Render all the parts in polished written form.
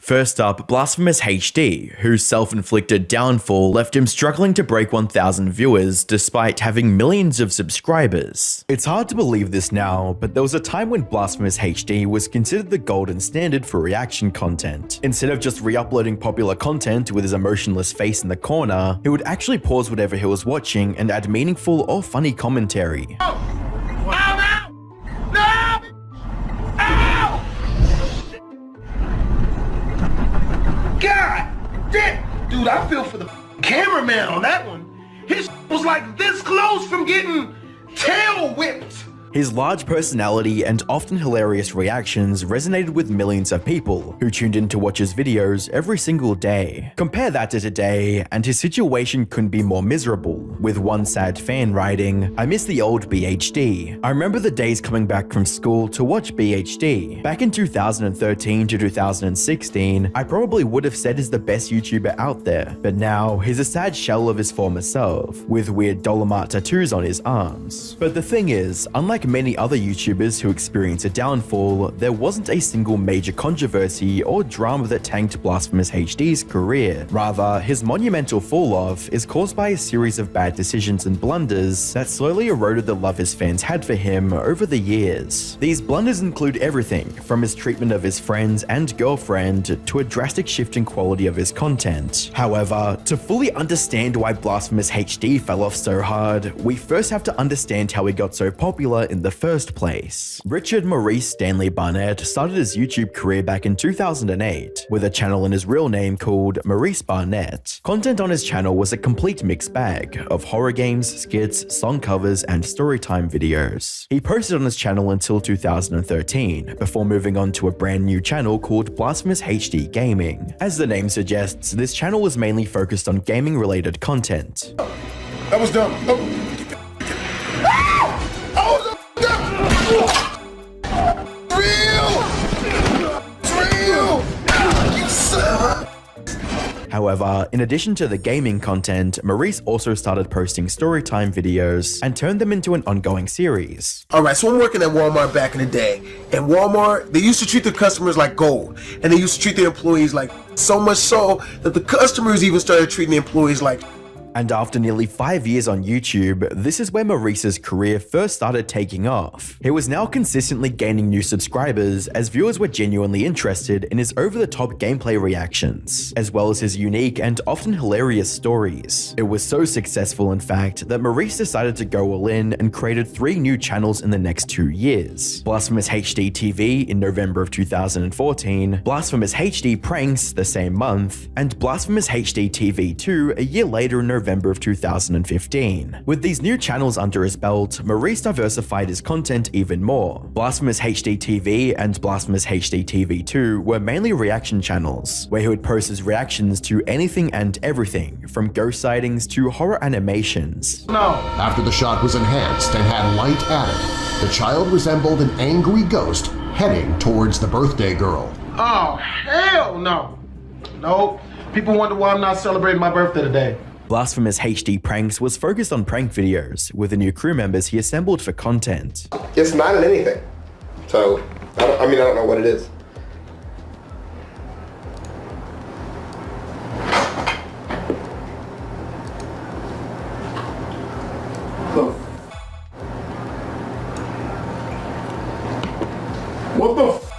First up, Blasphemous HD, whose self-inflicted downfall left him struggling to break 1,000 viewers despite having millions of subscribers. It's hard to believe this now, but there was a time when Blasphemous HD was considered the golden standard for reaction content. Instead of just re-uploading popular content with his emotionless face in the corner, he would actually pause whatever he was watching and add meaningful or funny commentary. God damn! Dude, I feel for the cameraman on that one. His was like this close from getting tail whipped. His large personality and often hilarious reactions resonated with millions of people who tuned in to watch his videos every single day. Compare that to today, and his situation couldn't be more miserable, with one sad fan writing, "I miss the old BHD. I remember the days coming back from school to watch BHD. Back in 2013 to 2016, I probably would have said he's the best YouTuber out there, but now he's a sad shell of his former self, with weird Dolomite tattoos on his arms." But the thing is, unlike many other YouTubers who experience a downfall, there wasn't a single major controversy or drama that tanked Blasphemous HD's career. Rather, his monumental fall-off is caused by a series of bad decisions and blunders that slowly eroded the love his fans had for him over the years. These blunders include everything from his treatment of his friends and girlfriend to a drastic shift in quality of his content. However, to fully understand why Blasphemous HD fell off so hard, we first have to understand how he got so popular in the first place. Richard Maurice Stanley Barnett started his YouTube career back in 2008 with a channel in his real name called Maurice Barnett. Content on his channel was a complete mixed bag of horror games, skits, song covers, and storytime videos. He posted on his channel until 2013 before moving on to a brand new channel called Blasphemous HD Gaming. As the name suggests, this channel was mainly focused on gaming related content. That was dumb. However, in addition to the gaming content, Maurice also started posting storytime videos and turned them into an ongoing series. Alright, so I'm working at Walmart back in the day. And Walmart, they used to treat their customers like gold. And they used to treat their employees like so much so that the customers even started treating the employees like. And after nearly 5 years on YouTube, this is where Maurice's career first started taking off. He was now consistently gaining new subscribers as viewers were genuinely interested in his over-the-top gameplay reactions, as well as his unique and often hilarious stories. It was so successful, in fact, that Maurice decided to go all in and created 3 new channels in the next 2 years. Blasphemous HD TV in November of 2014, Blasphemous HD Pranks the same month, and Blasphemous HD TV 2 a year later in November of 2015. With these new channels under his belt, Maurice diversified his content even more. Blasphemous HD TV and Blasphemous HD TV 2 were mainly reaction channels, where he would post his reactions to anything and everything, from ghost sightings to horror animations. No. After the shot was enhanced and had light added, the child resembled an angry ghost heading towards the birthday girl. Oh, hell no. Nope. People wonder why I'm not celebrating my birthday today. Blasphemous HD Pranks was focused on prank videos with the new crew members he assembled for content. It's not in anything. So, I don't know what it is. What the f?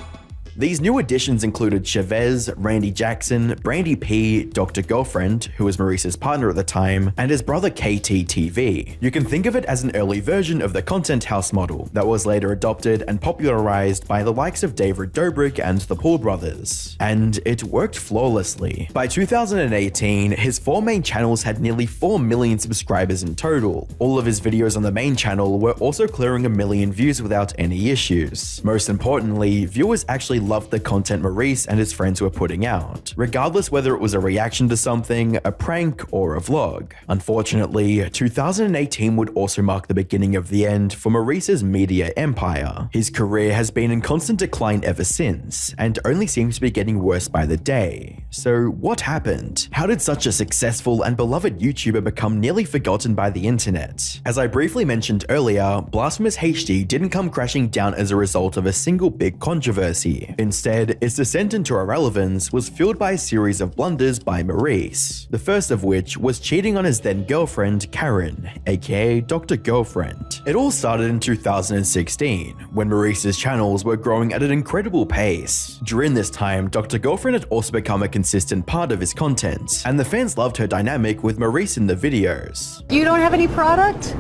These new additions included Chavez, Randy Jackson, Brandy P, Dr. Girlfriend, who was Maurice's partner at the time, and his brother KTTV. You can think of it as an early version of the Content House model that was later adopted and popularized by the likes of David Dobrik and the Paul brothers. And it worked flawlessly. By 2018, his 4 main channels had nearly 4 million subscribers in total. All of his videos on the main channel were also clearing 1 million views without any issues. Most importantly, viewers actually loved the content Maurice and his friends were putting out, regardless whether it was a reaction to something, a prank, or a vlog. Unfortunately, 2018 would also mark the beginning of the end for Maurice's media empire. His career has been in constant decline ever since, and only seems to be getting worse by the day. So what happened? How did such a successful and beloved YouTuber become nearly forgotten by the internet? As I briefly mentioned earlier, Blasphemous HD didn't come crashing down as a result of a single big controversy. Instead, its descent into irrelevance was fueled by a series of blunders by Maurice, the first of which was cheating on his then-girlfriend Karen, aka Dr. Girlfriend. It all started in 2016, when Maurice's channels were growing at an incredible pace. During this time, Dr. Girlfriend had also become a consistent part of his content, and the fans loved her dynamic with Maurice in the videos. You don't have any product?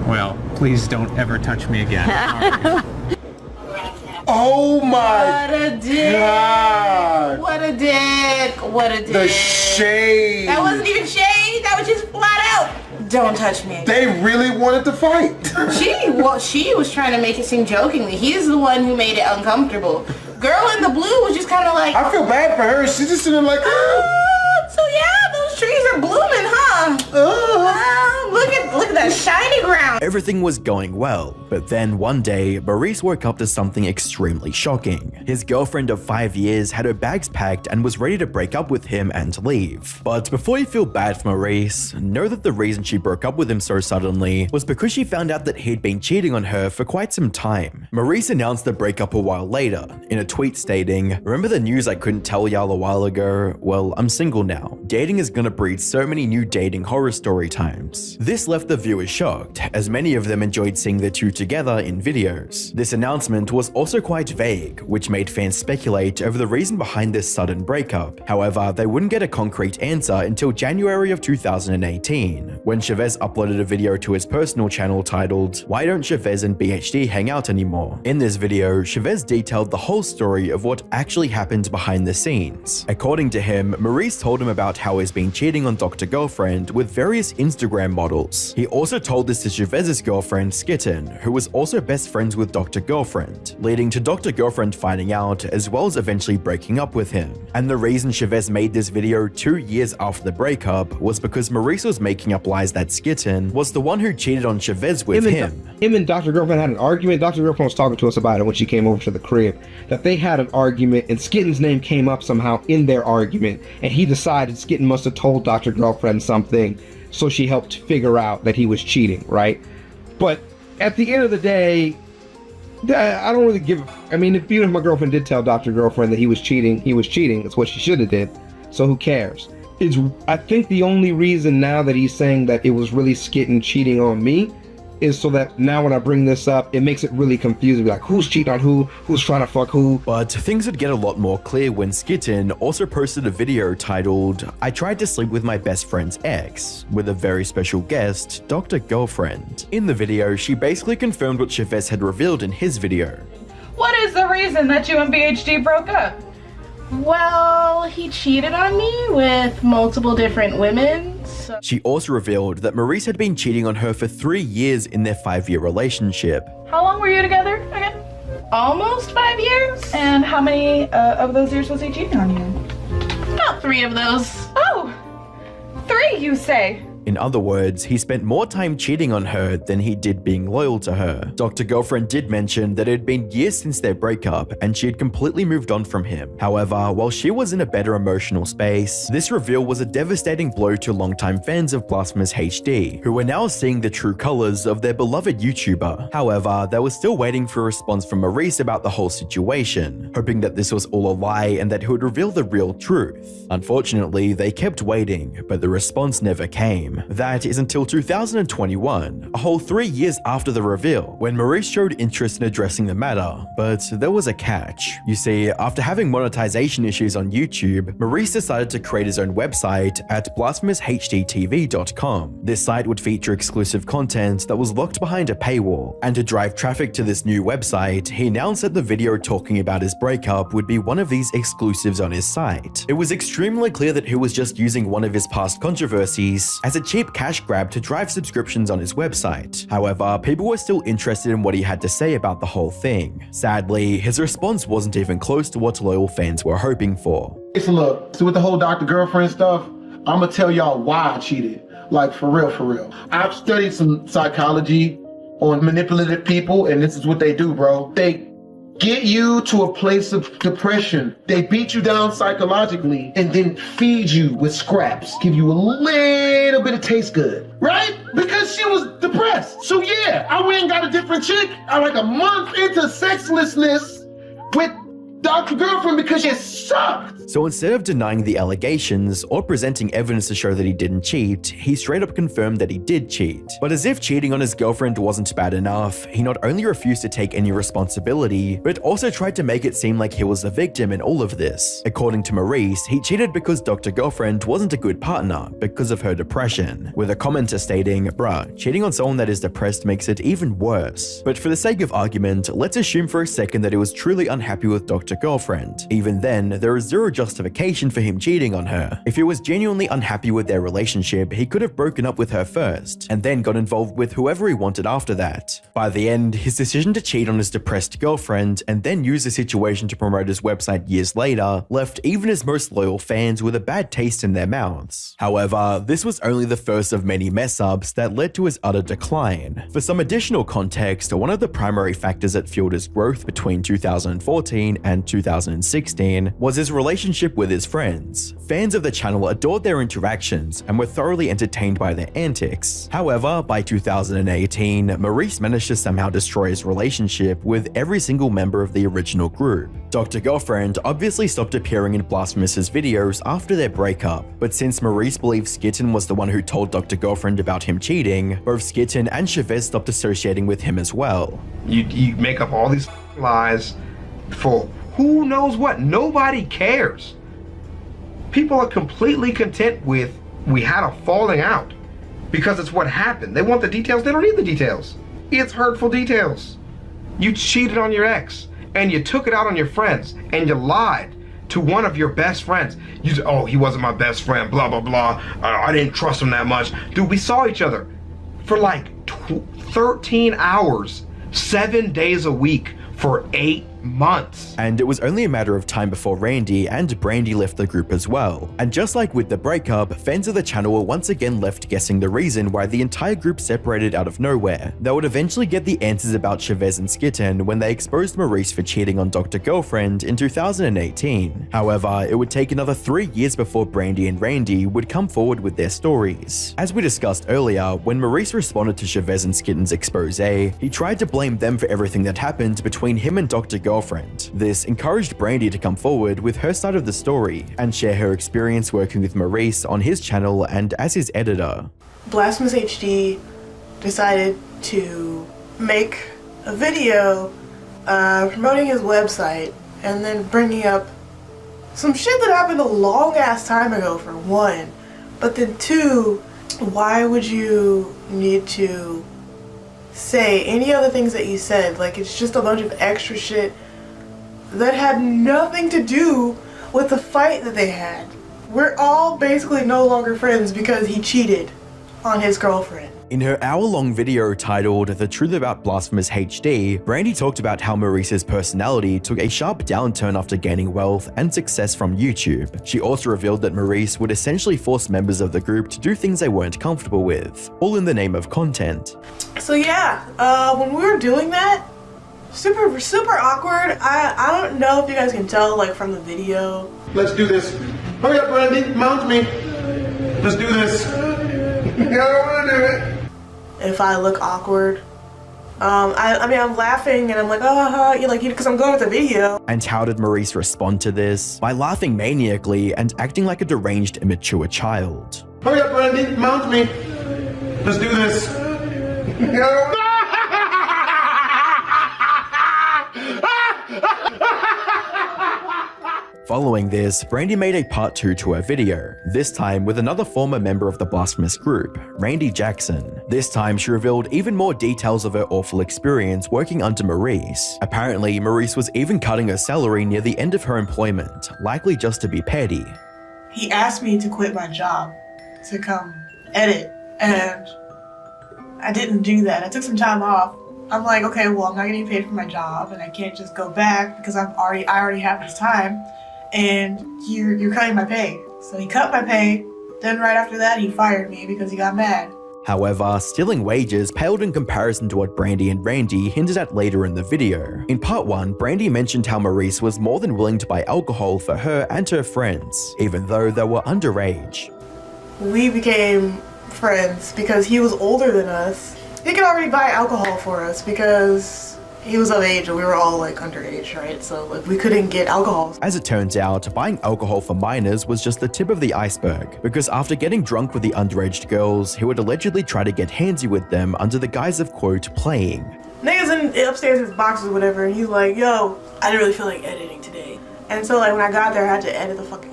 Well, please don't ever touch me again. Oh my What a dick! God. What a dick! What a dick! The shade. That wasn't even shade. That was just flat out. Don't touch me. They really wanted to fight. She was trying to make it seem jokingly. He's the one who made it uncomfortable. Girl in the blue was just kind of like. I feel bad for her. She's just sitting like. So yeah, those trees are blooming, huh? Look at that shiny ground. Everything was going well, but then one day, Maurice woke up to something extremely shocking. His girlfriend of 5 years had her bags packed and was ready to break up with him and leave. But before you feel bad for Maurice, know that the reason she broke up with him so suddenly was because she found out that he'd been cheating on her for quite some time. Maurice announced the breakup a while later, in a tweet stating, "Remember the news I couldn't tell y'all a while ago? Well, I'm single now. Dating is gonna breed so many new dating horror story times." This left the viewers shocked, as many of them enjoyed seeing the two together in videos. This announcement was also quite vague, which made fans speculate over the reason behind this sudden breakup. However, they wouldn't get a concrete answer until January of 2018, when Chavez uploaded a video to his personal channel titled, "Why don't Chavez and BHD hang out anymore?" In this video, Chavez detailed the whole story of what actually happened behind the scenes. According to him, Maurice told him about how he's been cheating on Dr. Girlfriend with various Instagram models. He also told this to Chavez's girlfriend, Skitten, who was also best friends with Dr. Girlfriend, leading to Dr. Girlfriend finding out as well as eventually breaking up with him. And the reason Chavez made this video 2 years after the breakup was because Maurice was making up lies that Skitten was the one who cheated on Chavez with him. Him and Dr. Girlfriend had an argument. Dr. Girlfriend was talking to us about it when she came over to the crib, that they had an argument and Skitten's name came up somehow in their argument, and he decided Skitten must have told Dr. Girlfriend something, so she helped figure out that he was cheating, right? But at the end of the day, I don't really give. I mean, even if my girlfriend did tell Dr. Girlfriend that he was cheating. It's what she should have did. So who cares? I think the only reason now that he's saying that it was really Skitten cheating on me is so that now when I bring this up, it makes it really confusing. Like, who's cheating on who? Who's trying to fuck who? But things would get a lot more clear when Skitten also posted a video titled, "I tried to sleep with my best friend's ex," with a very special guest, Dr. Girlfriend. In the video, she basically confirmed what Chavez had revealed in his video. What is the reason that you and BHD broke up? Well, he cheated on me with multiple different women. So She also revealed that Maurice had been cheating on her for 3 years in their 5-year relationship. How long were you together again? almost 5 years. And how many of those years was he cheating on you? About 3 of those. Oh, 3 you say? In other words, he spent more time cheating on her than he did being loyal to her. Dr. Girlfriend did mention that it had been years since their breakup and she had completely moved on from him. However, while she was in a better emotional space, this reveal was a devastating blow to longtime fans of Blasphemous HD, who were now seeing the true colors of their beloved YouTuber. However, they were still waiting for a response from Maurice about the whole situation, hoping that this was all a lie and that he would reveal the real truth. Unfortunately, they kept waiting, but the response never came. That is until 2021, a whole 3 years after the reveal, when Maurice showed interest in addressing the matter, but there was a catch. You see, after having monetization issues on YouTube, Maurice decided to create his own website at blasphemoushdtv.com. This site would feature exclusive content that was locked behind a paywall, and to drive traffic to this new website, he announced that the video talking about his breakup would be one of these exclusives on his site. It was extremely clear that he was just using one of his past controversies as a cheap cash grab to drive subscriptions on his website. However, people were still interested in what he had to say about the whole thing. Sadly, his response wasn't even close to what loyal fans were hoping for. So look, so with the whole Dr. Girlfriend stuff, I'm gonna tell y'all why I cheated. Like, for real, for real. I've studied some psychology on manipulative people, and this is what they do, bro. They get you to a place of depression. They beat you down psychologically and then feed you with scraps, give you a little bit of taste good, right? Because she was depressed. So yeah, I went and got a different chick. I like a month into sexlessness with Dr. Girlfriend because you sucked. So instead of denying the allegations or presenting evidence to show that he didn't cheat, he straight up confirmed that he did cheat. But as if cheating on his girlfriend wasn't bad enough, he not only refused to take any responsibility, but also tried to make it seem like he was the victim in all of this. According to Maurice, he cheated because Dr. Girlfriend wasn't a good partner because of her depression, with a commenter stating, "Bruh, cheating on someone that is depressed makes it even worse." But for the sake of argument, let's assume for a second that he was truly unhappy with Dr. Girlfriend. Even then, there is zero justification for him cheating on her. If he was genuinely unhappy with their relationship, he could have broken up with her first, and then got involved with whoever he wanted after that. By the end, his decision to cheat on his depressed girlfriend and then use the situation to promote his website years later left even his most loyal fans with a bad taste in their mouths. However, this was only the first of many mess-ups that led to his utter decline. For some additional context, one of the primary factors that fueled his growth between 2014 and 2016 was his relationship with his friends. Fans of the channel adored their interactions and were thoroughly entertained by their antics. However, by 2018, Maurice managed to somehow destroy his relationship with every single member of the original group. Dr. Girlfriend obviously stopped appearing in Blasphemous' videos after their breakup, but since Maurice believes Skitten was the one who told Dr. Girlfriend about him cheating, both Skitten and Chavez stopped associating with him as well. You make up all these lies for who knows what. Nobody cares. People are completely content with, we had a falling out, because it's what happened. They want the details. They don't need the details. It's hurtful details. You cheated on your ex, and you took it out on your friends, and you lied to one of your best friends. You said, "Oh, he wasn't my best friend, blah, blah, blah. I didn't trust him that much." Dude, we saw each other for like 13 hours, 7 days a week for 8 months. And it was only a matter of time before Randy and Brandy left the group as well. And just like with the breakup, fans of the channel were once again left guessing the reason why the entire group separated out of nowhere. They would eventually get the answers about Chavez and Skitten when they exposed Maurice for cheating on Dr. Girlfriend in 2018. However, it would take another 3 years before Brandy and Randy would come forward with their stories. As we discussed earlier, when Maurice responded to Chavez and Skitten's expose, he tried to blame them for everything that happened between him and Dr. Girlfriend. This encouraged Brandy to come forward with her side of the story and share her experience working with Maurice on his channel and as his editor. Blasphemous HD decided to make a video promoting his website and then bringing up some shit that happened a long ass time ago, for one. But then two, why would you need to say any other things that you said? Like, it's just a bunch of extra shit that had nothing to do with the fight that they had. We're all basically no longer friends because he cheated on his girlfriend. In her hour-long video titled The Truth About Blasphemous HD, Brandy talked about how Maurice's personality took a sharp downturn after gaining wealth and success from YouTube. She also revealed that Maurice would essentially force members of the group to do things they weren't comfortable with, all in the name of content. So yeah, when we were doing that, super awkward. I don't know if you guys can tell, like, from the video. Let's do this. Hurry up, Brandy. Mount me. Let's do this. I don't want to do it. If I look awkward, I mean, I'm laughing and I'm like, oh, you like, because I'm going with the video. And how did Maurice respond to this? By laughing maniacally and acting like a deranged, immature child. Hurry up, Brandy. Mount me. Let's do this. Following this, Brandy made a part 2 to her video, this time with another former member of the Blasphemous group, Randy Jackson. This time she revealed even more details of her awful experience working under Maurice. Apparently, Maurice was even cutting her salary near the end of her employment, likely just to be petty. He asked me to quit my job to come edit, and I didn't do that. I took some time off. I'm like, okay, well, I'm not getting paid for my job, and I can't just go back because I already have this time, and you're cutting my pay. So he cut my pay. Then right after that, he fired me because he got mad. However, stealing wages paled in comparison to what Brandy and Randy hinted at later in the video. In part 1, Brandy mentioned how Maurice was more than willing to buy alcohol for her and her friends, even though they were underage. We became friends because he was older than us. He could already buy alcohol for us because he was of age and we were all like underage, right? So like we couldn't get alcohol. As it turns out, buying alcohol for minors was just the tip of the iceberg, because after getting drunk with the underage girls, he would allegedly try to get handsy with them under the guise of, quote, playing. Niggas in upstairs in his boxes or whatever, and he's like, yo, I didn't really feel like editing today. And so like when I got there, I had to edit the fucking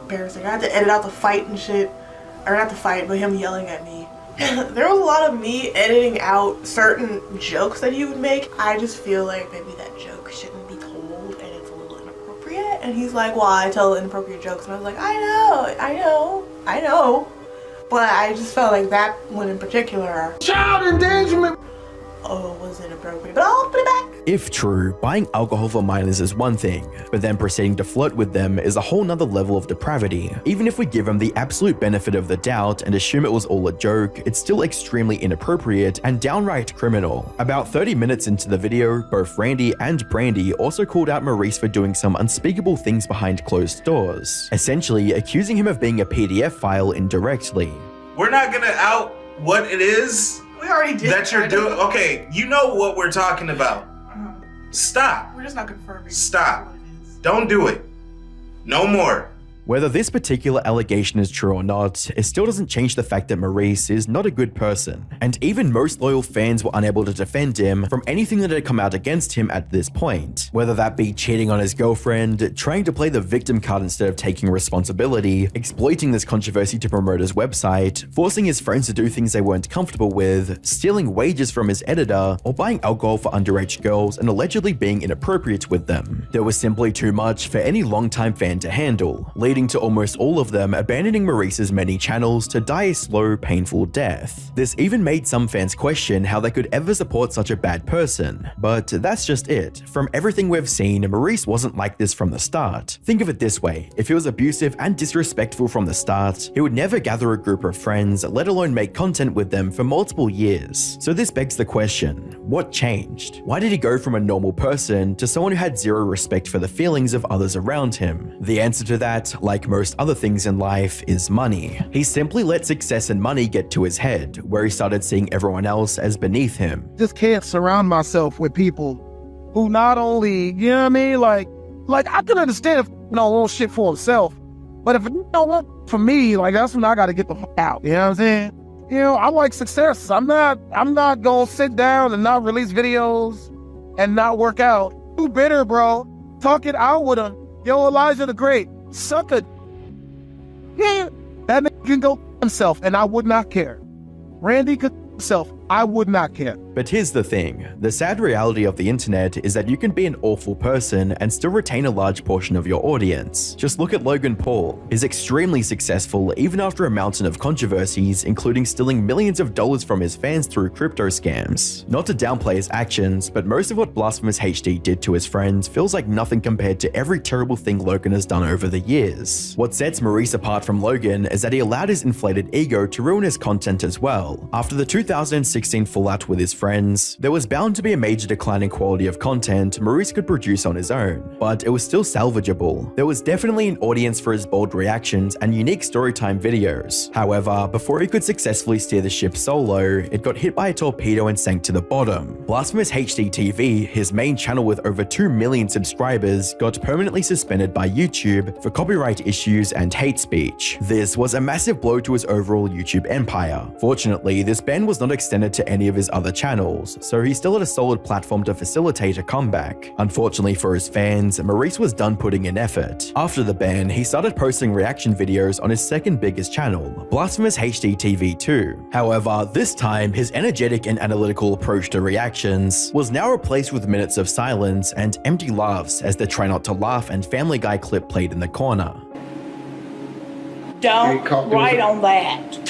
embarrassing. I had to edit out the fight and shit. Or not the fight, but him yelling at me. There was a lot of me editing out certain jokes that he would make. I just feel like maybe that joke shouldn't be told and it's a little inappropriate. And he's like, well, I tell inappropriate jokes. And I was like, I know. But I just felt like that one in particular, Child endangerment. was inappropriate. But I'll put it back. If true, buying alcohol for minors is one thing, but then proceeding to flirt with them is a whole nother level of depravity. Even if we give him the absolute benefit of the doubt and assume it was all a joke, it's still extremely inappropriate and downright criminal. About 30 minutes into the video, both Randy and Brandy also called out Maurice for doing some unspeakable things behind closed doors, essentially accusing him of being a PDF file indirectly. We're not gonna out what it is. We already did. That you're doing. Okay, you know what we're talking about. Stop. We're just not confirming. Stop. Don't do it. No more. Whether this particular allegation is true or not, it still doesn't change the fact that Maurice is not a good person, and even most loyal fans were unable to defend him from anything that had come out against him at this point. Whether that be cheating on his girlfriend, trying to play the victim card instead of taking responsibility, exploiting this controversy to promote his website, forcing his friends to do things they weren't comfortable with, stealing wages from his editor, or buying alcohol for underage girls and allegedly being inappropriate with them. There was simply too much for any longtime fan to handle, leading to almost all of them abandoning Maurice's many channels to die a slow, painful death. This even made some fans question how they could ever support such a bad person. But that's just it. From everything we've seen, Maurice wasn't like this from the start. Think of it this way, if he was abusive and disrespectful from the start, he would never gather a group of friends, let alone make content with them for multiple years. So this begs the question, what changed? Why did he go from a normal person to someone who had zero respect for the feelings of others around him? The answer to that, like most other things in life, is money. He simply let success and money get to his head, where he started seeing everyone else as beneath him. Just can't surround myself with people who not only, you know what I mean, like I can understand if little shit for himself, but if you don't want for me, like that's when I got to get the fuck out. You know what I'm saying? You know, I like success. I'm not gonna sit down and not release videos and not work out. Too bitter, bro. Talk it out with him. Yo, Elijah the Great. Sucker. Yeah, that nigga can go himself, and I would not care. Randy could himself, I would not care. But here's the thing, the sad reality of the internet is that you can be an awful person and still retain a large portion of your audience. Just look at Logan Paul. He's extremely successful even after a mountain of controversies, including stealing millions of dollars from his fans through crypto scams. Not to downplay his actions, but most of what Blasphemous HD did to his friends feels like nothing compared to every terrible thing Logan has done over the years. What sets Maurice apart from Logan is that he allowed his inflated ego to ruin his content as well. After the 2016 fallout with his friends, there was bound to be a major decline in quality of content Maurice could produce on his own, but it was still salvageable. There was definitely an audience for his bold reactions and unique storytime videos. However, before he could successfully steer the ship solo, it got hit by a torpedo and sank to the bottom. Blasphemous HD TV, his main channel with over 2 million subscribers, got permanently suspended by YouTube for copyright issues and hate speech. This was a massive blow to his overall YouTube empire. Fortunately, this ban was not extended to any of his other channels, so he still had a solid platform to facilitate a comeback. Unfortunately for his fans, Maurice was done putting in effort. After the ban, he started posting reaction videos on his second biggest channel, Blasphemous HD TV 2. However, this time, his energetic and analytical approach to reactions was now replaced with minutes of silence and empty laughs as the Try Not to Laugh and Family Guy clip played in the corner. Don't write on that.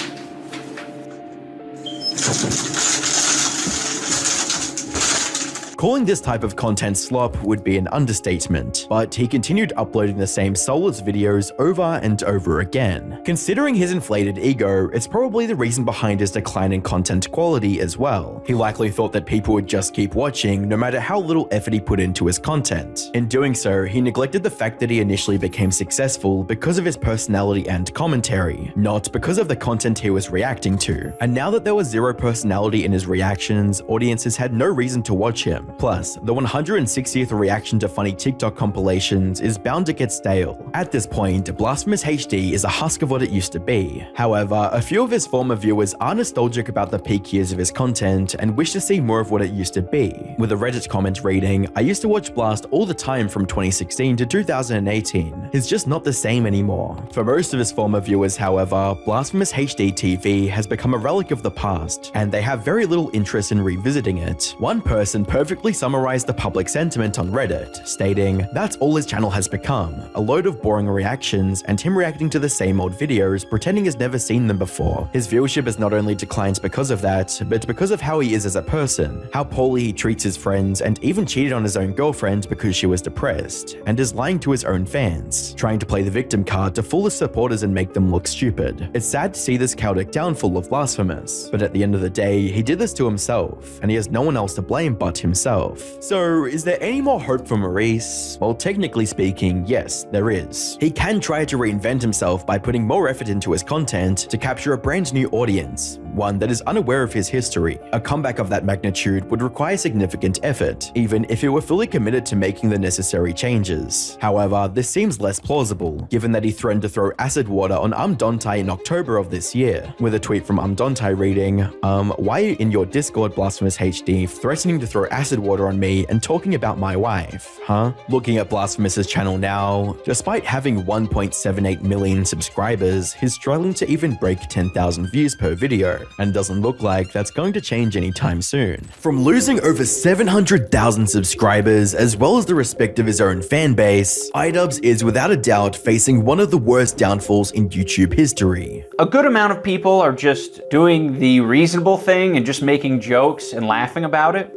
Calling this type of content slop would be an understatement, but he continued uploading the same soulless videos over and over again. Considering his inflated ego, it's probably the reason behind his decline in content quality as well. He likely thought that people would just keep watching no matter how little effort he put into his content. In doing so, he neglected the fact that he initially became successful because of his personality and commentary, not because of the content he was reacting to. And now that there was zero personality in his reactions, audiences had no reason to watch him. time. Plus, the 160th reaction to funny TikTok compilations is bound to get stale. At this point, Blasphemous HD is a husk of what it used to be. However, a few of his former viewers are nostalgic about the peak years of his content and wish to see more of what it used to be. With a Reddit comment reading, "I used to watch Blast all the time from 2016 to 2018. It's just not the same anymore." For most of his former viewers, however, Blasphemous HD TV has become a relic of the past, and they have very little interest in revisiting it. One person perfectly summarized the public sentiment on Reddit, stating, "That's all his channel has become, a load of boring reactions and him reacting to the same old videos pretending he's never seen them before. His viewership has not only declined because of that, but because of how he is as a person, how poorly he treats his friends, and even cheated on his own girlfriend because she was depressed, and is lying to his own fans, trying to play the victim card to fool his supporters and make them look stupid. It's sad to see this chaotic downfall of Blasphemous, but at the end of the day, he did this to himself, and he has no one else to blame but himself." So, is there any more hope for Maurice? Well, technically speaking, yes, there is. He can try to reinvent himself by putting more effort into his content to capture a brand new audience, one that is unaware of his history. A comeback of that magnitude would require significant effort, even if he were fully committed to making the necessary changes. However, this seems less plausible, given that he threatened to throw acid water on Dontai in October of this year, with a tweet from Dontai reading, "Why are you in your Discord, Blasphemous HD, threatening to throw acid water on me and talking about my wife, huh?" Looking at Blasphemous's channel now, despite having 1.78 million subscribers, he's struggling to even break 10,000 views per video, and doesn't look like that's going to change anytime soon. From losing over 700,000 subscribers, as well as the respect of his own fan base, iDubbbz is without a doubt facing one of the worst downfalls in YouTube history. A good amount of people are just doing the reasonable thing and just making jokes and laughing about it.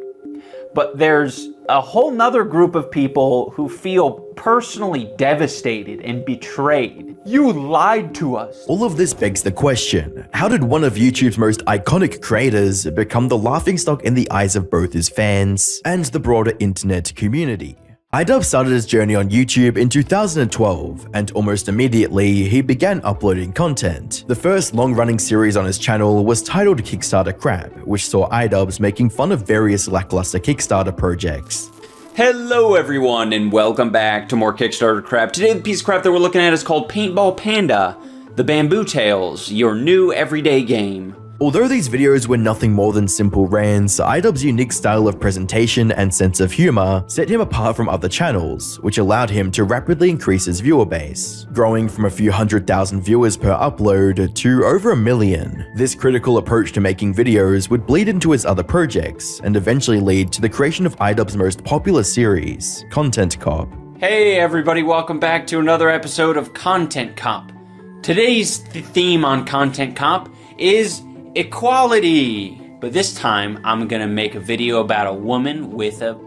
But there's a whole nother group of people who feel personally devastated and betrayed. You lied to us. All of this begs the question, how did one of YouTube's most iconic creators become the laughingstock in the eyes of both his fans and the broader internet community? iDubbbz started his journey on YouTube in 2012, and almost immediately, he began uploading content. The first long-running series on his channel was titled Kickstarter Crap, which saw iDubbbz making fun of various lackluster Kickstarter projects. Hello everyone, and welcome back to more Kickstarter crap. Today the piece of crap that we're looking at is called Paintball Panda, The Bamboo Tales, your new everyday game. Although these videos were nothing more than simple rants, iDubbbz's unique style of presentation and sense of humor set him apart from other channels, which allowed him to rapidly increase his viewer base, growing from a few 100,000 viewers per upload to over 1 million. This critical approach to making videos would bleed into his other projects, and eventually lead to the creation of iDubbbz's most popular series, Content Cop. Hey everybody, welcome back to another episode of Content Cop. Today's theme on Content Cop is equality, but this time I'm gonna make a video about a woman with a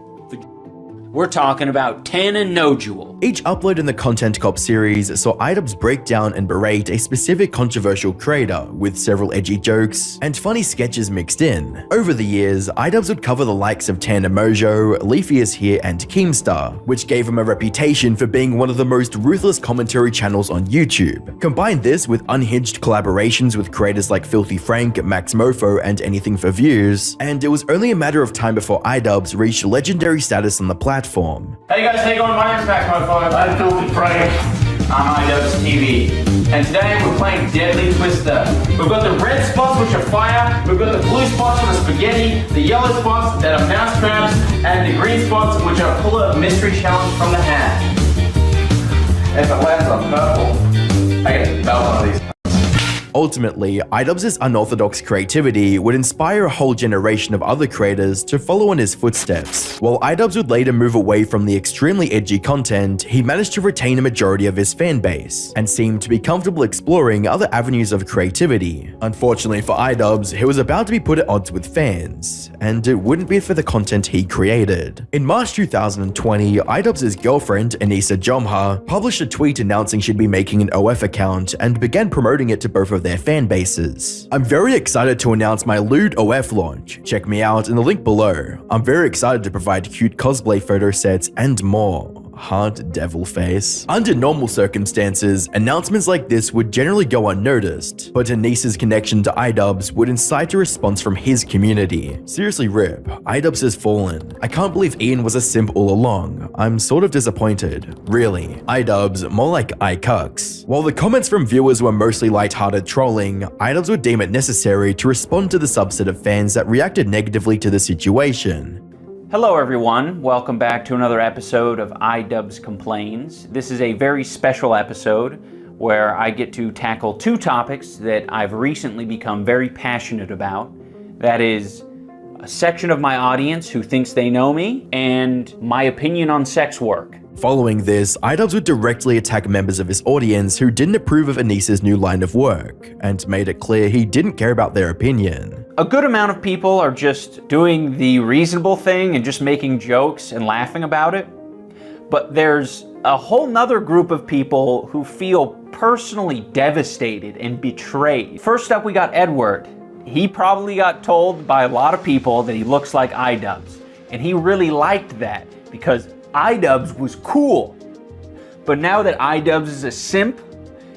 We're talking about Tana Nojewel. Each upload in the Content Cop series saw iDubbbz break down and berate a specific controversial creator with several edgy jokes and funny sketches mixed in. Over the years, iDubbbz would cover the likes of Tana Mojo, Leafy is Here, and Keemstar, which gave him a reputation for being one of the most ruthless commentary channels on YouTube. Combine this with unhinged collaborations with creators like Filthy Frank, Max Mofo, and Anything for Views, and it was only a matter of time before iDubbbz reached legendary status on the platform. Hey guys, how you going? My name's Max Mofo. I'm Filthy Frank. I'm iDubbbz TV. And today we're playing Deadly Twister. We've got the red spots, which are fire. We've got the blue spots, which are spaghetti. The yellow spots that are mouse traps. And the green spots, which are pull a mystery challenge from the hat. If it lands on purple, I get a belt on these. Ultimately, iDubbbz's unorthodox creativity would inspire a whole generation of other creators to follow in his footsteps. While iDubbbz would later move away from the extremely edgy content, he managed to retain a majority of his fan base, and seemed to be comfortable exploring other avenues of creativity. Unfortunately for iDubbbz, he was about to be put at odds with fans, and it wouldn't be for the content he created. In March 2020, iDubbbz's girlfriend, Anissa Jomha, published a tweet announcing she'd be making an OF account and began promoting it to both of their fan bases. I'm very excited to announce my lewd OF launch. Check me out in the link below. I'm very excited to provide cute cosplay photo sets and more. hard devil face. Under normal circumstances, announcements like this would generally go unnoticed, but Anis's connection to iDubbbz would incite a response from his community. Seriously, rip, iDubbbz has fallen. I can't believe Ian was a simp all along. I'm sort of disappointed. Really. iDubbbz, more like iCucks. While the comments from viewers were mostly lighthearted trolling, iDubbbz would deem it necessary to respond to the subset of fans that reacted negatively to the situation. Hello everyone, welcome back to another episode of iDubbbz Complains. This is a very special episode where I get to tackle two topics that I've recently become very passionate about. That is a section of my audience who thinks they know me, and my opinion on sex work. Following this, iDubbbz would directly attack members of his audience who didn't approve of Anis's new line of work, and made it clear he didn't care about their opinion. A good amount of people are just doing the reasonable thing and just making jokes and laughing about it. But there's a whole nother group of people who feel personally devastated and betrayed. First up, we got Edward. He probably got told by a lot of people that he looks like iDubbbz, and he really liked that because iDubbbz was cool. But now that iDubbbz is a simp,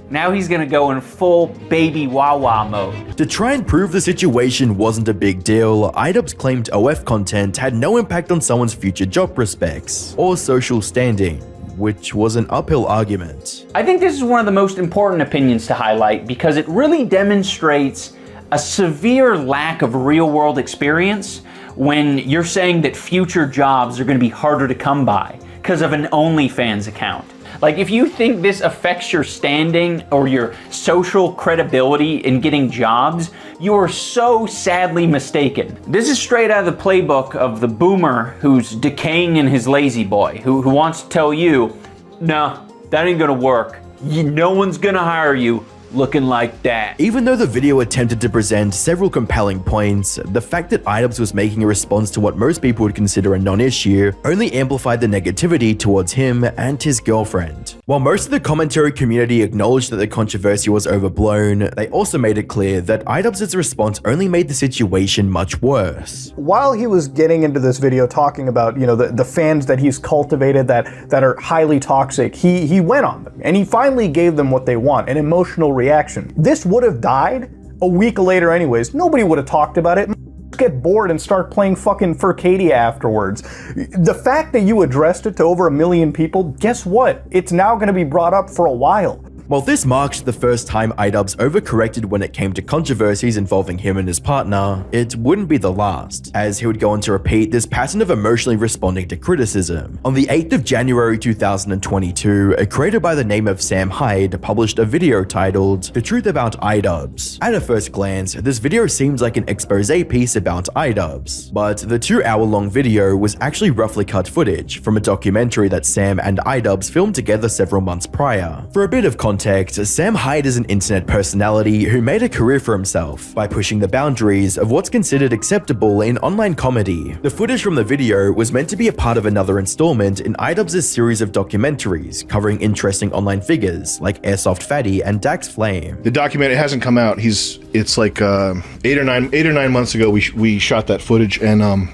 now he's gonna go in full baby Wawa mode. To try and prove the situation wasn't a big deal, iDubbbz claimed OF content had no impact on someone's future job prospects or social standing, which was an uphill argument. I think this is one of the most important opinions to highlight because it really demonstrates a severe lack of real-world experience when you're saying that future jobs are gonna be harder to come by because of an OnlyFans account. Like, if you think this affects your standing or your social credibility in getting jobs, you are so sadly mistaken. This is straight out of the playbook of the boomer who's decaying in his lazy boy, who wants to tell you, no, that ain't gonna work. No one's gonna hire you looking like that. Even though the video attempted to present several compelling points, the fact that iDubbbz was making a response to what most people would consider a non-issue only amplified the negativity towards him and his girlfriend. While most of the commentary community acknowledged that the controversy was overblown, they also made it clear that iDubbbz's response only made the situation much worse. While he was getting into this video talking about, you know, the fans that he's cultivated that are highly toxic, he went on them and he finally gave them what they want, an emotional reaction. This would have died a week later anyways. Nobody would have talked about it. Get bored and start playing fucking Furcadia afterwards. The fact that you addressed it to over 1 million people, guess what? It's now going to be brought up for a while. While this marked the first time iDubbbz overcorrected when it came to controversies involving him and his partner, it wouldn't be the last, as he would go on to repeat this pattern of emotionally responding to criticism. On the 8th of January 2022, a creator by the name of Sam Hyde published a video titled The Truth About iDubbbz. At a first glance, this video seems like an expose piece about iDubbbz, but the 2-hour-long video was actually roughly cut footage from a documentary that Sam and iDubbbz filmed together several months prior. For a bit of context, Sam Hyde is an internet personality who made a career for himself by pushing the boundaries of what's considered acceptable in online comedy. The footage from the video was meant to be a part of another installment in iDubbbz's series of documentaries covering interesting online figures like Airsoft Fatty and Dax Flame. The documentary hasn't come out. It's like 8 or 9 months ago we shot that footage, and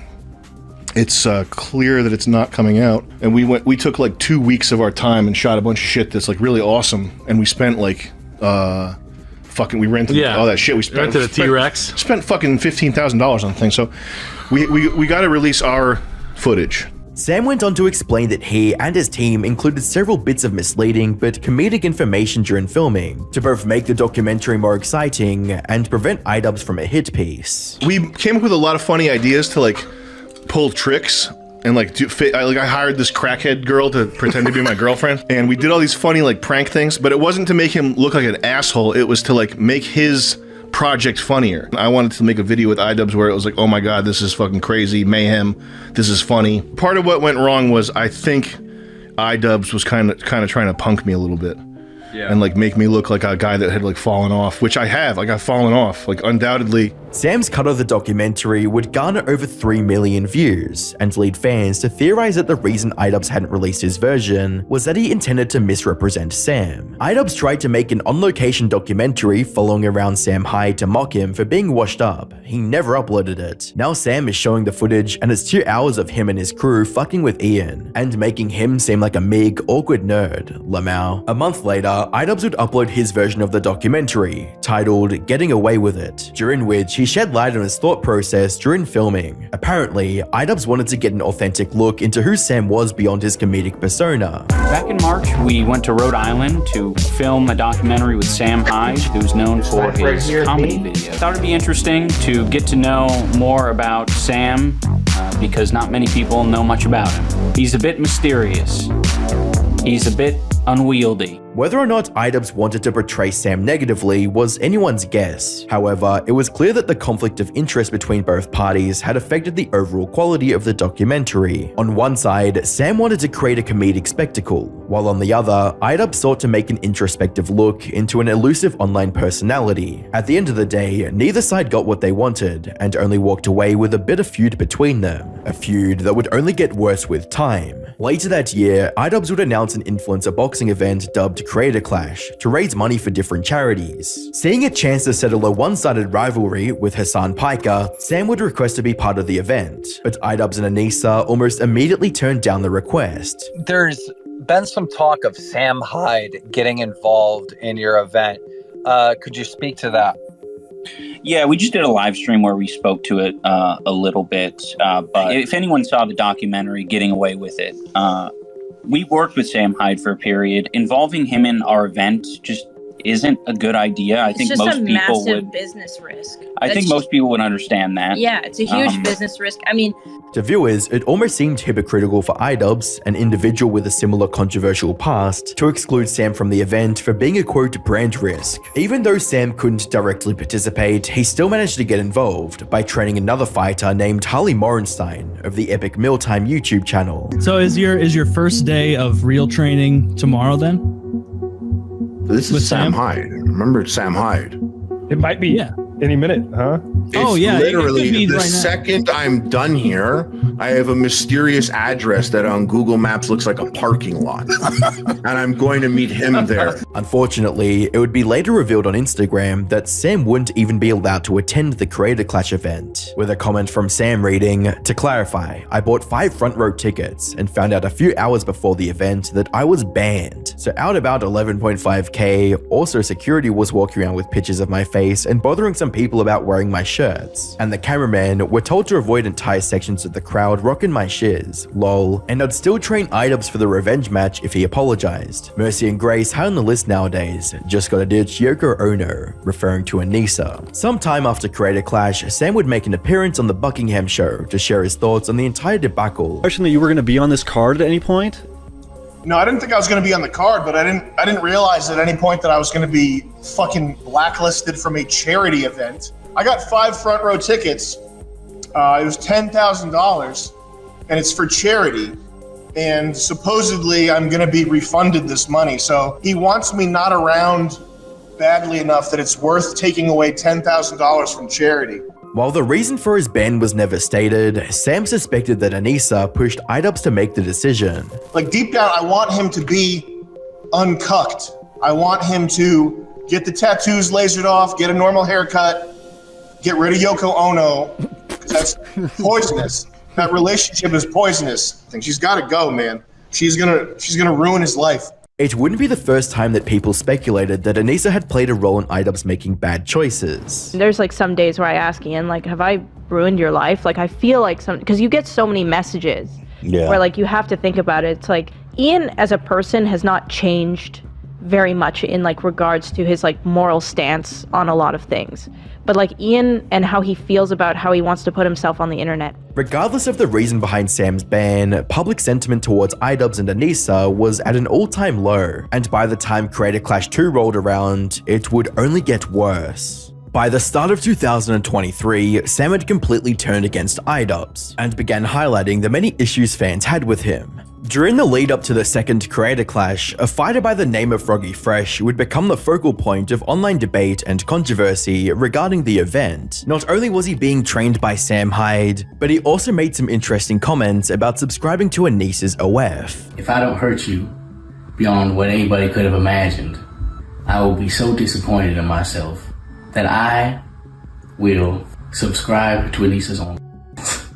it's clear that it's not coming out. And we took like 2 weeks of our time and shot a bunch of shit that's like really awesome. And we spent like, we rented all that shit. We rented a T-Rex. Spent fucking $15,000 on things. So we got to release our footage. Sam went on to explain that he and his team included several bits of misleading but comedic information during filming to both make the documentary more exciting and prevent iDubbbz from a hit piece. We came up with a lot of funny ideas to like pull tricks and like I hired this crackhead girl to pretend to be my girlfriend, and we did all these funny like prank things, but it wasn't to make him look like an asshole. It was to like make his project funnier. I wanted to make a video with iDubbbz where it was like, oh my god, this is fucking crazy mayhem, this is funny. Part of what went wrong was I think iDubbbz was kind of trying to punk me a little bit. and like make me look like a guy that had like fallen off, which I have. Like I've fallen off, like undoubtedly. Sam's cut of the documentary would garner over 3 million views and lead fans to theorize that the reason iDubbbz hadn't released his version was that he intended to misrepresent Sam. iDubbbz tried to make an on-location documentary following around Sam Hyde to mock him for being washed up. He never uploaded it. Now Sam is showing the footage and it's 2 hours of him and his crew fucking with Ian and making him seem like a meek, awkward nerd. Lamau. A month later, iDubbbz would upload his version of the documentary, titled Getting Away With It, during which he shed light on his thought process during filming. Apparently, iDubbbz wanted to get an authentic look into who Sam was beyond his comedic persona. Back in March, we went to Rhode Island to film a documentary with Sam Hyde, who's known for his comedy videos. I thought it'd be interesting to get to know more about Sam, because not many people know much about him. He's a bit mysterious. He's a bit unwieldy. Whether or not iDubbbz wanted to portray Sam negatively was anyone's guess. However, it was clear that the conflict of interest between both parties had affected the overall quality of the documentary. On one side, Sam wanted to create a comedic spectacle, while on the other, iDubbbz sought to make an introspective look into an elusive online personality. At the end of the day, neither side got what they wanted, and only walked away with a bitter feud between them. A feud that would only get worse with time. Later that year, iDubbbz would announce an influencer boxing event dubbed Creator Clash to raise money for different charities. Seeing a chance to settle a one-sided rivalry with Hassan Piker, Sam would request to be part of the event, but iDubbbz and Anissa almost immediately turned down the request. There's been some talk of Sam Hyde getting involved in your event. Could you speak to that? Yeah, we just did a live stream where we spoke to it a little bit, but if anyone saw the documentary Getting Away With It, we worked with Sam Hyde for a period. Involving him in our event just isn't a good idea. I think most people would. Business risk. I think most people would understand that. Yeah, it's a huge business risk. I mean, to viewers, it almost seemed hypocritical for iDubbbz, an individual with a similar controversial past, to exclude Sam from the event for being a quote brand risk. Even though Sam couldn't directly participate, he still managed to get involved by training another fighter named Harley Morenstein of the Epic Mealtime YouTube channel. So is your first day of real training tomorrow then? This is Sam Hyde. Remember, it's Sam Hyde. It might be any minute, huh? It's literally the second I'm done here, I have a mysterious address that on Google Maps looks like a parking lot. And I'm going to meet him there. Unfortunately, it would be later revealed on Instagram that Sam wouldn't even be allowed to attend the Creator Clash event, with a comment from Sam reading, "To clarify, I bought 5 front row tickets and found out a few hours before the event that I was banned. So out about 11.5k, also security was walking around with pictures of my face and bothering some people about wearing my shirts. And the cameramen were told to avoid entire sections of the crowd rocking my shiz, lol. And I'd still train iDubbbz for the revenge match if he apologized. Mercy and Grace high on the list nowadays, just gotta ditch Yoko Ono," referring to Anissa. Sometime after Creator Clash, Sam would make an appearance on the Buckingham Show to share his thoughts on the entire debacle. Question that you were gonna be on this card at any point? No, I didn't think I was going to be on the card, but I didn't realize at any point that I was going to be fucking blacklisted from a charity event. I got 5 front row tickets. It was $10,000, and it's for charity. And supposedly I'm going to be refunded this money. So he wants me not around badly enough that it's worth taking away $10,000 from charity. While the reason for his ban was never stated, Sam suspected that Anissa pushed iDubbbz to make the decision. Like deep down, I want him to be uncucked. I want him to get the tattoos lasered off, get a normal haircut, get rid of Yoko Ono. That's poisonous. That relationship is poisonous. I think she's got to go, man. She's gonna ruin his life. It wouldn't be the first time that people speculated that Anissa had played a role in iDubbbz making bad choices. There's like some days where I ask Ian, like, have I ruined your life? Like, I feel like because you get so many messages where like you have to think about it. It's like Ian as a person has not changed very much in like regards to his like moral stance on a lot of things. But like Ian and how he feels about how he wants to put himself on the internet. Regardless of the reason behind Sam's ban, public sentiment towards iDubbbz and Anissa was at an all-time low, and by the time Creator Clash 2 rolled around, it would only get worse. By the start of 2023, Sam had completely turned against iDubbbz and began highlighting the many issues fans had with him. During the lead up to the second creator clash, a fighter by the name of Froggy Fresh would become the focal point of online debate and controversy regarding the event. Not only was he being trained by Sam Hyde, but he also made some interesting comments about subscribing to Anissa's OF. If I don't hurt you beyond what anybody could have imagined, I will be so disappointed in myself that I will subscribe to Anissa's own.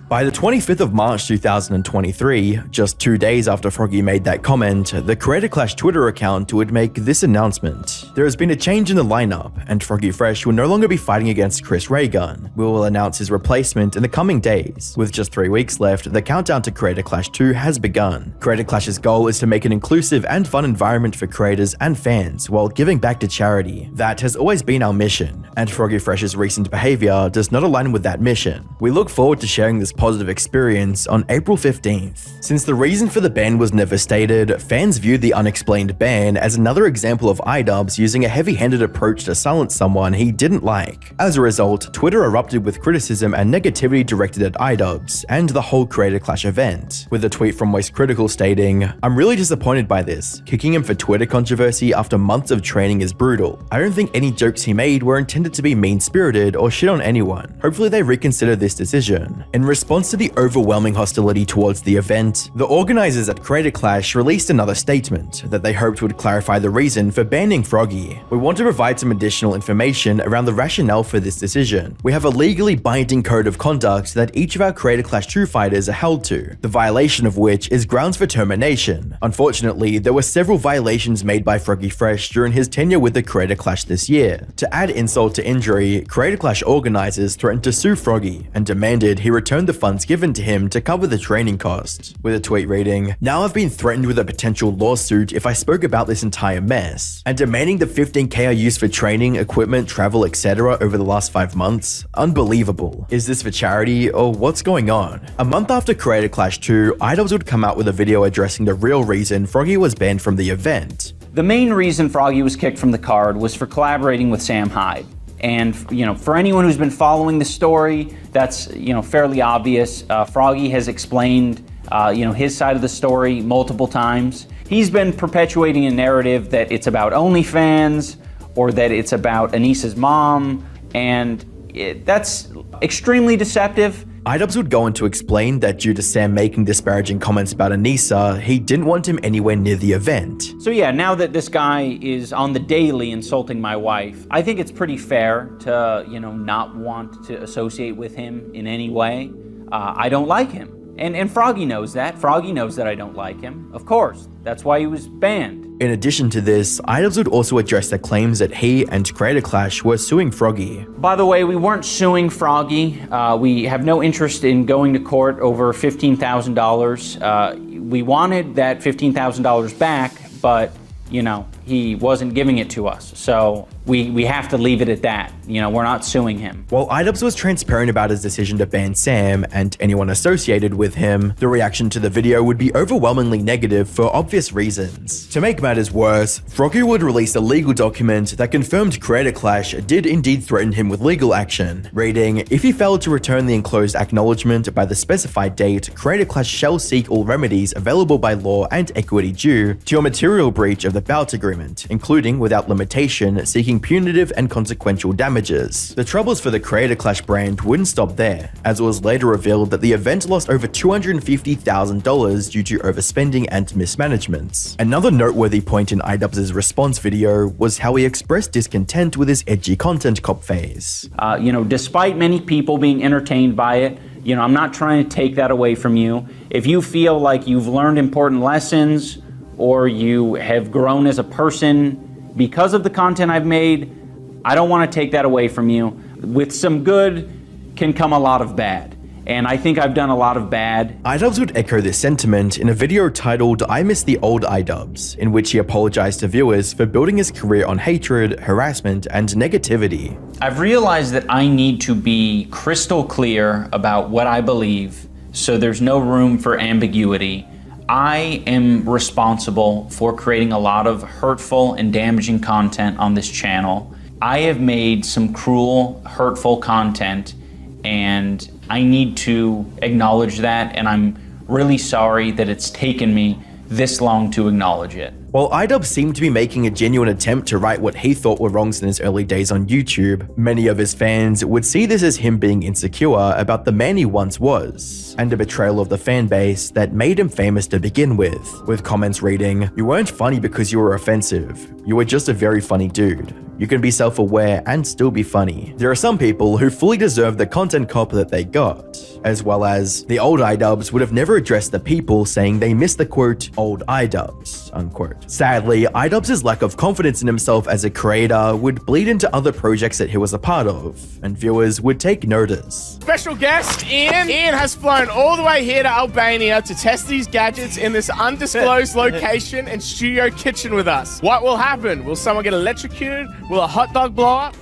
By the 25th of March 2023, just 2 days after Froggy made that comment, the Creator Clash Twitter account would make this announcement. There has been a change in the lineup, and Froggy Fresh will no longer be fighting against Chris Raygun. We will announce his replacement in the coming days. With just 3 weeks left, the countdown to Creator Clash 2 has begun. Creator Clash's goal is to make an inclusive and fun environment for creators and fans while giving back to charity. That has always been our mission, and Froggy Fresh's recent behavior does not align with that mission. We look forward to sharing this positive experience on April 15th. Since the reason for the ban was never stated, fans viewed the unexplained ban as another example of iDubbbz using a heavy-handed approach to silence someone he didn't like. As a result, Twitter erupted with criticism and negativity directed at iDubbbz and the whole Creator Clash event, with a tweet from Moist Critical stating, "I'm really disappointed by this. Kicking him for Twitter controversy after months of training is brutal. I don't think any jokes he made were intended to be mean-spirited or shit on anyone. Hopefully they reconsider this decision." In response to the overwhelming hostility towards the event, the organizers at Creator Clash released another statement that they hoped would clarify the reason for banning Froggy. "We want to provide some additional information around the rationale for this decision. We have a legally binding code of conduct that each of our Creator Clash 2 fighters are held to, the violation of which is grounds for termination. Unfortunately, there were several violations made by Froggy Fresh during his tenure with the Creator Clash this year. To add insult to injury, Creator Clash organizers threatened to sue Froggy and demanded he return the funds given to him to cover the training costs, with a tweet reading, "Now I've been threatened with a potential lawsuit if I spoke about this entire mess, and demanding the 15k I used for training, equipment, travel, etc. over the last 5 months? Unbelievable. Is this for charity, or what's going on?" A month after Creator Clash 2, iDubbbz would come out with a video addressing the real reason Froggy was banned from the event. The main reason Froggy was kicked from the card was for collaborating with Sam Hyde. And, for anyone who's been following the story, that's, fairly obvious. Froggy has explained, his side of the story multiple times. He's been perpetuating a narrative that it's about OnlyFans or that it's about Anissa's mom, and that's extremely deceptive. iDubbbz would go on to explain that due to Sam making disparaging comments about Anissa, he didn't want him anywhere near the event. So yeah, now that this guy is on the daily insulting my wife, I think it's pretty fair to, not want to associate with him in any way. I don't like him. And Froggy knows that. Froggy knows that I don't like him. Of course, that's why he was banned. In addition to this, iDubbbz would also address the claims that he and Creator Clash were suing Froggy. By the way, we weren't suing Froggy. We have no interest in going to court over $15,000. We wanted that $15,000 back, but, he wasn't giving it to us. So we have to leave it at that. We're not suing him. While iDubbbz was transparent about his decision to ban Sam and anyone associated with him, the reaction to the video would be overwhelmingly negative for obvious reasons. To make matters worse, Froggy would release a legal document that confirmed Creator Clash did indeed threaten him with legal action, reading, "If he failed to return the enclosed acknowledgement by the specified date, Creator Clash shall seek all remedies available by law and equity due to your material breach of the bout agreement, including without limitation seeking punitive and consequential damages." The troubles for the Creator Clash brand wouldn't stop there, as it was later revealed that the event lost over $250,000 due to overspending and mismanagements. Another noteworthy point in iDubbbz's response video was how he expressed discontent with his edgy content cop phase. Despite many people being entertained by it, I'm not trying to take that away from you. If you feel like you've learned important lessons or you have grown as a person because of the content I've made, I don't want to take that away from you. With some good can come a lot of bad. And I think I've done a lot of bad. iDubbbz would echo this sentiment in a video titled "I Miss the Old iDubbbz," in which he apologized to viewers for building his career on hatred, harassment, and negativity. I've realized that I need to be crystal clear about what I believe, so there's no room for ambiguity. I am responsible for creating a lot of hurtful and damaging content on this channel. I have made some cruel, hurtful content, and I need to acknowledge that, and I'm really sorry that it's taken me this long to acknowledge it. While iDubbbz seemed to be making a genuine attempt to right what he thought were wrongs in his early days on YouTube, many of his fans would see this as him being insecure about the man he once was, and a betrayal of the fan base that made him famous to begin with comments reading, "You weren't funny because you were offensive. You were just a very funny dude. You can be self-aware and still be funny." There are some people who fully deserve the content cop that they got, as well as the old iDubbbz would have never addressed the people saying they missed the quote, "old iDubbbz," unquote. Sadly, iDubbbz's lack of confidence in himself as a creator would bleed into other projects that he was a part of, and viewers would take notice. Special guest, Ian. Ian has flown all the way here to Albania to test these gadgets in this undisclosed location and studio kitchen with us. What will happen? Will someone get electrocuted? Will a hot dog blow up?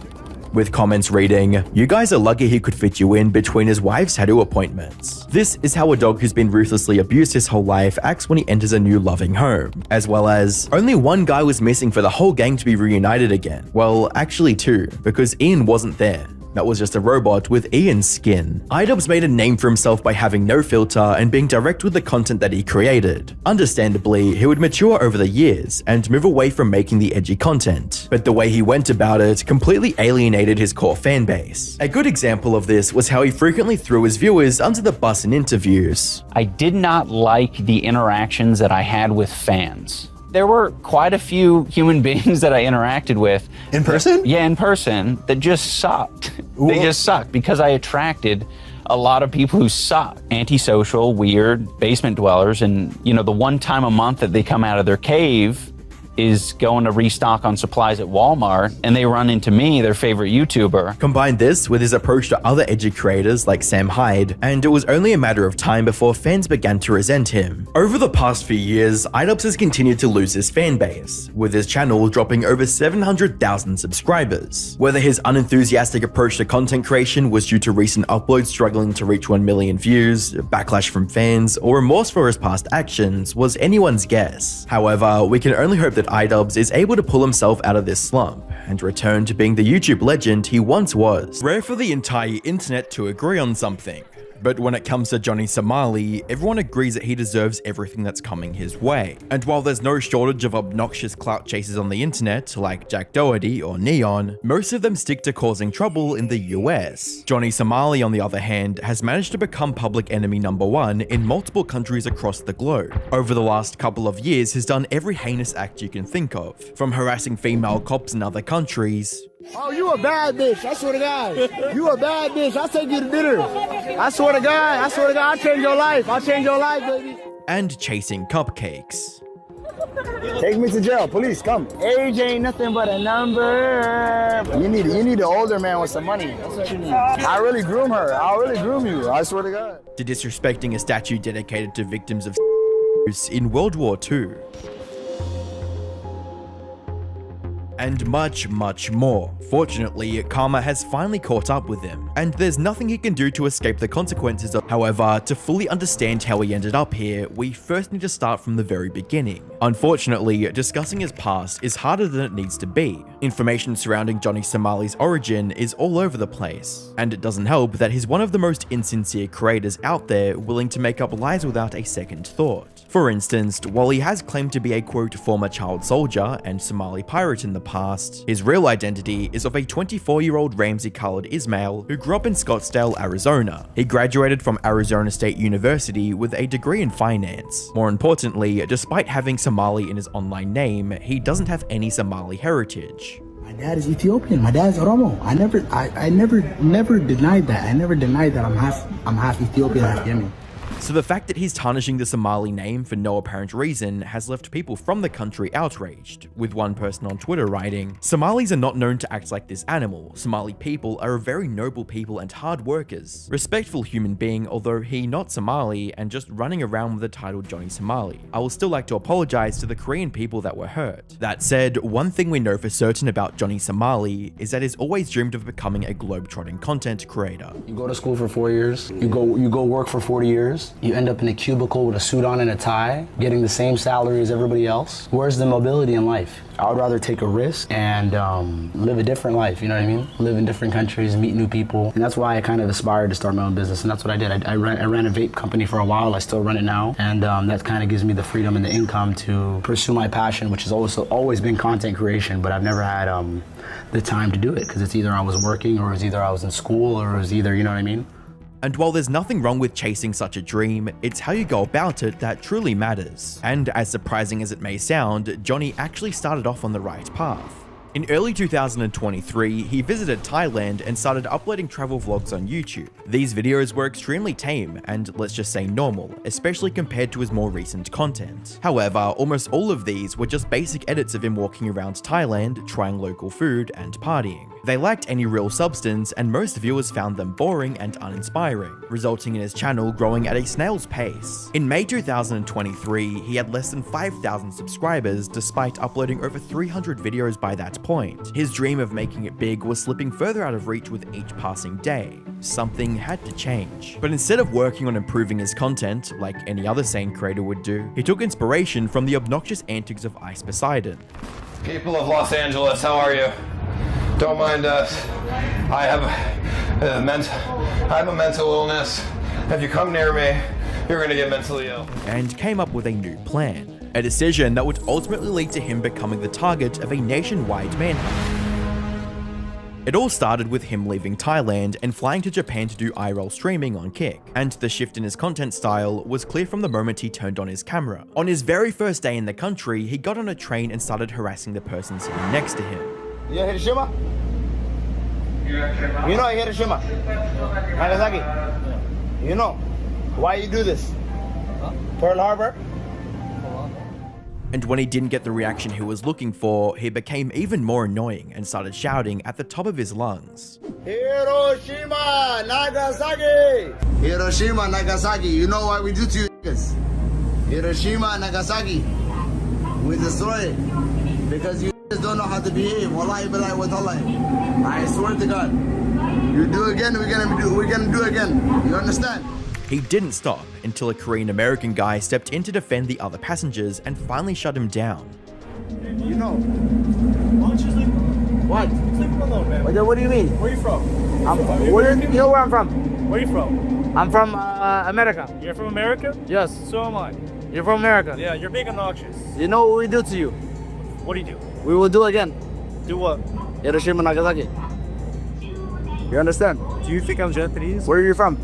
With comments reading, "You guys are lucky he could fit you in between his wife's tattoo appointments. This is how a dog who's been ruthlessly abused his whole life acts when he enters a new loving home." As well as, "Only one guy was missing for the whole gang to be reunited again." Well, actually two, because Ian wasn't there. That was just a robot with Ian's skin. iDubbbz made a name for himself by having no filter and being direct with the content that he created. Understandably, he would mature over the years and move away from making the edgy content, but the way he went about it completely alienated his core fan base. A good example of this was how he frequently threw his viewers under the bus in interviews. I did not like the interactions that I had with fans. There were quite a few human beings that I interacted with. In person? Yeah, in person, that just sucked. They just sucked because I attracted a lot of people who suck. Antisocial, weird, basement dwellers, and you know, the one time a month that they come out of their cave is going to restock on supplies at Walmart, and they run into me, their favorite YouTuber. Combine this with his approach to other edgy creators like Sam Hyde, and it was only a matter of time before fans began to resent him. Over the past few years, iDubbbz has continued to lose his fan base, with his channel dropping over 700,000 subscribers. Whether his unenthusiastic approach to content creation was due to recent uploads struggling to reach 1 million views, backlash from fans, or remorse for his past actions was anyone's guess. However, we can only hope that iDubbbz is able to pull himself out of this slump and return to being the YouTube legend he once was. Rare for the entire internet to agree on something, but when it comes to Johnny Somali, everyone agrees that he deserves everything that's coming his way. And while there's no shortage of obnoxious clout chasers on the internet, like Jack Doherty or Neon, most of them stick to causing trouble in the US. Johnny Somali, on the other hand, has managed to become public enemy #1 in multiple countries across the globe. Over the last couple of years, he's done every heinous act you can think of, from harassing female cops in other countries. "Oh, you a bad bitch, I swear to God. You a bad bitch, I'll take you to dinner. I swear to God, I'll change your life. I'll change your life, baby." And chasing cupcakes. "Take me to jail, police, come. Age ain't nothing but a number. You need an older man with some money. That's what you need. I really groom her. I'll really groom you, I swear to God." To disrespecting a statue dedicated to victims of in World War II. And much, much more. Fortunately, karma has finally caught up with him, and there's nothing he can do to escape the consequences of. However, to fully understand how he ended up here, we first need to start from the very beginning. Unfortunately, discussing his past is harder than it needs to be. Information surrounding Johnny Somali's origin is all over the place, and it doesn't help that he's one of the most insincere creators out there, willing to make up lies without a second thought. For instance, while he has claimed to be a quote former child soldier and Somali pirate in the past, his real identity is of a 24-year-old Ramsey-colored Ismail who grew up in Scottsdale, Arizona. He graduated from Arizona State University with a degree in finance. More importantly, despite having Somali in his online name, he doesn't have any Somali heritage. My dad is Ethiopian. My dad's Oromo. I never denied that. I never denied that I'm half Ethiopian, half Yemen. So the fact that he's tarnishing the Somali name for no apparent reason has left people from the country outraged, with one person on Twitter writing, "Somalis are not known to act like this animal. Somali people are a very noble people and hard workers. Respectful human being, although he not Somali and just running around with the title Johnny Somali. I will still like to apologize to the Korean people that were hurt." That said, one thing we know for certain about Johnny Somali is that he's always dreamed of becoming a globe-trotting content creator. You go to school for 4 years, you go work for 40 years, You end up in a cubicle with a suit on and a tie, getting the same salary as everybody else. Where's the mobility in life? I would rather take a risk and live a different life, you know what I mean? Live in different countries, meet new people. And that's why I kind of aspired to start my own business, and that's what I did. I ran a vape company for a while. I still run it now. And that kind of gives me the freedom and the income to pursue my passion, which has always been content creation, but I've never had the time to do it, because it's either I was working, or it's either I was in school, or it was either, you know what I mean? And while there's nothing wrong with chasing such a dream, it's how you go about it that truly matters. And as surprising as it may sound, Johnny actually started off on the right path. In early 2023, he visited Thailand and started uploading travel vlogs on YouTube. These videos were extremely tame and, let's just say, normal, especially compared to his more recent content. However, almost all of these were just basic edits of him walking around Thailand, trying local food, and partying. They lacked any real substance, and most viewers found them boring and uninspiring, resulting in his channel growing at a snail's pace. In May 2023, he had less than 5,000 subscribers despite uploading over 300 videos by that point. His dream of making it big was slipping further out of reach with each passing day. Something had to change. But instead of working on improving his content, like any other sane creator would do, he took inspiration from the obnoxious antics of Ice Poseidon. People of Los Angeles, how are you? Don't mind us. I have a mental illness. If you come near me, you're gonna get mentally ill. And came up with a new plan. A decision that would ultimately lead to him becoming the target of a nationwide manhunt. It all started with him leaving Thailand and flying to Japan to do IRL streaming on Kick, and the shift in his content style was clear from the moment he turned on his camera. On his very first day in the country, he got on a train and started harassing the person sitting next to him. You know Hiroshima? You know Hiroshima? Nagasaki? You know. Why you do this? Pearl Harbor? And when he didn't get the reaction he was looking for, he became even more annoying and started shouting at the top of his lungs. Hiroshima, Nagasaki! Hiroshima, Nagasaki, you know what we do to you niggas? Hiroshima, Nagasaki, we destroy it. Because you niggas don't know how to behave. Wallahi billahi wa ta'ala. I swear to God. You do again, we're gonna do again. You understand? He didn't stop until a Korean-American guy stepped in to defend the other passengers and finally shut him down. You know. What? What do you mean? Where are you from? You know where I'm from? Where are you from? I'm from America. You're from America? Yes. So am I. You're from America? Yeah, you're being obnoxious. You know what we do to you? What do you do? We will do again. Do what? Hiroshima, Nagasaki. You understand? Do you think I'm Japanese? Where are you from?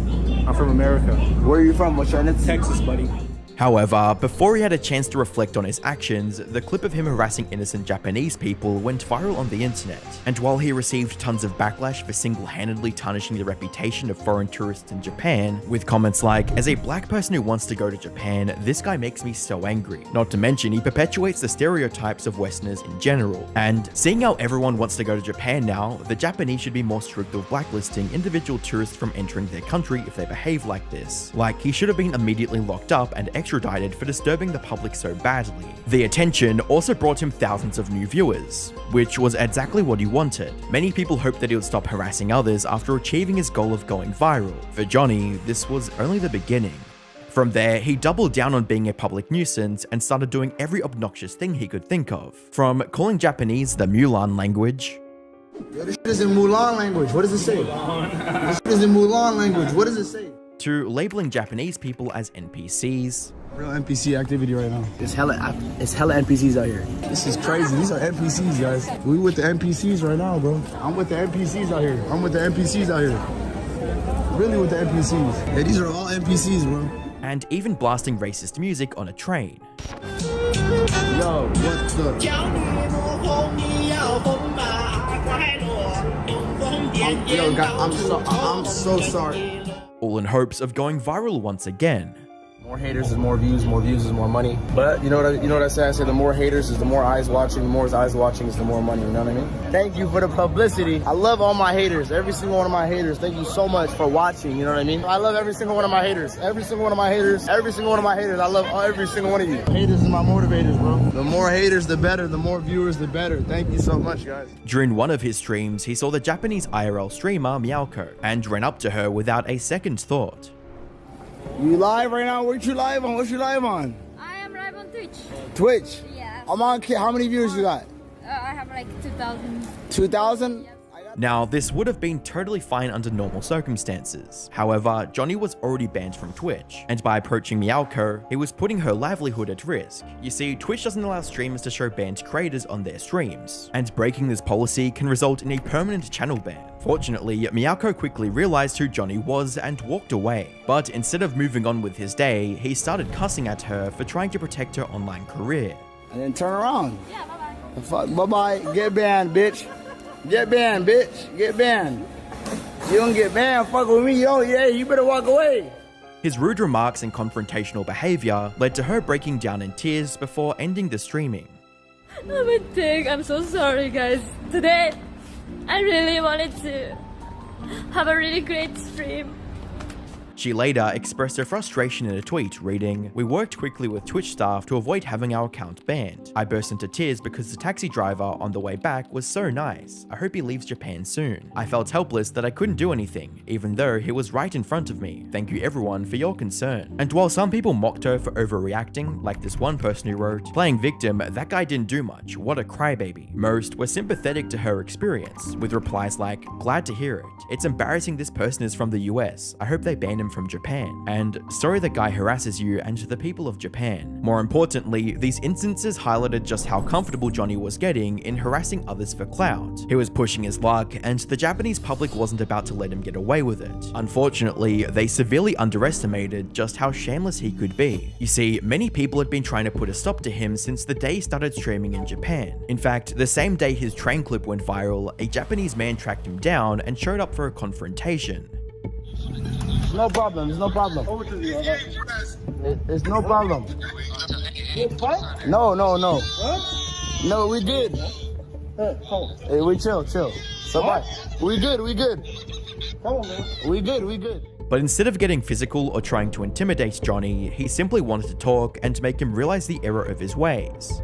I'm from America. Where are you from? What's your name? Texas, buddy. However, before he had a chance to reflect on his actions, the clip of him harassing innocent Japanese people went viral on the internet. And while he received tons of backlash for single-handedly tarnishing the reputation of foreign tourists in Japan, with comments like, "As a black person who wants to go to Japan, this guy makes me so angry." Not to mention, he perpetuates the stereotypes of Westerners in general. And seeing how everyone wants to go to Japan now, the Japanese should be more strict of blacklisting individual tourists from entering their country if they behave like this. Like, he should have been immediately locked up and extradited for disturbing the public so badly. The attention also brought him thousands of new viewers, which was exactly what he wanted. Many people hoped that he would stop harassing others after achieving his goal of going viral. For Johnny, this was only the beginning. From there, he doubled down on being a public nuisance and started doing every obnoxious thing he could think of. From calling Japanese the Mulan language. Yo, this shit is in Mulan language. What does it say? This shit is in Mulan language. What does it say? To labeling Japanese people as NPCs. Real NPC activity right now. It's hella NPCs out here. This is crazy. These are NPCs, guys. We with the NPCs right now, bro. I'm with the NPCs out here. I'm with the NPCs out here. Really with the NPCs. Hey, these are all NPCs, bro. And even blasting racist music on a train. Yo, what the? Yo, God, I'm so sorry. All in hopes of going viral once again. More haters is more views is more money. But you know what I say? I say the more haters is the more eyes watching, the more eyes watching is the more money, you know what I mean? Thank you for the publicity. I love all my haters, every single one of my haters. Thank you so much for watching, you know what I mean? I love every single one of my haters. Every single one of my haters. Every single one of my haters. I love every single one of you. Haters is my motivators, bro. The more haters, the better. The more viewers, the better. Thank you so much, guys. During one of his streams, he saw the Japanese IRL streamer Meowko and ran up to her without a second thought. You live right now? What you live on? What you live on? I am live on Twitch. Twitch? Yeah. I'm on. How many viewers you got? I have like 2,000. 2,000? Now, this would have been totally fine under normal circumstances. However, Johnny was already banned from Twitch, and by approaching Meowco, he was putting her livelihood at risk. You see, Twitch doesn't allow streamers to show banned creators on their streams, and breaking this policy can result in a permanent channel ban. Fortunately, Meowco quickly realized who Johnny was and walked away. But instead of moving on with his day, he started cussing at her for trying to protect her online career. And then turn around. Yeah, bye-bye. Bye-bye. Get banned, bitch. Get banned, bitch. Get banned. You don't get banned. Fuck with me. You better walk away. His rude remarks and confrontational behavior led to her breaking down in tears before ending the streaming. I'm so sorry, guys. Today, I really wanted to have a really great stream. She later expressed her frustration in a tweet, reading, "We worked quickly with Twitch staff to avoid having our account banned. I burst into tears because the taxi driver on the way back was so nice. I hope he leaves Japan soon. I felt helpless that I couldn't do anything, even though he was right in front of me. Thank you everyone for your concern." And while some people mocked her for overreacting, like this one person who wrote, "Playing victim, that guy didn't do much, what a crybaby," most were sympathetic to her experience, with replies like, "Glad to hear it. It's embarrassing this person is from the US. I hope they ban him from Japan," and "Sorry the guy harasses you and to the people of Japan." More importantly, these instances highlighted just how comfortable Johnny was getting in harassing others for clout. He was pushing his luck, and the Japanese public wasn't about to let him get away with it. Unfortunately, they severely underestimated just how shameless he could be. You see, many people had been trying to put a stop to him since the day he started streaming in Japan. In fact, the same day his train clip went viral, a Japanese man tracked him down and showed up for a confrontation. No problem. There's no problem. It's no problem. No. No, we good. Hey, we chill. So bye. We good. Come on, man. We good. But instead of getting physical or trying to intimidate Johnny, he simply wanted to talk and to make him realize the error of his ways.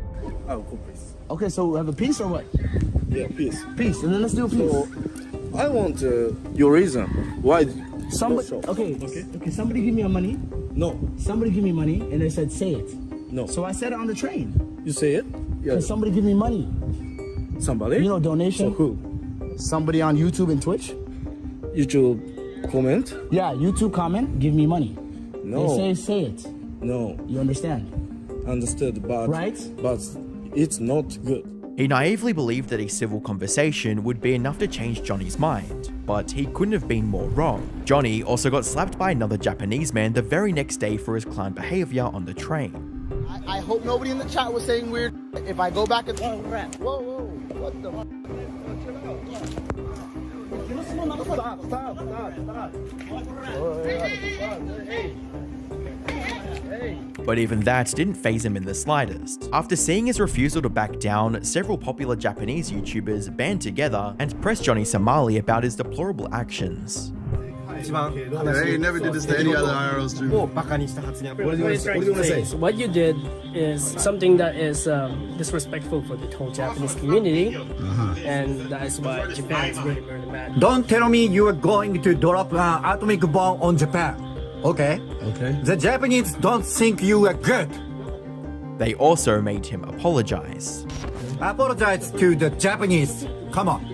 Oh, cool, please. Okay, so we have a piece or what? Yeah, peace. Peace, and then let's do a piece. So, I want your reason. Why? Somebody, okay. Somebody give me your money. No. Somebody give me money, and they said, say it. No. So I said it on the train. You say it? Yeah. Somebody give me money. Somebody? You know, donation. So who? Somebody on YouTube and Twitch. YouTube comment? Yeah, YouTube comment, give me money. No. They say it. No. You understand? Understood, but... Right? But it's not good. He naively believed that a civil conversation would be enough to change Johnny's mind, but he couldn't have been more wrong. Johnny also got slapped by another Japanese man the very next day for his clown behavior on the train. I hope nobody in the chat was saying weird. If I go back and... Whoa, what the... But even that didn't faze him in the slightest. After seeing his refusal to back down, several popular Japanese YouTubers band together and pressed Johnny Somali about his deplorable actions. They never did this to any other IRL streamer. What are you going to say? So what you did is something that is disrespectful for the whole Japanese community, and that is why Japan is really, really mad. Don't tell me you are going to drop an atomic bomb on Japan. Okay? The Japanese don't think you are good. They also made him apologize. Apologize to the Japanese. Come on.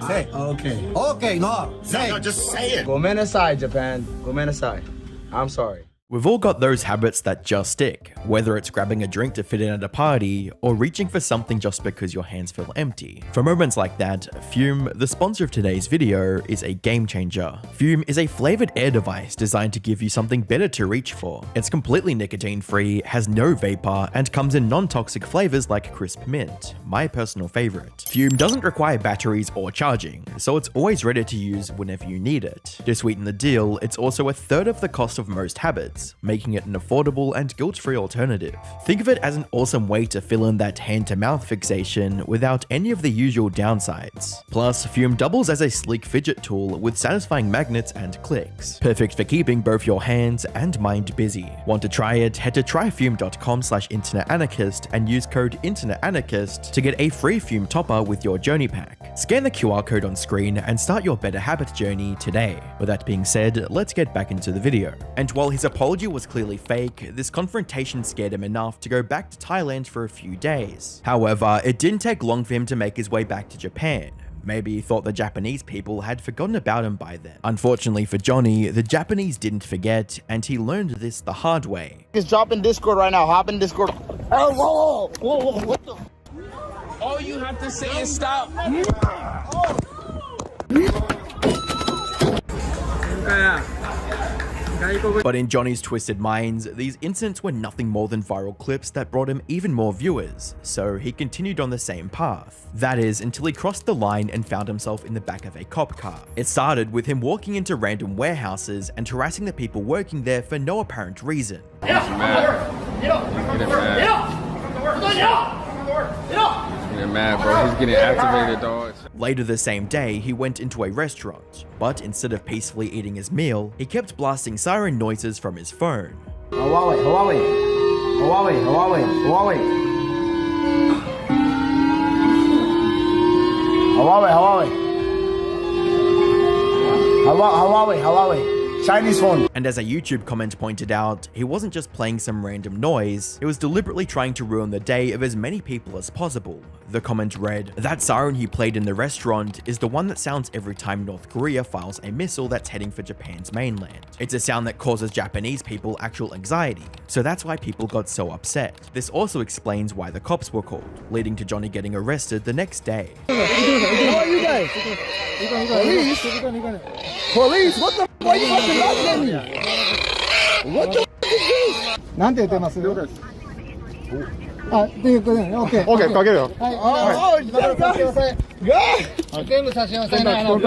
Say it. Okay, no. Say it. Just say it. Gomenasai, Japan. Gomenasai. I'm sorry. We've all got those habits that just stick, whether it's grabbing a drink to fit in at a party, or reaching for something just because your hands feel empty. For moments like that, Fume, the sponsor of today's video, is a game changer. Fume is a flavored air device designed to give you something better to reach for. It's completely nicotine-free, has no vapor, and comes in non-toxic flavors like crisp mint, my personal favorite. Fume doesn't require batteries or charging, so it's always ready to use whenever you need it. To sweeten the deal, it's also a third of the cost of most habits, making it an affordable and guilt-free alternative. Think of it as an awesome way to fill in that hand-to-mouth fixation without any of the usual downsides. Plus, Fume doubles as a sleek fidget tool with satisfying magnets and clicks. Perfect for keeping both your hands and mind busy. Want to try it? Head to tryfume.com/InternetAnarchist and use code InternetAnarchist to get a free Fume topper with your Journey Pack. Scan the QR code on screen and start your better habit journey today. With that being said, let's get back into the video. And while his apology was clearly fake, this confrontation scared him enough to go back to Thailand for a few days. However, it didn't take long for him to make his way back to Japan. Maybe he thought the Japanese people had forgotten about him by then. Unfortunately for Johnny, the Japanese didn't forget, and he learned this the hard way. Just drop in Discord right now. Hop in Discord. Oh, whoa, whoa, whoa, what the? All you have to say is stop. But in Johnny's twisted minds, these incidents were nothing more than viral clips that brought him even more viewers, so he continued on the same path. That is, until he crossed the line and found himself in the back of a cop car. It started with him walking into random warehouses and harassing the people working there for no apparent reason. Getting mad, bro. He's getting activated, dog. Later the same day, he went into a restaurant, but instead of peacefully eating his meal, he kept blasting siren noises from his phone. Huawei, Huawei, Huawei, Huawei, Huawei. Huawei, Huawei. Huawei, Huawei. Chinese phone. And as a YouTube comment pointed out, he wasn't just playing some random noise, he was deliberately trying to ruin the day of as many people as possible. The comment read, "That siren he played in the restaurant is the one that sounds every time North Korea files a missile that's heading for Japan's mainland. It's a sound that causes Japanese people actual anxiety, so that's why people got so upset. This also explains why the cops were called, leading to Johnny getting arrested the next day." How are you guys? Police? What the f*** are you fucking laughing at me? What the f*** is this? なんて言ってます？あ、っていうことね。OK。OK、かけるよ。はい。おい、すいません。全部差し押さえないの。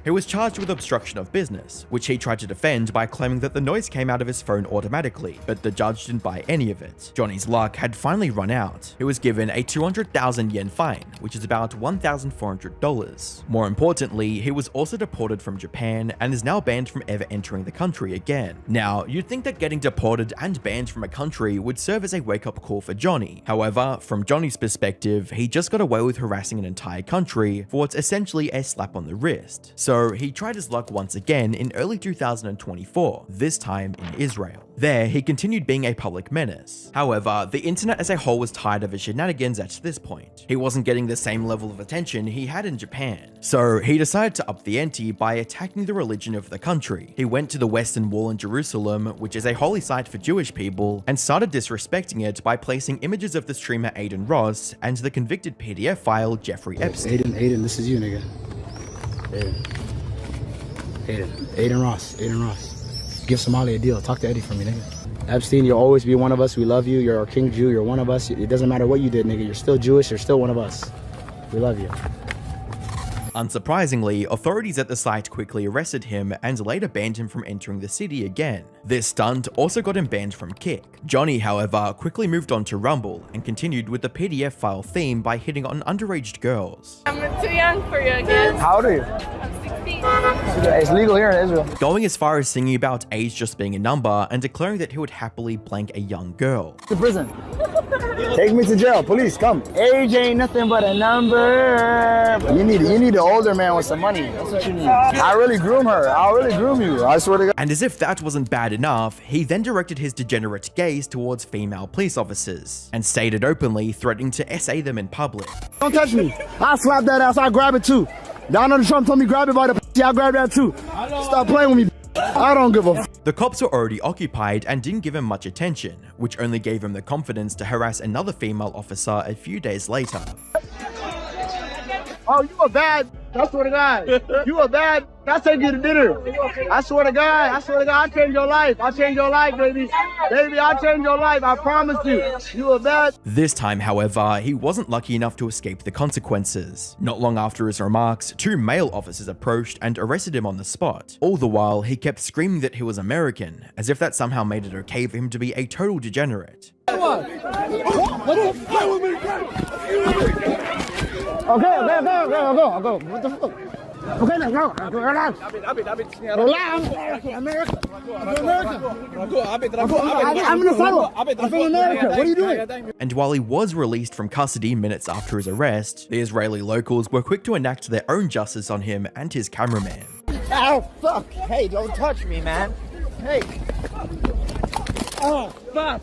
He was charged with obstruction of business, which he tried to defend by claiming that the noise came out of his phone automatically, but the judge didn't buy any of it. Johnny's luck had finally run out. He was given a 200,000 yen fine, which is about $1,400. More importantly, he was also deported from Japan and is now banned from ever entering the country again. Now, you'd think that getting deported and banned from a country would serve as a wake-up call for Johnny. However, from Johnny's perspective, he just got away with harassing an entire country for what's essentially a slap on the wrist. So he tried his luck once again in early 2024, this time in Israel. There, he continued being a public menace. However, the internet as a whole was tired of his shenanigans at this point. He wasn't getting the same level of attention he had in Japan. So he decided to up the ante by attacking the religion of the country. He went to the Western Wall in Jerusalem, which is a holy site for Jewish people, and started disrespecting it by placing images of the streamer Aiden Ross and the convicted PDF file Jeffrey Epstein. Aiden, this is you, nigga. Aiden Ross. Give Somali a deal. Talk to Eddie for me, nigga. Epstein, you'll always be one of us. We love you. You're our king Jew. You're one of us. It doesn't matter what you did, nigga. You're still Jewish. You're still one of us. We love you. Unsurprisingly, authorities at the site quickly arrested him and later banned him from entering the city again. This stunt also got him banned from Kick. Johnny, however, quickly moved on to Rumble and continued with the PDF file theme by hitting on underage girls. I'm too young for you, I guess. How old are you? I'm 16. It's legal here in Israel. Going as far as singing about age just being a number and declaring that he would happily blank a young girl. To prison. Take me to jail. Police, come. Age ain't nothing but a number. You need an older man with some money. That's what you need. I really groom her. I'll really groom you. I swear to God. And as if that wasn't bad enough, he then directed his degenerate gaze towards female police officers and stated openly threatening to SA them in public. Don't touch me. I'll slap that ass. I'll grab it too. Donald Trump told me grab it by the I'll grab that too. Stop playing with me. I don't give a f. The cops were already occupied and didn't give him much attention, which only gave him the confidence to harass another female officer a few days later. Oh, you a bad. I swear to God. You a bad. I'll take you to dinner. I swear to God. I'll change your life. I'll change your life, baby. Baby, I'll change your life. I promise you. You a bad. This time, however, he wasn't lucky enough to escape the consequences. Not long after his remarks, 2 male officers approached and arrested him on the spot. All the while, he kept screaming that he was American, as if that somehow made it okay for him to be a total degenerate. What the fuck? Okay. What the fuck? Okay, let's go. Relax. America. I'm in the sidewalk. I'm from America. What are you doing? And while he was released from custody minutes after his arrest, the Israeli locals were quick to enact their own justice on him and his cameraman. Ow, fuck. Hey, don't touch me, man. Hey. Oh, fuck.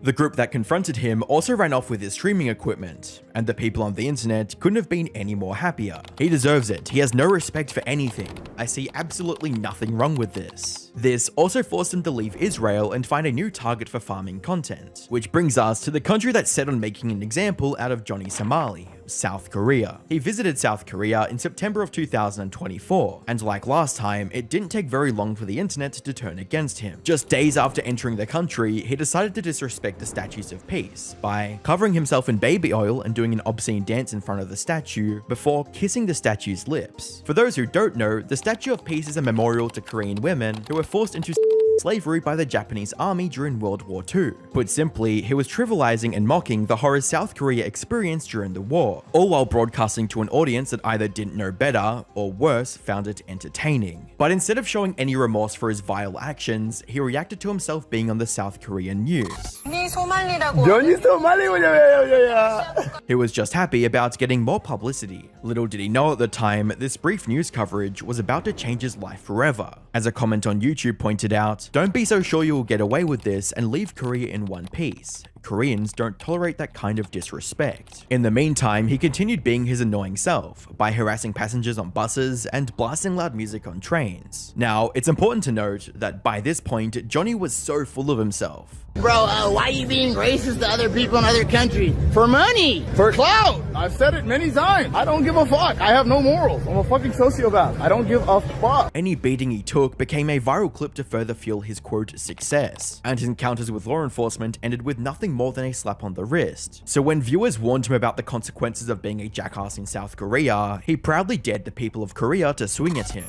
The group that confronted him also ran off with his streaming equipment, and the people on the internet couldn't have been any more happier. He deserves it. He has no respect for anything. I see absolutely nothing wrong with this. This also forced him to leave Israel and find a new target for farming content, which brings us to the country that's set on making an example out of Johnny Somali, South Korea. He visited South Korea in September of 2024, and like last time, it didn't take very long for the internet to turn against him. Just days after entering the country, he decided to disrespect the statues of peace by covering himself in baby oil and doing an obscene dance in front of the statue before kissing the statue's lips. For those who don't know, the Statue of Peace is a memorial to Korean women who were forced into slavery by the Japanese army during World War II. Put simply, he was trivializing and mocking the horrors South Korea experienced during the war, all while broadcasting to an audience that either didn't know better or worse, found it entertaining. But instead of showing any remorse for his vile actions, he reacted to himself being on the South Korean news. He was just happy about getting more publicity. Little did he know at the time, this brief news coverage was about to change his life forever. As a comment on YouTube pointed out, "Don't be so sure you will get away with this and leave Korea in one piece. Koreans don't tolerate that kind of disrespect." In the meantime, he continued being his annoying self by harassing passengers on buses and blasting loud music on trains. Now, it's important to note that by this point, Johnny was so full of himself. Bro, why are you being racist to other people in other countries? For money! For clout! I've said it many times. I don't give a fuck. I have no morals. I'm a fucking sociopath. I don't give a fuck. Any beating he took became a viral clip to further fuel his quote success, and his encounters with law enforcement ended with nothing more than a slap on the wrist. So when viewers warned him about the consequences of being a jackass in South Korea, he proudly dared the people of Korea to swing at him.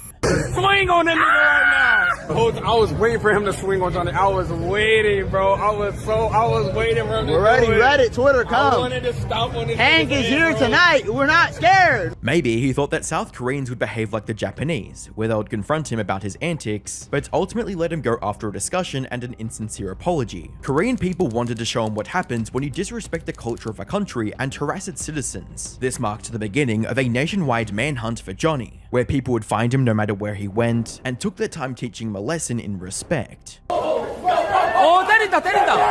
Swing on him right now! I was waiting for him to swing on Johnny. I was waiting, bro. I was waiting for him to We're ready, Reddit, Twitter, come. I wanted to stop when it Hank is here tonight. We're not scared. Maybe he thought that South Koreans would behave like the Japanese, where they would confront him about his antics, but ultimately let him go after a discussion and an insincere apology. Korean people wanted to show him what happens when you disrespect the culture of a country and harass its citizens. This marked the beginning of a nationwide manhunt for Johnny, where people would find him no matter where he went, and took their time teaching him a lesson in respect. 때린다! 들어와!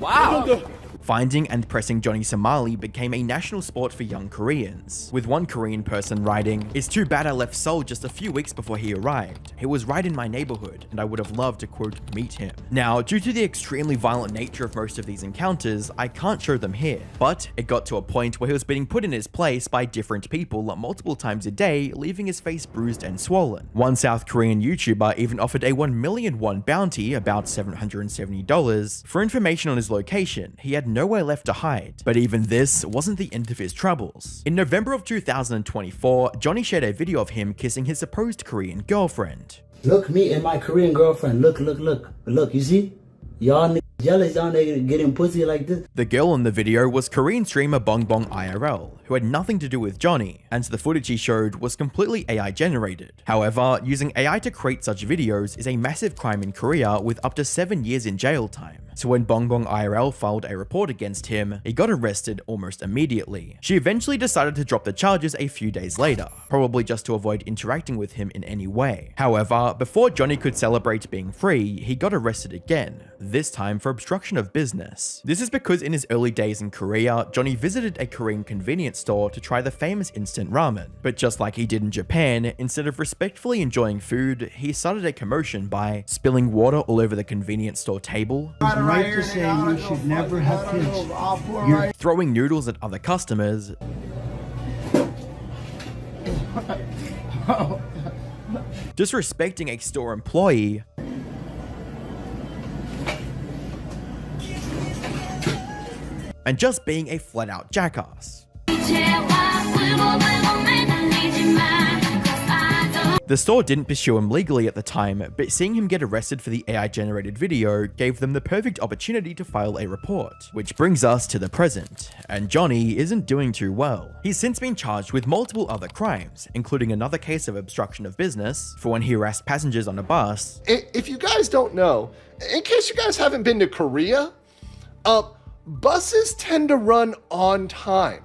와우! Finding and pressing Johnny Somali became a national sport for young Koreans, with one Korean person writing, "It's too bad I left Seoul just a few weeks before he arrived. He was right in my neighborhood, and I would have loved to, quote, meet him." Now, due to the extremely violent nature of most of these encounters, I can't show them here, but it got to a point where he was being put in his place by different people multiple times a day, leaving his face bruised and swollen. One South Korean YouTuber even offered a 1 million won bounty, about $770, for information on his location. He had nowhere left to hide. But even this wasn't the end of his troubles. In November of 2024, Johnny shared a video of him kissing his supposed Korean girlfriend. Look, me and my Korean girlfriend. Look, you see? Y'all niggas jealous, y'all niggas getting pussy like this. The girl in the video was Korean streamer Bongbong IRL, who had nothing to do with Johnny, and the footage he showed was completely AI generated. However, using AI to create such videos is a massive crime in Korea with up to 7 years in jail time. So when Bongbong IRL filed a report against him, he got arrested almost immediately. She eventually decided to drop the charges a few days later, probably just to avoid interacting with him in any way. However, before Johnny could celebrate being free, he got arrested again, this time for obstruction of business. This is because in his early days in Korea, Johnny visited a Korean convenience store to try the famous instant ramen. But just like he did in Japan, instead of respectfully enjoying food, he started a commotion by spilling water all over the convenience store table, Right to say you should never have kids. You're throwing noodles at other customers, disrespecting a store employee, and just being a flat-out jackass. The store didn't pursue him legally at the time, but seeing him get arrested for the AI-generated video gave them the perfect opportunity to file a report. Which brings us to the present, and Johnny isn't doing too well. He's since been charged with multiple other crimes, including another case of obstruction of business for when he harassed passengers on a bus. If you guys don't know, in case you guys haven't been to Korea, buses tend to run on time.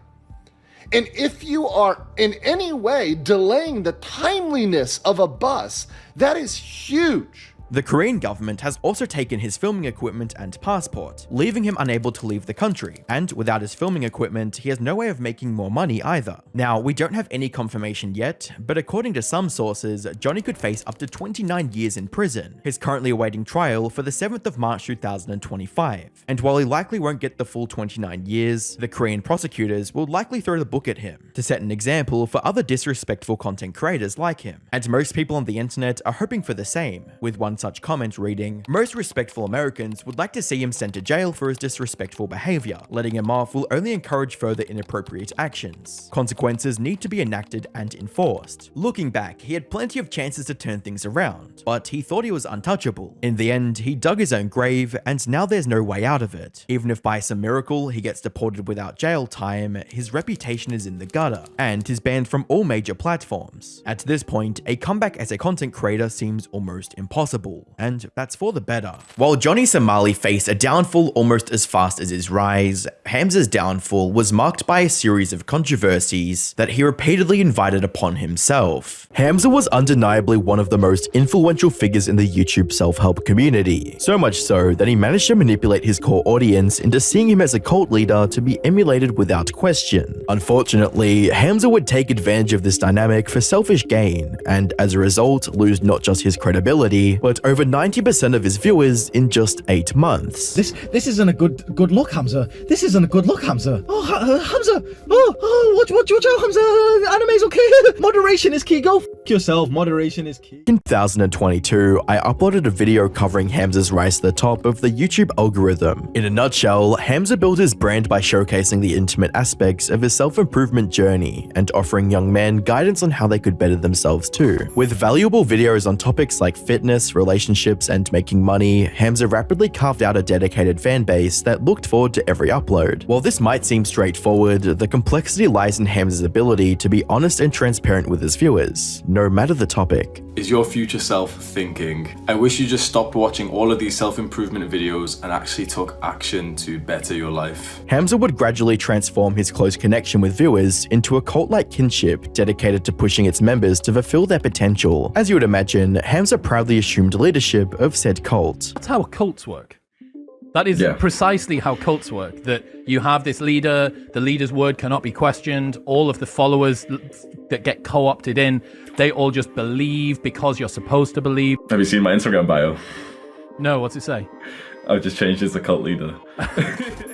And if you are in any way delaying the timeliness of a bus, that is huge. The Korean government has also taken his filming equipment and passport, leaving him unable to leave the country, and without his filming equipment, he has no way of making more money either. Now, we don't have any confirmation yet, but according to some sources, Johnny could face up to 29 years in prison. He's currently awaiting trial for the 7th of March 2025, and while he likely won't get the full 29 years, the Korean prosecutors will likely throw the book at him to set an example for other disrespectful content creators like him. And most people on the internet are hoping for the same, with one such comment reading, "Most respectful Americans would like to see him sent to jail for his disrespectful behavior. Letting him off will only encourage further inappropriate actions. Consequences need to be enacted and enforced." Looking back, he had plenty of chances to turn things around, but he thought he was untouchable. In the end, he dug his own grave, and now there's no way out of it. Even if by some miracle he gets deported without jail time, his reputation is in the gutter, and he's banned from all major platforms. At this point, a comeback as a content creator seems almost impossible. And that's for the better. While Johnny Somali faced a downfall almost as fast as his rise, Hamza's downfall was marked by a series of controversies that he repeatedly invited upon himself. Hamza was undeniably one of the most influential figures in the YouTube self-help community, so much so that he managed to manipulate his core audience into seeing him as a cult leader to be emulated without question. Unfortunately, Hamza would take advantage of this dynamic for selfish gain, and as a result, lose not just his credibility, but over 90% of his viewers in just 8 months. This isn't a good look, Hamza. This isn't a good look, Hamza. Oh, Hamza. Watch out, Hamza. Anime's okay. Moderation is key. Go f yourself. Moderation is key. In 2022, I uploaded a video covering Hamza's rise to the top of the YouTube algorithm. In a nutshell, Hamza built his brand by showcasing the intimate aspects of his self-improvement journey and offering young men guidance on how they could better themselves too. With valuable videos on topics like fitness, relationships, and making money, Hamza rapidly carved out a dedicated fan base that looked forward to every upload. While this might seem straightforward, the complexity lies in Hamza's ability to be honest and transparent with his viewers, no matter the topic. Is your future self thinking, I wish you just stopped watching all of these self-improvement videos and actually took action to better your life? Hamza would gradually transform his close connection with viewers into a cult-like kinship dedicated to pushing its members to fulfill their potential. As you would imagine, Hamza proudly assumed leadership of said cult. That's how cults work. That is precisely how cults work, that you have this leader, the leader's word cannot be questioned, all of the followers that get co-opted in, they all just believe because you're supposed to believe. Have you seen my Instagram bio? No, what's it say? I've just changed as the cult leader.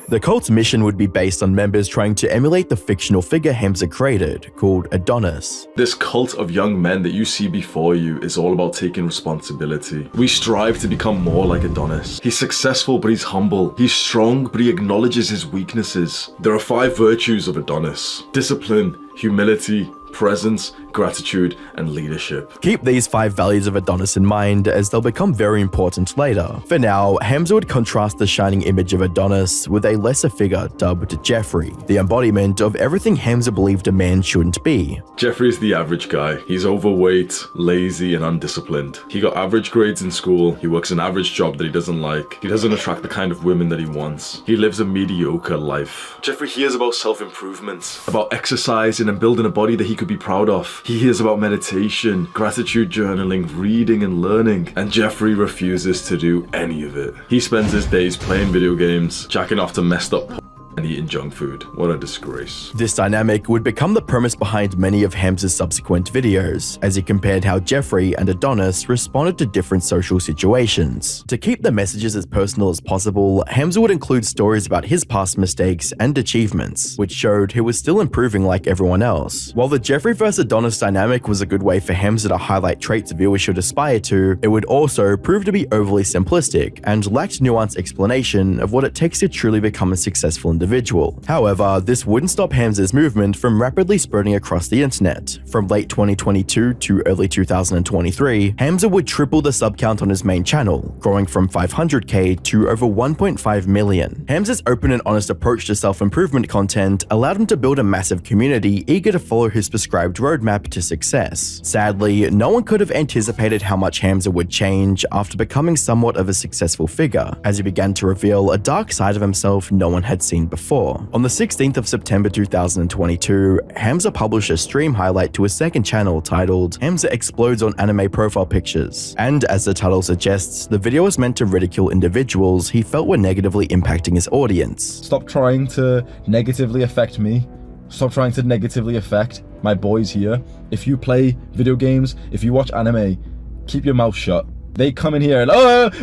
The cult's mission would be based on members trying to emulate the fictional figure Hamza created, called Adonis. This cult of young men that you see before you is all about taking responsibility. We strive to become more like Adonis. He's successful, but he's humble. He's strong, but he acknowledges his weaknesses. There are 5 virtues of Adonis: discipline, humility, presence, gratitude, and leadership. Keep these 5 values of Adonis in mind, as they'll become very important later. For now, Hamza would contrast the shining image of Adonis with a lesser figure dubbed Jeffrey, the embodiment of everything Hamza believed a man shouldn't be. Jeffrey's the average guy. He's overweight, lazy, and undisciplined. He got average grades in school, he works an average job that he doesn't like, he doesn't attract the kind of women that he wants. He lives a mediocre life. Jeffrey hears about self-improvement, about exercising and building a body that he could be proud of. He hears about meditation, gratitude journaling, reading and learning, and Jeffrey refuses to do any of it. He spends his days playing video games, jacking off to messed up and eating junk food. What a disgrace. This dynamic would become the premise behind many of Hamza's subsequent videos, as he compared how Jeffrey and Adonis responded to different social situations. To keep the messages as personal as possible, Hamza would include stories about his past mistakes and achievements, which showed he was still improving like everyone else. While the Jeffrey vs Adonis dynamic was a good way for Hamza to highlight traits viewers should aspire to, it would also prove to be overly simplistic and lacked nuanced explanation of what it takes to truly become a successful individual. individual. However, this wouldn't stop Hamza's movement from rapidly spreading across the internet. From late 2022 to early 2023, Hamza would triple the sub count on his main channel, growing from 500k to over 1.5 million. Hamza's open and honest approach to self-improvement content allowed him to build a massive community eager to follow his prescribed roadmap to success. Sadly, no one could have anticipated how much Hamza would change after becoming somewhat of a successful figure, as he began to reveal a dark side of himself no one had seen before. On the 16th of September 2022, Hamza published a stream highlight to his second channel titled Hamza Explodes on Anime Profile Pictures, and as the title suggests, the video was meant to ridicule individuals he felt were negatively impacting his audience. Stop trying to negatively affect me. Stop trying to negatively affect my boys here. If you play video games, if you watch anime, keep your mouth shut. They come in here and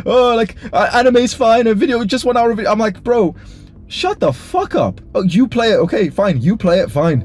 like anime's fine, a video, just 1 hour video. I'm like, bro, shut the fuck up. Oh, you play it, okay, fine. You play it, fine.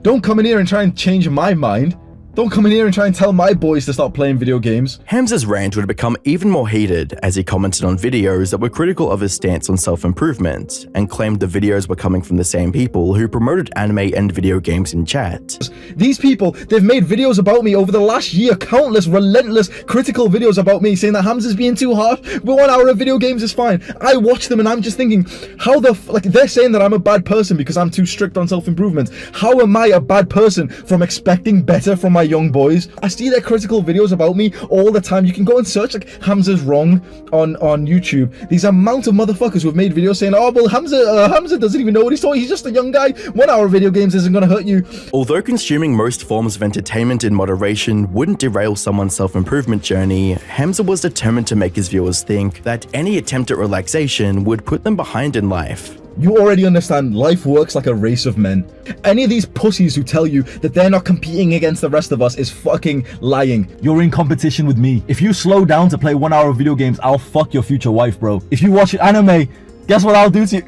Don't come in here and try and change my mind. Don't come in here and try and tell my boys to stop playing video games. Hamza's rant would become even more heated as he commented on videos that were critical of his stance on self-improvement, and claimed the videos were coming from the same people who promoted anime and video games in chat. These people, they've made videos about me over the last year, countless, relentless, critical videos about me, saying that Hamza's being too harsh, but 1 hour of video games is fine. I watch them and I'm just thinking, how the like, they're saying that I'm a bad person because I'm too strict on self-improvement. How am I a bad person from expecting better from my young boys? I see their critical videos about me all the time. You can go and search like Hamza's wrong on YouTube. These amount of motherfuckers who have made videos saying, oh well, Hamza doesn't even know what he's talking. He's just a young guy. 1 hour of video games isn't gonna hurt you. Although consuming most forms of entertainment in moderation wouldn't derail someone's self-improvement journey, Hamza was determined to make his viewers think that any attempt at relaxation would put them behind in life. You already understand life works like a race of men. Any of these pussies who tell you that they're not competing against the rest of us is fucking lying. You're in competition with me. If you slow down to play 1 hour of video games, I'll fuck your future wife, bro. If you watch anime, guess what I'll do to you?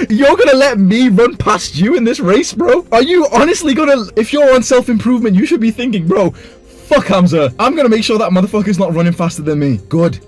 You're gonna let me run past you in this race, bro? Are you honestly gonna... If you're on self-improvement, you should be thinking, bro, fuck Hamza. I'm gonna make sure that motherfucker's not running faster than me. Good.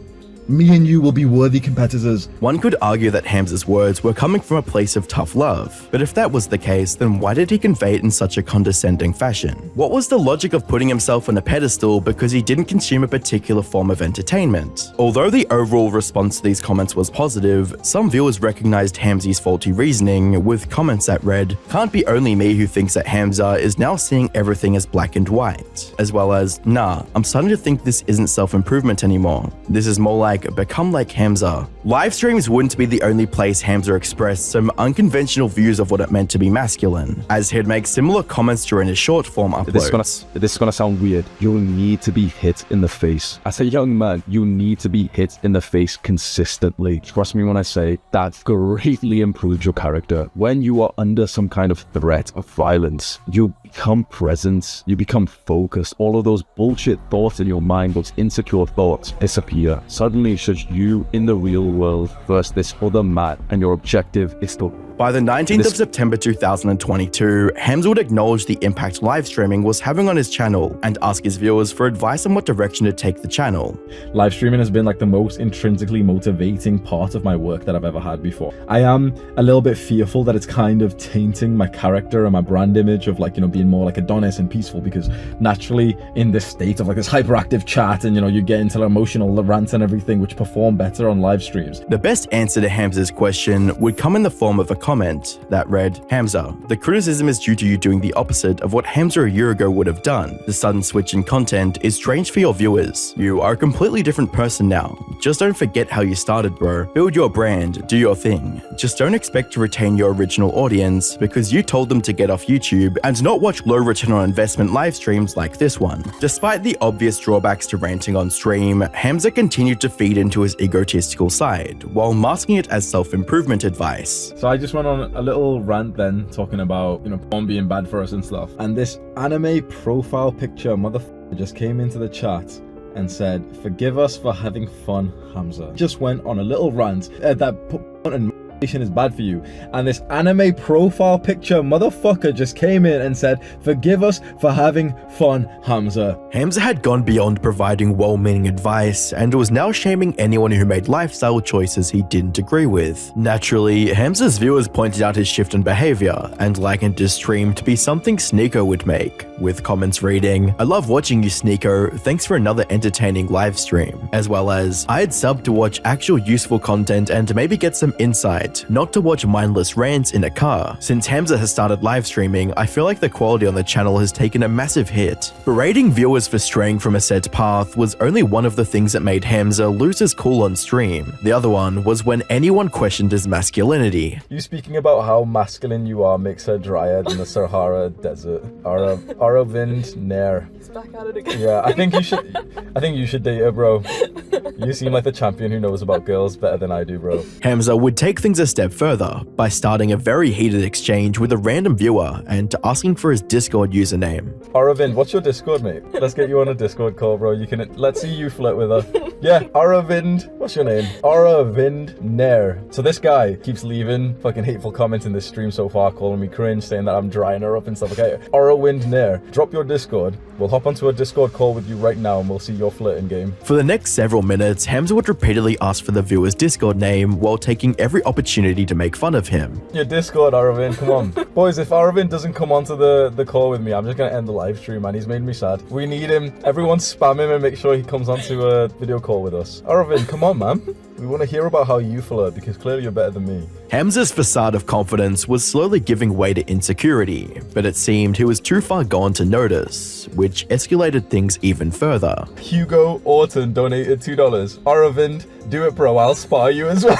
Me and you will be worthy competitors. One could argue that Hamza's words were coming from a place of tough love, but if that was the case, then why did he convey it in such a condescending fashion? What was the logic of putting himself on a pedestal because he didn't consume a particular form of entertainment? Although the overall response to these comments was positive, some viewers recognized Hamza's faulty reasoning with comments that read, "Can't be only me who thinks that Hamza is now seeing everything as black and white," as well as, "Nah, I'm starting to think this isn't self-improvement anymore. This is more like become like Hamza." Live streams wouldn't be the only place Hamza expressed some unconventional views of what it meant to be masculine, as he'd make similar comments during his short form uploads. This is gonna sound weird. You need to be hit in the face. As a young man, you need to be hit in the face consistently. Trust me when I say that greatly improves your character. When you are under some kind of threat of violence, you become present, you become focused. All of those bullshit thoughts in your mind, those insecure thoughts, disappear. Suddenly it's just you in the real world versus this other man, and your objective is to... By the 19th of September 2022, Hamza would acknowledge the impact live streaming was having on his channel and ask his viewers for advice on what direction to take the channel. Live streaming has been like the most intrinsically motivating part of my work that I've ever had before. I am a little bit fearful that it's kind of tainting my character and my brand image of like, you know, being more like Adonis and peaceful, because naturally in this state of like this hyperactive chat and, you know, you get into emotional rants and everything which perform better on live streams. The best answer to Hamza's question would come in the form of a comment that read, "Hamza, the criticism is due to you doing the opposite of what Hamza a year ago would have done. The sudden switch in content is strange for your viewers. You are a completely different person now. Just don't forget how you started, bro. Build your brand, do your thing. Just don't expect to retain your original audience because you told them to get off YouTube and not watch low return on investment live streams like this one." Despite the obvious drawbacks to ranting on stream, Hamza continued to feed into his egotistical side while masking it as self-improvement advice. So I just went on a little rant then talking about, you know, porn being bad for us and stuff. And this anime profile picture motherfucker just came into the chat and said, "Forgive us for having fun, Hamza." Just went on a little rant that put and is bad for you. And this anime profile picture motherfucker just came in and said, forgive us for having fun, Hamza. Hamza had gone beyond providing well-meaning advice and was now shaming anyone who made lifestyle choices he didn't agree with. Naturally, Hamza's viewers pointed out his shift in behavior and likened his stream to be something Sneeko would make, with comments reading, "I love watching you, Sneeko, thanks for another entertaining live stream," as well as, "I'd sub to watch actual useful content and maybe get some insight, not to watch mindless rants in a car. Since Hamza has started live streaming, I feel like the quality on the channel has taken a massive hit." Berating viewers for straying from a set path was only one of the things that made Hamza lose his cool on stream. The other one was when anyone questioned his masculinity. You speaking about how masculine you are makes her drier than the Sahara Desert. Aravind Nair. He's back at it again. Yeah, I think you should date her, bro. You seem like the champion who knows about girls better than I do, bro. Hamza would take things a step further by starting a very heated exchange with a random viewer and asking for his Discord username. Aravind, what's your Discord, mate? Let's get you on a Discord call, bro. Let's see you flirt with her. Yeah, Aravind, what's your name? Aravind Nair. So this guy keeps leaving fucking hateful comments in this stream so far, calling me cringe, saying that I'm drying her up and stuff. Okay, Aravind Nair, drop your Discord. We'll hop onto a Discord call with you right now and we'll see your flirting game. For the next several minutes, Hamza would repeatedly ask for the viewer's Discord name while taking every opportunity to make fun of him. Your Discord, Aravind, come on. Boys, if Aravind doesn't come onto the call with me, I'm just gonna end the live stream, man. He's made me sad. We need him. Everyone spam him and make sure he comes onto a video call with us. Aravind, come on, man. We want to hear about how you flirt because clearly you're better than me. Hamza's facade of confidence was slowly giving way to insecurity, but it seemed he was too far gone to notice, which escalated things even further. Hugo Orton donated $2. Aravind, do it, bro. I'll spar you as well.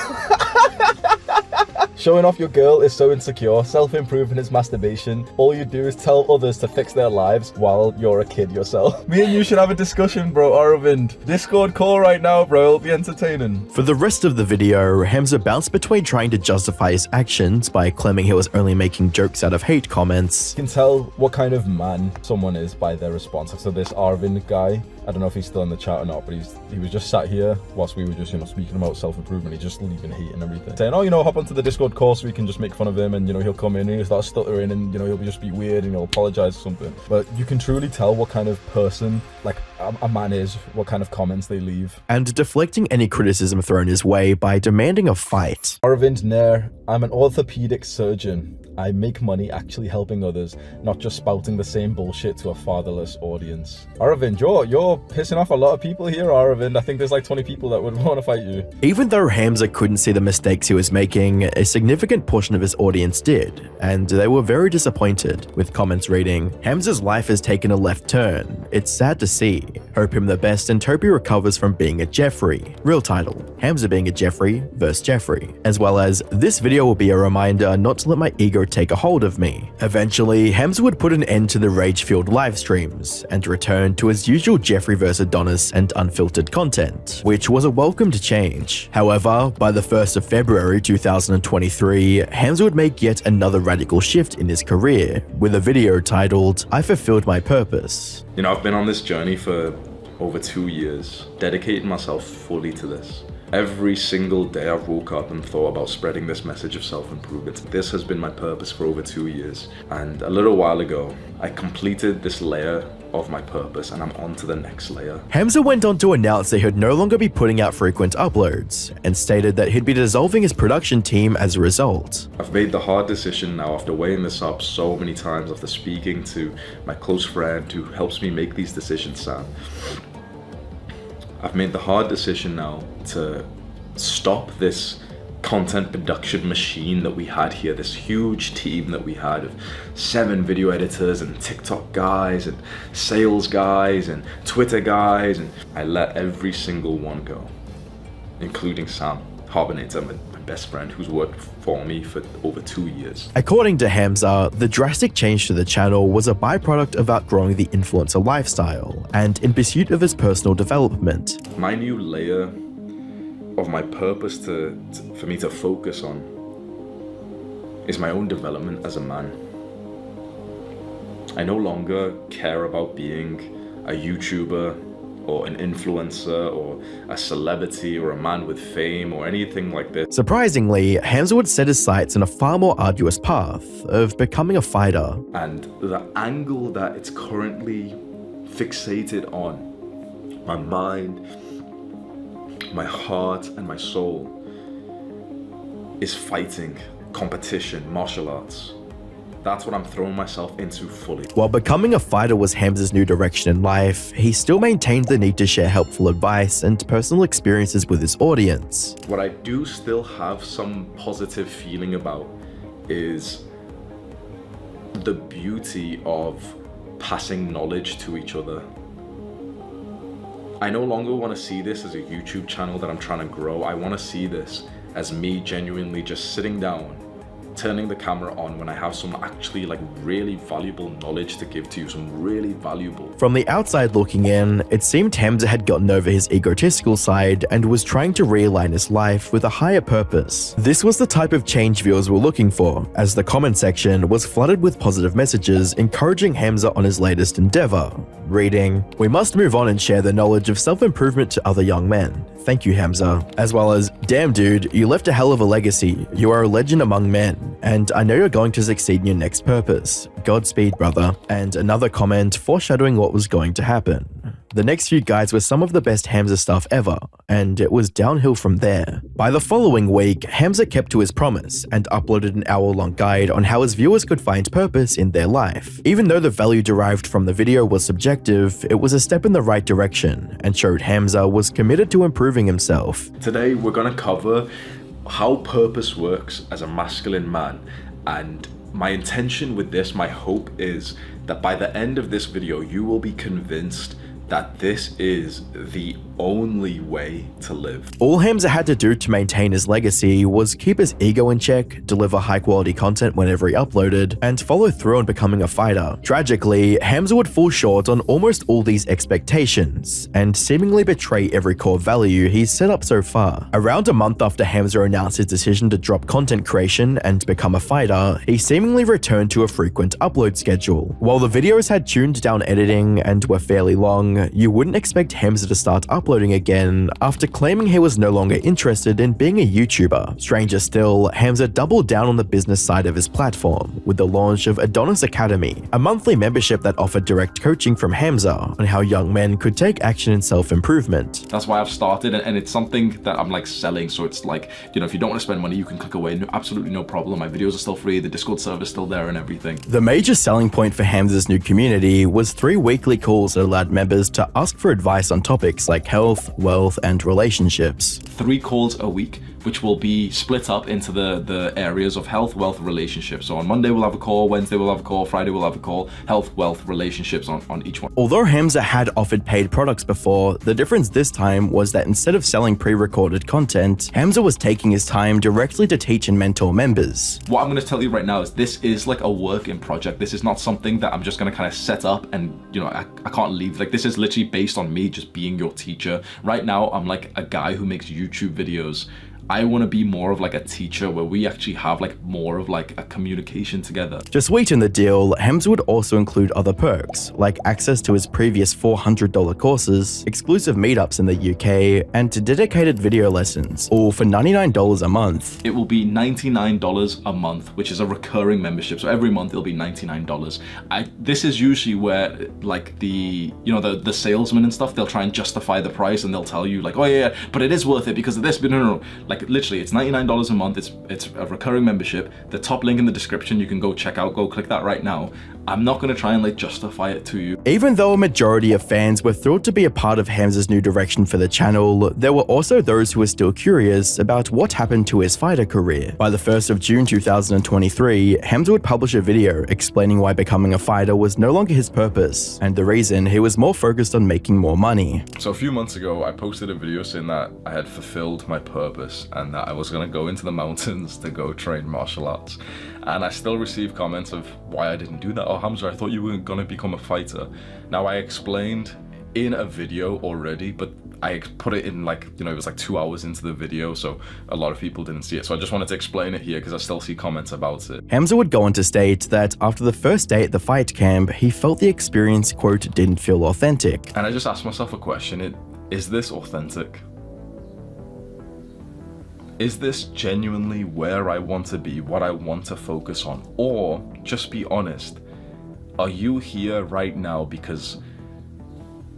Showing off your girl is so insecure. Self-improvement is masturbation. All you do is tell others to fix their lives while you're a kid yourself. Me and you should have a discussion, bro. Aravind, Discord call right now, bro. It'll be entertaining. For the rest of the video, Hamza bounced between trying to justify his actions by claiming he was only making jokes out of hate comments. You can tell what kind of man someone is by their response. So this Aravind guy, I don't know if he's still in the chat or not, but he was just sat here whilst we were just, speaking about self-improvement. He's just leaving hate and everything. Saying, oh, hop onto the Discord call so we can just make fun of him and, he'll come in and he'll start stuttering and, he'll just be weird and he'll apologize or something. But you can truly tell what kind of person, like, a man is, what kind of comments they leave. And deflecting any criticism thrown his way by demanding a fight. Aravind Nair, I'm an orthopedic surgeon. I make money actually helping others, not just spouting the same bullshit to a fatherless audience. Aravind, you're pissing off a lot of people here, Aravind. I think there's like 20 people that would want to fight you. Even though Hamza couldn't see the mistakes he was making, a significant portion of his audience did, and they were very disappointed, with comments reading, "Hamza's life has taken a left turn. It's sad to see. Hope him the best and hope he recovers from being a Jeffrey." Real title, Hamza being a Jeffrey versus Jeffrey. As well as, "This video will be a reminder not to let my ego take a hold of me." Eventually, Hamza would put an end to the rage-fueled live streams and return to his usual Jeffrey vs Adonis and unfiltered content, which was a welcomed change. However, by the 1st of February 2023, Hamza would make yet another radical shift in his career, with a video titled, "I Fulfilled My Purpose." I've been on this journey for over 2 years, dedicating myself fully to this. Every single day I've woke up and thought about spreading this message of self-improvement. This has been my purpose for over 2 years. And a little while ago, I completed this layer of my purpose and I'm on to the next layer. Hamza went on to announce that he would no longer be putting out frequent uploads and stated that he'd be dissolving his production team as a result. I've made the hard decision now after weighing this up so many times, after speaking to my close friend who helps me make these decisions, Sam. I've made the hard decision now to stop this content production machine that we had here, this huge team that we had of 7 video editors and TikTok guys and sales guys and Twitter guys, and I let every single one go, including Sam Harbonator, my best friend who's worked for me for over 2 years. According to Hamza, the drastic change to the channel was a byproduct of outgrowing the influencer lifestyle and in pursuit of his personal development. My new layer of my purpose for me to focus on is my own development as a man. I no longer care about being a YouTuber or an influencer or a celebrity or a man with fame or anything like this. Surprisingly, Hamza would set his sights on a far more arduous path of becoming a fighter. And the angle that it's currently fixated on, my mind, my heart, and my soul, is fighting, competition, martial arts. That's what I'm throwing myself into fully. While becoming a fighter was Hamza's new direction in life, he still maintained the need to share helpful advice and personal experiences with his audience. What I do still have some positive feeling about is the beauty of passing knowledge to each other. I no longer want to see this as a YouTube channel that I'm trying to grow. I want to see this as me genuinely just sitting down, turning the camera on when I have some actually like really valuable knowledge to give to you, some really valuable. From the outside looking in, it seemed Hamza had gotten over his egotistical side and was trying to realign his life with a higher purpose. This was the type of change viewers were looking for, as the comment section was flooded with positive messages encouraging Hamza on his latest endeavor, reading, "We must move on and share the knowledge of self-improvement to other young men. Thank you, Hamza." As well as, "Damn dude, you left a hell of a legacy. You are a legend among men, and I know you're going to succeed in your next purpose. Godspeed, brother." And another comment foreshadowing what was going to happen. The next few guides were some of the best Hamza stuff ever, and it was downhill from there. By the following week, Hamza kept to his promise and uploaded an hour-long guide on how his viewers could find purpose in their life. Even though the value derived from the video was subjective, it was a step in the right direction and showed Hamza was committed to improving himself. Today we're going to cover how purpose works as a masculine man, and my intention with this, my hope is that by the end of this video you will be convinced that this is the only way to live. All Hamza had to do to maintain his legacy was keep his ego in check, deliver high-quality content whenever he uploaded, and follow through on becoming a fighter. Tragically, Hamza would fall short on almost all these expectations, and seemingly betray every core value he's set up so far. Around a month after Hamza announced his decision to drop content creation and become a fighter, he seemingly returned to a frequent upload schedule. While the videos had tuned down editing and were fairly long, you wouldn't expect Hamza to start uploading again after claiming he was no longer interested in being a YouTuber. Stranger still, Hamza doubled down on the business side of his platform with the launch of Adonis Academy, a monthly membership that offered direct coaching from Hamza on how young men could take action in self-improvement. That's why I've started, and it's something that I'm like selling, so it's like, you know, if you don't want to spend money, you can click away, absolutely no problem. My videos are still free, the Discord server's still there and everything. The major selling point for Hamza's new community was 3 weekly calls that allowed members to ask for advice on topics like health, wealth, and relationships. 3 calls a week, which will be split up into the areas of health, wealth, relationships. So on Monday we'll have a call, Wednesday we'll have a call, Friday we'll have a call, health, wealth, relationships on each one. Although Hamza had offered paid products before, the difference this time was that instead of selling pre-recorded content, Hamza was taking his time directly to teach and mentor members. What I'm going to tell you right now is this is like a work in project. This is not something that I'm just going to kind of set up and, you know, I can't leave. Like, this is literally based on me just being your teacher. Right now, I'm like a guy who makes YouTube videos. I want to be more of like a teacher where we actually have like more of like a communication together. To sweeten the deal, Hamza would also include other perks, like access to his previous $400 courses, exclusive meetups in the UK, and dedicated video lessons, all for $99 a month. It will be $99 a month, which is a recurring membership. So every month it'll be $99. This is usually where like the salesmen and stuff, they'll try and justify the price and they'll tell you like, oh yeah, but it is worth it because of this, but no. Like literally, it's $99 a month. It's a recurring membership. The top link in the description, you can go check out. Go click that right now. I'm not going to try and like justify it to you. Even though a majority of fans were thrilled to be a part of Hamza's new direction for the channel, there were also those who were still curious about what happened to his fighter career. By the 1st of June 2023, Hamza would publish a video explaining why becoming a fighter was no longer his purpose, and the reason he was more focused on making more money. So a few months ago, I posted a video saying that I had fulfilled my purpose and that I was going to go into the mountains to go train martial arts. And I still receive comments of why I didn't do that. Oh, Hamza, I thought you were going to become a fighter. Now, I explained in a video already, but I put it in like, you know, it was like 2 hours into the video, so a lot of people didn't see it. So I just wanted to explain it here because I still see comments about it. Hamza would go on to state that after the first day at the fight camp, he felt the experience, quote, didn't feel authentic. And I just asked myself a question, is this authentic? Is this genuinely where I want to be, what I want to focus on? Or, just be honest, are you here right now because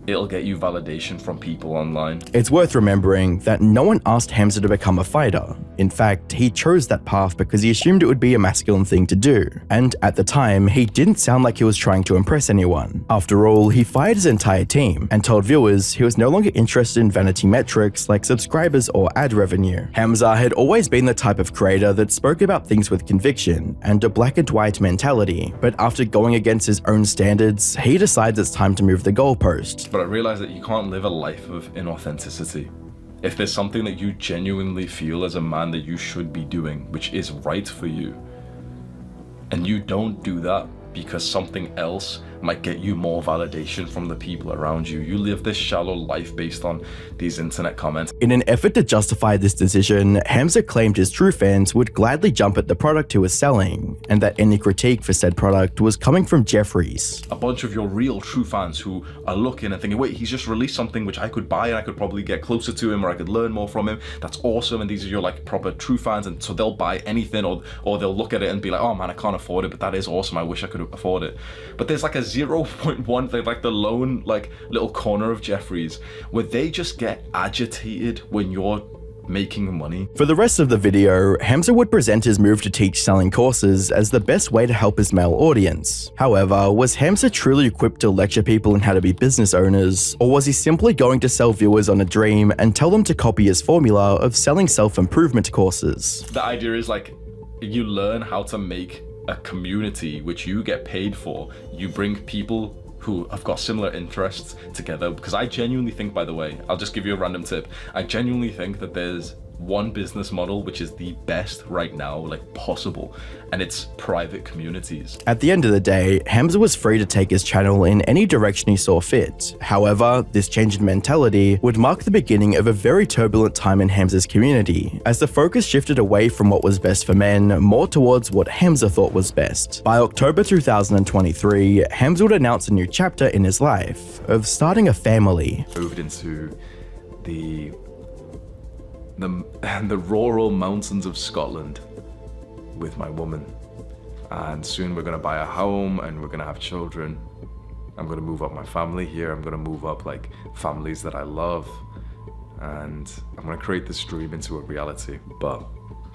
it'll get you validation from people online? It's worth remembering that no one asked Hamza to become a fighter. In fact, he chose that path because he assumed it would be a masculine thing to do. And at the time, he didn't sound like he was trying to impress anyone. After all, he fired his entire team and told viewers he was no longer interested in vanity metrics like subscribers or ad revenue. Hamza had always been the type of creator that spoke about things with conviction and a black and white mentality. But after going against his own standards, he decides it's time to move the goalpost. But I realized that you can't live a life of inauthenticity. If there's something that you genuinely feel as a man that you should be doing, which is right for you, and you don't do that because something else might get you more validation from the people around you, you live this shallow life based on these internet comments. In an effort to justify this decision, Hamza claimed his true fans would gladly jump at the product he was selling, and that any critique for said product was coming from Jeffries. A bunch of your real true fans who are looking and thinking, wait, he's just released something which I could buy and I could probably get closer to him or I could learn more from him. That's awesome. And these are your like proper true fans, and so they'll buy anything, or they'll look at it and be like, oh man, I can't afford it, but that is awesome. I wish I could afford it. But there's like a 0.1 thing, like the lone like little corner of Jeffries where they just get agitated when you're making money. For the rest of the video, Hamza would present his move to teach selling courses as the best way to help his male audience. However, was Hamza truly equipped to lecture people on how to be business owners, or was he simply going to sell viewers on a dream and tell them to copy his formula of selling self-improvement courses? The idea is like, you learn how to make a community which you get paid for. You bring people who have got similar interests together, because I genuinely think, by the way, I'll just give you a random tip, I genuinely think that there's one business model which is the best right now, like possible, and it's private communities. At the end of the day, Hamza was free to take his channel in any direction he saw fit. However, this change in mentality would mark the beginning of a very turbulent time in Hamza's community, as the focus shifted away from what was best for men more towards what Hamza thought was best. By October 2023, Hamza would announce a new chapter in his life of starting a family. Moved into the rural mountains of Scotland with my woman, and soon we're gonna buy a home and we're gonna have children. I'm gonna move up my family here. I'm gonna move up like families that I love, and I'm gonna create this dream into a reality. But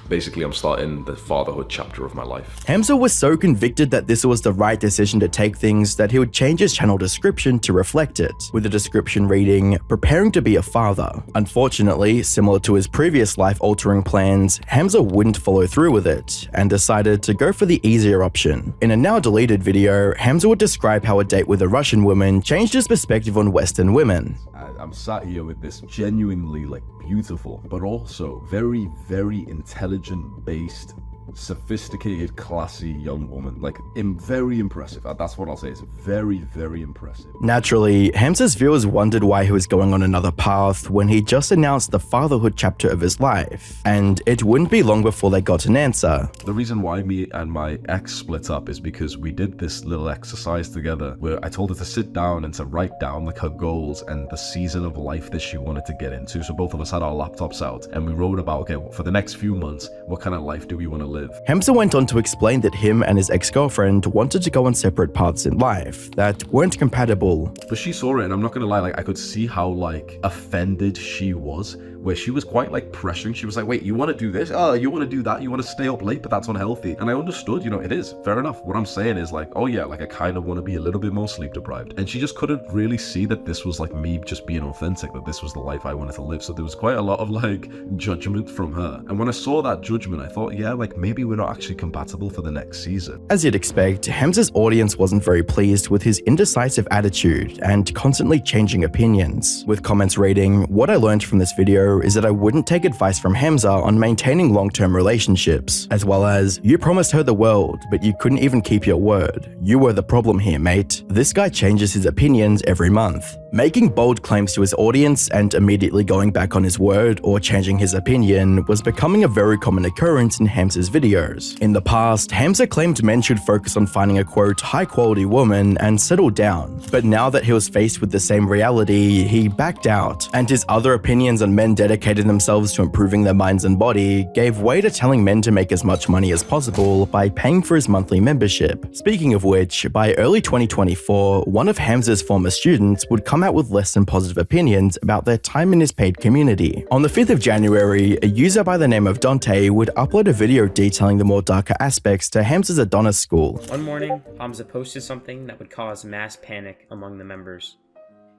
basically, I'm starting the fatherhood chapter of my life. Hamza was so convicted that this was the right decision to take things that he would change his channel description to reflect it, with the description reading, "Preparing to be a father." Unfortunately, similar to his previous life-altering plans, Hamza wouldn't follow through with it, and decided to go for the easier option. In a now-deleted video, Hamza would describe how a date with a Russian woman changed his perspective on Western women. I'm sat here with this genuinely like beautiful, but also very, very intelligent based, sophisticated, classy young woman. Like, very impressive. That's what I'll say. It's very, very impressive. Naturally, Hamza's viewers wondered why he was going on another path when he just announced the fatherhood chapter of his life, and it wouldn't be long before they got an answer. The reason why me and my ex split up is because we did this little exercise together where I told her to sit down and to write down like her goals and the season of life that she wanted to get into. So both of us had our laptops out and we wrote about, okay, for the next few months, what kind of life do we want to live? Hamza went on to explain that him and his ex-girlfriend wanted to go on separate paths in life that weren't compatible. But she saw it, and I'm not gonna lie, like I could see how like offended she was, where she was quite like pressuring. She was like, wait, you want to do this? Oh, you want to do that? You want to stay up late, but that's unhealthy. And I understood, you know, it is fair enough. What I'm saying is like, oh yeah, like I kind of want to be a little bit more sleep deprived. And she just couldn't really see that this was like me just being authentic, that this was the life I wanted to live. So there was quite a lot of like judgment from her. And when I saw that judgment, I thought, yeah, like maybe we're not actually compatible for the next season. As you'd expect, Hamza's audience wasn't very pleased with his indecisive attitude and constantly changing opinions, with comments reading, "What I learned from this video is that I wouldn't take advice from Hamza on maintaining long-term relationships," as well as, "You promised her the world, but you couldn't even keep your word. You were the problem here, mate. This guy changes his opinions every month." Making bold claims to his audience and immediately going back on his word or changing his opinion was becoming a very common occurrence in Hamza's videos. In the past, Hamza claimed men should focus on finding a quote high-quality woman and settle down, but now that he was faced with the same reality, he backed out, and his other opinions on men dedicating themselves to improving their minds and body gave way to telling men to make as much money as possible by paying for his monthly membership. Speaking of which, by early 2024, one of Hamza's former students would come out with less than positive opinions about their time in his paid community. On the 5th of January, a user by the name of Dante would upload a video detailing the more darker aspects to Hamza's Adonis school. One morning, Hamza posted something that would cause mass panic among the members.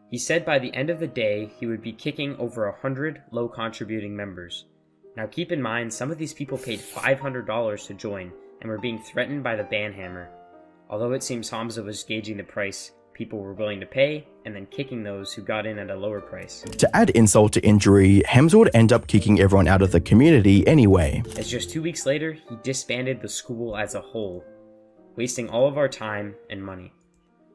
He said by the end of the day, he would be kicking over 100 low-contributing members. Now keep in mind, some of these people paid $500 to join and were being threatened by the ban hammer. Although it seems Hamza was gauging the price people were willing to pay and then kicking those who got in at a lower price. To add insult to injury, Hamza would end up kicking everyone out of the community anyway. As just 2 weeks later, he disbanded the school as a whole, wasting all of our time and money,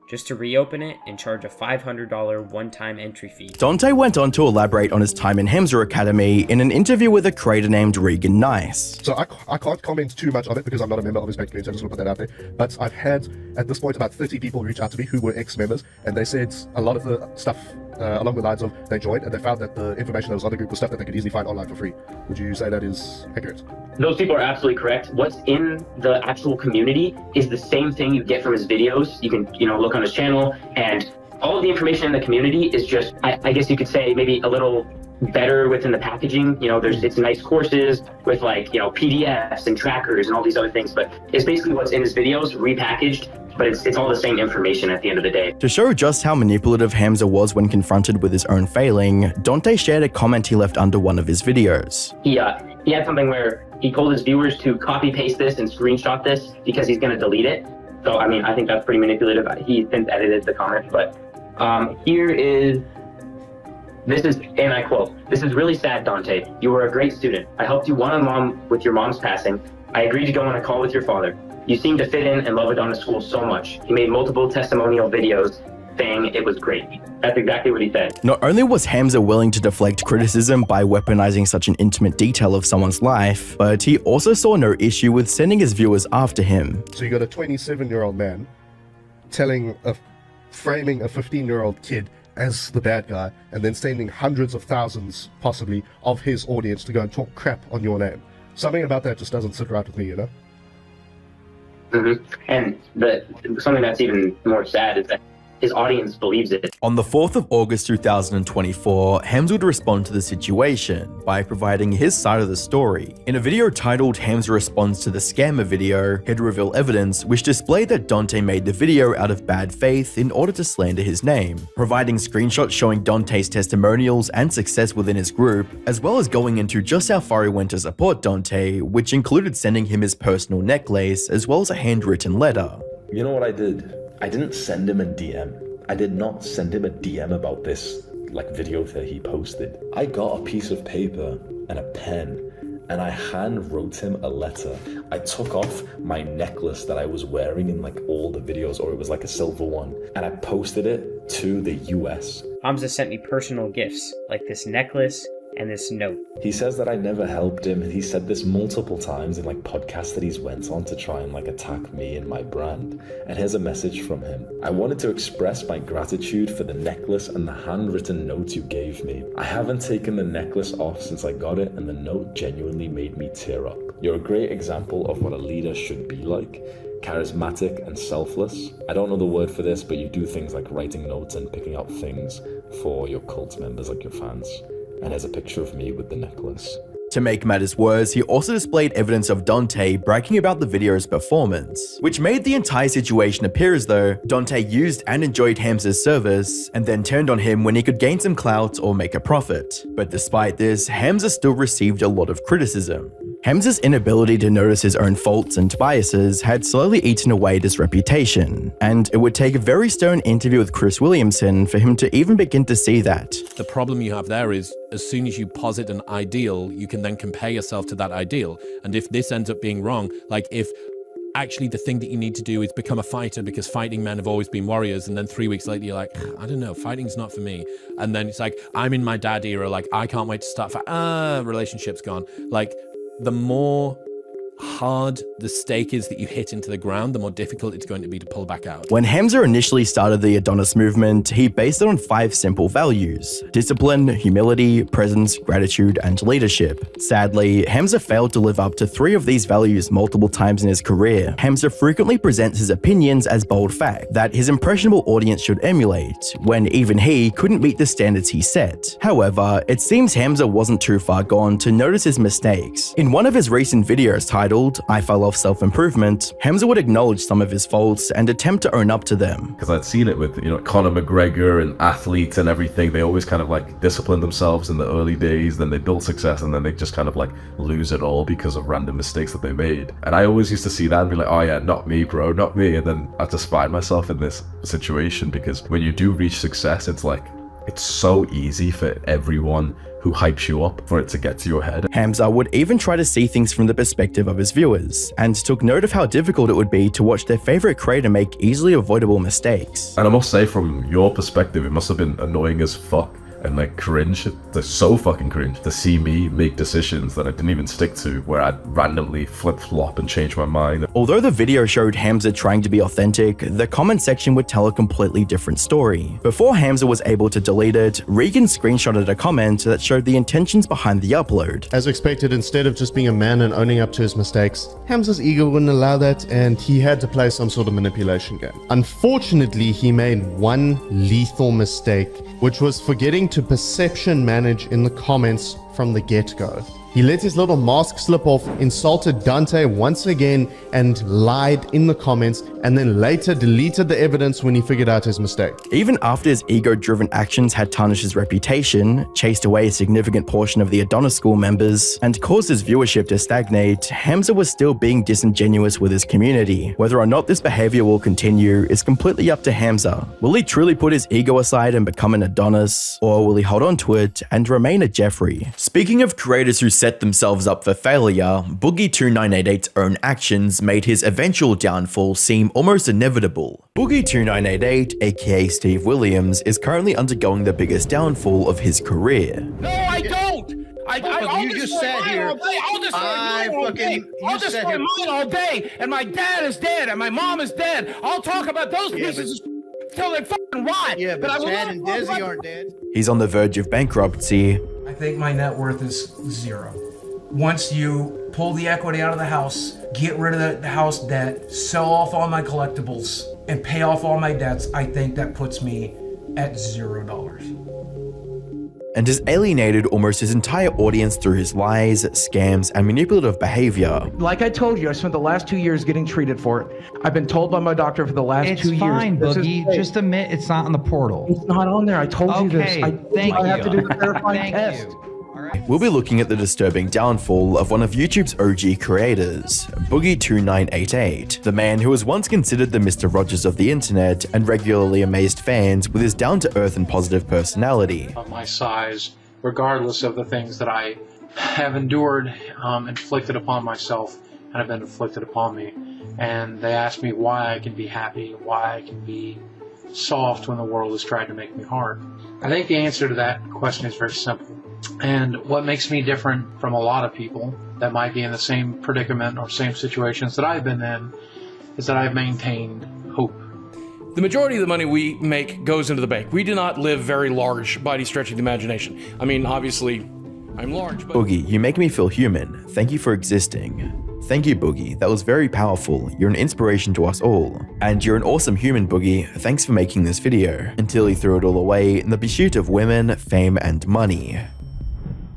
just to reopen it and charge a $500 one-time entry fee. Dante went on to elaborate on his time in Hamza Academy in an interview with a creator named Regan Nice. So I can't comment too much on it because I'm not a member of his paid community, so I just want to put that out there. But I've had, at this point, about 30 people reach out to me who were ex-members, and they said a lot of the stuff along the lines of they joined and they found that the information that was on the group was stuff that they could easily find online for free. Would you say that is accurate? Those people are absolutely correct. What's in the actual community is the same thing you get from his videos. You can, look on his channel, and all of the information in the community is just, I guess you could say, maybe a little better within the packaging. It's nice courses with PDFs and trackers and all these other things, but it's basically what's in his videos repackaged, but it's all the same information at the end of the day. To show just how manipulative Hamza was when confronted with his own failing, Dante shared a comment he left under one of his videos. He had something where he told his viewers to copy paste this and screenshot this because he's going to delete it. So, I think that's pretty manipulative. He since edited the comment, but this is, and I quote, "This is really sad, Dante. You were a great student. I helped you one-on-one with your mom's passing. I agreed to go on a call with your father. You seem to fit in and love Adonis School so much. He made multiple testimonial videos saying it was great." That's exactly what he said. Not only was Hamza willing to deflect criticism by weaponizing such an intimate detail of someone's life, but he also saw no issue with sending his viewers after him. So you got a 27-year-old man framing a 15-year-old kid as the bad guy, and then sending hundreds of thousands, possibly, of his audience to go and talk crap on your name. Something about that just doesn't sit right with me, Mm-hmm. And something that's even more sad is that his audience believes it. On the 4th of August 2024, Hamza would respond to the situation by providing his side of the story. In a video titled Hamza Responds to the Scammer video, he'd reveal evidence which displayed that Dante made the video out of bad faith in order to slander his name, providing screenshots showing Dante's testimonials and success within his group, as well as going into just how far he went to support Dante, which included sending him his personal necklace as well as a handwritten letter. You know what I did? I didn't send him a DM. I did not send him a DM about this video that he posted. I got a piece of paper and a pen and I hand wrote him a letter. I took off my necklace that I was wearing in all the videos, or it was a silver one, and I posted it to the US. Hamza sent me personal gifts like this necklace and this note. He says that I never helped him, and he said this multiple times in podcasts that he's went on to try and attack me and my brand. And here's a message from him. I wanted to express my gratitude for the necklace and the handwritten note you gave me. I haven't taken the necklace off since I got it, and the note genuinely made me tear up. You're a great example of what a leader should be like. Charismatic and selfless. I don't know the word for this, but you do things like writing notes and picking out things for your cult members, your fans. And there's a picture of me with the necklace. To make matters worse, he also displayed evidence of Dante bragging about the video's performance, which made the entire situation appear as though Dante used and enjoyed Hamza's service and then turned on him when he could gain some clout or make a profit. But despite this, Hamza still received a lot of criticism. Hamza's inability to notice his own faults and biases had slowly eaten away at his reputation, and it would take a very stern interview with Chris Williamson for him to even begin to see that. The problem you have there is, as soon as you posit an ideal, you can then compare yourself to that ideal. And if this ends up being wrong, if actually the thing that you need to do is become a fighter because fighting men have always been warriors. And then 3 weeks later, you're like, I don't know, fighting's not for me. And then it's like, I'm in my dad era, like, I can't wait to start relationship's gone. Like, the more hard the stake is that you hit into the ground, the more difficult it's going to be to pull back out. When Hamza initially started the Adonis movement, he based it on 5 simple values: discipline, humility, presence, gratitude, and leadership. Sadly, Hamza failed to live up to 3 of these values multiple times in his career. Hamza frequently presents his opinions as bold fact that his impressionable audience should emulate, when even he couldn't meet the standards he set. However, it seems Hamza wasn't too far gone to notice his mistakes. In one of his recent videos titled I Fell Off Self-Improvement, Hamza would acknowledge some of his faults and attempt to own up to them. Because I'd seen it with, you know, Conor McGregor and athletes and everything. They always kind of like discipline themselves in the early days, then they build success, and then they just kind of like lose it all because of random mistakes that they made. And I always used to see that and be like, oh yeah, not me, bro, not me. And then I just find myself in this situation because when you do reach success, it's like, it's so easy for everyone who hypes you up for it to get to your head. Hamza would even try to see things from the perspective of his viewers, and took note of how difficult it would be to watch their favorite creator make easily avoidable mistakes. And I must say, from your perspective, it must have been annoying as fuck and like cringe. They're so fucking cringe to see me make decisions that I didn't even stick to, where I'd randomly flip-flop and change my mind. Although the video showed Hamza trying to be authentic, the comment section would tell a completely different story. Before Hamza was able to delete it, Regan screenshotted a comment that showed the intentions behind the upload. As expected, instead of just being a man and owning up to his mistakes, Hamza's ego wouldn't allow that, and he had to play some sort of manipulation game. Unfortunately, he made one lethal mistake, which was forgetting to perception manage in the comments from the get-go. He let his little mask slip off, insulted Dante once again, and lied in the comments, and then later deleted the evidence when he figured out his mistake. Even after his ego-driven actions had tarnished his reputation, chased away a significant portion of the Adonis School members, and caused his viewership to stagnate, Hamza was still being disingenuous with his community. Whether or not this behavior will continue is completely up to Hamza. Will he truly put his ego aside and become an Adonis, or will he hold on to it and remain a Jeffrey? Speaking of creators who set themselves up for failure, Boogie2988's own actions made his eventual downfall seem almost inevitable. Boogie2988, aka Steve Williams, is currently undergoing the biggest downfall of his career. No, I don't! You just sat here. I'll destroy mine all day, and my dad is dead, and my mom is dead. I'll talk about those pieces till they fucking rot. Yeah, but Chad and Desi aren't dead. He's on the verge of bankruptcy. I think my net worth is 0. Once you pull the equity out of the house, get rid of the house debt, sell off all my collectibles, and pay off all my debts, I think that puts me at $0. And has alienated almost his entire audience through his lies, scams, and manipulative behavior. Like I told you, I spent the last 2 years getting treated for it. I've been told by my doctor for the last 2 years. It's fine, Boogie. Just admit it's not on the portal. It's not on there. I told you this. I have to do the verifying Thank test. you. We'll be looking at the disturbing downfall of one of YouTube's OG creators, Boogie2988, the man who was once considered the Mr. Rogers of the internet and regularly amazed fans with his down-to-earth and positive personality. Of my size, regardless of the things that I have endured, inflicted upon myself, and have been inflicted upon me. And they ask me why I can be happy, why I can be soft when the world has tried to make me hard. I think the answer to that question is very simple. And what makes me different from a lot of people that might be in the same predicament or same situations that I've been in is that I've maintained hope. The majority of the money we make goes into the bank. We do not live very large by any stretch of the imagination. I mean, obviously, I'm large, but... Boogie, you make me feel human. Thank you for existing. Thank you, Boogie. That was very powerful. You're an inspiration to us all. And you're an awesome human, Boogie. Thanks for making this video. Until he threw it all away in the pursuit of women, fame, and money.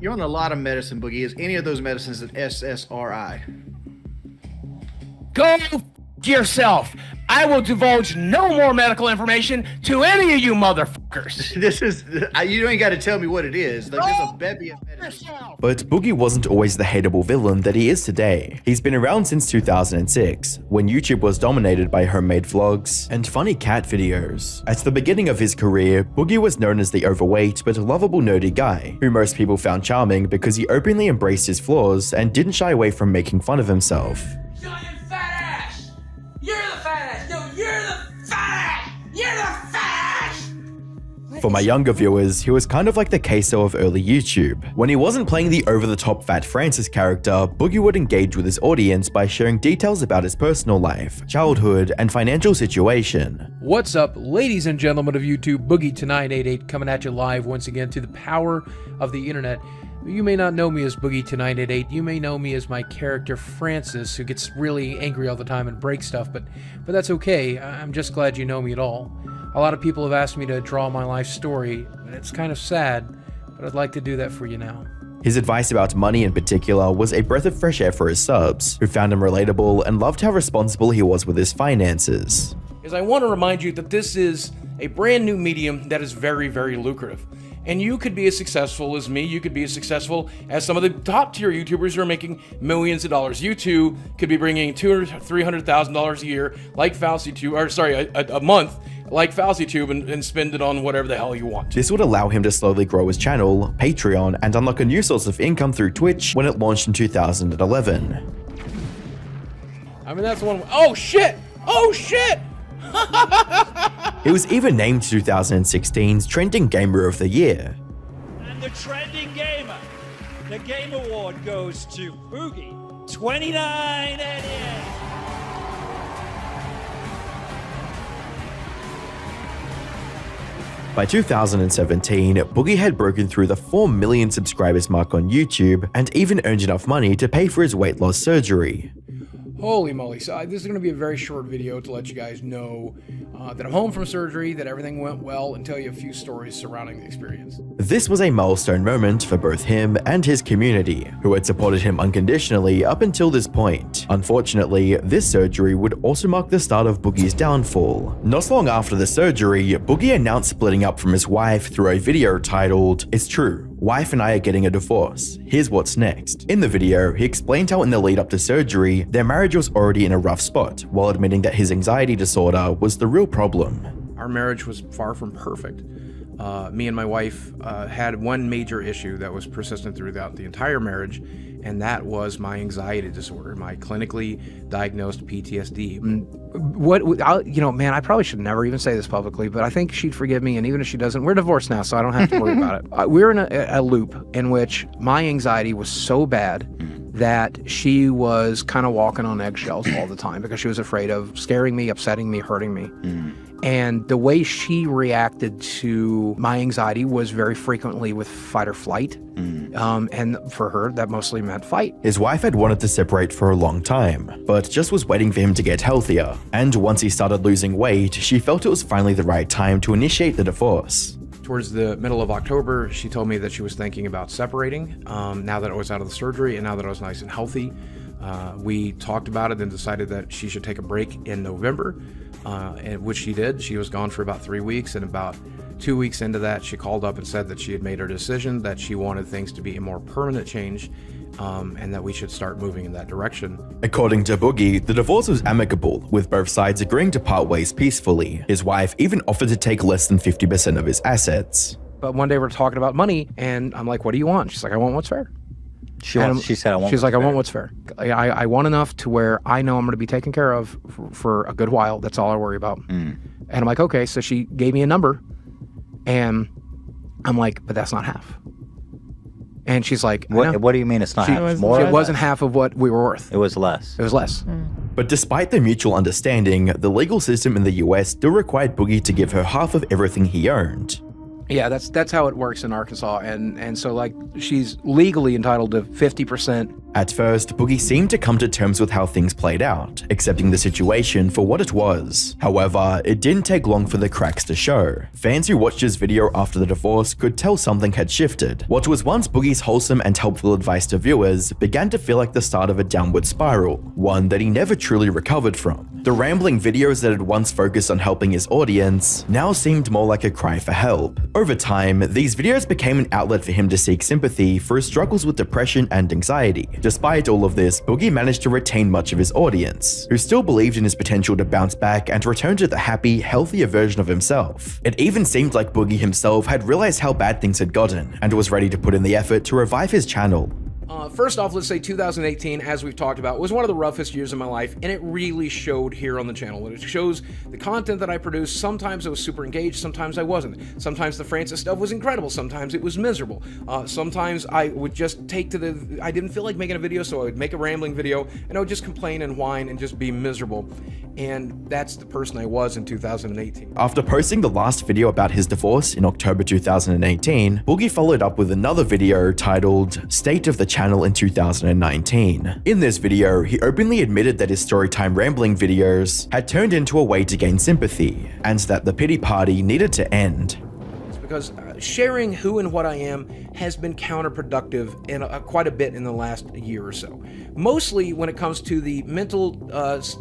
You're on a lot of medicine, Boogie. Is any of those medicines an SSRI? Go yourself. I will divulge no more medical information to any of you motherfuckers. This is, you ain't got to tell me what it is. Like, there's a bevy of medicine. But Boogie wasn't always the hateable villain that he is today. He's been around since 2006, when YouTube was dominated by homemade vlogs and funny cat videos. At the beginning of his career, Boogie was known as the overweight but lovable nerdy guy, who most people found charming because he openly embraced his flaws and didn't shy away from making fun of himself. For my younger viewers, he was kind of like the queso of early YouTube. When he wasn't playing the over-the-top Fat Francis character, Boogie would engage with his audience by sharing details about his personal life, childhood, and financial situation. What's up, ladies and gentlemen of YouTube? Boogie988 coming at you live once again to the power of the internet. You may not know me as Boogie988. You may know me as my character Francis, who gets really angry all the time and breaks stuff, but that's okay. I'm just glad you know me at all. A lot of people have asked me to draw my life story, and it's kind of sad, but I'd like to do that for you now. His advice about money in particular was a breath of fresh air for his subs, who found him relatable and loved how responsible he was with his finances. I want to remind you that this is a brand new medium that is very, very lucrative. And you could be as successful as me, you could be as successful as some of the top tier YouTubers who are making millions of dollars. You too could be bringing $200,000 or $300,000 a year, like FalsiTube, or sorry, a month, like FalsiTube, and spend it on whatever the hell you want. This would allow him to slowly grow his channel, Patreon, and unlock a new source of income through Twitch when it launched in 2011. I mean, that's one. Oh shit! Oh shit! He was even named 2016's Trending Gamer of the Year. And the Trending Gamer, the Game Award goes to Boogie2988. By 2017, Boogie had broken through the 4 million subscribers mark on YouTube and even earned enough money to pay for his weight loss surgery. Holy moly. So this is going to be a very short video to let you guys know that I'm home from surgery, that everything went well, and tell you a few stories surrounding the experience. This was a milestone moment for both him and his community, who had supported him unconditionally up until this point. Unfortunately, this surgery would also mark the start of Boogie's downfall. Not long after the surgery, Boogie announced splitting up from his wife through a video titled, "It's True, Wife and I are getting a divorce. Here's what's next." In the video, he explained how in the lead up to surgery, their marriage was already in a rough spot, while admitting that his anxiety disorder was the real problem. Our marriage was far from perfect. Me and my wife had one major issue that was persistent throughout the entire marriage, and that was my anxiety disorder, my clinically diagnosed PTSD. Man, I probably should never even say this publicly, but I think she'd forgive me, and even if she doesn't, we're divorced now, so I don't have to worry about it. We're in a loop in which my anxiety was so bad that she was kind of walking on eggshells all the time because she was afraid of scaring me, upsetting me, hurting me. And the way she reacted to my anxiety was very frequently with fight or flight. And for her, that mostly meant fight. His wife had wanted to separate for a long time, but just was waiting for him to get healthier. And once he started losing weight, she felt it was finally the right time to initiate the divorce. Towards the middle of October, she told me that she was thinking about separating now that I was out of the surgery and now that I was nice and healthy. We talked about it and decided that she should take a break in November, which she did. She was gone for about 3 weeks, and about 2 weeks into that, she called up and said that she had made her decision, that she wanted things to be a more permanent change, and that we should start moving in that direction. According to Boogie, the divorce was amicable, with both sides agreeing to part ways peacefully. His wife even offered to take less than 50% of his assets. But one day we're talking about money, and I'm like, "What do you want?" She's like, "I want what's fair." She said, "I want." She's like, "I want what's fair. I want enough to where I know I'm going to be taken care of for a good while. That's all I worry about." And I'm like, "Okay." So she gave me a number, and I'm like, "But that's not half." And she's like, What do you mean it's not half? More? It wasn't half of what we were worth. It was less. It was less. But despite the mutual understanding, the legal system in the US still required Boogie to give her half of everything he owned. Yeah, that's how it works in Arkansas, and so like she's legally entitled to 50%. At first, Boogie seemed to come to terms with how things played out, accepting the situation for what it was. However, it didn't take long for the cracks to show. Fans who watched his video after the divorce could tell something had shifted. What was once Boogie's wholesome and helpful advice to viewers began to feel like the start of a downward spiral, one that he never truly recovered from. The rambling videos that had once focused on helping his audience now seemed more like a cry for help. Over time, these videos became an outlet for him to seek sympathy for his struggles with depression and anxiety. Despite all of this, Boogie managed to retain much of his audience, who still believed in his potential to bounce back and return to the happy, healthier version of himself. It even seemed like Boogie himself had realized how bad things had gotten, and was ready to put in the effort to revive his channel. First off, let's say 2018, as we've talked about, was one of the roughest years of my life, and it really showed here on the channel. It shows the content that I produced. Sometimes I was super engaged, sometimes I wasn't. Sometimes the Francis stuff was incredible, sometimes it was miserable. Sometimes I would just I didn't feel like making a video, so I would make a rambling video, and I would just complain and whine and just be miserable. And that's the person I was in 2018. After posting the last video about his divorce in October 2018, Boogie followed up with another video titled State of the Channel in 2019. In this video, he openly admitted that his storytime rambling videos had turned into a way to gain sympathy, and that the pity party needed to end. Because sharing who and what I am has been counterproductive in quite a bit in the last year or so. Mostly when it comes to the mental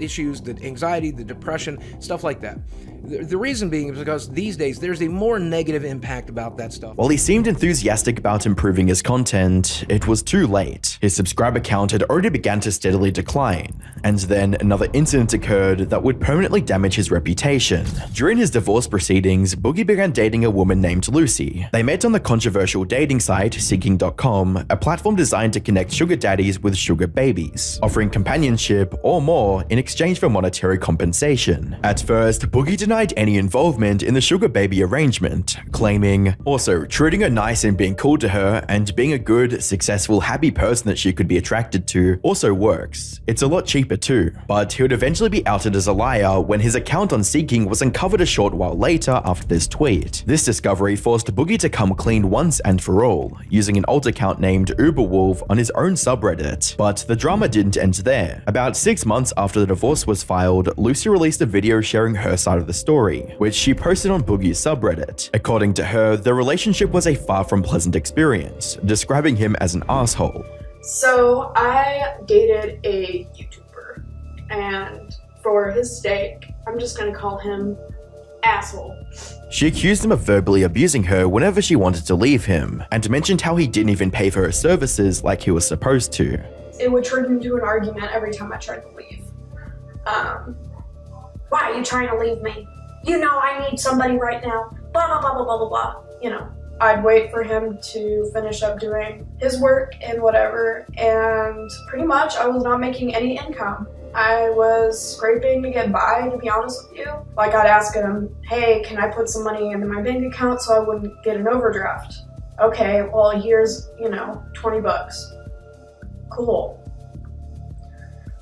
issues, the anxiety, the depression, stuff like that. The reason being is because these days there's a more negative impact about that stuff. While he seemed enthusiastic about improving his content, it was too late. His subscriber count had already begun to steadily decline, and then another incident occurred that would permanently damage his reputation. During his divorce proceedings, Boogie began dating a woman named Lucy. They met on the controversial dating site Seeking.com, a platform designed to connect sugar daddies with sugar babies, offering companionship or more in exchange for monetary compensation. At first, Boogie denied any involvement in the sugar baby arrangement, claiming, also, treating her nice and being cool to her and being a good, successful, happy person that she could be attracted to also works. It's a lot cheaper too. But he would eventually be outed as a liar when his account on Seeking was uncovered a short while later after this tweet. This discovery forced Boogie to come clean once and for all, using an alt account named Uberwolf on his own subreddit. But the drama didn't end there. About 6 months after the divorce was filed, Lucy released a video sharing her side of the story, which she posted on Boogie's subreddit. According to her, the relationship was a far from pleasant experience, describing him as an asshole. So I dated a YouTuber, and for his sake, I'm just gonna call him asshole. She accused him of verbally abusing her whenever she wanted to leave him, and mentioned how he didn't even pay for her services like he was supposed to. It would turn into an argument every time I tried to leave. Why are you trying to leave me? You know I need somebody right now. Blah, blah, blah, blah, blah, blah, blah. You know, I'd wait for him to finish up doing his work and whatever, and pretty much I was not making any income. I was scraping to get by, to be honest with you. Like, I'd ask him, hey, can I put some money into my bank account so I wouldn't get an overdraft? Okay, well, here's, you know, 20 bucks. Cool.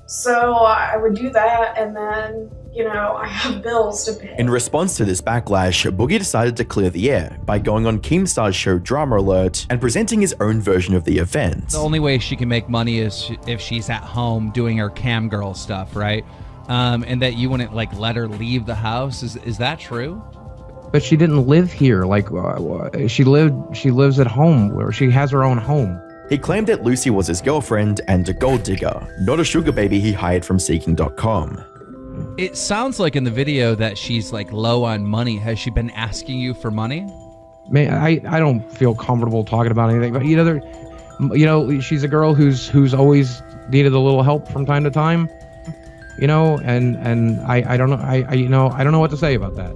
So I would do that, and then, you know, I have bills to pay. In response to this backlash, Boogie decided to clear the air by going on Keemstar's show Drama Alert and presenting his own version of the event. The only way she can make money is if she's at home doing her cam girl stuff, right? And that you wouldn't like let her leave the house. Is that true? But she didn't live here. Like she lives at home, where she has her own home. He claimed that Lucy was his girlfriend and a gold digger, not a sugar baby he hired from Seeking.com. It sounds like in the video that she's like low on money. Has she been asking you for money? Man, I don't feel comfortable talking about anything, but you know, she's a girl who's always needed a little help from time to time, you know, and I don't know, I don't know what to say about that.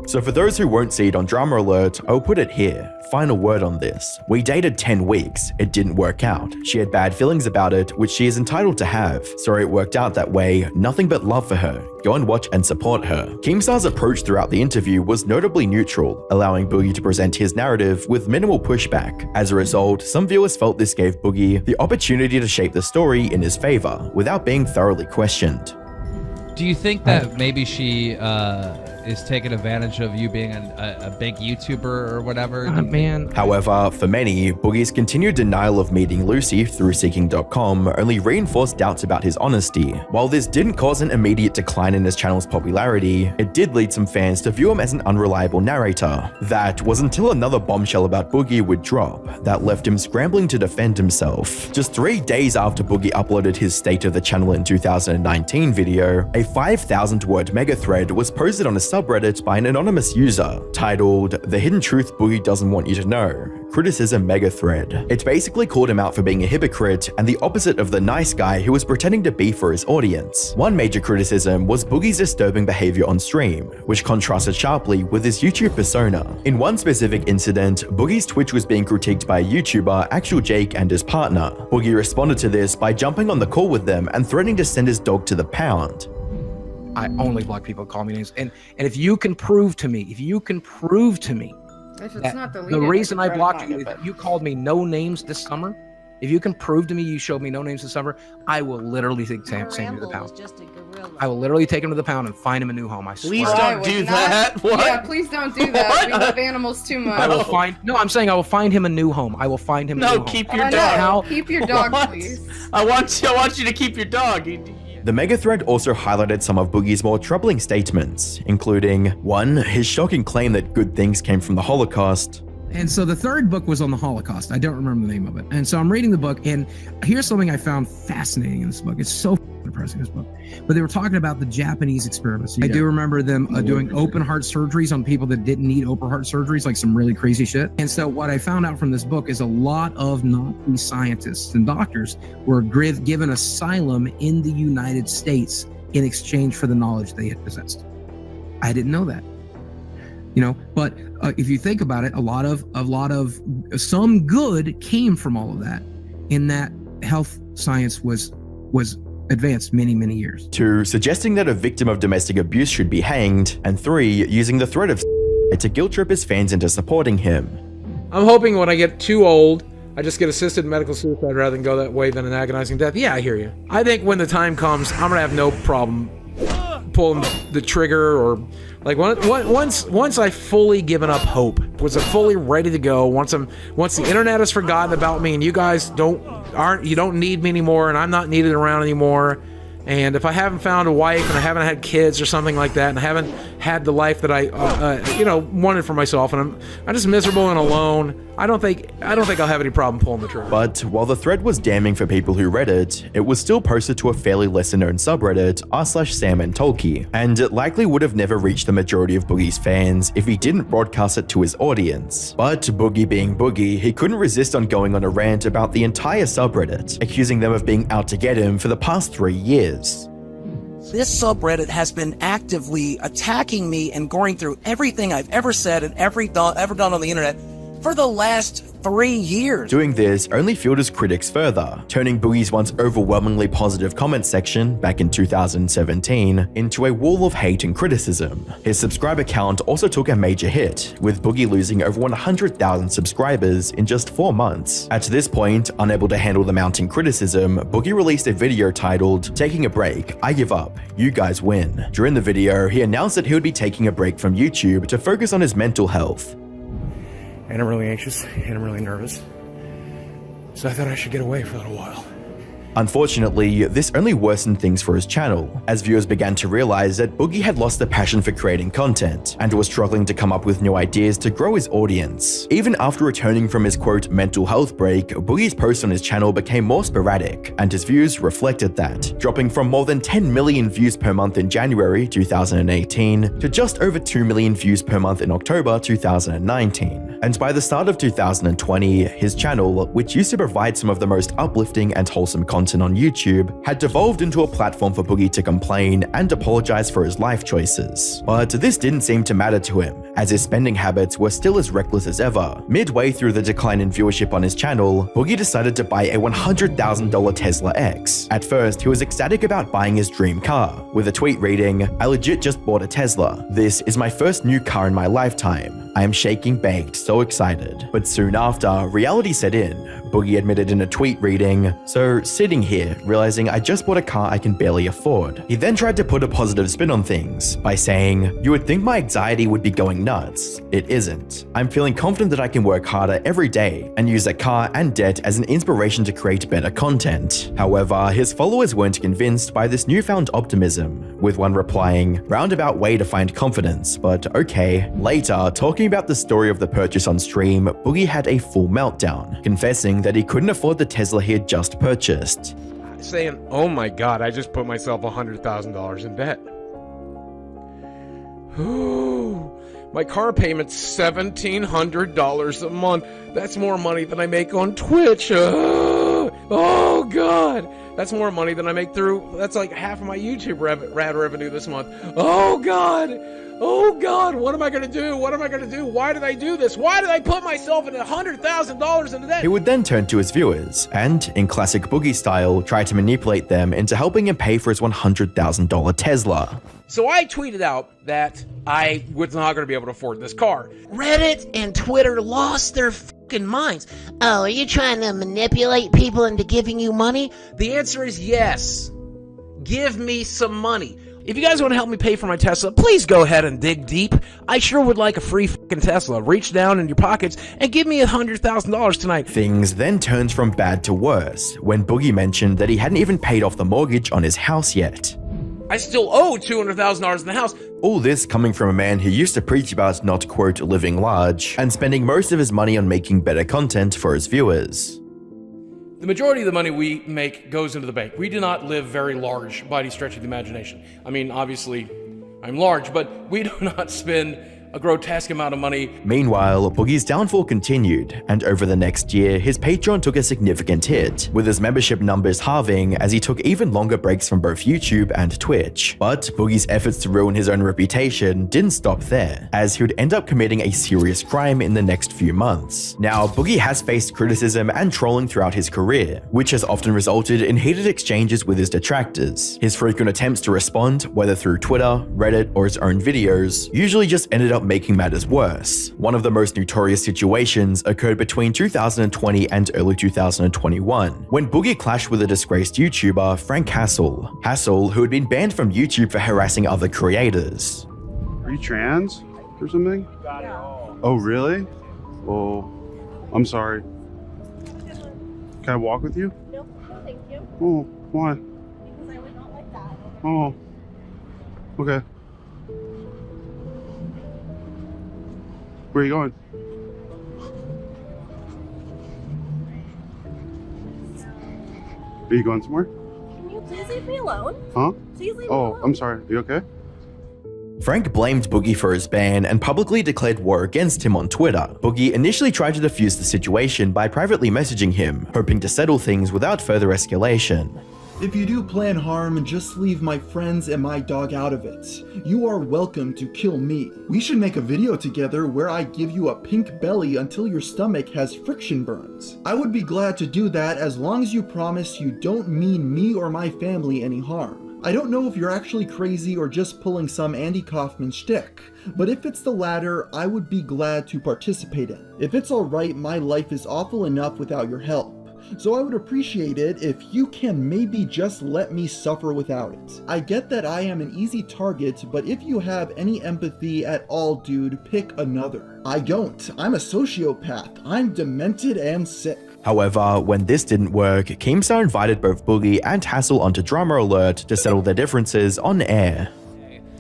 So for those who won't see it on Drama Alert, I'll put it here. Final word on this. We dated 10 weeks. It didn't work out. She had bad feelings about it, which she is entitled to have. Sorry it worked out that way. Nothing but love for her. Go and watch and support her. Keemstar's approach throughout the interview was notably neutral, allowing Boogie to present his narrative with minimal pushback. As a result, some viewers felt this gave Boogie the opportunity to shape the story in his favor without being thoroughly questioned. Do you think that maybe she is taking advantage of you being a big YouTuber or whatever? Man. However, for many, Boogie's continued denial of meeting Lucy through Seeking.com only reinforced doubts about his honesty. While this didn't cause an immediate decline in his channel's popularity, it did lead some fans to view him as an unreliable narrator. That was until another bombshell about Boogie would drop that left him scrambling to defend himself. Just 3 days after Boogie uploaded his State of the Channel in 2019 video, a 5,000-word mega thread was posted on his subreddit by an anonymous user titled "The Hidden Truth Boogie Doesn't Want You to Know. Criticism Mega Thread." It basically called him out for being a hypocrite and the opposite of the nice guy who was pretending to be for his audience. One major criticism was Boogie's disturbing behavior on stream, which contrasted sharply with his YouTube persona. In one specific incident, Boogie's Twitch was being critiqued by a YouTuber, Actual Jake, and his partner. Boogie responded to this by jumping on the call with them and threatening to send his dog to the pound. I only block people who call me names. And if you can prove to me, If it's not the deleted, reason I try to blocked find you it, is but- that you called me no names this summer, if you can prove to me you showed me no names this summer, I will literally take Sam to the pound. I will literally take him to the pound and find him a new home. I swear. Please don't do that. What? Yeah, please don't do that. We love animals too much. I will find. No, I'm saying I will find him a new home. I will find him. a new home. keep your dog. Keep your dog, please. I want you to keep your dog. The mega thread also highlighted some of Boogie's more troubling statements, including 1. His shocking claim that good things came from the Holocaust. And so the third book was on the Holocaust. I don't remember the name of it. And so I'm reading the book, and here's something I found fascinating in this book. It's so depressing, this book. But they were talking about the Japanese experiments. I do remember them doing open heart surgeries on people that didn't need open heart surgeries, like some really crazy shit. And so what I found out from this book is a lot of Nazi scientists and doctors were given asylum in the United States in exchange for the knowledge they had possessed. I didn't know that. But if you think about it, a lot of some good came from all of that, in that health science was advanced many, many years. 2. Suggesting that a victim of domestic abuse should be hanged. And 3. Using the threat of to guilt trip his fans into supporting him. I'm hoping when I get too old, I just get assisted medical suicide rather than go that way than an agonizing death. Yeah, I hear you. I think when the time comes, I'm gonna have no problem pulling the trigger, or like once I fully given up hope, was fully ready to go. Once the internet has forgotten about me and you guys don't need me anymore, and I'm not needed around anymore. And if I haven't found a wife and I haven't had kids or something like that, and I haven't had the life that I wanted for myself, and I'm just miserable and alone, I don't think I'll have any problem pulling the trigger. But while the thread was damning for people who read it, it was still posted to a fairly lesser-known subreddit, r/Sam and Tolkien, and it likely would have never reached the majority of Boogie's fans if he didn't broadcast it to his audience. But Boogie being Boogie, he couldn't resist on going on a rant about the entire subreddit, accusing them of being out to get him for the past 3 years. This subreddit has been actively attacking me and going through everything I've ever said and ever done on the internet for the last 3 years. Doing this only fueled his critics further, turning Boogie's once overwhelmingly positive comment section back in 2017 into a wall of hate and criticism. His subscriber count also took a major hit, with Boogie losing over 100,000 subscribers in just 4 months. At this point, unable to handle the mounting criticism, Boogie released a video titled "Taking a Break, I Give Up, You Guys Win." During the video, he announced that he would be taking a break from YouTube to focus on his mental health. And I'm really anxious, and I'm really nervous. So I thought I should get away for a little while. Unfortunately, this only worsened things for his channel, as viewers began to realize that Boogie had lost the passion for creating content, and was struggling to come up with new ideas to grow his audience. Even after returning from his quote mental health break, Boogie's posts on his channel became more sporadic, and his views reflected that, dropping from more than 10 million views per month in January 2018 to just over 2 million views per month in October 2019. And by the start of 2020, his channel, which used to provide some of the most uplifting and wholesome content on YouTube, had devolved into a platform for Boogie to complain and apologize for his life choices. But this didn't seem to matter to him, as his spending habits were still as reckless as ever. Midway through the decline in viewership on his channel, Boogie decided to buy a $100,000 Tesla X. At first, he was ecstatic about buying his dream car, with a tweet reading, "I legit just bought a Tesla. This is my first new car in my lifetime. I am shaking baked, so excited." But soon after, reality set in. Boogie admitted in a tweet reading, "So sitting here, realizing I just bought a car I can barely afford." He then tried to put a positive spin on things by saying, "You would think my anxiety would be going nuts. It isn't. I'm feeling confident that I can work harder every day and use that car and debt as an inspiration to create better content." However, his followers weren't convinced by this newfound optimism, with one replying, "Roundabout way to find confidence, but okay." Later, talking about the story of the purchase on stream, Boogie had a full meltdown, confessing that he couldn't afford the Tesla he had just purchased. Saying, oh my God, I just put myself $100,000 in debt. My car payment's $1,700 a month. That's more money than I make on Twitch. Oh God, that's more money than I make through. That's like half of my YouTube ad revenue this month. Oh God, what am I gonna do? What am I gonna do? Why did I do this? Why did I put myself in $100,000 into debt? He would then turn to his viewers and, in classic Boogie style, try to manipulate them into helping him pay for his $100,000 Tesla. So I tweeted out that I was not going to be able to afford this car. Reddit and Twitter lost their fucking minds. Oh, are you trying to manipulate people into giving you money? The answer is yes. Give me some money. If you guys want to help me pay for my Tesla, please go ahead and dig deep. I sure would like a free fucking Tesla. Reach down in your pockets and give me $100,000 tonight. Things then turned from bad to worse when Boogie mentioned that he hadn't even paid off the mortgage on his house yet. I still owe $200,000 in the house. All this coming from a man who used to preach about not, quote, living large, and spending most of his money on making better content for his viewers. The majority of the money we make goes into the bank. We do not live very large by any stretch of the imagination. I mean, obviously, I'm large, but we do not spend a grotesque amount of money. Meanwhile, Boogie's downfall continued, and over the next year, his Patreon took a significant hit, with his membership numbers halving as he took even longer breaks from both YouTube and Twitch. But Boogie's efforts to ruin his own reputation didn't stop there, as he would end up committing a serious crime in the next few months. Now, Boogie has faced criticism and trolling throughout his career, which has often resulted in heated exchanges with his detractors. His frequent attempts to respond, whether through Twitter, Reddit, or his own videos, usually just ended up making matters worse. One of the most notorious situations occurred between 2020 and early 2021, when Boogie clashed with a disgraced YouTuber, Frank Hassel. Hassel, who had been banned from YouTube for harassing other creators. Are you trans or something? Oh, really? Oh, I'm sorry. Can I walk with you? No, thank you. Oh, why? Because I would not like that. Oh, okay. Where are you going? Are you going somewhere? Can you please leave me alone? Huh? Please leave me alone. Oh, I'm sorry. You okay? Frank blamed Boogie for his ban and publicly declared war against him on Twitter. Boogie initially tried to defuse the situation by privately messaging him, hoping to settle things without further escalation. If you do plan harm, just leave my friends and my dog out of it. You are welcome to kill me. We should make a video together where I give you a pink belly until your stomach has friction burns. I would be glad to do that as long as you promise you don't mean me or my family any harm. I don't know if you're actually crazy or just pulling some Andy Kaufman shtick, but if it's the latter, I would be glad to participate in. If it's alright, my life is awful enough without your help. So I would appreciate it if you can maybe just let me suffer without it. I get that I am an easy target, but if you have any empathy at all, dude, pick another. I don't. I'm a sociopath. I'm demented and sick. However, when this didn't work, Keemstar invited both Boogie and Hassel onto Drama Alert to settle their differences on air.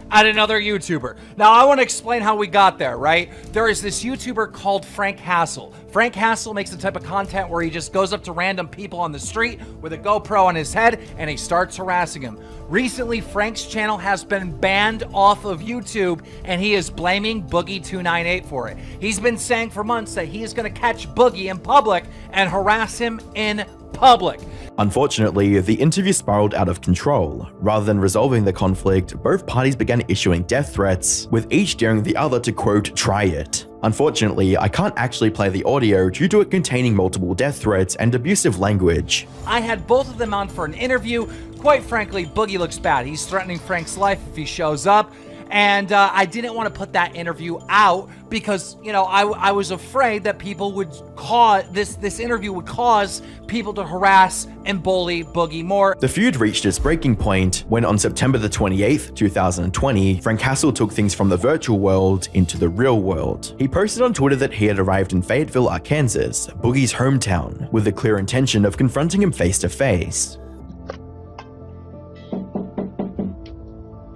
At another YouTuber. Now I want to explain how we got there, right? There is this YouTuber called Frank Hassel. Frank Hassel makes the type of content where he just goes up to random people on the street with a GoPro on his head and he starts harassing them. Recently, Frank's channel has been banned off of YouTube and he is blaming Boogie298 for it. He's been saying for months that he is going to catch Boogie in public and harass him in public. Unfortunately, the interview spiraled out of control. Rather than resolving the conflict, both parties began issuing death threats, with each daring the other to, quote, try it. Unfortunately, I can't actually play the audio due to it containing multiple death threats and abusive language. I had both of them on for an interview. Quite frankly, Boogie looks bad. He's threatening Frank's life if he shows up. And I didn't want to put that interview out because, you know, I was afraid that people would cause, this interview would cause people to harass and bully Boogie more. The feud reached its breaking point when on September the 28th, 2020, Frank Hassel took things from the virtual world into the real world. He posted on Twitter that he had arrived in Fayetteville, Arkansas, Boogie's hometown, with the clear intention of confronting him face to face.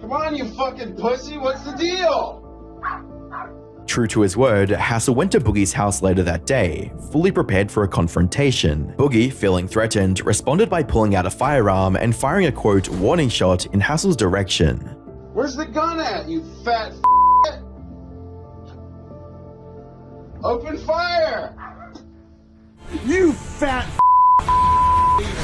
Come on, you fucking pussy, what's the deal? True to his word, Hassel went to Boogie's house later that day, fully prepared for a confrontation. Boogie, feeling threatened, responded by pulling out a firearm and firing a, quote, warning shot in Hassel's direction. Where's the gun at, you fat Open fire! You fat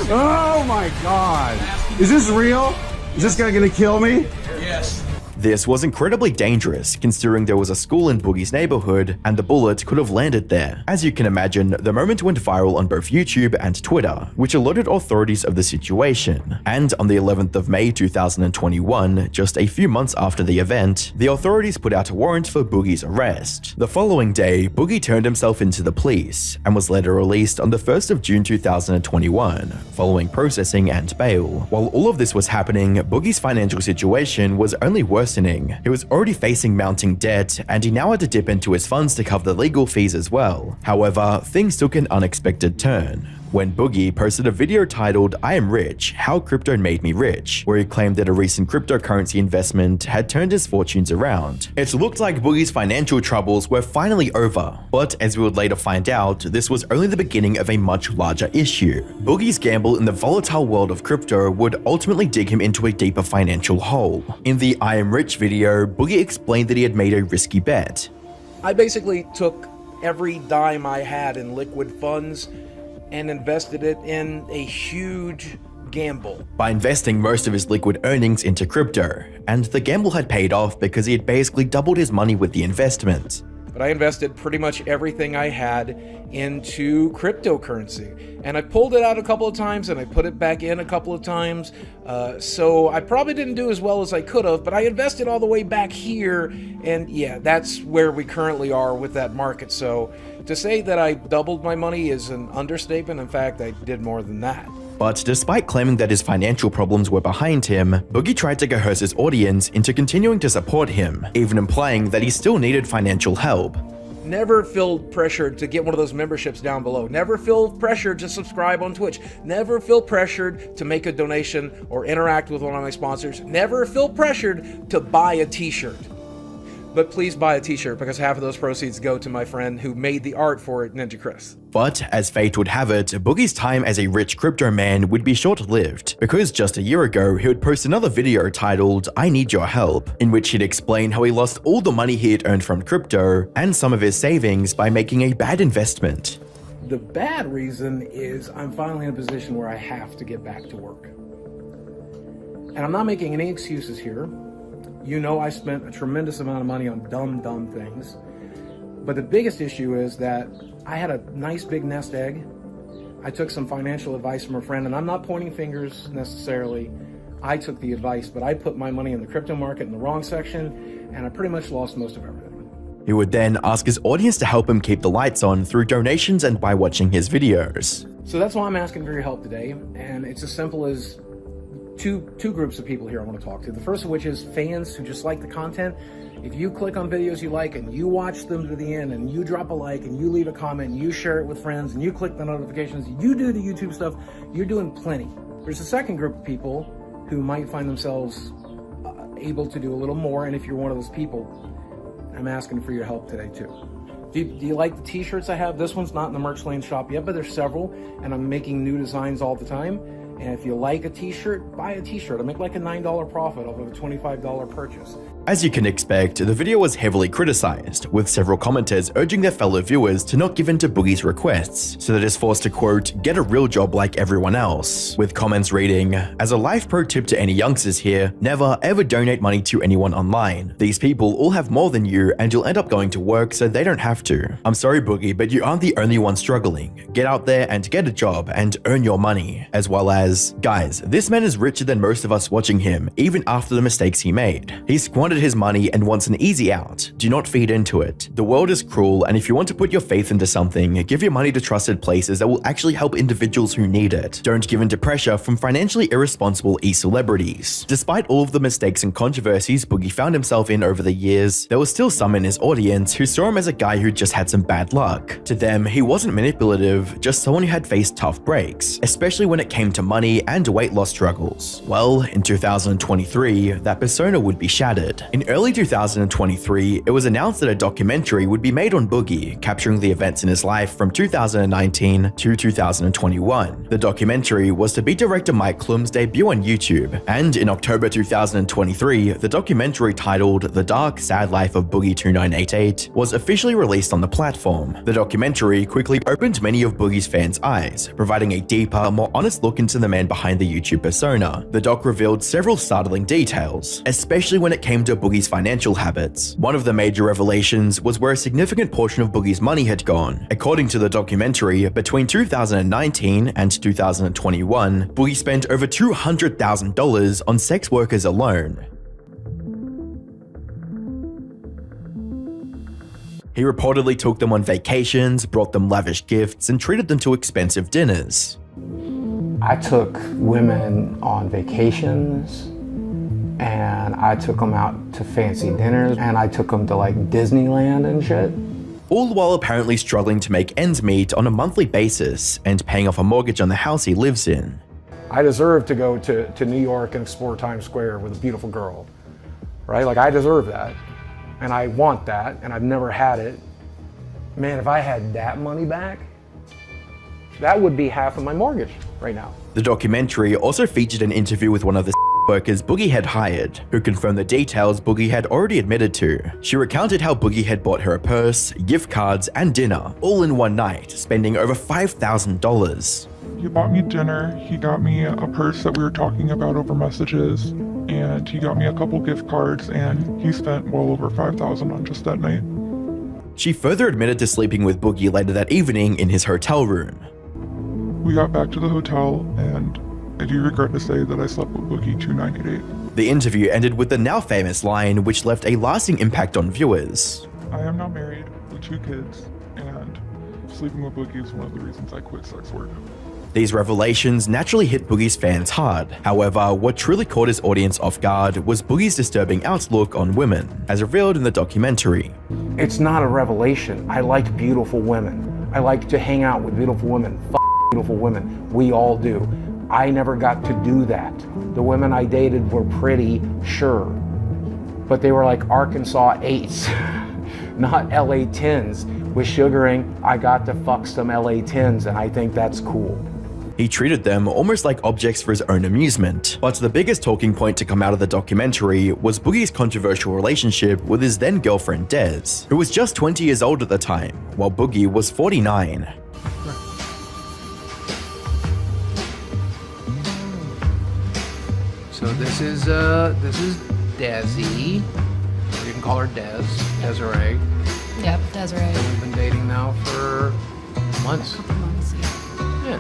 Oh my god. Is this real? Is this guy gonna kill me? Yes. This was incredibly dangerous, considering there was a school in Boogie's neighborhood and the bullet could have landed there. As you can imagine, the moment went viral on both YouTube and Twitter, which alerted authorities of the situation. And on the 11th of May 2021, just a few months after the event, the authorities put out a warrant for Boogie's arrest. The following day, Boogie turned himself into the police and was later released on the 1st of June 2021, following processing and bail. While all of this was happening, Boogie's financial situation was only worsening. He was already facing mounting debt, and he now had to dip into his funds to cover the legal fees as well. However, things took an unexpected turn when Boogie posted a video titled "I am rich, how crypto made me rich," where he claimed that a recent cryptocurrency investment had turned his fortunes around. It looked like Boogie's financial troubles were finally over, but as we would later find out, this was only the beginning of a much larger issue. Boogie's gamble in the volatile world of crypto would ultimately dig him into a deeper financial hole. In the "I am rich" video, Boogie explained that he had made a risky bet. I basically took every dime I had in liquid funds and invested it in a huge gamble. By investing most of his liquid earnings into crypto, and the gamble had paid off because he had basically doubled his money with the investment. But I invested pretty much everything I had into cryptocurrency. And I pulled it out a couple of times and I put it back in a couple of times. So I probably didn't do as well as I could have, but I invested all the way back here. And yeah, that's where we currently are with that market. So to say that I doubled my money is an understatement. In fact, I did more than that. But despite claiming that his financial problems were behind him, Boogie tried to coerce his audience into continuing to support him, even implying that he still needed financial help. Never feel pressured to get one of those memberships down below. Never feel pressured to subscribe on Twitch. Never feel pressured to make a donation or interact with one of my sponsors. Never feel pressured to buy a t-shirt. But please buy a t-shirt because half of those proceeds go to my friend who made the art for it, Ninja Chris. But as fate would have it, Boogie's time as a rich crypto man would be short-lived, because just a year ago he would post another video titled "I Need Your Help," in which he'd explain how he lost all the money he had earned from crypto and some of his savings by making a bad investment. The bad reason is I'm finally in a position where I have to get back to work. And I'm not making any excuses here. You know I spent a tremendous amount of money on dumb things. But the biggest issue is that I had a nice big nest egg. I took some financial advice from a friend, and I'm not pointing fingers necessarily. I took the advice, but I put my money in the crypto market in the wrong section, and I pretty much lost most of everything. He would then ask his audience to help him keep the lights on through donations and by watching his videos. So that's why I'm asking for your help today, and it's as simple as two groups of people here I want to talk to. The first of which is fans who just like the content. If you click on videos you like and you watch them to the end and you drop a like and you leave a comment and you share it with friends and you click the notifications, you do the YouTube stuff, you're doing plenty. There's a second group of people who might find themselves able to do a little more, and if you're one of those people, I'm asking for your help today too. Do you like the t-shirts I have? This one's not in the merch lane shop yet, but there's several, and I'm making new designs all the time. And if you like a t-shirt, buy a t-shirt. I make like a $9 profit off of a $25 purchase. As you can expect, the video was heavily criticized, with several commenters urging their fellow viewers to not give in to Boogie's requests, so that he's forced to, quote, "get a real job like everyone else," with comments reading, "As a life pro tip to any youngsters here, never ever donate money to anyone online. These people all have more than you and you'll end up going to work so they don't have to. I'm sorry Boogie, but you aren't the only one struggling. Get out there and get a job and earn your money," as well as, "Guys, this man is richer than most of us watching him, even after the mistakes he made. He squandered his money and wants an easy out. Do not feed into it. The world is cruel, and if you want to put your faith into something, give your money to trusted places that will actually help individuals who need it. Don't give in to pressure from financially irresponsible e-celebrities." Despite all of the mistakes and controversies Boogie found himself in over the years, there was still some in his audience who saw him as a guy who just had some bad luck. To them, he wasn't manipulative, just someone who had faced tough breaks, especially when it came to money and weight loss struggles. Well, in 2023, that persona would be shattered. In early 2023, it was announced that a documentary would be made on Boogie, capturing the events in his life from 2019 to 2021. The documentary was to be director Mike Klum's debut on YouTube, and in October 2023, the documentary titled The Dark, Sad Life of Boogie 2988 was officially released on the platform. The documentary quickly opened many of Boogie's fans' eyes, providing a deeper, more honest look into the man behind the YouTube persona. The doc revealed several startling details, especially when it came to Boogie's financial habits. One of the major revelations was where a significant portion of Boogie's money had gone. According to the documentary, between 2019 and 2021, Boogie spent over $200,000 on sex workers alone. He reportedly took them on vacations, brought them lavish gifts, and treated them to expensive dinners. I took women on vacations, and I took them out to fancy dinners, and I took them to like Disneyland and shit. All while apparently struggling to make ends meet on a monthly basis and paying off a mortgage on the house he lives in. I deserve to go to New York and explore Times Square with a beautiful girl, right? Like, I deserve that, and I want that, and I've never had it. Man, if I had that money back, that would be half of my mortgage right now. The documentary also featured an interview with one of the workers Boogie had hired, who confirmed the details Boogie had already admitted to. She recounted how Boogie had bought her a purse, gift cards, and dinner, all in one night, spending over $5,000. He bought me dinner, he got me a purse that we were talking about over messages, and he got me a couple gift cards, and he spent well over $5,000 on just that night. She further admitted to sleeping with Boogie later that evening in his hotel room. We got back to the hotel, and I do regret to say that I slept with Boogie 2988. The interview ended with the now famous line, which left a lasting impact on viewers. I am now married with 2 kids, and sleeping with Boogie is one of the reasons I quit sex work. These revelations naturally hit Boogie's fans hard. However, what truly caught his audience off guard was Boogie's disturbing outlook on women, as revealed in the documentary. It's not a revelation. I like beautiful women. I like to hang out with beautiful women. Beautiful women. We all do. I never got to do that. The women I dated were pretty, sure, but they were like Arkansas 8s, not LA 10s. With sugaring, I got to fuck some LA 10s, and I think that's cool. He treated them almost like objects for his own amusement. But the biggest talking point to come out of the documentary was Boogie's controversial relationship with his then girlfriend Des, who was just 20 years old at the time, while Boogie was 49. So this is Desi. You can call her Desiree. Yep, Desiree. And we've been dating now for months. A couple months, Yeah.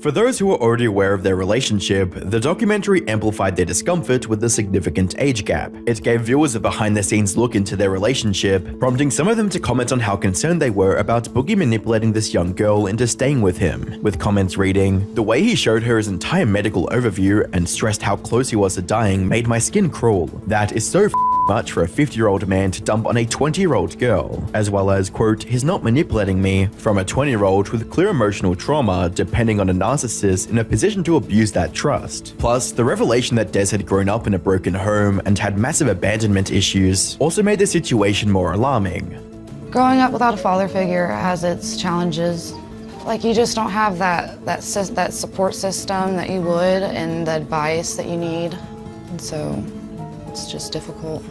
For those who were already aware of their relationship, the documentary amplified their discomfort with the significant age gap. It gave viewers a behind-the-scenes look into their relationship, prompting some of them to comment on how concerned they were about Boogie manipulating this young girl into staying with him, with comments reading, "The way he showed her his entire medical overview and stressed how close he was to dying made my skin crawl. That is so much for a 50-year-old man to dump on a 20-year-old girl," as well as, quote, "He's not manipulating me," from a 20-year-old with clear emotional trauma depending on a narcissist in a position to abuse that trust. Plus, the revelation that Des had grown up in a broken home and had massive abandonment issues also made the situation more alarming. Growing up without a father figure has its challenges. Like, you just don't have that support system that you would and the advice that you need. And so it's just difficult.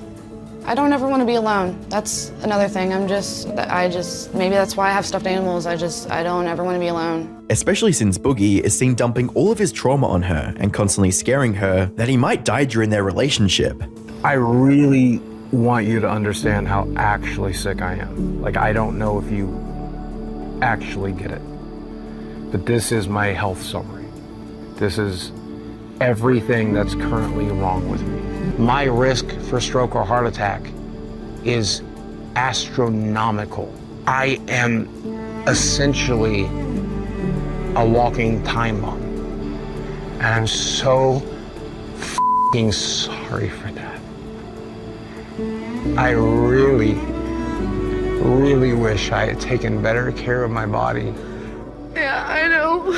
I don't ever want to be alone. That's another thing. Maybe that's why I have stuffed animals. I don't ever want to be alone. Especially since Boogie is seen dumping all of his trauma on her and constantly scaring her that he might die during their relationship. I really want you to understand how actually sick I am. Like, I don't know if you actually get it. But this is my health summary. This is everything that's currently wrong with me. My risk for stroke or heart attack is astronomical. I am essentially a walking time bomb. And I'm so f***ing sorry for that. I really, really wish I had taken better care of my body. Yeah, I know.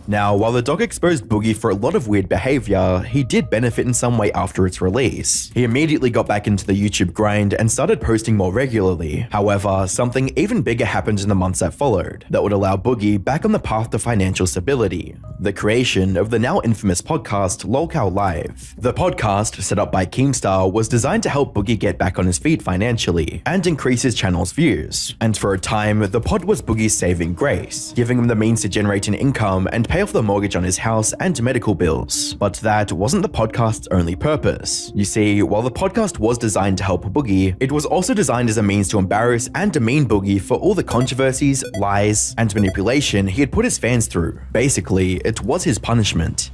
Now, while the doc exposed Boogie for a lot of weird behavior, he did benefit in some way after its release. He immediately got back into the YouTube grind and started posting more regularly. However, something even bigger happened in the months that followed that would allow Boogie back on the path to financial stability: the creation of the now infamous podcast Lolcow Live. The podcast, set up by Keemstar, was designed to help Boogie get back on his feet financially and increase his channel's views. And for a time, the pod was Boogie's saving grace, giving him the means to generate an income and pay off the mortgage on his house and medical bills. But that wasn't the podcast's only purpose. You see, while the podcast was designed to help Boogie, it was also designed as a means to embarrass and demean Boogie for all the controversies, lies, and manipulation he had put his fans through. Basically, it was his punishment.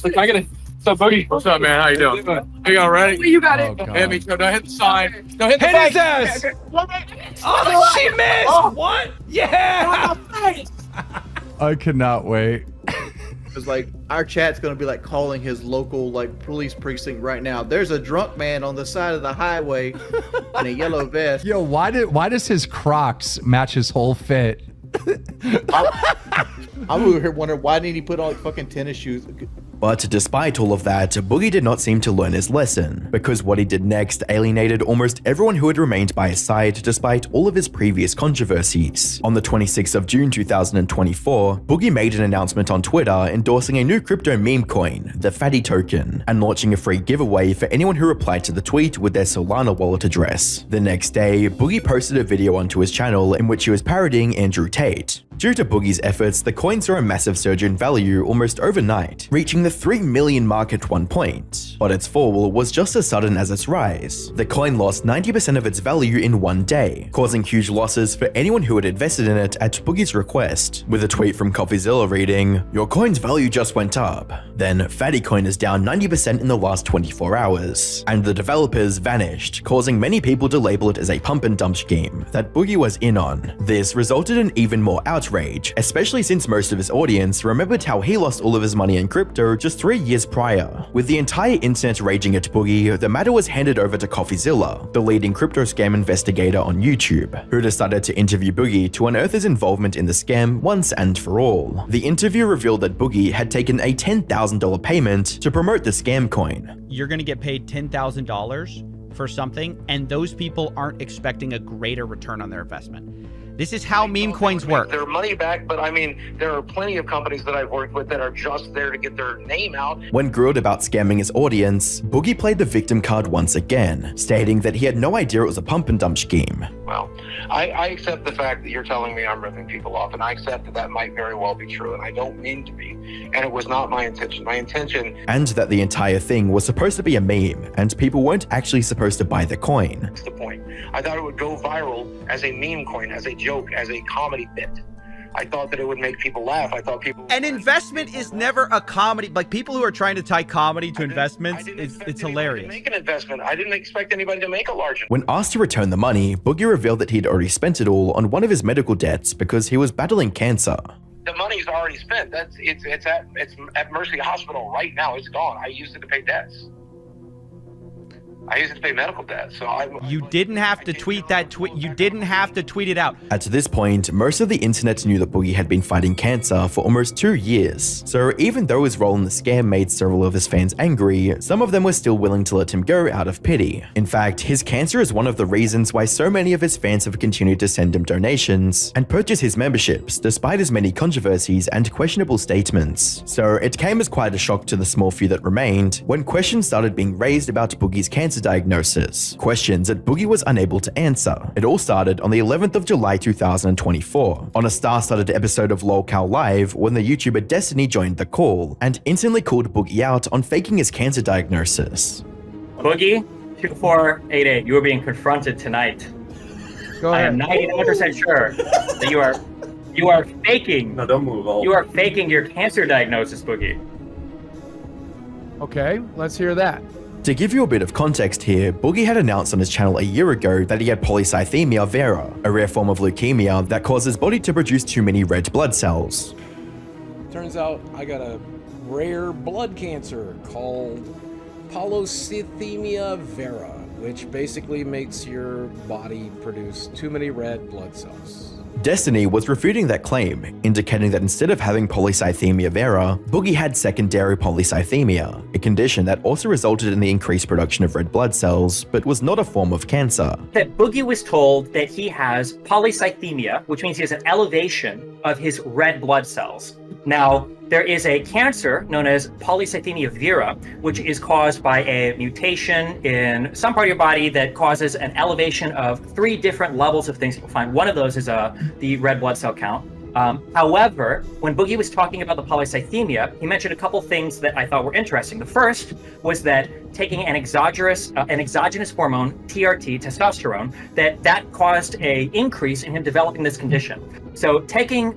Look, So Boogie, what's up, man? How you doing? Are you all right? You got it. Hit me. Don't hit the sign. Don't hit the Hit his bike. ass. Oh, she missed. Oh. What? Yeah. I cannot wait. It's like our chat's gonna be like calling his local like police precinct right now. There's a drunk man on the side of the highway in a yellow vest. Yo, why does his Crocs match his whole fit? I'm over here wondering why didn't he put on like fucking tennis shoes? But despite all of that, Boogie did not seem to learn his lesson, because what he did next alienated almost everyone who had remained by his side despite all of his previous controversies. On the 26th of June 2024, Boogie made an announcement on Twitter endorsing a new crypto meme coin, the Fatty token, and launching a free giveaway for anyone who replied to the tweet with their Solana wallet address. The next day, Boogie posted a video onto his channel in which he was parodying Andrew Tate. Due to Boogie's efforts, the coin saw a massive surge in value almost overnight, reaching the 3 million mark at one point. But its fall was just as sudden as its rise. The coin lost 90% of its value in one day, causing huge losses for anyone who had invested in it at Boogie's request, with a tweet from CoffeeZilla reading, "Your coin's value just went up." Then Fatty coin is down 90% in the last 24 hours, and the developers vanished, causing many people to label it as a pump and dump scheme that Boogie was in on. This resulted in even more outrage, especially since most of his audience remembered how he lost all of his money in crypto just 3 years prior. With the entire internet raging at Boogie, the matter was handed over to CoffeeZilla, the leading crypto scam investigator on YouTube, who decided to interview Boogie to unearth his involvement in the scam once and for all. The interview revealed that Boogie had taken a $10,000 payment to promote the scam coin. You're going to get paid $10,000 for something, and those people aren't expecting a greater return on their investment. This is how meme coins work. Their money back, but I mean, there are plenty of companies that I've worked with that are just there to get their name out. When grilled about scamming his audience, Boogie played the victim card once again, stating that he had no idea it was a pump and dump scheme. Well, I accept the fact that you're telling me I'm ripping people off, and I accept that that might very well be true, and I don't mean to be, and it was not my intention. My intention... And that the entire thing was supposed to be a meme, and people weren't actually supposed to buy the coin. That's the point. I thought it would go viral as a meme coin, as a joke, as a comedy bit. I thought that it would make people laugh. I thought people... An investment is never a comedy. Like, people who are trying to tie comedy to investments, it's hilarious. Make an investment. I didn't expect anybody to make a large... When asked to return the money, Boogie revealed that he'd already spent it all on one of his medical debts because he was battling cancer. The money's already spent. It's at Mercy Hospital right now. It's gone. I used it to pay debts. I used it to pay medical debt, so You didn't have to tweet that tweet. You didn't have to tweet it out. At this point, most of the internet knew that Boogie had been fighting cancer for almost 2 years. So even though his role in the scam made several of his fans angry, some of them were still willing to let him go out of pity. In fact, his cancer is one of the reasons why so many of his fans have continued to send him donations and purchase his memberships, despite his many controversies and questionable statements. So it came as quite a shock to the small few that remained when questions started being raised about Boogie's cancer diagnosis, questions that Boogie was unable to answer. It all started on the 11th of July 2024, on a star-studded episode of Lolcow Live when the YouTuber Destiny joined the call and instantly called Boogie out on faking his cancer diagnosis. Boogie, 2488, you are being confronted tonight. I am 99% sure that you are faking. No, don't move. You are faking your cancer diagnosis, Boogie. Okay, let's hear that. To give you a bit of context here, Boogie had announced on his channel a year ago that he had polycythemia vera, a rare form of leukemia that causes his body to produce too many red blood cells. Turns out I got a rare blood cancer called polycythemia vera, which basically makes your body produce too many red blood cells. Destiny was refuting that claim, indicating that instead of having polycythemia vera, Boogie had secondary polycythemia, a condition that also resulted in the increased production of red blood cells, but was not a form of cancer. That Boogie was told that he has polycythemia, which means he has an elevation of his red blood cells. Now, there is a cancer known as polycythemia vera, which is caused by a mutation in some part of your body that causes an elevation of 3 different levels of things you'll find. One of those is the red blood cell count. However, when Boogie was talking about the polycythemia, he mentioned a couple things that I thought were interesting. The first was that taking an exogenous hormone, TRT, testosterone, that caused an increase in him developing this condition. So taking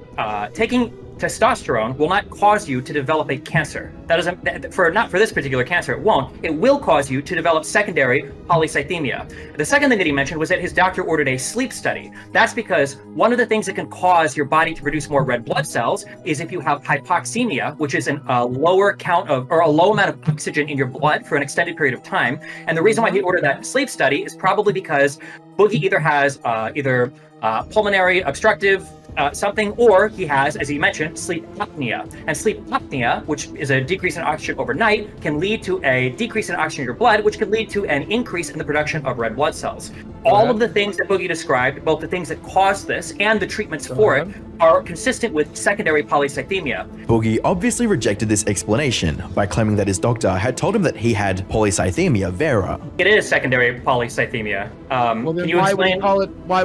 testosterone will not cause you to develop a cancer. That doesn't, not for this particular cancer, it won't. It will cause you to develop secondary polycythemia. The second thing that he mentioned was that his doctor ordered a sleep study. That's because one of the things that can cause your body to produce more red blood cells is if you have hypoxemia, which is a lower count of, or a low amount of oxygen in your blood for an extended period of time. And the reason why he ordered that sleep study is probably because Boogie either has pulmonary obstructive something, or he has, as he mentioned, sleep apnea. And sleep apnea, which is a decrease in oxygen overnight, can lead to a decrease in oxygen in your blood, which can lead to an increase in the production of red blood cells. All of the things that Boogie described, both the things that cause this and the treatments for it, are consistent with secondary polycythemia. Boogie obviously rejected this explanation by claiming that his doctor had told him that he had polycythemia vera. It is secondary polycythemia. Well, then can you why explain?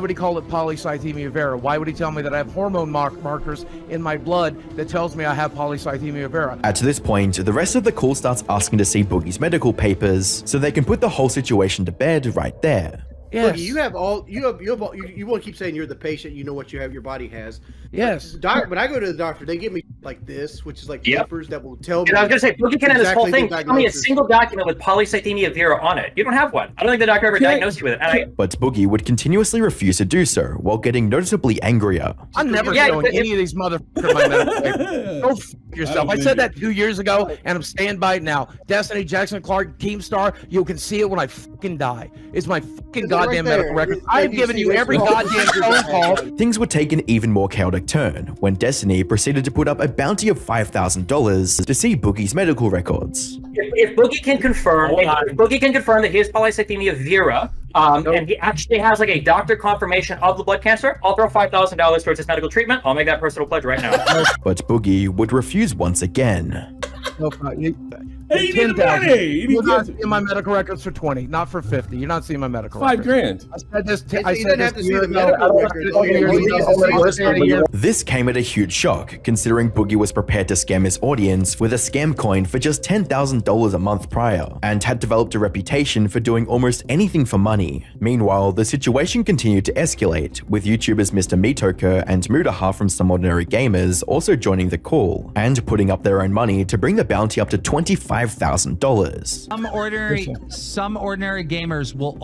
Would he call it polycythemia vera? Why would he tell me that I have hormone markers in my blood that tells me I have polycythemia vera? At this point, the rest of the call starts asking to see Boogie's medical papers so they can put the whole situation to bed right there. Yes. Boogie, you want to keep saying you're the patient, you know what you have, your body has. Yes. When I go to the doctor, they give me like this, which is like papers that will tell me. And I was going to say, Boogie can have this whole exactly thing. the Tell me a diagnosis. single document with polycythemia vera on it. You don't have one. I don't think the doctor ever diagnosed you with it. But Boogie would continuously refuse to do so, while getting noticeably angrier. I'm never showing any of these motherfuckers my medical papers. Go f yourself. I said that 2 years ago, and I'm staying by it now. Destiny, Jackson Clark, Keemstar, you can see it when I fucking die. It's my fucking goddamn medical record. I've given you every goddamn phone call. Things would take an even more chaotic turn when Destiny proceeded to put up a bounty of $5,000 to see Boogie's medical records. If Boogie can confirm, that he has polycythemia vera, and he actually has like a doctor confirmation of the blood cancer, I'll throw $5,000 towards his medical treatment. I'll make that personal pledge right now. But Boogie would refuse once again. Hey, you need the money. You're not seeing my medical records for 20, not for 50. You're not seeing my medical records. $5,000. I said this a year ago. This came at a huge shock, considering Boogie was prepared to scam his audience with a scam coin for just $10,000 a month prior, and had developed a reputation for doing almost anything for money. Meanwhile, the situation continued to escalate, with YouTubers Mr. Mitoker and Mudaha from Some Ordinary Gamers also joining the call, and putting up their own money to bring the bounty up to $25,000. Some ordinary gamers will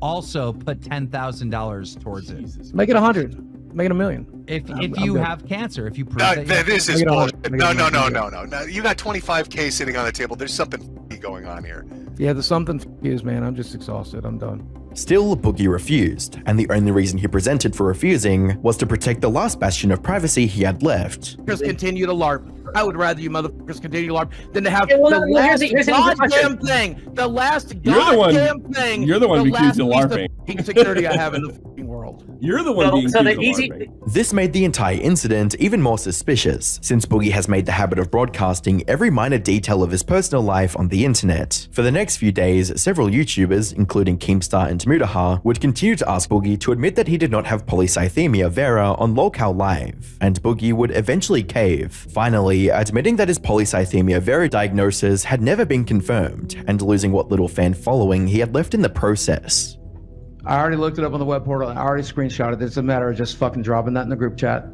also put $10,000 towards it. Make it 100. Make it $1 million. If you have cancer, if you prove that you have this is cancer. bullshit. No. You got 25K sitting on the table. There's something going on here. Yeah, the something is, man. I'm just exhausted. I'm done. Still, Boogie refused, and the only reason he presented for refusing was to protect the last bastion of privacy he had left. Just continue to LARP. I would rather you motherfuckers continue to LARP than to have Yeah, well, the last here's the goddamn thing. The last You're the one- goddamn thing. you're the one accused of LARPing. Security I have in the fucking world. You're the one being accused of LARPing. This made the entire incident even more suspicious, since Boogie has made the habit of broadcasting every minor detail of his personal life on the internet. For the next few days, several YouTubers, including Keemstar and Mudaha, would continue to ask Boogie to admit that he did not have polycythemia vera on Lolcow Live, and Boogie would eventually cave, finally admitting that his polycythemia vera diagnosis had never been confirmed, and losing what little fan following he had left in the process. I already looked it up on the web portal. I already screenshotted it. It's a matter of just fucking dropping that in the group chat.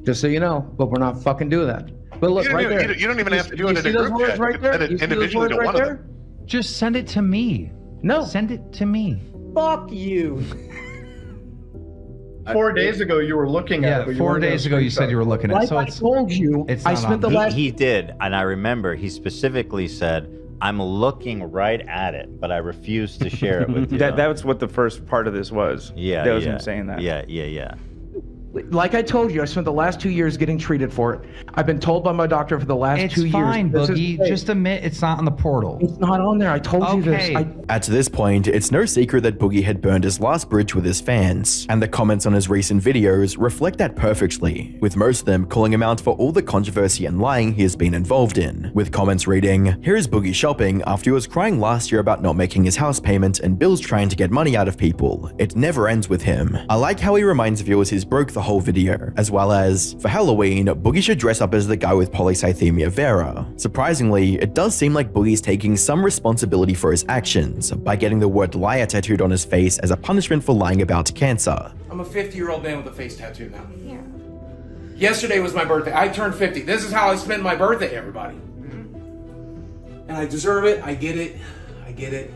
Just so you know, but we're not fucking doing that. But look, right there. You don't even have to do it in a group chat. Right there? You can individually to one of them. Just send it to me. No. Send it to me. Fuck you. 4 days ago, you were looking at it. But 4 days ago, you said you were looking at it. Like So I told you, it's I not spent the on. last. He did, and I remember he specifically said, I'm looking right at it, but I refuse to share it with you. That's what the first part of this was. Yeah, that was yeah. him saying that. Yeah. Like I told you, I spent the last 2 years getting treated for it. I've been told by my doctor for the last 2 years. It's fine, this is Boogie. fake. Just admit it's not on the portal. It's not on there. I told you this. At this point, it's no secret that Boogie had burned his last bridge with his fans, and the comments on his recent videos reflect that perfectly, with most of them calling him out for all the controversy and lying he has been involved in, with comments reading, "Here is Boogie shopping after he was crying last year about not making his house payment and bills trying to get money out of people. It never ends with him." I like how he reminds viewers he's broke the whole video, as well as, for Halloween, Boogie should dress up as the guy with polycythemia vera. Surprisingly, it does seem like Boogie's taking some responsibility for his actions by getting the word liar tattooed on his face as a punishment for lying about cancer. I'm a 50-year-old man with a face tattoo now. Yeah. Yesterday was my birthday. I turned 50. This is how I spend my birthday, everybody. And I deserve it. I get it. I get it.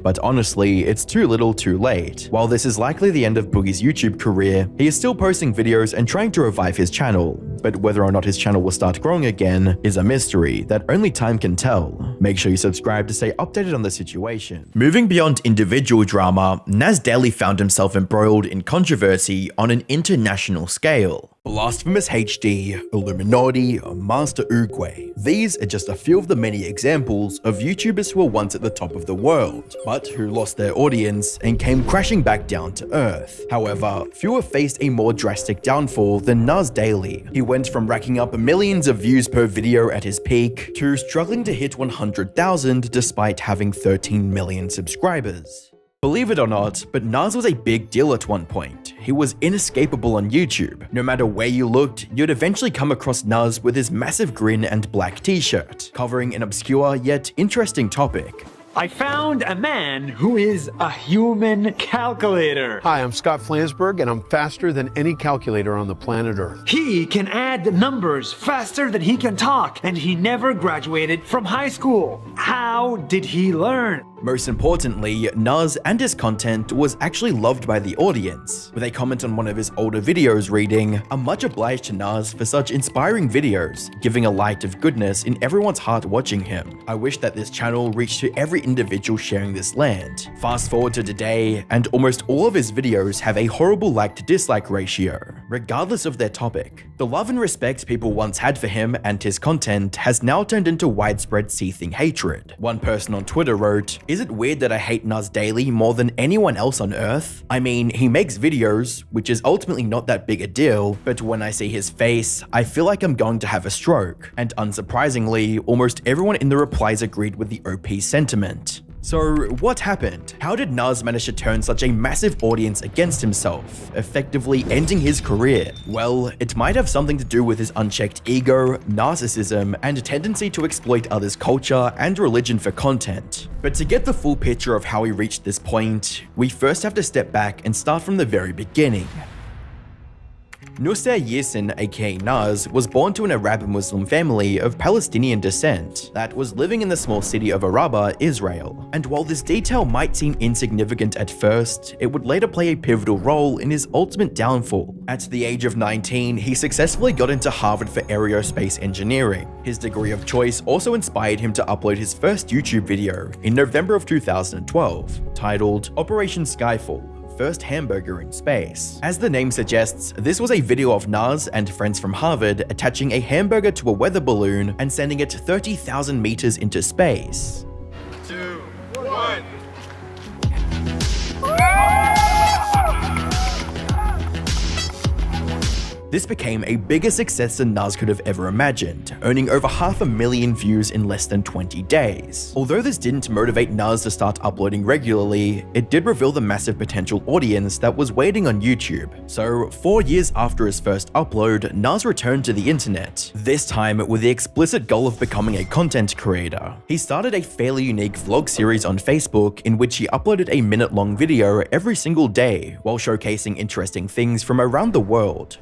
But honestly, it's too little too late. While this is likely the end of Boogie's YouTube career, he is still posting videos and trying to revive his channel. But whether or not his channel will start growing again is a mystery that only time can tell. Make sure you subscribe to stay updated on the situation. Moving beyond individual drama, Naz Daily found himself embroiled in controversy on an international scale. Blasphemous HD, Illuminati, Master Uruguay. These are just a few of the many examples of YouTubers who were once at the top of the world, but who lost their audience and came crashing back down to earth. However, few have faced a more drastic downfall than Naz Daily. He went from racking up millions of views per video at his peak to struggling to hit 100,000 despite having 13 million subscribers. Believe it or not, but Naz was a big deal at one point. He was inescapable on YouTube. No matter where you looked, you'd eventually come across Naz with his massive grin and black t-shirt, covering an obscure yet interesting topic. I found a man who is a human calculator. Hi, I'm Scott Flansburgh, and I'm faster than any calculator on the planet Earth. He can add numbers faster than he can talk, and he never graduated from high school. How did he learn? Most importantly, Naz and his content was actually loved by the audience, with a comment on one of his older videos reading, "I'm much obliged to Naz for such inspiring videos, giving a light of goodness in everyone's heart watching him. I wish that this channel reached to every individual sharing this land." Fast forward to today, and almost all of his videos have a horrible like to dislike ratio, regardless of their topic. The love and respect people once had for him and his content has now turned into widespread seething hatred. One person on Twitter wrote, "Is it weird that I hate Naz Daily more than anyone else on earth? I mean, he makes videos, which is ultimately not that big a deal, but when I see his face, I feel like I'm going to have a stroke." And unsurprisingly, almost everyone in the replies agreed with the OP sentiment. So what happened? How did Naz manage to turn such a massive audience against himself, effectively ending his career? Well, it might have something to do with his unchecked ego, narcissism, and a tendency to exploit others' culture and religion for content. But to get the full picture of how he reached this point, we first have to step back and start from the very beginning. Nusser Yersin, aka Naz, was born to an Arab Muslim family of Palestinian descent that was living in the small city of Araba, Israel. And while this detail might seem insignificant at first, it would later play a pivotal role in his ultimate downfall. At the age of 19, he successfully got into Harvard for aerospace engineering. His degree of choice also inspired him to upload his first YouTube video in November of 2012, titled Operation Skyfall: First Hamburger in Space. As the name suggests, this was a video of Naz and friends from Harvard attaching a hamburger to a weather balloon and sending it 30,000 meters into space. 2, 1. This became a bigger success than Naz could have ever imagined, earning over 500,000 views in less than 20 days. Although this didn't motivate Naz to start uploading regularly, it did reveal the massive potential audience that was waiting on YouTube. So 4 years after his first upload, Naz returned to the internet, this time with the explicit goal of becoming a content creator. He started a fairly unique vlog series on Facebook in which he uploaded a minute-long video every single day while showcasing interesting things from around the world.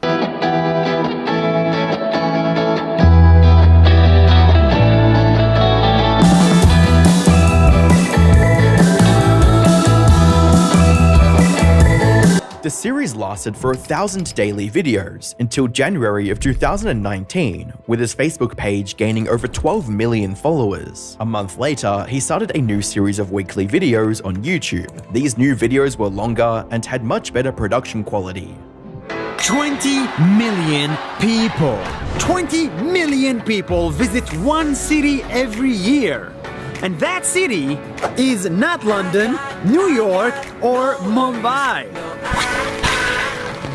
The series lasted for 1,000 daily videos until January of 2019, with his Facebook page gaining over 12 million followers. A month later, he started a new series of weekly videos on YouTube. These new videos were longer and had much better production quality. 20 million people. 20 million people visit one city every year. And that city is not London, New York, or Mumbai.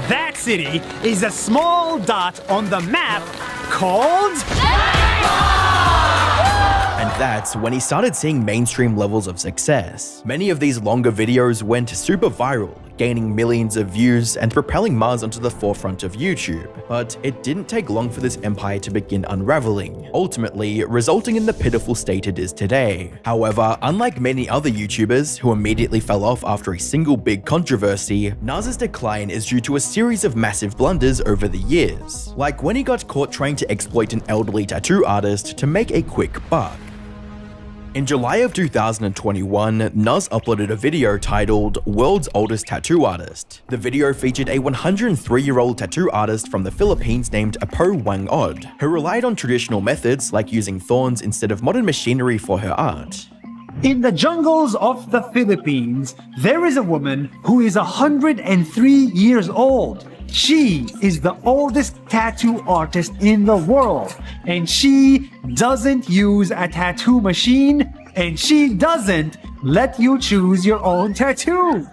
That city is a small dot on the map called... And that's when he started seeing mainstream levels of success. Many of these longer videos went super viral, gaining millions of views and propelling Mars onto the forefront of YouTube. But it didn't take long for this empire to begin unraveling, ultimately resulting in the pitiful state it is today. However, unlike many other YouTubers who immediately fell off after a single big controversy, Nas's decline is due to a series of massive blunders over the years. Like when he got caught trying to exploit an elderly tattoo artist to make a quick buck. In July of 2021, Nas uploaded a video titled World's Oldest Tattoo Artist. The video featured a 103-year-old tattoo artist from the Philippines named Apo Wang Od, who relied on traditional methods like using thorns instead of modern machinery for her art. In the jungles of the Philippines, there is a woman who is 103 years old. She is the oldest tattoo artist in the world, and she doesn't use a tattoo machine, and she doesn't let you choose your own tattoo.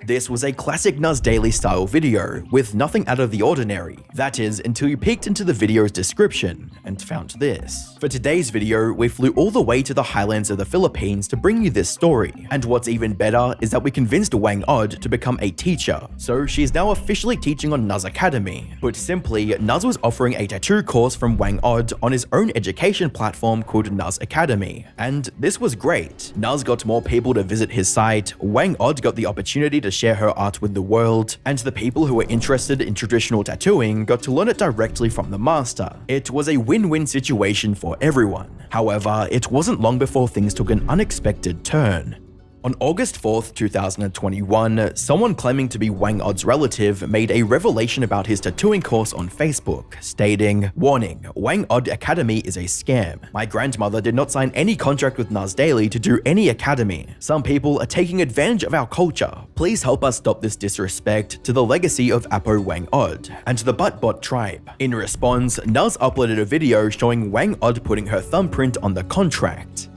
This was a classic Nas Daily style video with nothing out of the ordinary. That is, until you peeked into the video's description and found this. For today's video, we flew all the way to the highlands of the Philippines to bring you this story. And what's even better is that we convinced Wang Od to become a teacher. So she's now officially teaching on Nas Academy. Put simply, Nas was offering a tattoo course from Wang Od on his own education platform called Nas Academy. And this was great. Nas got more people to visit his site, Wang Od got the opportunity to share her art with the world, and the people who were interested in traditional tattooing got to learn it directly from the master. It was a win-win situation for everyone. However, it wasn't long before things took an unexpected turn. On August 4th, 2021, someone claiming to be Wang Od's relative made a revelation about his tattooing course on Facebook, stating, "Warning, Wang Od Academy is a scam. My grandmother did not sign any contract with Nas Daily to do any academy. Some people are taking advantage of our culture. Please help us stop this disrespect to the legacy of Apo Wang Od and to the Buttbot tribe." In response, Nas uploaded a video showing Wang Od putting her thumbprint on the contract.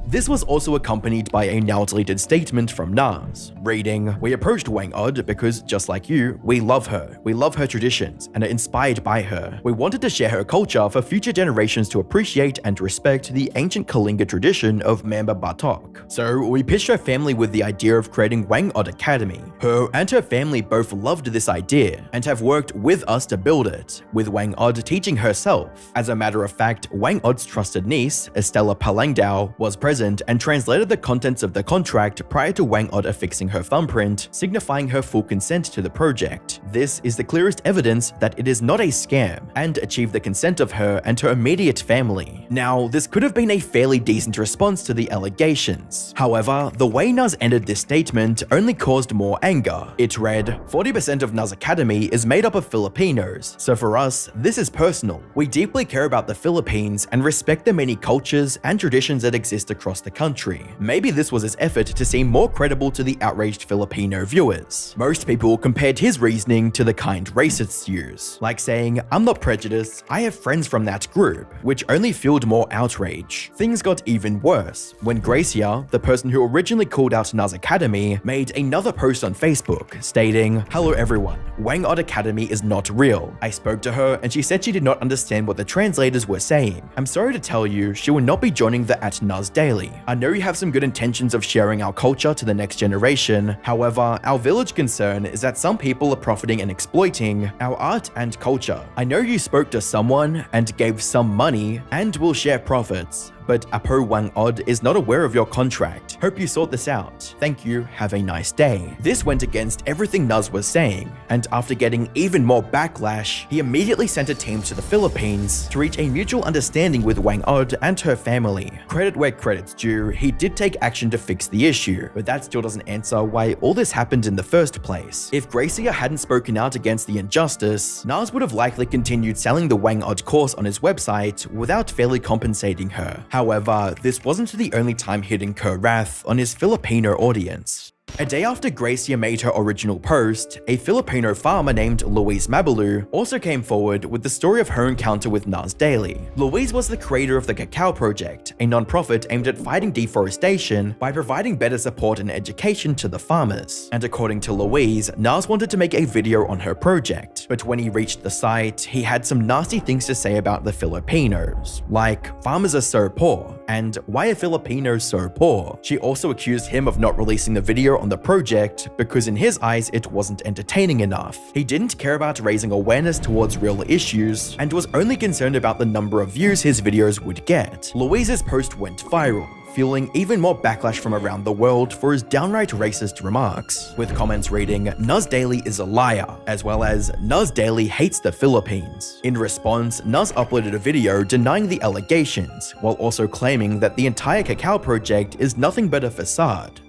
This was also accompanied by a now deleted statement from Nas, reading, "We approached Wang Od because, just like you, we love her. We love her traditions and are inspired by her. We wanted to share her culture for future generations to appreciate and respect the ancient Kalinga tradition of Mamba Batok. So we pitched her family with the idea of creating Wang Od Academy. Her and her family both loved this idea and have worked with us to build it, with Wang Od teaching herself. As a matter of fact, Wang Od's trusted niece, Estella Palangdao, was present and translated the contents of the contract prior to Wang Od affixing her thumbprint, signifying her full consent to the project. This is the clearest evidence that it is not a scam and achieved the consent of her and her immediate family. Now, this could have been a fairly decent response to the allegations. However, the way Nas ended this statement only caused more anger. It read, "40% of Nas Academy is made up of Filipinos, so for us, this is personal. We deeply care about the Philippines and respect the many cultures and traditions that exist across the country." Maybe this was his effort to seem more credible to the outraged Filipino viewers. Most people compared his reasoning to the kind racists use, like saying, "I'm not prejudiced, I have friends from that group," which only fueled more outrage. Things got even worse when Gracia, the person who originally called out Nas Academy, made another post on Facebook stating, "Hello everyone, Wang Od Academy is not real. I spoke to her and she said she did not understand what the translators were saying. I'm sorry to tell you, she will not be joining the @Nas Daily. I know you have some good intentions of sharing our culture to the next generation. However, our village concern is that some people are profiting and exploiting our art and culture. I know you spoke to someone and gave some money and will share profits, but Apo Wang Od is not aware of your contract. Hope you sort this out. Thank you, have a nice day. This went against everything Nuz was saying, and after getting even more backlash, he immediately sent a team to the Philippines to reach a mutual understanding with Wang Od and her family. Credit where credit's due, he did take action to fix the issue, but that still doesn't answer why all this happened in the first place. If Gracia hadn't spoken out against the injustice, Nuz would have likely continued selling the Wang Od course on his website without fairly compensating her. However, this wasn't the only time he'd incur wrath on his Filipino audience. A day after Gracia made her original post, a Filipino farmer named Louise Mabalu also came forward with the story of her encounter with Nuz Daily. Louise was the creator of the Cacao Project, a non-profit aimed at fighting deforestation by providing better support and education to the farmers. And according to Louise, Nuz wanted to make a video on her project, but when he reached the site, he had some nasty things to say about the Filipinos, like farmers are so poor, and why are Filipinos so poor? She also accused him of not releasing the video on the project because in his eyes it wasn't entertaining enough. He didn't care about raising awareness towards real issues and was only concerned about the number of views his videos would get. Louise's post went viral, fueling even more backlash from around the world for his downright racist remarks, with comments reading, "Nuz Daily is a liar," as well as, "Nuz Daily hates the Philippines." In response, Nuz uploaded a video denying the allegations, while also claiming that the entire Cacao Project is nothing but a facade.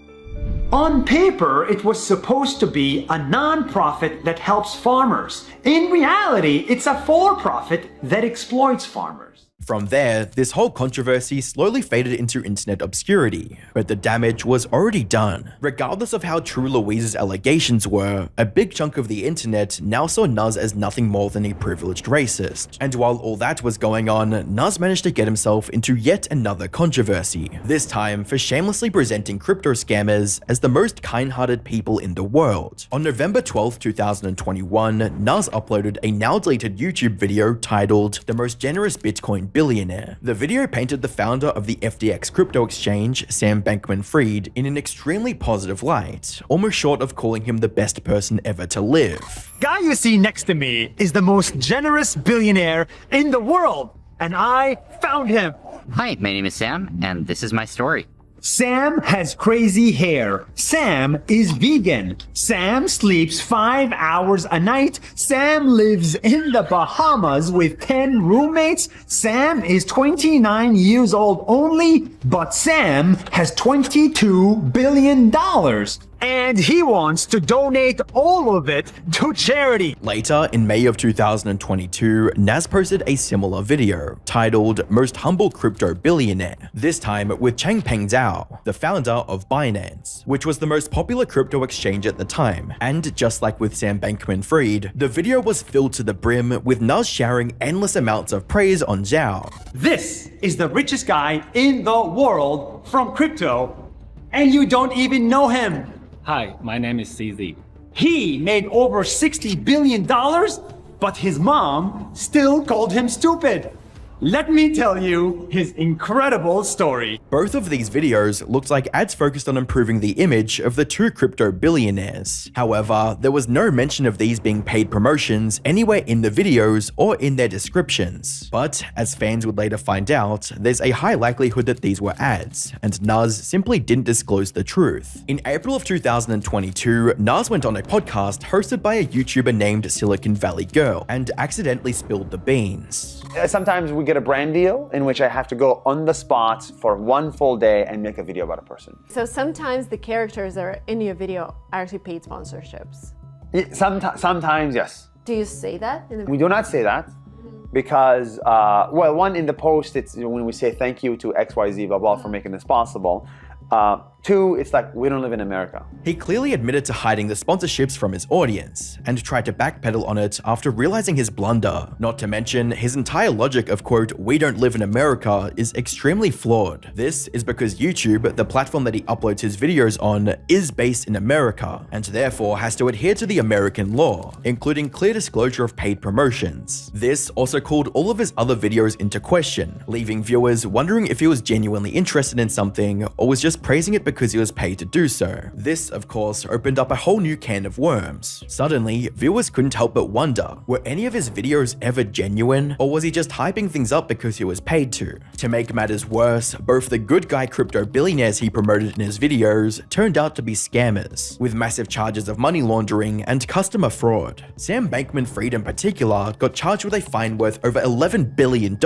On paper, it was supposed to be a non-profit that helps farmers. In reality, it's a for-profit that exploits farmers. From there, this whole controversy slowly faded into internet obscurity, but the damage was already done. Regardless of how true Louise's allegations were, a big chunk of the internet now saw Nuz as nothing more than a privileged racist. And while all that was going on, Nuz managed to get himself into yet another controversy, this time for shamelessly presenting crypto scammers as the most kind-hearted people in the world. On November 12, 2021, Nuz uploaded a now-deleted YouTube video titled "The Most Generous Bitcoin Billionaire." The video painted the founder of the FTX crypto exchange, Sam Bankman-Fried, in an extremely positive light, almost short of calling him the best person ever to live. Guy you see next to me is the most generous billionaire in the world, and I found him. Hi, my name is Sam, and this is my story. Sam has crazy hair. Sam is vegan. Sam sleeps 5 hours a night. Sam lives in the Bahamas with 10 roommates. Sam is 29 years old only, but Sam has $22 billion. And he wants to donate all of it to charity. Later, in May of 2022, Naz posted a similar video titled "Most Humble Crypto Billionaire," this time with Changpeng Zhao, the founder of Binance, which was the most popular crypto exchange at the time. And just like with Sam Bankman-Fried, the video was filled to the brim with Naz showering endless amounts of praise on Zhao. This is the richest guy in the world from crypto, and you don't even know him. Hi, my name is CZ. He made over $60 billion, but his mom still called him stupid. Let me tell you his incredible story. Both of these videos looked like ads focused on improving the image of the two crypto billionaires. However, there was no mention of these being paid promotions anywhere in the videos or in their descriptions. But as fans would later find out, there's a high likelihood that these were ads, and Naz simply didn't disclose the truth. In April of 2022, Naz went on a podcast hosted by a YouTuber named Silicon Valley Girl and accidentally spilled the beans. Sometimes we get a brand deal in which I have to go on the spot for one full day and make a video about a person. So sometimes the characters that are in your video are actually paid sponsorships. Sometimes, yes. Do you say that? We do not say that because, well, one, in the post, it's when we say thank you to XYZ, blah, blah, for making this possible. Two, it's like, we don't live in America. He clearly admitted to hiding the sponsorships from his audience and tried to backpedal on it after realizing his blunder. Not to mention, his entire logic of quote, "we don't live in America" is extremely flawed. This is because YouTube, the platform that he uploads his videos on, is based in America and therefore has to adhere to the American law, including clear disclosure of paid promotions. This also called all of his other videos into question, leaving viewers wondering if he was genuinely interested in something or was just praising it because he was paid to do so. This, of course, opened up a whole new can of worms. Suddenly, viewers couldn't help but wonder, were any of his videos ever genuine, or was he just hyping things up because he was paid to? To make matters worse, both the good guy crypto billionaires he promoted in his videos turned out to be scammers, with massive charges of money laundering and customer fraud. Sam Bankman-Fried in particular got charged with a fine worth over $11 billion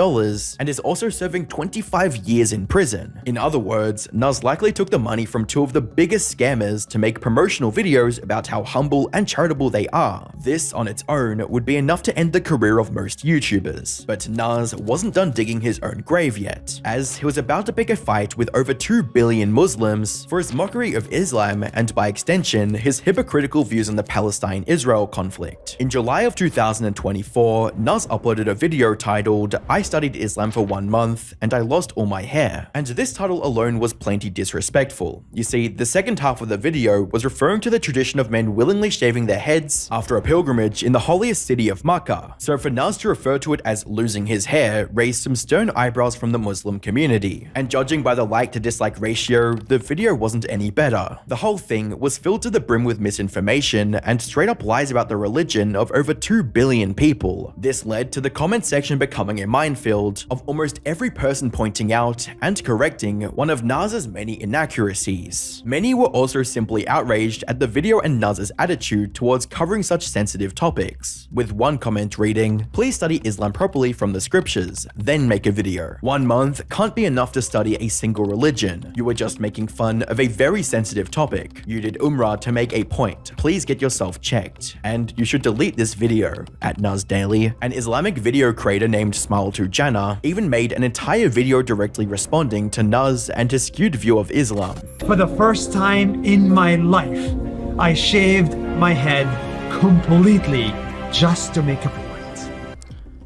and is also serving 25 years in prison. In other words, Nuz likely took the money from two of the biggest scammers to make promotional videos about how humble and charitable they are. This on its own would be enough to end the career of most YouTubers. But Nuz wasn't done digging his own grave yet, as he was about to pick a fight with over 2 billion Muslims for his mockery of Islam and by extension, his hypocritical views on the Palestine-Israel conflict. In July of 2024, Nuz uploaded a video titled, "I studied Islam for 1 month and I lost all my hair." And this title alone was plenty disrespectful. You see, the second half of the video was referring to the tradition of men willingly shaving their heads after a pilgrimage in the holiest city of Makkah. So for Nuz to refer to it as losing his hair raised some stern eyebrows from the Muslim community. And judging by the like to dislike ratio, the video wasn't any better. The whole thing was filled to the brim with misinformation and straight up lies about the religion of over 2 billion people. This led to the comment section becoming a minefield of almost every person pointing out and correcting one of Nuz's many inaccuracies. Many were also simply outraged at the video and Nuz's attitude towards covering such sensitive topics, with one comment reading, "Please study Islam properly from the scriptures, then make a video. 1 month can't be enough to study a single religion. You were just making fun of a very sensitive topic. You did Umrah to make a point. Please get yourself checked. And you should delete this video." At Nuz Daily, an Islamic video creator named Smile to Jannah even made an entire video directly responding to Nuz and his skewed view of Islam. For the first time in my life, I shaved my head completely just to make a point.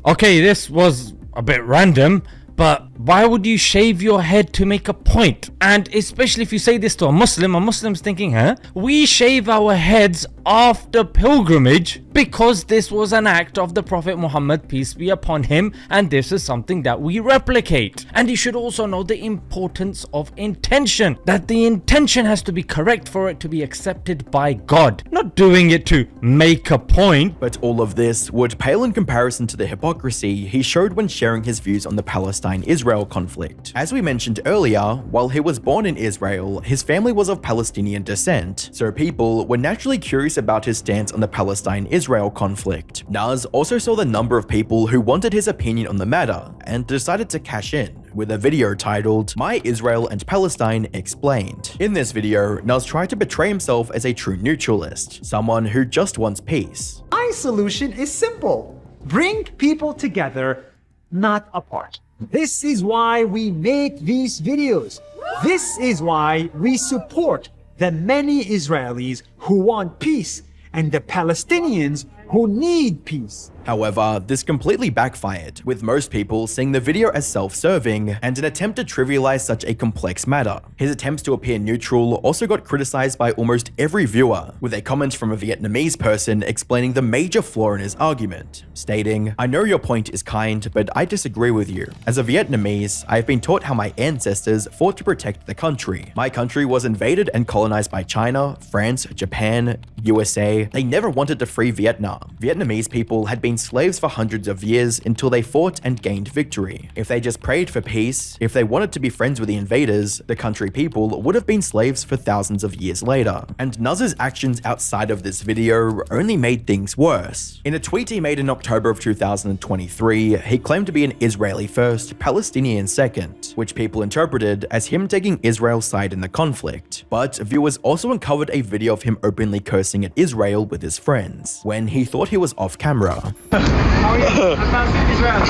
Okay, this was a bit random, but why would you shave your head to make a point? And especially if you say this to a Muslim's thinking, huh? We shave our heads after pilgrimage because this was an act of the Prophet Muhammad, peace be upon him, and this is something that we replicate. And you should also know the importance of intention, that the intention has to be correct for it to be accepted by God, not doing it to make a point. But all of this would pale in comparison to the hypocrisy he showed when sharing his views on the Palestine-Israel conflict. As we mentioned earlier, while he was born in Israel, his family was of Palestinian descent, so people were naturally curious about his stance on the Palestine-Israel conflict. Nuz also saw the number of people who wanted his opinion on the matter and decided to cash in with a video titled, "My Israel and Palestine Explained." In this video, Nuz tried to portray himself as a true neutralist, someone who just wants peace. My solution is simple. Bring people together, not apart. This is why we make these videos. This is why we support the many Israelis who want peace and the Palestinians who need peace. However, this completely backfired, with most people seeing the video as self-serving and an attempt to trivialize such a complex matter. His attempts to appear neutral also got criticized by almost every viewer, with a comment from a Vietnamese person explaining the major flaw in his argument, stating, "I know your point is kind, but I disagree with you. As a Vietnamese, I have been taught how my ancestors fought to protect the country. My country was invaded and colonized by China, France, Japan, USA. They never wanted to free Vietnam. Vietnamese people had been slaves for hundreds of years until they fought and gained victory. If they just prayed for peace, if they wanted to be friends with the invaders, the country people would have been slaves for thousands of years later." And Nuz's actions outside of this video only made things worse. In a tweet he made in October of 2023, he claimed to be an Israeli first, Palestinian second, which people interpreted as him taking Israel's side in the conflict. But viewers also uncovered a video of him openly cursing at Israel with his friends, when he thought he was off camera. How are you? I'm Israel.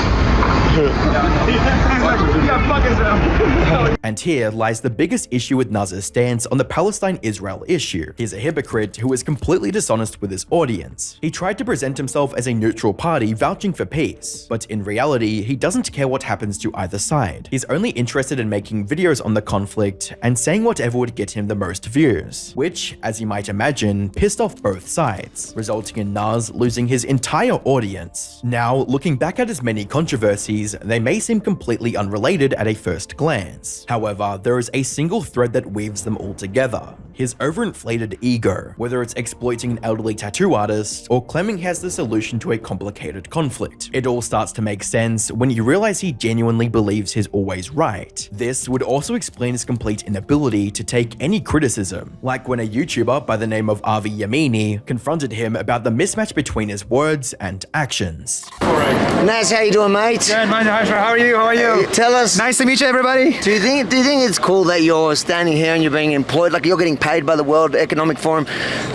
And here lies the biggest issue with Nuz's stance on the Palestine-Israel issue. He's a hypocrite who is completely dishonest with his audience. He tried to present himself as a neutral party vouching for peace, but in reality, he doesn't care what happens to either side. He's only interested in making videos on the conflict and saying whatever would get him the most views, which, as you might imagine, pissed off both sides, resulting in Nuz losing his entire audience audience. Now, looking back at his many controversies, they may seem completely unrelated at a first glance. However, there is a single thread that weaves them all together: his overinflated ego, whether it's exploiting an elderly tattoo artist or claiming he has the solution to a complicated conflict. It all starts to make sense when you realize he genuinely believes he's always right. This would also explain his complete inability to take any criticism, like when a YouTuber by the name of Avi Yamini confronted him about the mismatch between his words and actions. Naz, how you doing, mate? Good, mate. How are you? How are you? Tell us. Nice to meet you, everybody. Do you think it's cool that you're standing here and you're being employed, like you're getting paid by the World Economic Forum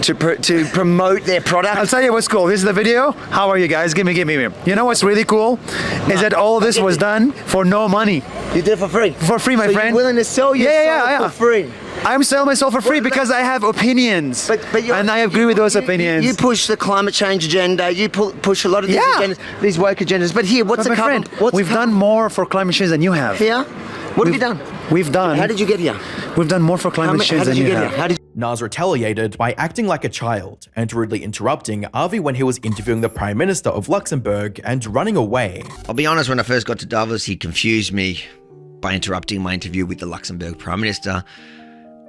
to promote their product? I'll tell you what's cool. This is the video. How are you guys? Give me. You know what's really cool is that all this was done for no money. You did it for free. For free, my so friend. You're willing to sell yourself for free. I'm selling myself for free because I have opinions, and I agree with those opinions. You push the climate change agenda. You push a lot of these agendas, these woke agendas. But here, what's the carbon? We've done more for climate change than you have. Here, what have you done? We've done. How did you get here? We've done more for climate change than you have. Nas retaliated by acting like a child and rudely interrupting Avi when he was interviewing the Prime Minister of Luxembourg and running away. I'll be honest, when I first got to Davos, he confused me by interrupting my interview with the Luxembourg Prime Minister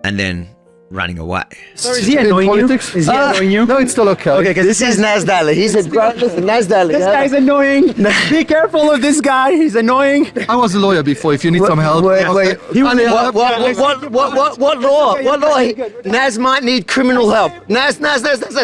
and then running away. So is he annoying you? Is he annoying you? No, it's still okay. Okay, because this is Nas Daly. He's a listen, Nas Daly. This guy's annoying. Be careful of this guy. He's annoying. I was a lawyer before. If you need some help. Wait. What law? What law? Nas might need criminal help. Nas,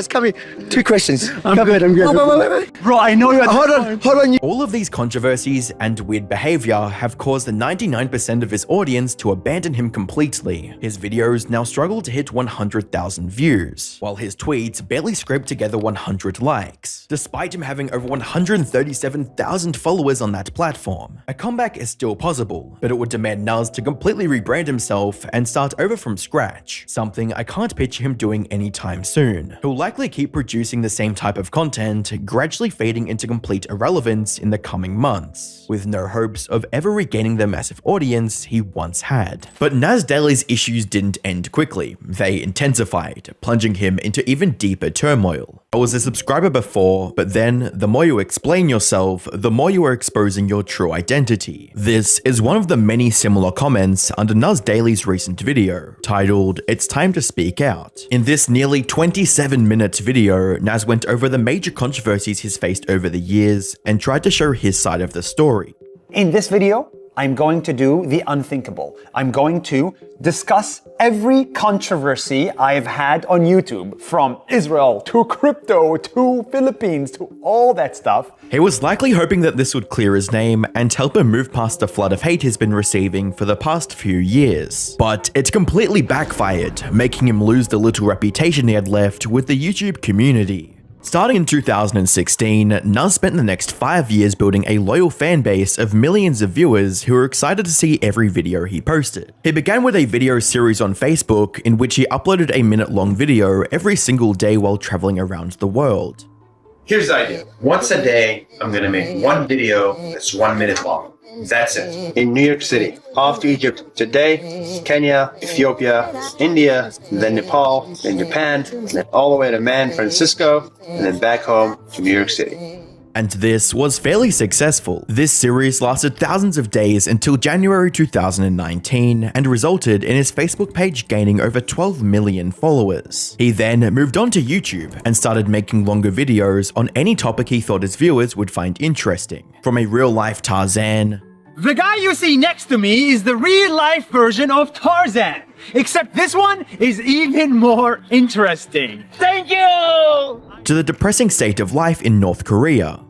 come here. 2 questions. I'm good. Wait. Bro, I know you're. Hold on. All of these controversies and weird behavior have caused 99% of his audience to abandon him completely. His videos now struggle to hit 100,000 views, while his tweets barely scrape together 100 likes, despite him having over 137,000 followers on that platform. A comeback is still possible, but it would demand Nas to completely rebrand himself and start over from scratch, something I can't picture him doing anytime soon. He'll likely keep producing the same type of content, gradually fading into complete irrelevance in the coming months, with no hopes of ever regaining the massive audience he once had. But Nas Daly's issues didn't end quickly. They intensified, plunging him into even deeper turmoil. I was a subscriber before, but then the more you explain yourself, the more you are exposing your true identity. This is one of the many similar comments under Nas Daly's recent video, titled "It's Time to Speak Out." In this nearly 27-minute video, Nas went over the major controversies he's faced over the years and tried to show his side of the story. In this video, I'm going to do the unthinkable. I'm going to discuss every controversy I've had on YouTube, from Israel to crypto to Philippines to all that stuff. He was likely hoping that this would clear his name and help him move past the flood of hate he's been receiving for the past few years. But it completely backfired, making him lose the little reputation he had left with the YouTube community. Starting in 2016, Nas spent the next 5 years building a loyal fan base of millions of viewers who were excited to see every video he posted. He began with a video series on Facebook in which he uploaded a minute-long video every single day while traveling around the world. Here's the idea. Once a day, I'm gonna make one video that's 1 minute long. That's it. In New York City, off to Egypt today, Kenya, Ethiopia, India, then Nepal, then Japan, then all the way to San Francisco, and then back home to New York City. And this was fairly successful. This series lasted thousands of days until January 2019 and resulted in his Facebook page gaining over 12 million followers. He then moved on to YouTube and started making longer videos on any topic he thought his viewers would find interesting. From a real-life Tarzan, The guy you see next to me is the real-life version of Tarzan, except this one is even more interesting. Thank you! to the depressing state of life in North Korea.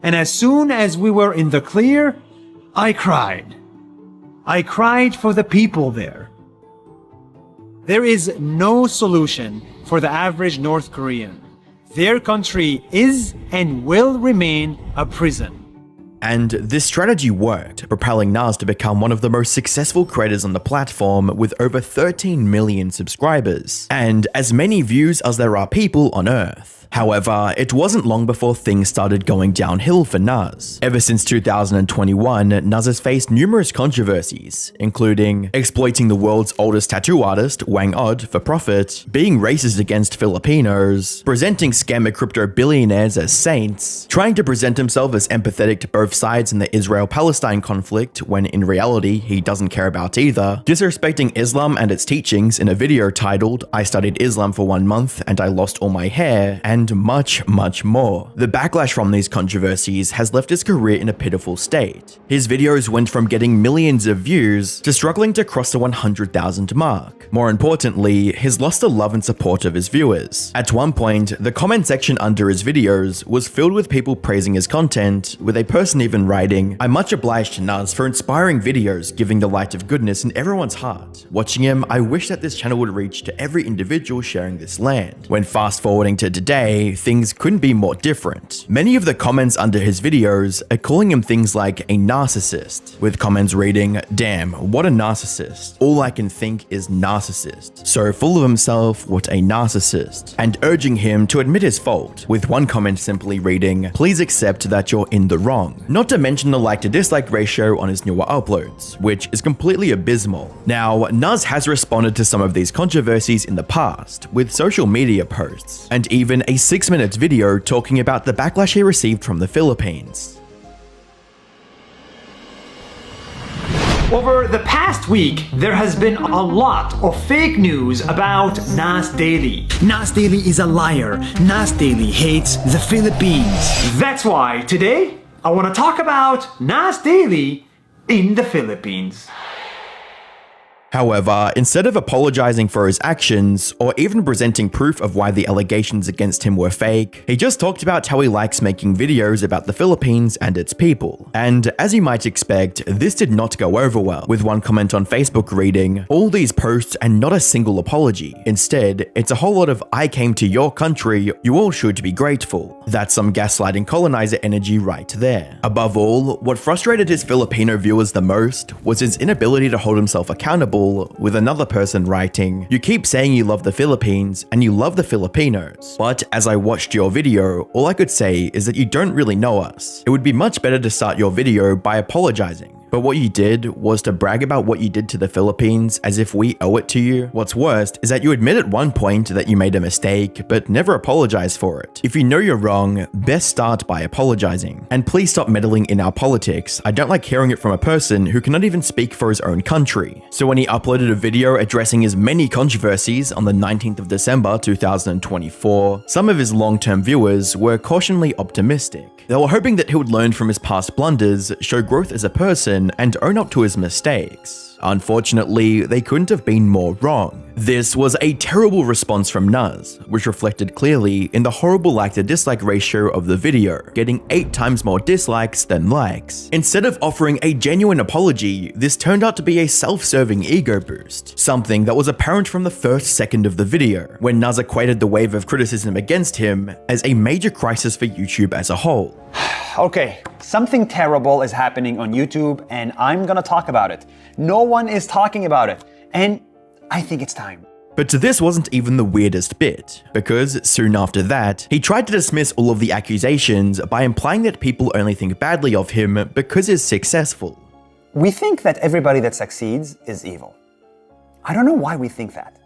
And as soon as we were in the clear, I cried. I cried for the people there. There is no solution for the average North Korean. Their country is and will remain a prison. And this strategy worked, propelling Nas to become one of the most successful creators on the platform with over 13 million subscribers, and as many views as there are people on Earth. However, it wasn't long before things started going downhill for Nuz. Ever since 2021, Nuz has faced numerous controversies, including exploiting the world's oldest tattoo artist, Wang Od, for profit, being racist against Filipinos, presenting scammer crypto billionaires as saints, trying to present himself as empathetic to both sides in the Israel-Palestine conflict when in reality he doesn't care about either, disrespecting Islam and its teachings in a video titled "I studied Islam for 1 month and I lost all my hair," and much, much more. The backlash from these controversies has left his career in a pitiful state. His videos went from getting millions of views to struggling to cross the 100,000 mark. More importantly, he's lost the love and support of his viewers. At one point, the comment section under his videos was filled with people praising his content, with a person even writing, "I'm much obliged to Nuz for inspiring videos giving the light of goodness in everyone's heart. Watching him, I wish that this channel would reach to every individual sharing this land." When fast forwarding to today, things couldn't be more different. Many of the comments under his videos are calling him things like a narcissist, with comments reading, "Damn, what a narcissist. All I can think is narcissist. So full of himself, what a narcissist," and urging him to admit his fault, with one comment simply reading, "Please accept that you're in the wrong." Not to mention the like to dislike ratio on his newer uploads, which is completely abysmal. Now, Nuz has responded to some of these controversies in the past, with social media posts, and even a 6-minute video talking about the backlash he received from the Philippines. Over the past week, there has been a lot of fake news about Nas Daily. Nas Daily is a liar. Nas Daily hates the Philippines. That's why today, I want to talk about Nas Daily in the Philippines. However, instead of apologizing for his actions, or even presenting proof of why the allegations against him were fake, he just talked about how he likes making videos about the Philippines and its people. And as you might expect, this did not go over well, with one comment on Facebook reading, "All these posts and not a single apology. Instead, it's a whole lot of 'I came to your country, you all should be grateful.' That's some gaslighting colonizer energy right there." Above all, what frustrated his Filipino viewers the most was his inability to hold himself accountable, with another person writing, "You keep saying you love the Philippines and you love the Filipinos, but as I watched your video, all I could say is that you don't really know us. It would be much better to start your video by apologizing. But what you did was to brag about what you did to the Philippines as if we owe it to you. What's worst is that you admit at one point that you made a mistake, but never apologize for it. If you know you're wrong, best start by apologizing. And please stop meddling in our politics. I don't like hearing it from a person who cannot even speak for his own country." So when he uploaded a video addressing his many controversies on the 19th of December 2024, some of his long-term viewers were cautionally optimistic. They were hoping that he would learn from his past blunders, show growth as a person, and own up to his mistakes. Unfortunately, they couldn't have been more wrong. This was a terrible response from Nuz, which reflected clearly in the horrible like-to-dislike ratio of the video, getting 8 times more dislikes than likes. Instead of offering a genuine apology, this turned out to be a self-serving ego boost, something that was apparent from the first second of the video, when Nuz equated the wave of criticism against him as a major crisis for YouTube as a whole. Okay, something terrible is happening on YouTube and I'm gonna talk about it. No one is talking about it, and I think it's time. But this wasn't even the weirdest bit, because soon after that, he tried to dismiss all of the accusations by implying that people only think badly of him because he's successful. We think that everybody that succeeds is evil. I don't know why we think that.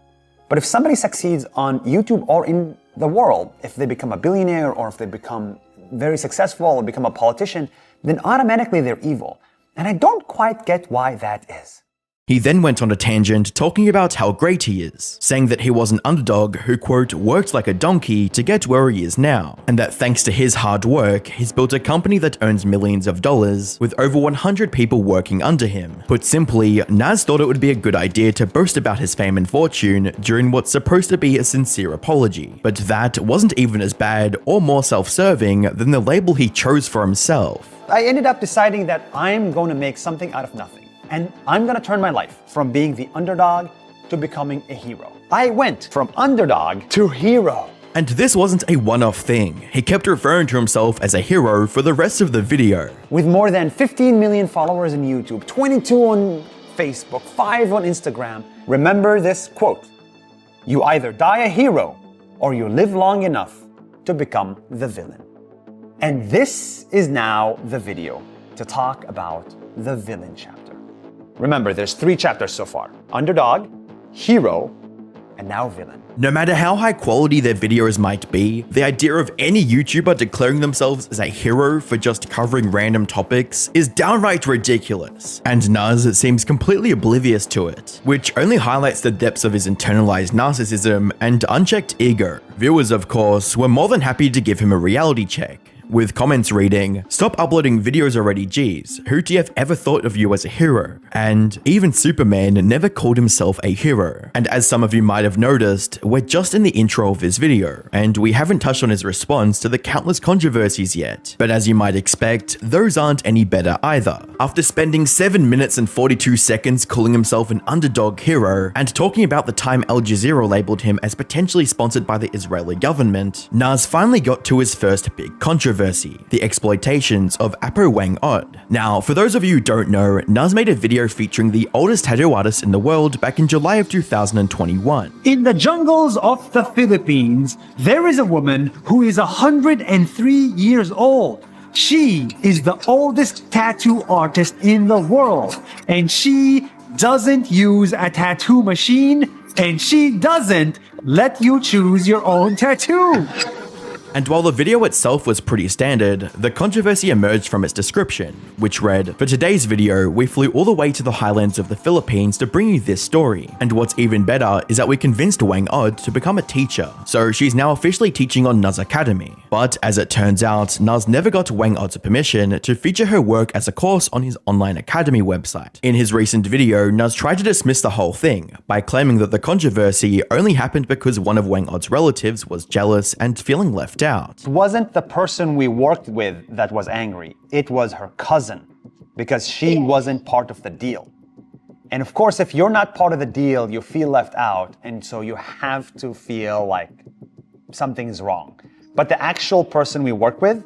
But if somebody succeeds on YouTube or in the world, if they become a billionaire or if they become very successful or become a politician, then automatically they're evil. And I don't quite get why that is. He then went on a tangent talking about how great he is, saying that he was an underdog who, quote, worked like a donkey to get where he is now, and that thanks to his hard work, he's built a company that earns millions of dollars with over 100 people working under him. Put simply, Nuz thought it would be a good idea to boast about his fame and fortune during what's supposed to be a sincere apology, but that wasn't even as bad or more self-serving than the label he chose for himself. I ended up deciding that I'm going to make something out of nothing. And I'm gonna turn my life from being the underdog to becoming a hero. I went from underdog to hero. And this wasn't a one-off thing. He kept referring to himself as a hero for the rest of the video. With more than 15 million followers on YouTube, 22 on Facebook, 5 on Instagram, remember this quote: "You either die a hero or you live long enough to become the villain. And this is now the video to talk about the villain chapter. Remember, there's 3 chapters so far: underdog, hero, and now villain. No matter how high quality their videos might be, the idea of any YouTuber declaring themselves as a hero for just covering random topics is downright ridiculous, and Naz seems completely oblivious to it, which only highlights the depths of his internalized narcissism and unchecked ego. Viewers, of course, were more than happy to give him a reality check, with comments reading, "Stop uploading videos already, geez, who TF ever thought of you as a hero?" And even Superman never called himself a hero. And as some of you might have noticed, we're just in the intro of this video, and we haven't touched on his response to the countless controversies yet. But as you might expect, those aren't any better either. After spending 7 minutes and 42 seconds calling himself an underdog hero, and talking about the time Al Jazeera labeled him as potentially sponsored by the Israeli government, Naz finally got to his first big controversy: the exploitations of Apo Wang Od. Now, for those of you who don't know, Naz made a video featuring the oldest tattoo artist in the world back in July of 2021. In the jungles of the Philippines, there is a woman who is 103 years old. She is the oldest tattoo artist in the world, and she doesn't use a tattoo machine, and she doesn't let you choose your own tattoo. And while the video itself was pretty standard, the controversy emerged from its description, which read, "For today's video, we flew all the way to the highlands of the Philippines to bring you this story. And what's even better is that we convinced Wang Od to become a teacher, so she's now officially teaching on Naz Academy." But as it turns out, Naz never got Wang Od's permission to feature her work as a course on his online academy website. In his recent video, Naz tried to dismiss the whole thing by claiming that the controversy only happened because one of Wang Od's relatives was jealous and feeling left out. It wasn't the person we worked with that was angry. It was her cousin, because she wasn't part of the deal. And of course, if you're not part of the deal, you feel left out, and so you have to feel like something is wrong. But the actual person we work with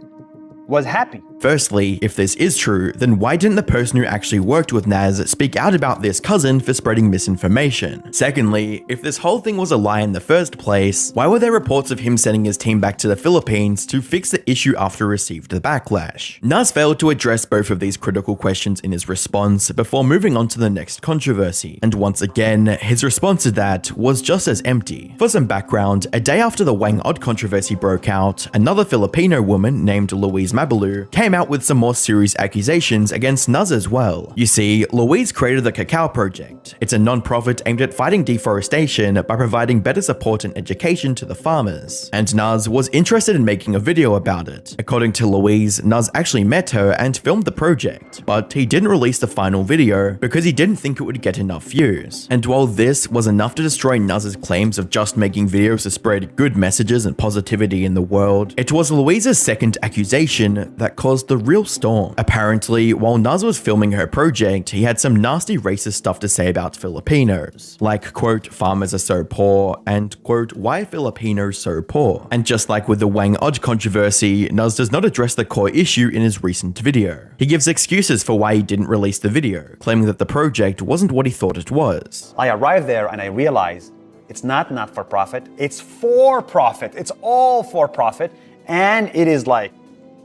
was happy. Firstly, if this is true, then why didn't the person who actually worked with Naz speak out about this cousin for spreading misinformation? Secondly, if this whole thing was a lie in the first place, why were there reports of him sending his team back to the Philippines to fix the issue after received the backlash? Naz failed to address both of these critical questions in his response before moving on to the next controversy. And once again, his response to that was just as empty. For some background, a day after the Wang Od controversy broke out, another Filipino woman named Louise Mabalu came out with some more serious accusations against Naz as well. You see, Louise created the Cacao Project. It's a non-profit aimed at fighting deforestation by providing better support and education to the farmers. And Naz was interested in making a video about it. According to Louise, Naz actually met her and filmed the project, but he didn't release the final video because he didn't think it would get enough views. And while this was enough to destroy Naz's claims of just making videos to spread good messages and positivity in the world, it was Louise's second accusation that caused the real storm. Apparently, while Naz was filming her project, he had some nasty racist stuff to say about Filipinos, like, quote, "farmers are so poor," and, quote, "why are Filipinos so poor?" And just like with the Wang Od controversy, Naz does not address the core issue in his recent video. He gives excuses for why he didn't release the video, claiming that the project wasn't what he thought it was. I arrived there and I realized it's not for profit, it's for profit. It's all for profit, and it is like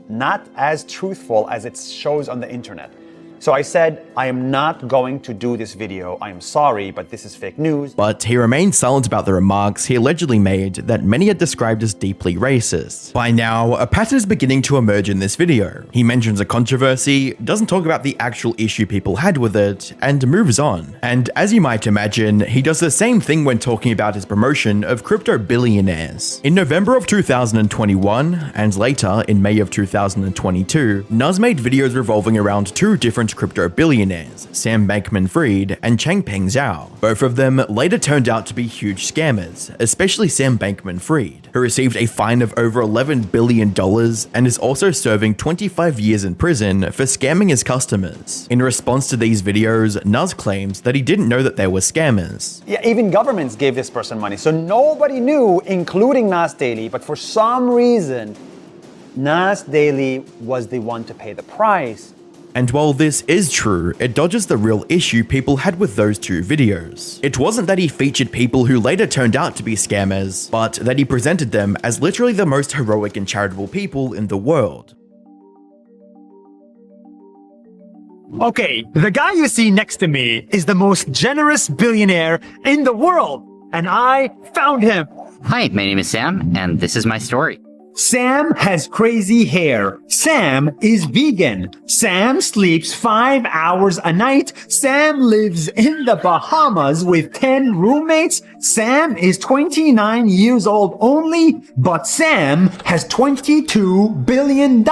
not as truthful as it shows on the internet. So I said, I am not going to do this video. I am sorry, but this is fake news. But he remained silent about the remarks he allegedly made that many had described as deeply racist. By now, a pattern is beginning to emerge in this video. He mentions a controversy, doesn't talk about the actual issue people had with it, and moves on. And as you might imagine, he does the same thing when talking about his promotion of crypto billionaires. In November of 2021, and later in May of 2022, Naz made videos revolving around two different crypto billionaires, Sam Bankman-Fried and Changpeng Zhao. Both of them later turned out to be huge scammers, especially Sam Bankman-Fried, who received a fine of over $11 billion and is also serving 25 years in prison for scamming his customers. In response to these videos, Naz claims that he didn't know that they were scammers. Yeah, even governments gave this person money, so nobody knew, including Nas Daily, but for some reason, Nas Daily was the one to pay the price And while this is true, it dodges the real issue people had with those two videos. It wasn't that he featured people who later turned out to be scammers, but that he presented them as literally the most heroic and charitable people in the world. Okay, the guy you see next to me is the most generous billionaire in the world, and I found him. Hi, my name is Sam, and this is my story. Sam has crazy hair. Sam is vegan. Sam sleeps 5 hours a night. Sam lives in the Bahamas with 10 roommates. Sam is 29 years old only, but Sam has $22 billion.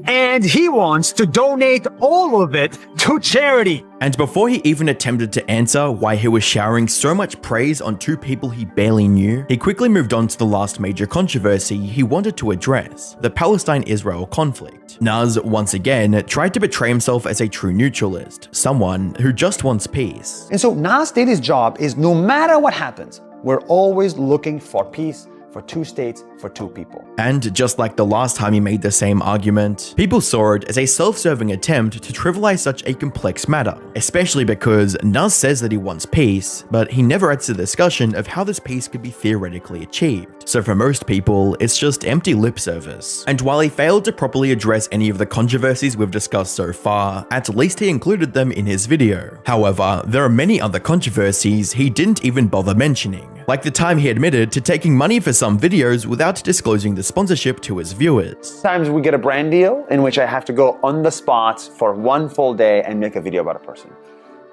And he wants to donate all of it to charity. And before he even attempted to answer why he was showering so much praise on two people he barely knew, he quickly moved on to the last major controversy he wanted to address, the Palestine-Israel conflict. Naz, once again, tried to portray himself as a true neutralist, someone who just wants peace. And so Nas' daily job is no matter what happens, we're always looking for peace, for two states, for two people. And just like the last time he made the same argument, people saw it as a self-serving attempt to trivialize such a complex matter, especially because Naz says that he wants peace, but he never adds to the discussion of how this peace could be theoretically achieved. So for most people, it's just empty lip service. And while he failed to properly address any of the controversies we've discussed so far, at least he included them in his video. However, there are many other controversies he didn't even bother mentioning, like the time he admitted to taking money for some videos without disclosing the sponsorship to his viewers. Sometimes we get a brand deal in which I have to go on the spot for one full day and make a video about a person.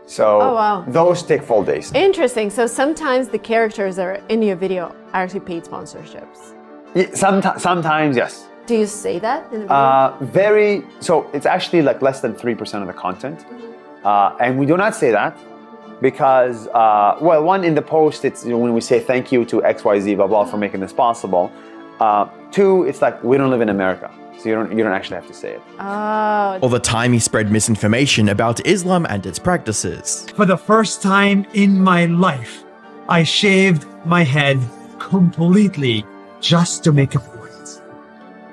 So those take full days. Interesting. So sometimes the characters that are in your video are actually paid sponsorships. Yeah, sometimes, yes. Do you say that in the video? So it's actually like less than 3% of the content. And we do not say that because, well, one, in the post, it's when we say thank you to XYZ, blah, blah, for making this possible. Two, it's like, we don't live in America. So you don't actually have to say it. Or the time he spread misinformation about Islam and its practices. For the first time in my life, I shaved my head completely just to make a point.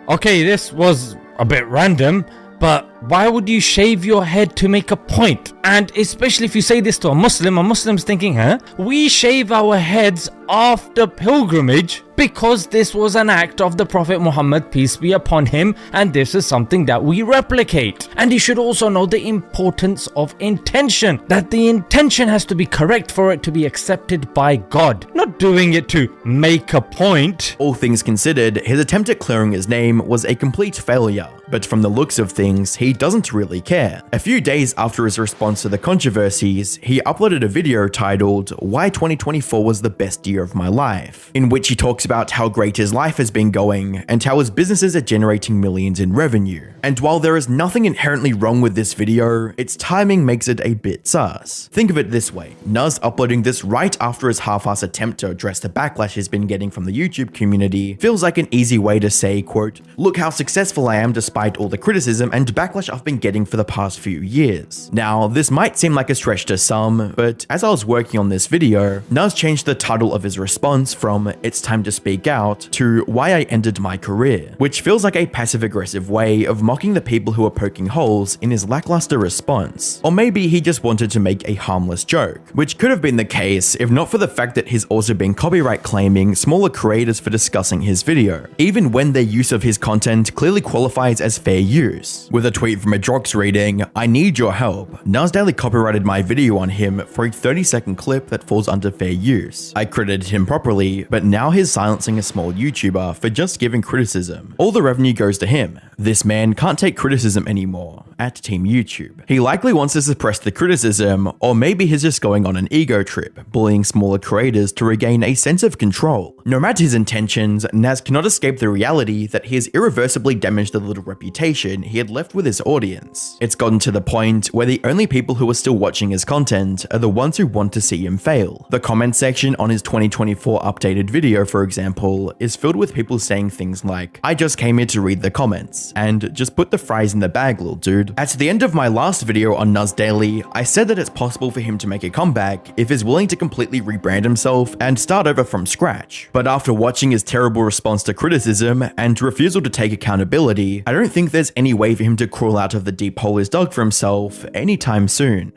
Okay, this was a bit random, but why would you shave your head to make a point? And especially if you say this to a Muslim's thinking, huh? We shave our heads after pilgrimage because this was an act of the Prophet Muhammad, peace be upon him, and this is something that we replicate. And you should also know the importance of intention, that the intention has to be correct for it to be accepted by God, not doing it to make a point. All things considered, his attempt at clearing his name was a complete failure, but from the looks of things, he doesn't really care. A few days after his response to the controversies, he uploaded a video titled "Why 2024 Was the Best Year of My Life," in which he talks about how great his life has been going and how his businesses are generating millions in revenue. And while there is nothing inherently wrong with this video, its timing makes it a bit sus. Think of it this way, Naz uploading this right after his half-ass attempt to address the backlash he's been getting from the YouTube community feels like an easy way to say, quote, "Look how successful I am despite all the criticism and backlash I've been getting for the past few years." Now, this might seem like a stretch to some, but as I was working on this video, Naz changed the title of his response from "It's time to speak out" to "Why I ended my career," which feels like a passive-aggressive way of mocking the people who are poking holes in his lackluster response. Or maybe he just wanted to make a harmless joke, which could have been the case if not for the fact that he's also been copyright claiming smaller creators for discussing his video, even when their use of his content clearly qualifies as fair use. With a tweet from Adrox reading, "I need your help. Nas Daily copyrighted my video on him for a 30-second clip that falls under fair use. I credited him properly, but now he's silencing a small YouTuber for just giving criticism. All the revenue goes to him. This man can't take criticism anymore." At Team YouTube. He likely wants to suppress the criticism, or maybe he's just going on an ego trip, bullying smaller creators to regain a sense of control. No matter his intentions, Naz cannot escape the reality that he has irreversibly damaged the little reputation he had left with his audience. It's gotten to the point where the only people who are still watching his content are the ones who want to see him fail. The comment section on his 2024 updated video, for example, is filled with people saying things like, "I just came here to read the comments," and "just put the fries in the bag, little dude." At the end of my last video on Nuz Daily, I said that it's possible for him to make a comeback if he's willing to completely rebrand himself and start over from scratch. But after watching his terrible response to criticism and refusal to take accountability, I don't think there's any way for him to crawl out of the deep hole he's dug for himself anytime soon.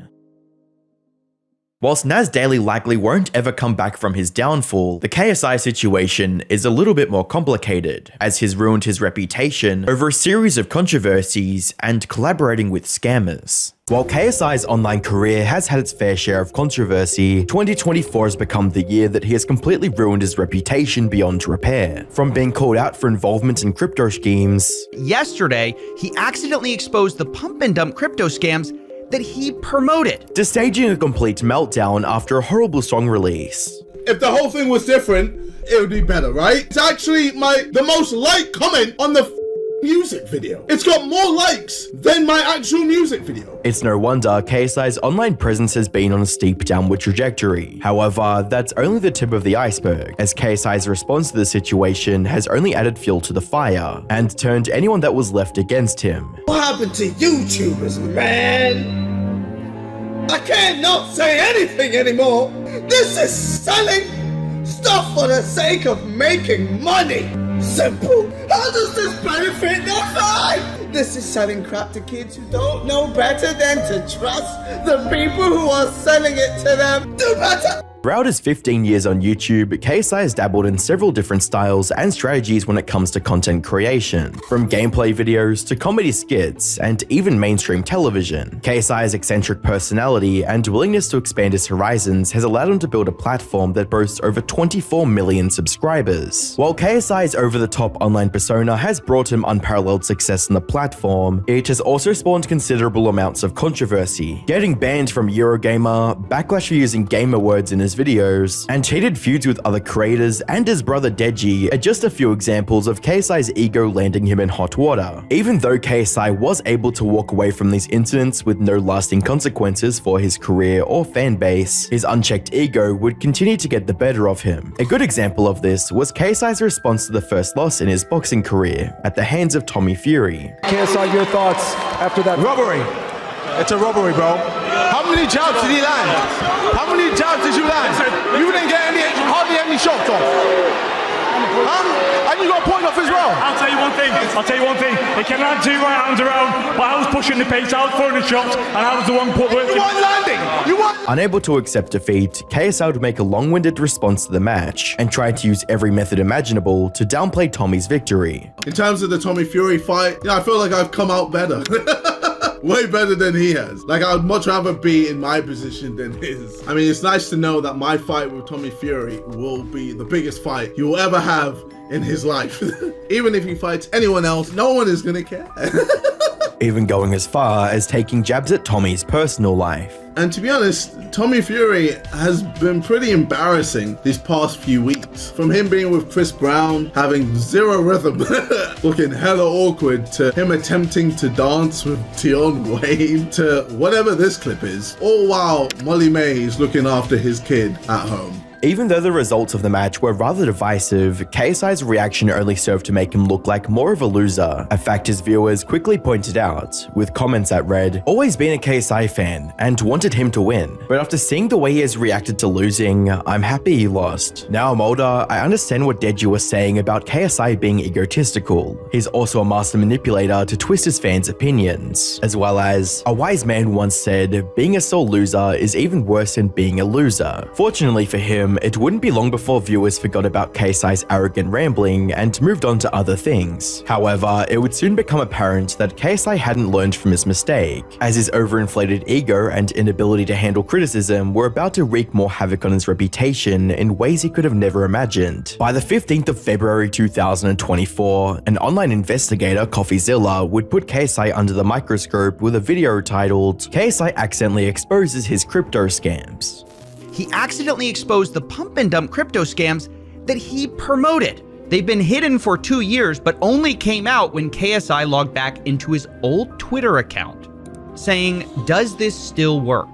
Whilst Naz Daily likely won't ever come back from his downfall, the KSI situation is a little bit more complicated, as he's ruined his reputation over a series of controversies and collaborating with scammers. While KSI's online career has had its fair share of controversy, 2024 has become the year that he has completely ruined his reputation beyond repair. From being called out for involvement in crypto schemes, yesterday, he accidentally exposed the pump and dump crypto scams that he promoted, to staging a complete meltdown after a horrible song release. If the whole thing was different, it would be better, right? It's actually the most liked comment on the music video. It's got more likes than my actual music video. It's no wonder KSI's online presence has been on a steep downward trajectory. However, that's only the tip of the iceberg, as KSI's response to the situation has only added fuel to the fire and turned anyone that was left against him. What happened to YouTubers, man? I can't not say anything anymore. This is selling stuff for the sake of making money. Simple. How does this benefit their life? This is selling crap to kids who don't know better than to trust the people who are selling it to them. Do better. Throughout his 15 years on YouTube, KSI has dabbled in several different styles and strategies when it comes to content creation. From gameplay videos to comedy skits and even mainstream television, KSI's eccentric personality and willingness to expand his horizons has allowed him to build a platform that boasts over 24 million subscribers. While KSI's over-the-top online persona has brought him unparalleled success on the platform, it has also spawned considerable amounts of controversy, getting banned from Eurogamer, backlash for using gamer words in his videos, and heated feuds with other creators and his brother Deji are just a few examples of KSI's ego landing him in hot water. Even though KSI was able to walk away from these incidents with no lasting consequences for his career or fan base, his unchecked ego would continue to get the better of him. A good example of this was KSI's response to the first loss in his boxing career at the hands of Tommy Fury. KSI, your thoughts after that robbery? It's a robbery, bro. How many jabs did he land? How many jabs did you land? You didn't get hardly any shots off. And you got a point off as well. I'll tell you one thing. He can land two right hands around, but I was pushing the pace, I was throwing the shots, and I was the one put working. You weren't landing. You weren't. Unable to accept defeat, KSI would make a long-winded response to the match and tried to use every method imaginable to downplay Tommy's victory. In terms of the Tommy Fury fight, I feel like I've come out better. Way better than he has. Like, I would much rather be in my position than his. I mean, it's nice to know that my fight with Tommy Fury will be the biggest fight he will ever have in his life. Even if he fights anyone else, no one is gonna care. Even going as far as taking jabs at Tommy's personal life. And to be honest, Tommy Fury has been pretty embarrassing these past few weeks. From him being with Chris Brown, having zero rhythm, looking hella awkward, to him attempting to dance with Tion Wayne, to whatever this clip is, all while Molly May is looking after his kid at home. Even though the results of the match were rather divisive, KSI's reaction only served to make him look like more of a loser, a fact his viewers quickly pointed out, with comments that read, "Always been a KSI fan, and wanted him to win. But after seeing the way he has reacted to losing, I'm happy he lost. Now I'm older, I understand what Deji was saying about KSI being egotistical. He's also a master manipulator to twist his fans' opinions, as well as, a wise man once said, being a sole loser is even worse than being a loser." Fortunately for him, it wouldn't be long before viewers forgot about KSI's arrogant rambling and moved on to other things. However, it would soon become apparent that KSI hadn't learned from his mistake, as his overinflated ego and inability to handle criticism were about to wreak more havoc on his reputation in ways he could have never imagined. By the 15th of February 2024, an online investigator, CoffeeZilla, would put KSI under the microscope with a video titled, "KSI Accidentally Exposes His Crypto Scams." He accidentally exposed the pump and dump crypto scams that he promoted. They've been hidden for 2 years, but only came out when KSI logged back into his old Twitter account. saying, "Does this still work?"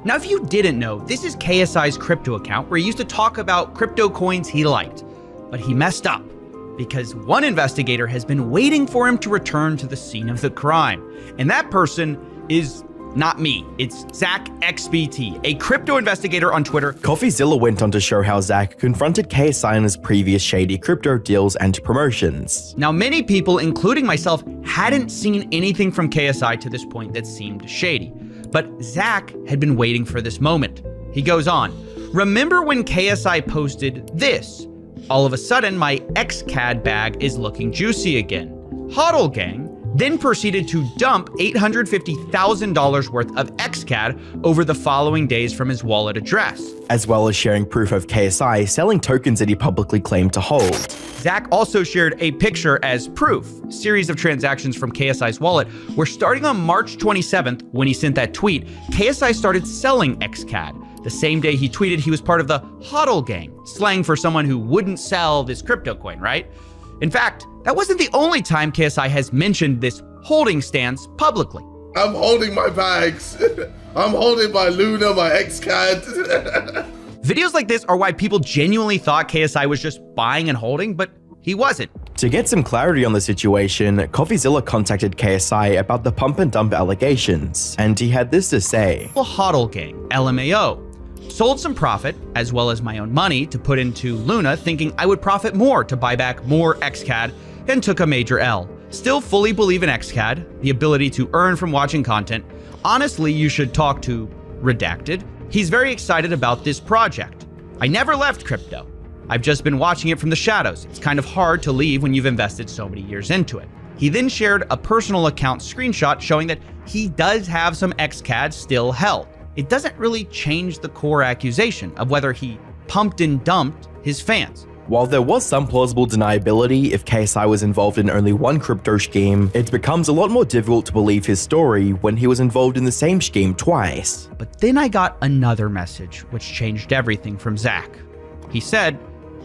Now, if you didn't know, this is KSI's crypto account where he used to talk about crypto coins he liked. But he messed up because one investigator has been waiting for him to return to the scene of the crime. And that person is not me. It's Zach XBT, a crypto investigator on Twitter. CoffeeZilla went on to show how Zach confronted KSI on his previous shady crypto deals and promotions. Now, many people, including myself, hadn't seen anything from KSI to this point that seemed shady. But Zach had been waiting for this moment. He goes on, "Remember when KSI posted this? All of a sudden, my XCAD bag is looking juicy again. Hodl Gang then proceeded to dump $850,000 worth of XCAD over the following days from his wallet address, as well as sharing proof of KSI selling tokens that he publicly claimed to hold. Zach also shared a picture as proof. Series of transactions from KSI's wallet where starting on March 27th, when he sent that tweet, KSI started selling XCAD. The same day he tweeted he was part of the HODL gang, slang for someone who wouldn't sell this crypto coin, right? In fact, that wasn't the only time KSI has mentioned this holding stance publicly. I'm holding my bags. I'm holding my Luna, my XCAD. Videos like this are why people genuinely thought KSI was just buying and holding, but he wasn't. To get some clarity on the situation, CoffeeZilla contacted KSI about the pump and dump allegations, and he had this to say. HODL gang, LMAO. Sold some profit, as well as my own money, to put into Luna, thinking I would profit more to buy back more XCAD, and took a major L. Still fully believe in XCAD, the ability to earn from watching content. Honestly, you should talk to Redacted. He's very excited about this project. I never left crypto. I've just been watching it from the shadows. It's kind of hard to leave when you've invested so many years into it. He then shared a personal account screenshot showing that he does have some XCAD still held. It doesn't really change the core accusation of whether he pumped and dumped his fans. While there was some plausible deniability if KSI was involved in only one crypto scheme, it becomes a lot more difficult to believe his story when he was involved in the same scheme twice. But then I got another message which changed everything from Zach. He said,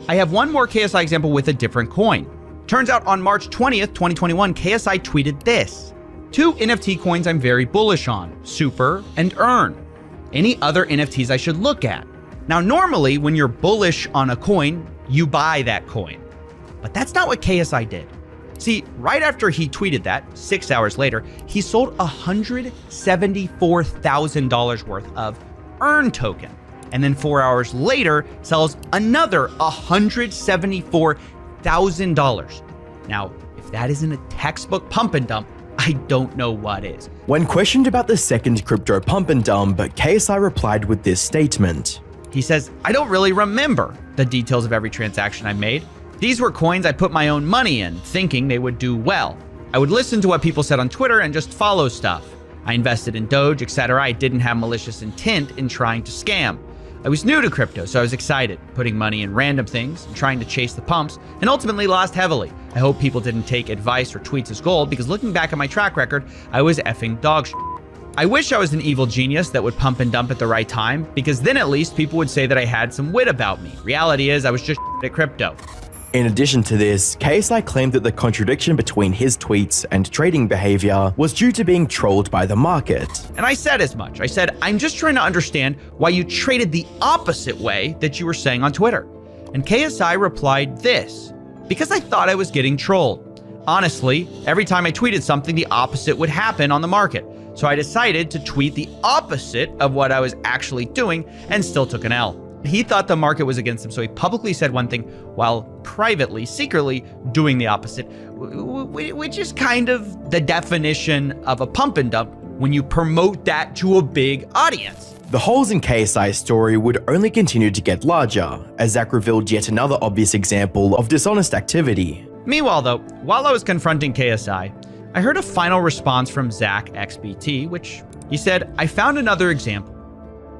I have one more KSI example with a different coin. Turns out on March 20th, 2021, KSI tweeted this. 2 NFT coins I'm very bullish on, Super and Earn. Any other NFTs I should look at? Now, normally when you're bullish on a coin, you buy that coin. But that's not what KSI did. See, right after he tweeted that, 6 hours later, he sold $174,000 worth of Earn token. And then 4 hours later, sells another $174,000. Now, if that isn't a textbook pump and dump, I don't know what is. When questioned about the second crypto pump and dump, KSI replied with this statement. He says, I don't really remember the details of every transaction I made. These were coins I put my own money in, thinking they would do well. I would listen to what people said on Twitter and just follow stuff. I invested in Doge, etc. I didn't have malicious intent in trying to scam. I was new to crypto, so I was excited, putting money in random things and trying to chase the pumps, and ultimately lost heavily. I hope people didn't take advice or tweets as gold, because looking back at my track record, I was effing dog shit. I wish I was an evil genius that would pump and dump at the right time, because then at least people would say that I had some wit about me. Reality is I was just at crypto. In addition to this, KSI claimed that the contradiction between his tweets and trading behavior was due to being trolled by the market. And I said as much. I said, I'm just trying to understand why you traded the opposite way that you were saying on Twitter. And KSI replied this, because I thought I was getting trolled. Honestly, every time I tweeted something, the opposite would happen on the market. So I decided to tweet the opposite of what I was actually doing and still took an L. He thought the market was against him, so he publicly said one thing while privately, secretly doing the opposite, which is kind of the definition of a pump and dump when you promote that to a big audience. The holes in KSI's story would only continue to get larger, as Zach revealed yet another obvious example of dishonest activity. Meanwhile though, while I was confronting KSI, I heard a final response from Zach XBT, which he said, I found another example.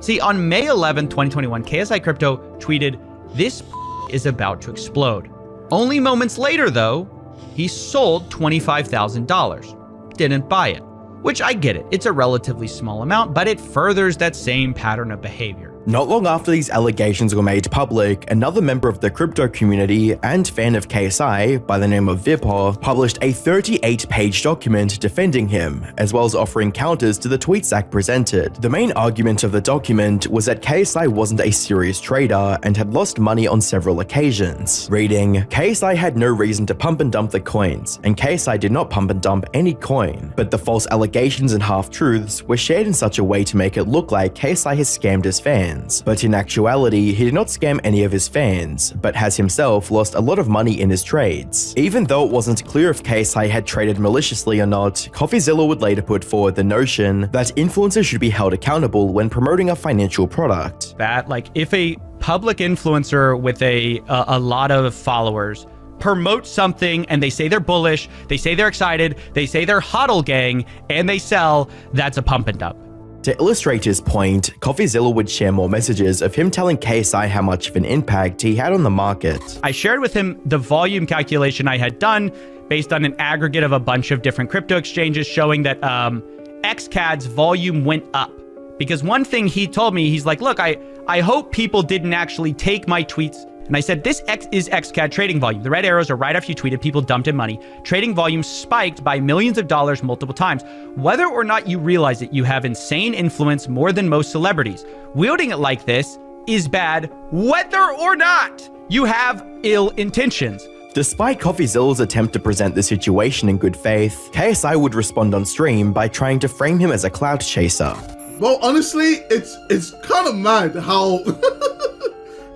See, on May 11, 2021, KSI Crypto tweeted, this is about to explode. Only moments later, though, he sold $25,000. Didn't buy it, which I get it. It's a relatively small amount, but it furthers that same pattern of behavior. Not long after these allegations were made public, another member of the crypto community and fan of KSI by the name of Vipor published a 38-page document defending him, as well as offering counters to the tweets Zach presented. The main argument of the document was that KSI wasn't a serious trader and had lost money on several occasions. Reading, KSI had no reason to pump and dump the coins, and KSI did not pump and dump any coin, but the false allegations and half-truths were shared in such a way to make it look like KSI has scammed his fans. But in actuality, he did not scam any of his fans, but has himself lost a lot of money in his trades. Even though it wasn't clear if KSI had traded maliciously or not, CoffeeZilla would later put forward the notion that influencers should be held accountable when promoting a financial product. That, like, if a public influencer with a lot of followers promote something and they say they're bullish, they say they're excited, they say they're HODL gang, and they sell, that's a pump and dump. To illustrate his point, CoffeeZilla would share more messages of him telling KSI how much of an impact he had on the market. I shared with him the volume calculation I had done based on an aggregate of a bunch of different crypto exchanges showing that XCAD's volume went up. Because one thing he told me, he's like, look, I hope people didn't actually take my tweets. And I said, this is XCAD trading volume. The red arrows are right after you tweeted, people dumped in money. Trading volume spiked by millions of dollars multiple times. Whether or not you realize it, you have insane influence more than most celebrities. Wielding it like this is bad, whether or not you have ill intentions. Despite CoffeeZilla's attempt to present the situation in good faith, KSI would respond on stream by trying to frame him as a clout chaser. Well, honestly, it's kind of mad how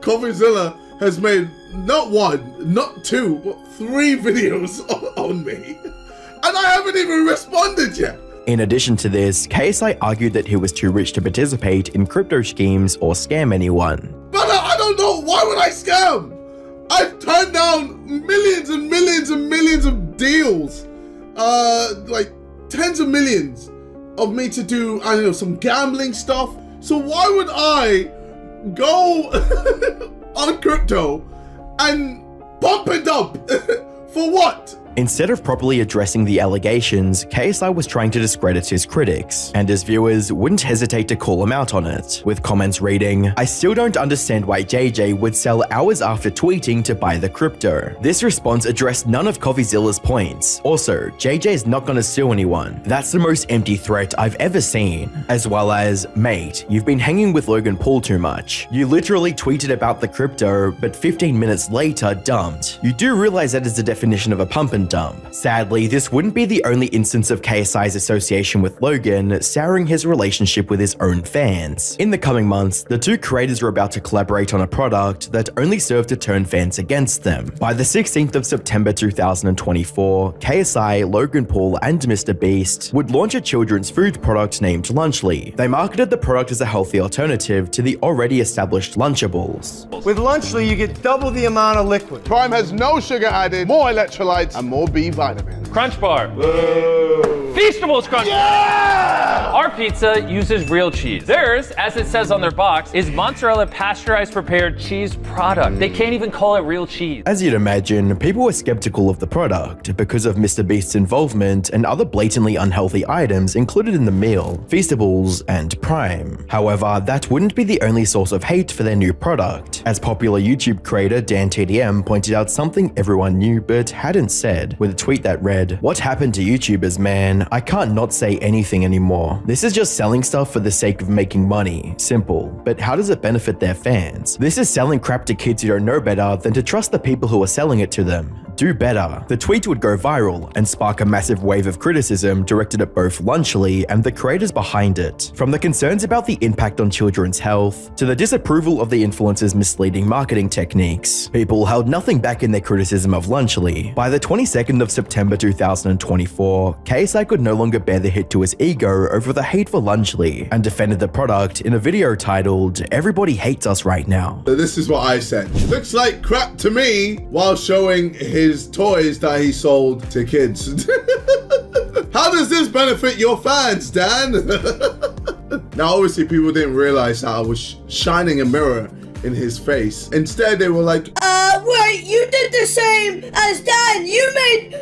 CoffeeZilla has made not one, not two, but 3 videos on me. And I haven't even responded yet. In addition to this, KSI argued that he was too rich to participate in crypto schemes or scam anyone. But I don't know, why would I scam? I've turned down millions and millions and millions of deals. Like tens of millions of me to do, I don't know, some gambling stuff. So why would I go on crypto and pump it up? For what? Instead of properly addressing the allegations, KSI was trying to discredit his critics, and his viewers wouldn't hesitate to call him out on it, with comments reading, "I still don't understand why JJ would sell hours after tweeting to buy the crypto." This response addressed none of CoffeeZilla's points. Also, JJ is not gonna sue anyone. That's the most empty threat I've ever seen. As well as, mate, you've been hanging with Logan Paul too much. You literally tweeted about the crypto, but 15 minutes later dumped. You do realize that is the definition of a pump and dump. Sadly, this wouldn't be the only instance of KSI's association with Logan souring his relationship with his own fans. In the coming months, the two creators were about to collaborate on a product that only served to turn fans against them. By the 16th of September 2024, KSI, Logan Paul, and Mr. Beast would launch a children's food product named Lunchly. They marketed the product as a healthy alternative to the already established Lunchables. With Lunchly, you get double the amount of liquid. Prime has no sugar added, more electrolytes, and more B vitamins. Crunch Bar. Feastables Crunch. Yeah! Our pizza uses real cheese. Theirs, as it says on their box, is mozzarella pasteurized prepared cheese product. They can't even call it real cheese. As you'd imagine, people were skeptical of the product because of Mr. Beast's involvement and other blatantly unhealthy items included in the meal, Feastables and Prime. However, that wouldn't be the only source of hate for their new product, as popular YouTube creator Dan TDM pointed out something everyone knew but hadn't said, with a tweet that read, "What happened to YouTubers, man? I can't not say anything anymore. This is just selling stuff for the sake of making money. Simple. But how does it benefit their fans? This is selling crap to kids who don't know better than to trust the people who are selling it to them. Do better." The tweet would go viral and spark a massive wave of criticism directed at both Lunchly and the creators behind it. From the concerns about the impact on children's health, to the disapproval of the influencer's misleading marketing techniques, people held nothing back in their criticism of Lunchly. By the 22nd of September 2024, KSI could no longer bear the hit to his ego over the hate for Lunchly and defended the product in a video titled, "Everybody Hates Us Right Now." This is what I said. Looks like crap to me, while showing his toys that he sold to kids. How does this benefit your fans, Dan? Now, obviously, people didn't realize that I was shining a mirror in his face. Instead, they were like, wait, you did the same as Dan. You made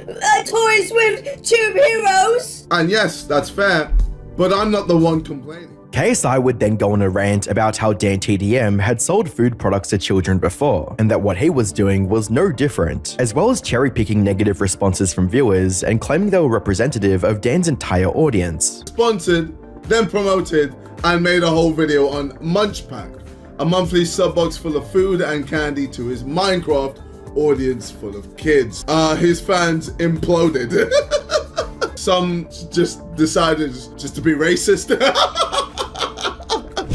toys with Tube Heroes. And yes, that's fair, but I'm not the one complaining. KSI would then go on a rant about how Dan TDM had sold food products to children before, and that what he was doing was no different, as well as cherry-picking negative responses from viewers and claiming they were representative of Dan's entire audience. Sponsored, then promoted, and made a whole video on Munch Pack, a monthly sub box full of food and candy to his Minecraft audience full of kids. His fans imploded. Some just decided just to be racist.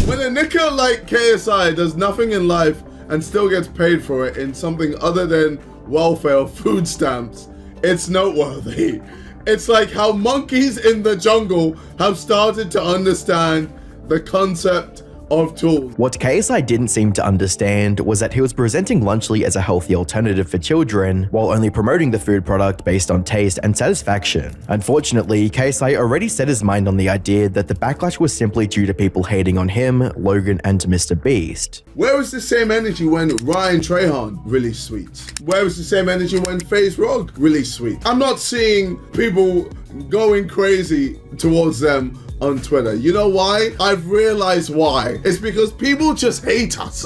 When a knicker like KSI does nothing in life and still gets paid for it in something other than welfare or food stamps, it's noteworthy. It's like how monkeys in the jungle have started to understand the concept of tools. What KSI didn't seem to understand was that he was presenting Lunchly as a healthy alternative for children, while only promoting the food product based on taste and satisfaction. Unfortunately, KSI already set his mind on the idea that the backlash was simply due to people hating on him, Logan, and Mr. Beast. Where was the same energy when Ryan Trahan released Sweets? Where was the same energy when FaZe Rogue released Sweets? I'm not seeing people going crazy towards them on Twitter. You know why? I've realized why. It's because people just hate us.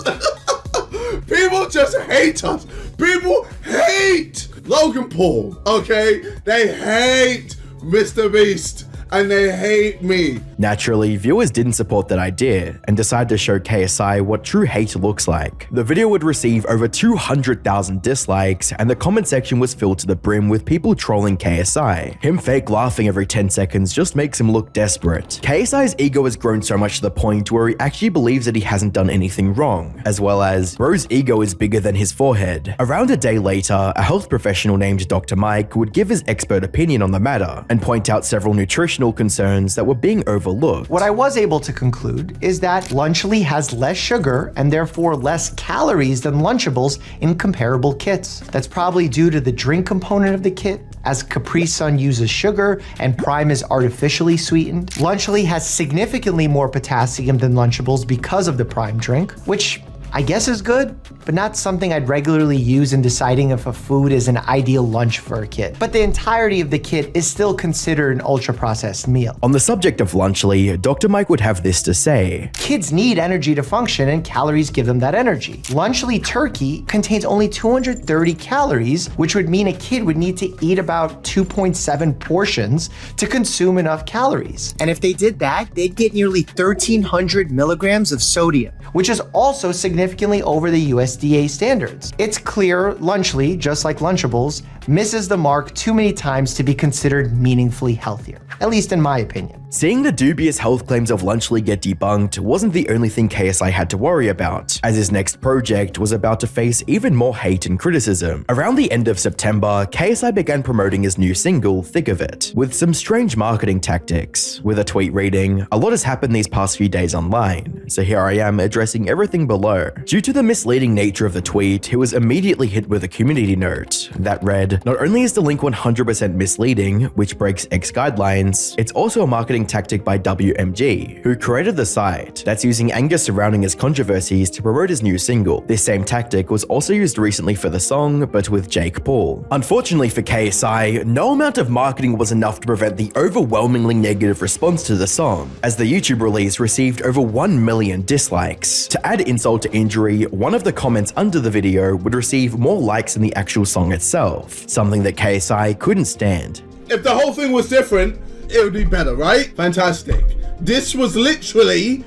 People just hate us. People hate Logan Paul, okay? They hate Mr. Beast. And they hate me. Naturally, viewers didn't support that idea and decided to show KSI what true hate looks like. The video would receive over 200,000 dislikes, and the comment section was filled to the brim with people trolling KSI. Him fake laughing every 10 seconds just makes him look desperate. KSI's ego has grown so much to the point where he actually believes that he hasn't done anything wrong, as well as, bro's ego is bigger than his forehead. Around a day later, a health professional named Dr. Mike would give his expert opinion on the matter and point out several nutritional concerns that were being overlooked. What I was able to conclude is that Lunchly has less sugar and therefore less calories than Lunchables in comparable kits. That's probably due to the drink component of the kit, as Capri Sun uses sugar and Prime is artificially sweetened. Lunchly has significantly more potassium than Lunchables because of the Prime drink, which I guess is good, but not something I'd regularly use in deciding if a food is an ideal lunch for a kid. But the entirety of the kit is still considered an ultra-processed meal. On the subject of Lunchly, Dr. Mike would have this to say. Kids need energy to function, and calories give them that energy. Lunchly turkey contains only 230 calories, which would mean a kid would need to eat about 2.7 portions to consume enough calories. And if they did that, they'd get nearly 1,300 milligrams of sodium, which is also significantly over the USDA standards. It's clear Lunchly, just like Lunchables, misses the mark too many times to be considered meaningfully healthier, at least in my opinion. Seeing the dubious health claims of Lunchly get debunked wasn't the only thing KSI had to worry about, as his next project was about to face even more hate and criticism. Around the end of September, KSI began promoting his new single, Thick of It, with some strange marketing tactics, with a tweet reading, "A lot has happened these past few days online, so here I am addressing everything below." Due to the misleading nature of the tweet, he was immediately hit with a community note that read, "Not only is the link 100% misleading, which breaks X guidelines, it's also a marketing tactic by WMG, who created the site that's using anger surrounding his controversies to promote his new single. This same tactic was also used recently for the song, but with Jake Paul." Unfortunately for KSI, no amount of marketing was enough to prevent the overwhelmingly negative response to the song, as the YouTube release received over 1 million dislikes. To add insult to injury, one of the comments under the video would receive more likes than the actual song itself, something that KSI couldn't stand. If the whole thing was different, it would be better, right? Fantastic. This was literally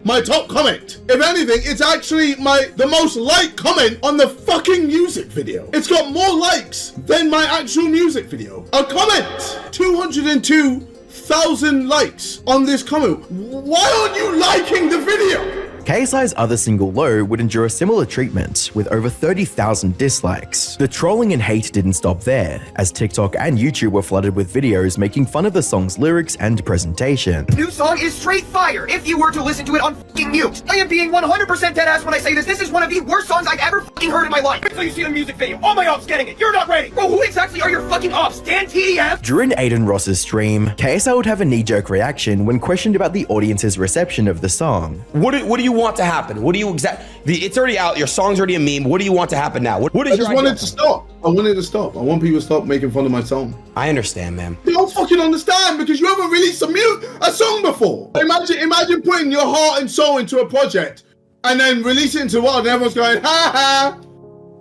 my top comment. If anything, it's actually the most liked comment on the fucking music video. It's got more likes than my actual music video. A comment! 202,000 likes on this comment. Why aren't you liking the video? KSI's other single, Low, would endure a similar treatment, with over 30,000 dislikes. The trolling and hate didn't stop there, as TikTok and YouTube were flooded with videos making fun of the song's lyrics and presentation. New song is straight fire if you were to listen to it on fucking mute. I am being 100% deadass when I say this. This is one of the worst songs I've ever fucking heard in my life. Wait till you see the music video. All my ops getting it. You're not ready. Bro, who exactly are your fucking ops? Dan TDM? During Aiden Ross's stream, KSI would have a knee-jerk reaction when questioned about the audience's reception of the song. What do you you want to happen? What do you it's already out. Your song's already a meme. What do you want to happen now? What is I just wanted to stop. I wanted to stop. I want people to stop making fun of my song. I understand, man. You don't fucking understand because you haven't released a song before. Imagine putting your heart and soul into a project and then release it into the world and everyone's going, ha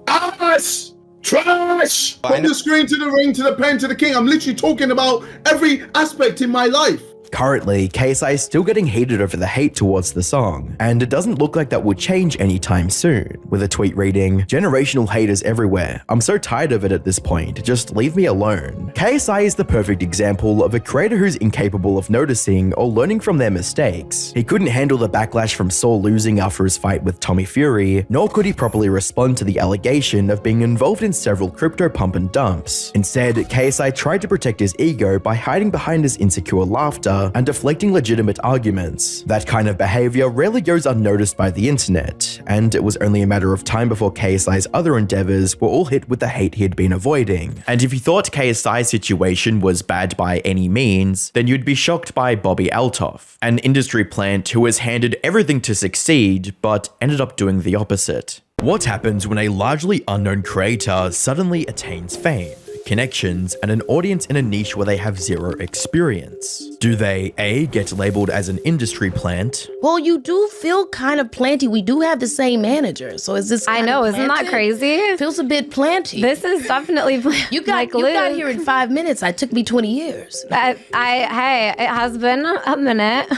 ha, ass, trash. From the screen to the ring to the pen to the king. I'm literally talking about every aspect in my life. Currently, KSI is still getting heated over the hate towards the song, and it doesn't look like that will change anytime soon, with a tweet reading, "Generational haters everywhere. I'm so tired of it at this point, just leave me alone." KSI is the perfect example of a creator who's incapable of noticing or learning from their mistakes. He couldn't handle the backlash from Saul losing after his fight with Tommy Fury, nor could he properly respond to the allegation of being involved in several crypto pump and dumps. Instead, KSI tried to protect his ego by hiding behind his insecure laughter and deflecting legitimate arguments. That kind of behavior rarely goes unnoticed by the internet, and it was only a matter of time before KSI's other endeavors were all hit with the hate he had been avoiding. And if you thought KSI's situation was bad by any means, then you'd be shocked by Bobby Althoff, an industry plant who was handed everything to succeed, but ended up doing the opposite. What happens when a largely unknown creator suddenly attains fame, connections, and an audience in a niche where they have zero experience? Do they A, get labeled as an industry plant? Well, you do feel kind of planty. We do have the same manager, so is this I know, isn't that crazy? Feels a bit planty. This is definitely planty. You got here in 5 minutes. It took me 20 years. Hey, it has been a minute.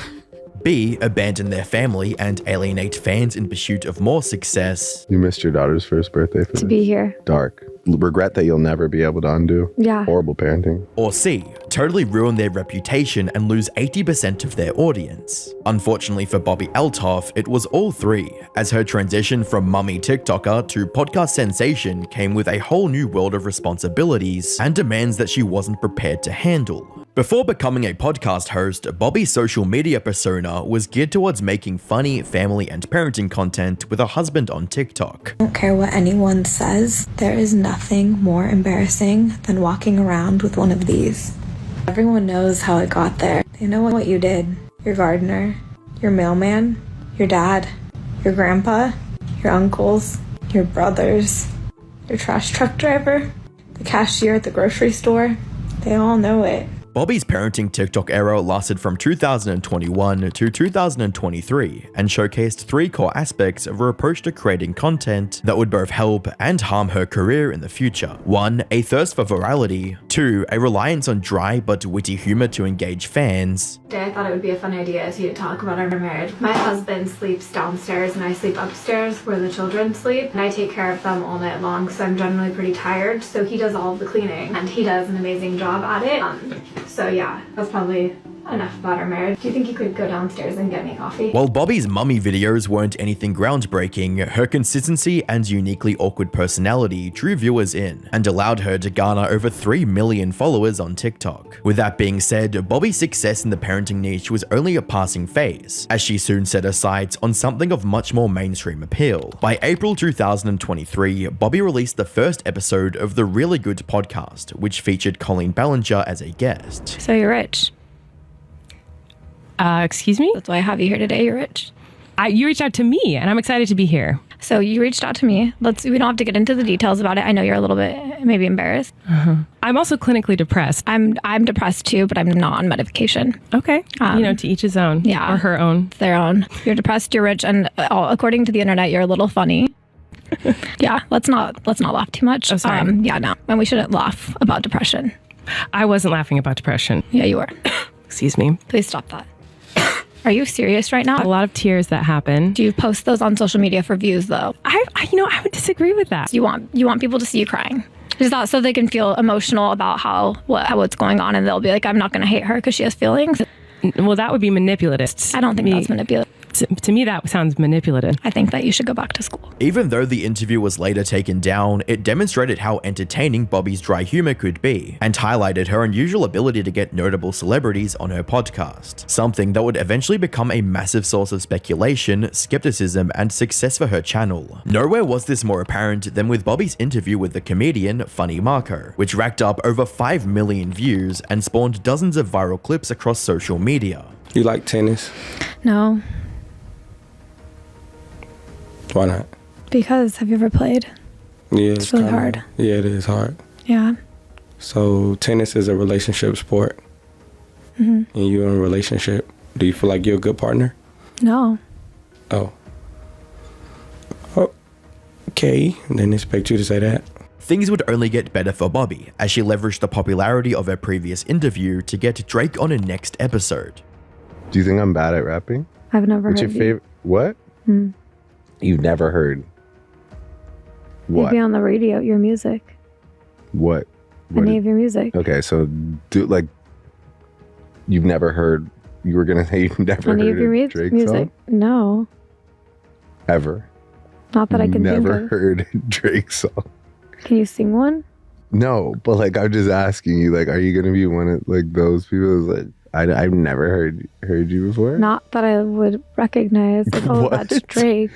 B, abandon their family and alienate fans in pursuit of more success. You missed your daughter's first birthday for To be here. Dark. Regret that you'll never be able to undo. Yeah. Horrible parenting. Or C, totally ruin their reputation and lose 80% of their audience. Unfortunately for Bobby Althoff, it was all three, as her transition from mummy TikToker to podcast sensation came with a whole new world of responsibilities and demands that she wasn't prepared to handle. Before becoming a podcast host, Bobby's social media persona was geared towards making funny family and parenting content with her husband on TikTok. I don't care what anyone says, there is nothing more embarrassing than walking around with one of these. Everyone knows how it got there. They know what you did. Your gardener, your mailman, your dad, your grandpa, your uncles, your brothers, your trash truck driver, the cashier at the grocery store. They all know it. Bobby's parenting TikTok era lasted from 2021 to 2023 and showcased three core aspects of her approach to creating content that would both help and harm her career in the future. 1. A thirst for virality. 2. A reliance on dry but witty humor to engage fans. Today I thought it would be a fun idea to talk about our marriage. My husband sleeps downstairs and I sleep upstairs where the children sleep, and I take care of them all night long, so I'm generally pretty tired. So he does all of the cleaning and he does an amazing job at it. So yeah, that's probably enough about our marriage. Do you think you could go downstairs and get me coffee? While Bobby's mummy videos weren't anything groundbreaking, her consistency and uniquely awkward personality drew viewers in and allowed her to garner over 3 million followers on TikTok. With that being said, Bobby's success in the parenting niche was only a passing phase, as she soon set her sights on something of much more mainstream appeal. By April 2023, Bobby released the first episode of the Really Good podcast, which featured Colleen Ballinger as a guest. So you're rich. Excuse me? That's why I have you here today. You're rich. You reached out to me, and I'm excited to be here. So you reached out to me. We don't have to get into the details about it. I know you're a little bit maybe embarrassed. I'm also clinically depressed. I'm depressed too, but I'm not on medication. Okay. To each his own. Yeah. Or her own. Their own. You're depressed, you're rich, and according to the internet, you're a little funny. Yeah, let's not laugh too much. Oh, sorry. Yeah, no. And we shouldn't laugh about depression. I wasn't laughing about depression. Yeah, you were. Excuse me. Please stop that. Are you serious right now? A lot of tears that happen. Do you post those on social media for views though? I would disagree with that. You want people to see you crying. Is that so they can feel emotional about what's going on, and they'll be like, I'm not going to hate her because she has feelings? Well, that would be manipulative. I don't think that's manipulative. To me, that sounds manipulative. I think that you should go back to school. Even though the interview was later taken down, it demonstrated how entertaining Bobby's dry humor could be, and highlighted her unusual ability to get notable celebrities on her podcast, something that would eventually become a massive source of speculation, skepticism, and success for her channel. Nowhere was this more apparent than with Bobby's interview with the comedian Funny Marco, which racked up over 5 million views and spawned dozens of viral clips across social media. You like tennis? No. Why not? Because have you ever played? Yeah, It's really hard. Yeah, it is hard. Yeah. So tennis is a relationship sport, hmm and you're in a relationship. Do you feel like you're a good partner? No. Oh. Okay, didn't expect you to say that. Things would only get better for Bobby as she leveraged the popularity of her previous interview to get Drake on her next episode. Do you think I'm bad at rapping? I've never What's heard your favorite? What? Hmm. You've never heard? What? Maybe on the radio, your music. What? Any of your music. Okay, so you've never heard. You were gonna say you've never Any heard of your a Drake music? song No. ever. Not that I can think Never of. heard a Drake song. Can you sing one? No, but like I'm just asking you, like, are you gonna be one of like those people who's like, I've never heard you before? Not that I would recognize. Like, oh, that's Drake.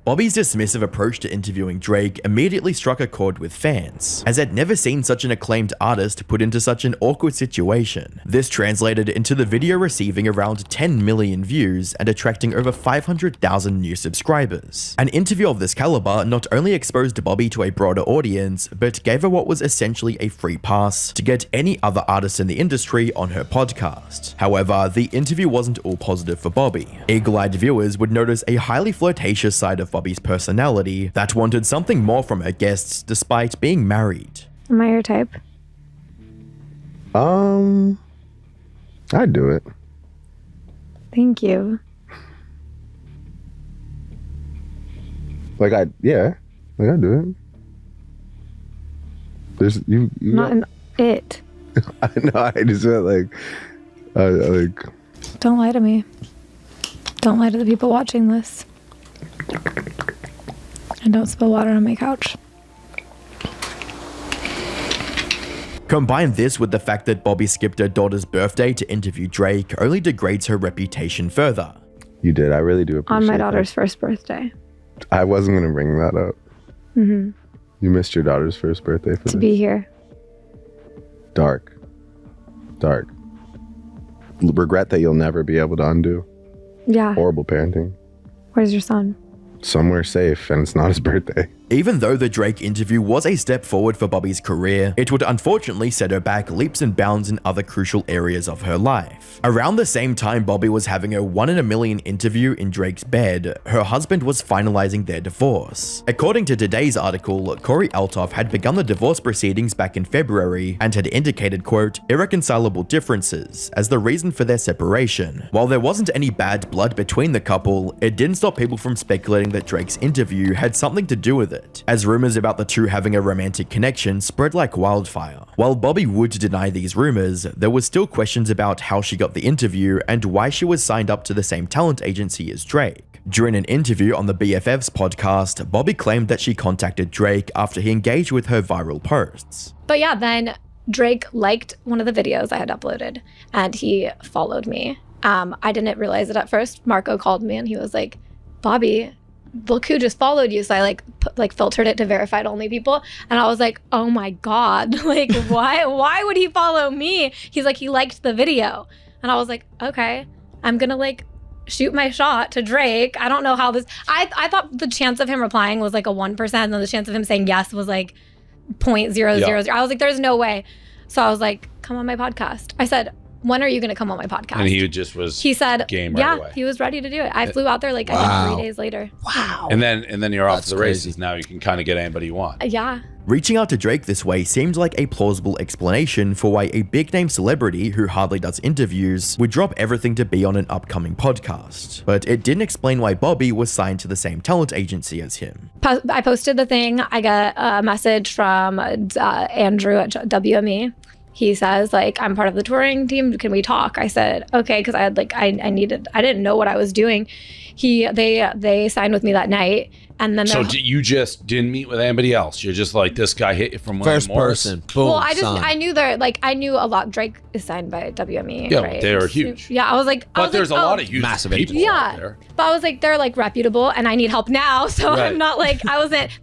Bobby's dismissive approach to interviewing Drake immediately struck a chord with fans, as they'd never seen such an acclaimed artist put into such an awkward situation. This translated into the video receiving around 10 million views and attracting over 500,000 new subscribers. An interview of this caliber not only exposed Bobby to a broader audience, but gave her what was essentially a free pass to get any other artist in the industry on her podcast. However, the interview wasn't all positive for Bobby. Eagle-eyed viewers would notice a highly flirtatious side of Bobby's personality that wanted something more from her guests despite being married. Am I your type? I'd do it. Thank you. I'd do it. There's you Not an it. I know. I just meant like. Don't lie to me. Don't lie to the people watching this. And don't spill water on my couch. Combine this with the fact that Bobby skipped her daughter's birthday to interview Drake only degrades her reputation further. You did. I really do appreciate On my that. daughter's first birthday. I wasn't gonna bring that up. Mm-hmm. You missed your daughter's first birthday for To this. be here. Dark. Regret that you'll never be able to undo. Yeah. Horrible parenting. Where's your son? Somewhere safe, and it's not his birthday. Even though the Drake interview was a step forward for Bobby's career, it would unfortunately set her back leaps and bounds in other crucial areas of her life. Around the same time Bobby was having her 1 in a million interview in Drake's bed, her husband was finalizing their divorce. According to today's article, Corey Altoff had begun the divorce proceedings back in February and had indicated, quote, irreconcilable differences as the reason for their separation. While there wasn't any bad blood between the couple, it didn't stop people from speculating that Drake's interview had something to do with it, as rumors about the two having a romantic connection spread like wildfire. While Bobby would deny these rumors, there was still questions about how she got the interview and why she was signed up to the same talent agency as Drake. During an interview on the BFF's podcast, Bobby claimed that she contacted Drake after he engaged with her viral posts. But yeah, then Drake liked one of the videos I had uploaded and he followed me. I didn't realize it at first. Marco called me and he was like, Bobby, look who just followed you. So I filtered it to verified only people. And I was like, oh my God, like why would he follow me? He's like, he liked the video. And I was like, okay, I'm gonna shoot my shot to Drake. I don't know how this, I thought the chance of him replying was like a 1%. And the chance of him saying yes was like 0.000. I was like, there's no way. So I was like, come on my podcast. I said, when are you going to come on my podcast? And he said game right yeah, away. He was ready to do it. I flew out there I think 3 days later. Wow. And then you're off to the races. Now you can kind of get anybody you want. Yeah. Reaching out to Drake this way seemed like a plausible explanation for why a big-name celebrity who hardly does interviews would drop everything to be on an upcoming podcast. But it didn't explain why Bobby was signed to the same talent agency as him. I posted the thing. I got a message from Andrew at WME. He says, I'm part of the touring team. Can we talk? I said, okay, because I had I didn't know what I was doing. They signed with me that night. And then so you just didn't meet with anybody else. You're just like, this guy hit you from William Morris. Person. Boom. Well, I knew I knew a lot. Drake is signed by WME. Yeah, right? they are huge. Yeah, I was like, but there's a lot of huge massive people out there. But I was like, they're reputable and I need help now. So right. I'm not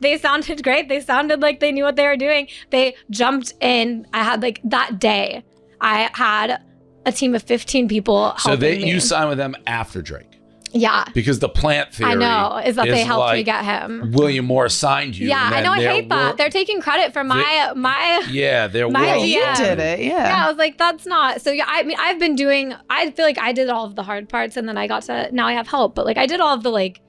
they sounded great. They sounded like they knew what they were doing. They jumped in. I had that day, I had a team of 15 people helping me. You signed with them after Drake? Yeah. Because the plant theory I know, is that they helped me like get him. William Morris signed you. Yeah, and I know. I then hate that. They're taking credit for my Yeah, their my will. DM. did it, yeah. Yeah, I was like, that's not. So yeah, I mean, I feel like I did all of the hard parts, and then now I have help. But like, I did all of the like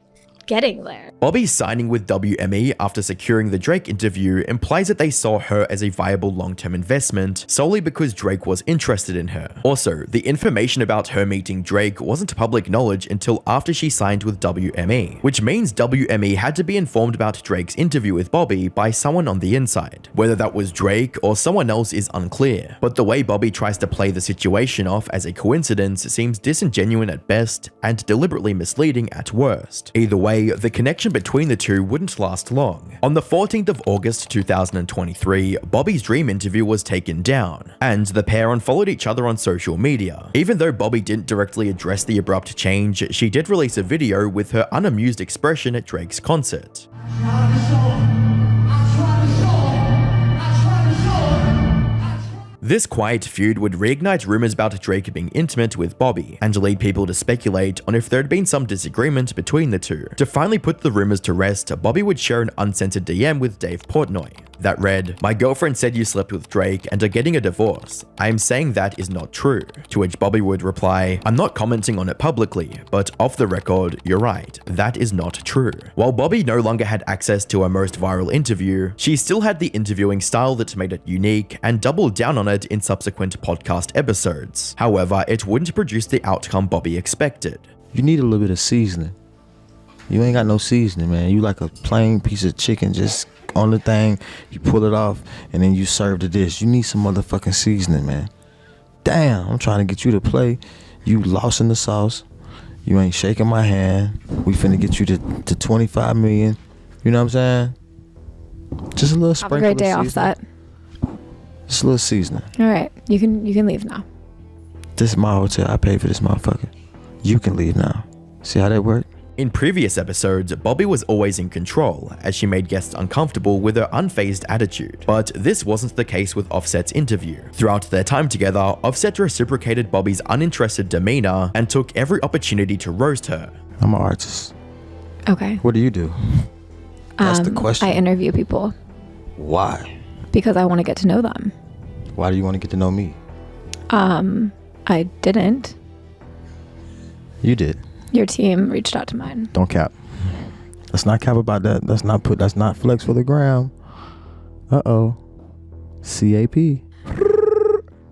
getting there. Bobby signing with WME after securing the Drake interview implies that they saw her as a viable long-term investment solely because Drake was interested in her. Also, the information about her meeting Drake wasn't public knowledge until after she signed with WME, which means WME had to be informed about Drake's interview with Bobby by someone on the inside. Whether that was Drake or someone else is unclear, but the way Bobby tries to play the situation off as a coincidence seems disingenuous at best and deliberately misleading at worst. Either way, the connection between the two wouldn't last long. On the 14th of August 2023, Bobby's dream interview was taken down, and the pair unfollowed each other on social media. Even though Bobby didn't directly address the abrupt change, she did release a video with her unamused expression at Drake's concert. This quiet feud would reignite rumors about Drake being intimate with Bobby and lead people to speculate on if there had been some disagreement between the two. To finally put the rumors to rest, Bobby would share an uncensored DM with Dave Portnoy that read, "My girlfriend said you slept with Drake and are getting a divorce. I am saying that is not true." To which Bobby would reply, "I'm not commenting on it publicly, but off the record, you're right, that is not true." While Bobby no longer had access to her most viral interview, she still had the interviewing style that made it unique and doubled down on it in subsequent podcast episodes. However, it wouldn't produce the outcome Bobby expected. You need a little bit of seasoning. You ain't got no seasoning, man. You like a plain piece of chicken just on the thing, you pull it off, and then you serve the dish. You need some motherfucking seasoning, man. Damn, I'm trying to get you to play. You lost in the sauce. You ain't shaking my hand. We finna get you to 25 million. You know what I'm saying? Just a little sprinkle. Have a great day, Offset. Just a little seasoning. All right, you can leave now. This is my hotel. I paid for this motherfucker. You can leave now. See how that worked? In previous episodes, Bobby was always in control, as she made guests uncomfortable with her unfazed attitude. But this wasn't the case with Offset's interview. Throughout their time together, Offset reciprocated Bobby's uninterested demeanor and took every opportunity to roast her. I'm an artist. Okay. What do you do? That's the question. I interview people. Why? Because I want to get to know them. Why do you want to get to know me? I didn't. You did. Your team reached out to mine. Don't cap. Let's not cap about that. That's not flex for the ground. Uh-oh. CAP.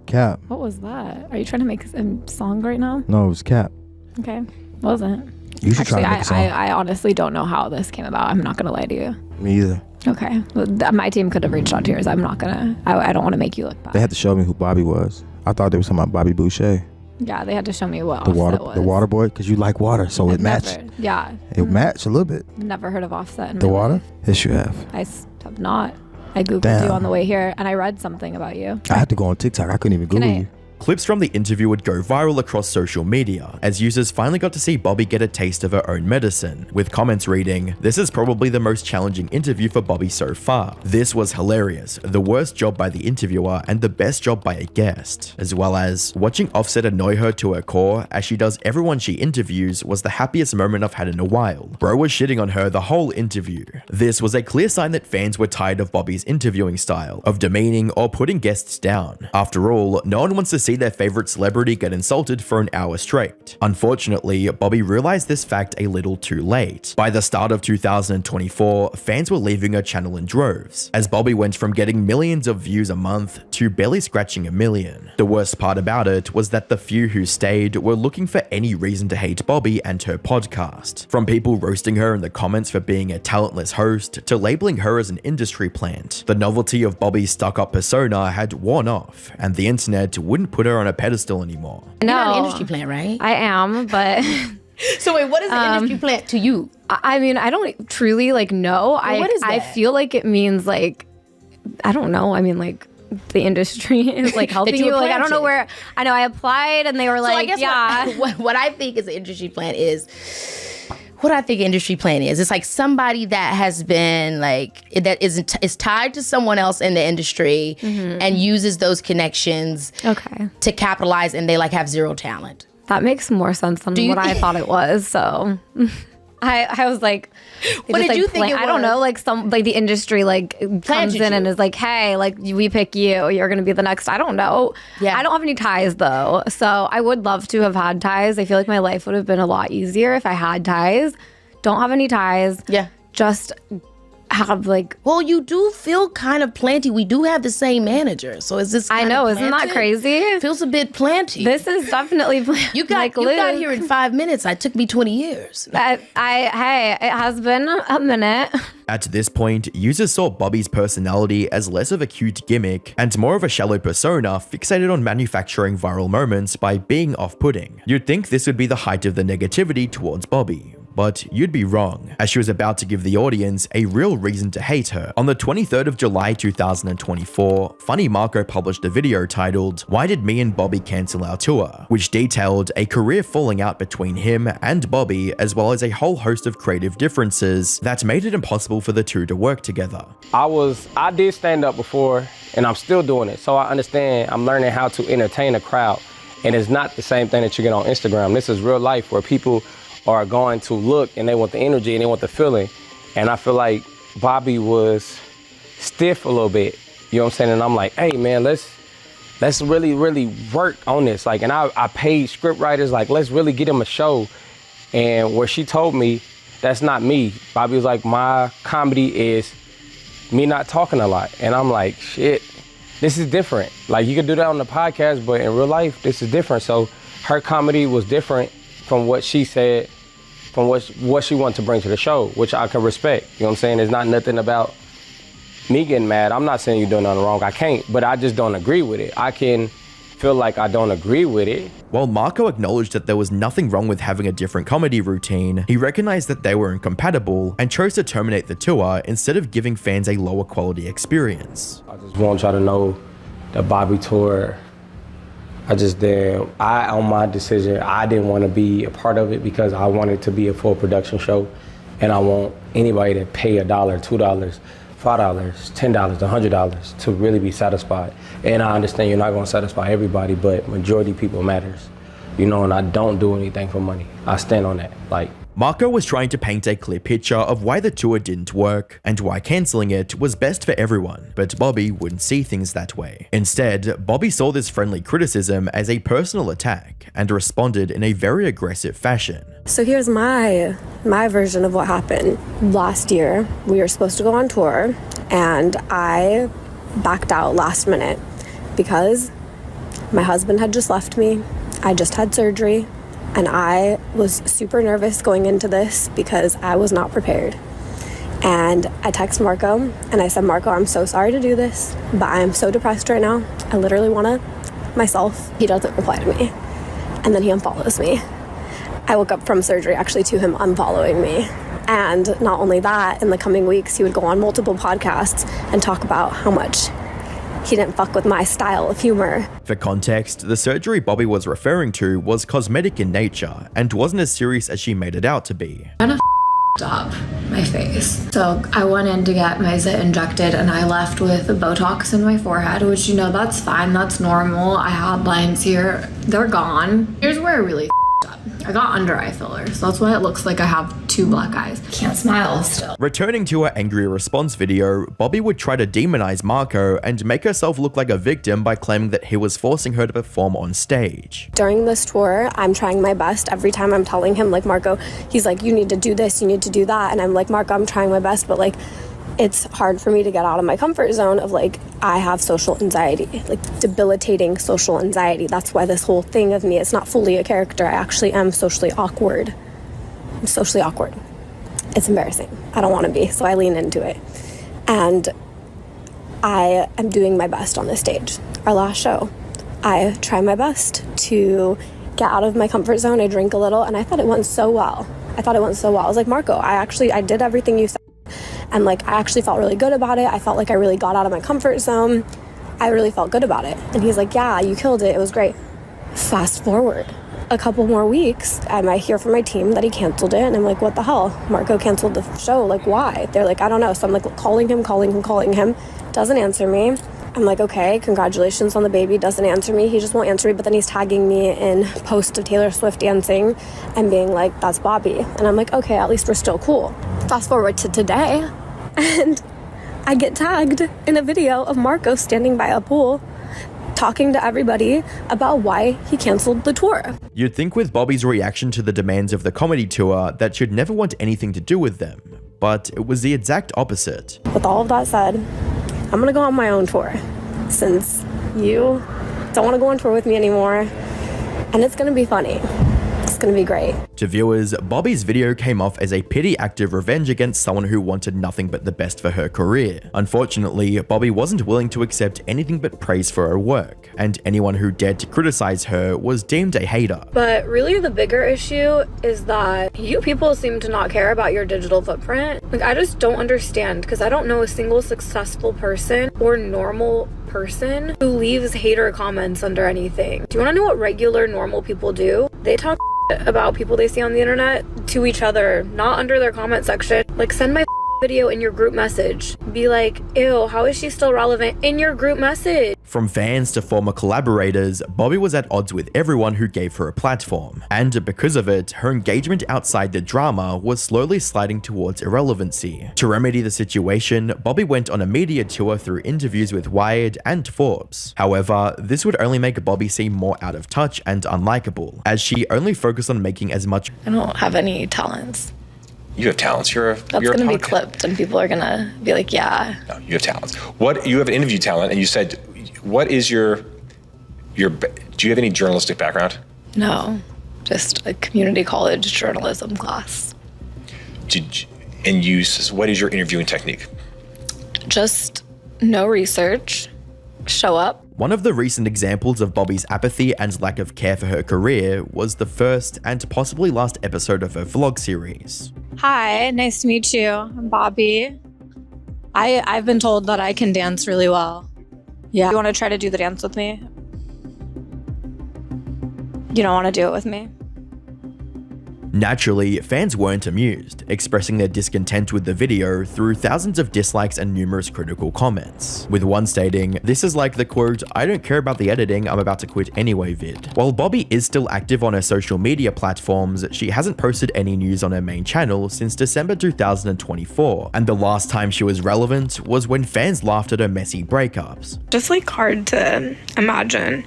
Cap. What was that? Are you trying to make a song right now? No, it was cap. Okay. Wasn't. You should try to make a song. I honestly don't know how this came about. I'm not going to lie to you. Me either. Okay. Well, my team could have reached out to yours. I'm not going to. I don't want to make you look bad. They had to show me who Bobby was. I thought they were talking about Bobby Boucher. Yeah, they had to show me what The Offset was. The water boy, because you like water, so it matched. Yeah. It matched a little bit. Never heard of Offset. In The my water? life. Yes, you have. I have not. I Googled Damn. you on the way here, and I read something about you. I had to go on TikTok. I couldn't even Google you. Clips from the interview would go viral across social media, as users finally got to see Bobby get a taste of her own medicine, with comments reading, "This is probably the most challenging interview for Bobby so far. This was hilarious, the worst job by the interviewer and the best job by a guest." As well as, "Watching Offset annoy her to her core, as she does everyone she interviews, was the happiest moment I've had in a while. Bro was shitting on her the whole interview." This was a clear sign that fans were tired of Bobby's interviewing style, of demeaning or putting guests down. After all, no one wants to see their favorite celebrity get insulted for an hour straight. Unfortunately, Bobby realized this fact a little too late. By the start of 2024, fans were leaving her channel in droves, as Bobby went from getting millions of views a month to barely scratching a million. The worst part about it was that the few who stayed were looking for any reason to hate Bobby and her podcast. From people roasting her in the comments for being a talentless host, to labeling her as an industry plant. The novelty of Bobby's stuck-up persona had worn off, and the internet wouldn't put her on a pedestal anymore. You're not an industry plant, right? I am, but... So wait, what is an industry plant to you? I mean, I don't truly know. Well, what is that? I feel like it means I don't know. I mean, the industry is helping you. I don't know where. I know I applied and they were I guess yeah. What I think is an industry plant is. What I think industry plan is, it's somebody that has been that is tied to someone else in the industry and uses those connections to capitalize, and they have zero talent. That makes more sense than what I thought it was. So I was like, what did you think it was? I don't know, like the industry comes in and is like, hey, we pick you. You're gonna be the next. I don't know. Yeah. I don't have any ties though, so I would love to have had ties. I feel like my life would have been a lot easier if I had ties. Don't have any ties. Yeah. Just have well, you do feel kind of planty. We do have the same manager, so is this? I know, isn't that crazy? Feels a bit planty. This is definitely planty. You got here in 5 minutes. It took me 20 years. Hey, it has been a minute. At this point, users saw Bobby's personality as less of a cute gimmick and more of a shallow persona fixated on manufacturing viral moments by being off-putting. You'd think this would be the height of the negativity towards Bobby. But you'd be wrong, as she was about to give the audience a real reason to hate her. On the 23rd of July 2024, Funny Marco published a video titled, "Why Did Me and Bobby Cancel Our Tour?", which detailed a career falling out between him and Bobby, as well as a whole host of creative differences that made it impossible for the two to work together. I did stand up before, and I'm still doing it, so I understand. I'm learning how to entertain a crowd, and it's not the same thing that you get on Instagram. This is real life where people are going to look and they want the energy and they want the feeling. And I feel like Bobby was stiff a little bit, you know what I'm saying? And I'm like, hey man, let's really, really work on this. And I paid script writers, let's really get him a show. And where she told me, that's not me. Bobby was like, my comedy is me not talking a lot. And I'm like, shit, this is different. You could do that on the podcast, but in real life, this is different. So her comedy was different from what she said, from what she wanted to bring to the show, which I can respect. You know what I'm saying? It's not nothing about me getting mad. I'm not saying you're doing nothing wrong. I can't, but I just don't agree with it. I can feel like I don't agree with it. While Marco acknowledged that there was nothing wrong with having a different comedy routine, he recognized that they were incompatible and chose to terminate the tour instead of giving fans a lower quality experience. I just want y'all to know the Bobby tour, on my decision, I didn't want to be a part of it because I wanted to be a full production show, and I want anybody to pay $1, $2, $5, $10, $100 to really be satisfied. And I understand you're not going to satisfy everybody, but majority people matters, and I don't do anything for money. I stand on that. Marco was trying to paint a clear picture of why the tour didn't work and why cancelling it was best for everyone, but Bobby wouldn't see things that way. Instead, Bobby saw this friendly criticism as a personal attack and responded in a very aggressive fashion. So here's my version of what happened. Last year, we were supposed to go on tour, and I backed out last minute because my husband had just left me. I just had surgery. And I was super nervous going into this because I was not prepared. And I texted Marco and I said, Marco, I'm so sorry to do this, but I am so depressed right now. I literally want to myself. He doesn't reply to me. And then he unfollows me. I woke up from surgery actually to him unfollowing me. And not only that, in the coming weeks, he would go on multiple podcasts and talk about how much he didn't fuck with my style of humor. For context, the surgery Bobby was referring to was cosmetic in nature and wasn't as serious as she made it out to be. Kind of up my face. So I went in to get my zit injected and I left with Botox in my forehead, which, that's fine, that's normal. I had lines here, they're gone. Here's where I really up. I got under eye filler, so that's why it looks like I have 2 black eyes. Can't smile still. Returning to her angry response video, Bobby would try to demonize Marco and make herself look like a victim by claiming that he was forcing her to perform on stage. During this tour, I'm trying my best. Every time I'm telling him, Marco, he's like, you need to do this, you need to do that. And I'm like, Marco, I'm trying my best, but it's hard for me to get out of my comfort zone of I have social anxiety, debilitating social anxiety. That's why this whole thing of me is not fully a character. I actually am socially awkward. I'm socially awkward. It's embarrassing. I don't want to be, so I lean into it. And I am doing my best on this stage. Our last show, I try my best to get out of my comfort zone. I drink a little, and I thought it went so well. I was like, Marco, I did everything you said. And I actually felt really good about it. I felt like I really got out of my comfort zone. I really felt good about it. And he's like, yeah, you killed it. It was great. Fast forward a couple more weeks, I hear from my team that he canceled it. And I'm like, what the hell? Marco canceled the show. Why? They're like, I don't know. So I'm calling him. Doesn't answer me. I'm like, okay, congratulations on the baby. Doesn't answer me. He just won't answer me. But then he's tagging me in posts of Taylor Swift dancing and being like, that's Bobby. And I'm like, okay, at least we're still cool. Fast forward to today, and I get tagged in a video of Marco standing by a pool talking to everybody about why he canceled the tour. You'd think with Bobby's reaction to the demands of the comedy tour that she'd never want anything to do with them, but it was the exact opposite. With all of that said, I'm gonna go on my own tour since you don't want to go on tour with me anymore, and it's gonna be funny. It's gonna be great. To viewers, Bobby's video came off as a petty act of revenge against someone who wanted nothing but the best for her career. Unfortunately, Bobby wasn't willing to accept anything but praise for her work, and anyone who dared to criticize her was deemed a hater. But really the bigger issue is that you people seem to not care about your digital footprint. Like, I just don't understand, because I don't know a single successful person or normal person who leaves hater comments under anything. Do you want to know what regular normal people do? They talk about people they see on the internet to each other, not under their comment section. Like, send my video in your group message. Be like, ew, how is she still relevant in your group message? From fans to former collaborators, Bobby was at odds with everyone who gave her a platform. And because of it, her engagement outside the drama was slowly sliding towards irrelevancy. To remedy the situation, Bobby went on a media tour through interviews with Wired and Forbes. However, this would only make Bobby seem more out of touch and unlikable, as she only focused on making as much— I don't have any talents. You have talents. That's gonna be clipped, and people are gonna be like, yeah. No, you have talents. You have an interview talent, and you said, what is your do you have any journalistic background? No, just a community college journalism class. What is your interviewing technique? Just no research, show up. One of the recent examples of Bobby's apathy and lack of care for her career was the first and possibly last episode of her vlog series. Hi, nice to meet you. I'm Bobby. I've been told that I can dance really well. Yeah. You want to try to do the dance with me? You don't want to do it with me? Naturally, fans weren't amused, expressing their discontent with the video through thousands of dislikes and numerous critical comments, with one stating, "This is like the quote, 'I don't care about the editing, I'm about to quit anyway' vid." While Bobby is still active on her social media platforms, she hasn't posted any news on her main channel since December 2024, and the last time she was relevant was when fans laughed at her messy breakups. Just like hard to imagine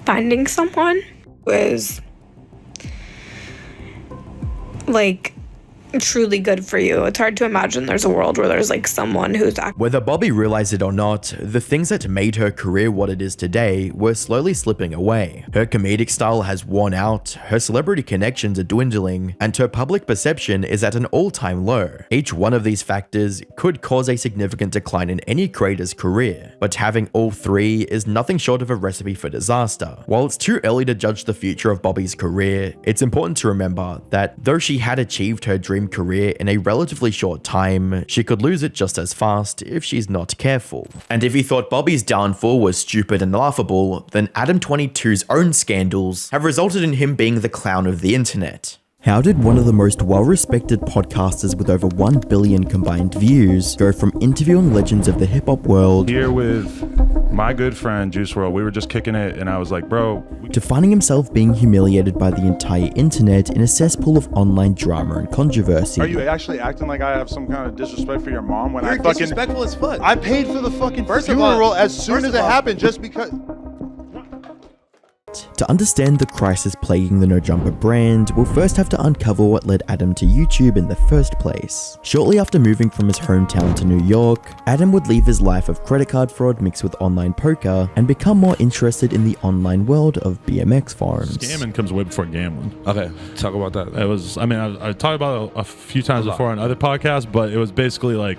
finding someone who is like truly good for you. It's hard to imagine there's a world where there's like someone who's Whether Bobby realized it or not, the things that made her career what it is today were slowly slipping away. Her comedic style has worn out, her celebrity connections are dwindling, and her public perception is at an all-time low. Each one of these factors could cause a significant decline in any creator's career, but having all three is nothing short of a recipe for disaster. While it's too early to judge the future of Bobby's career, it's important to remember that though she had achieved her dream career in a relatively short time, she could lose it just as fast if she's not careful. And if you thought Bobby's downfall was stupid and laughable, then Adam22's own scandals have resulted in him being the clown of the internet. How did one of the most well-respected podcasters with over 1 billion combined views go from interviewing legends of the hip-hop world Here with my good friend Juice WRLD, we were just kicking it and I was like, bro, to finding himself being humiliated by the entire internet in a cesspool of online drama and controversy? are you actually acting like I have some kind of disrespect for your mom when You're I fucking disrespectful as fuck. I paid for the fucking First of funeral all- as soon first as of it all- happened just because To understand the crisis plaguing the No Jumper brand, we'll first have to uncover what led Adam to YouTube in the first place. Shortly after moving from his hometown to New York, Adam would leave his life of credit card fraud mixed with online poker and become more interested in the online world of BMX forums. Scamming comes way before gambling. Okay, talk about that. It was, I mean, I talked about it a few times before on other podcasts, but it was basically like,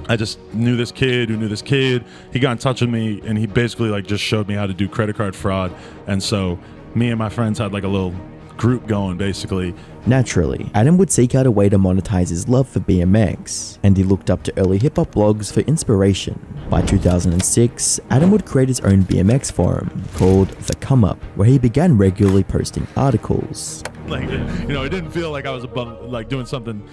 I just knew this kid who knew this kid. He got in touch with me and he basically like just showed me how to do credit card fraud. And so me and my friends had like a little group going basically. Naturally, Adam would seek out a way to monetize his love for BMX, and he looked up to early hip-hop blogs for inspiration. By 2006, Adam would create his own BMX forum called The Come Up, where he began regularly posting articles. Like, you know, it didn't feel like I was above, like doing something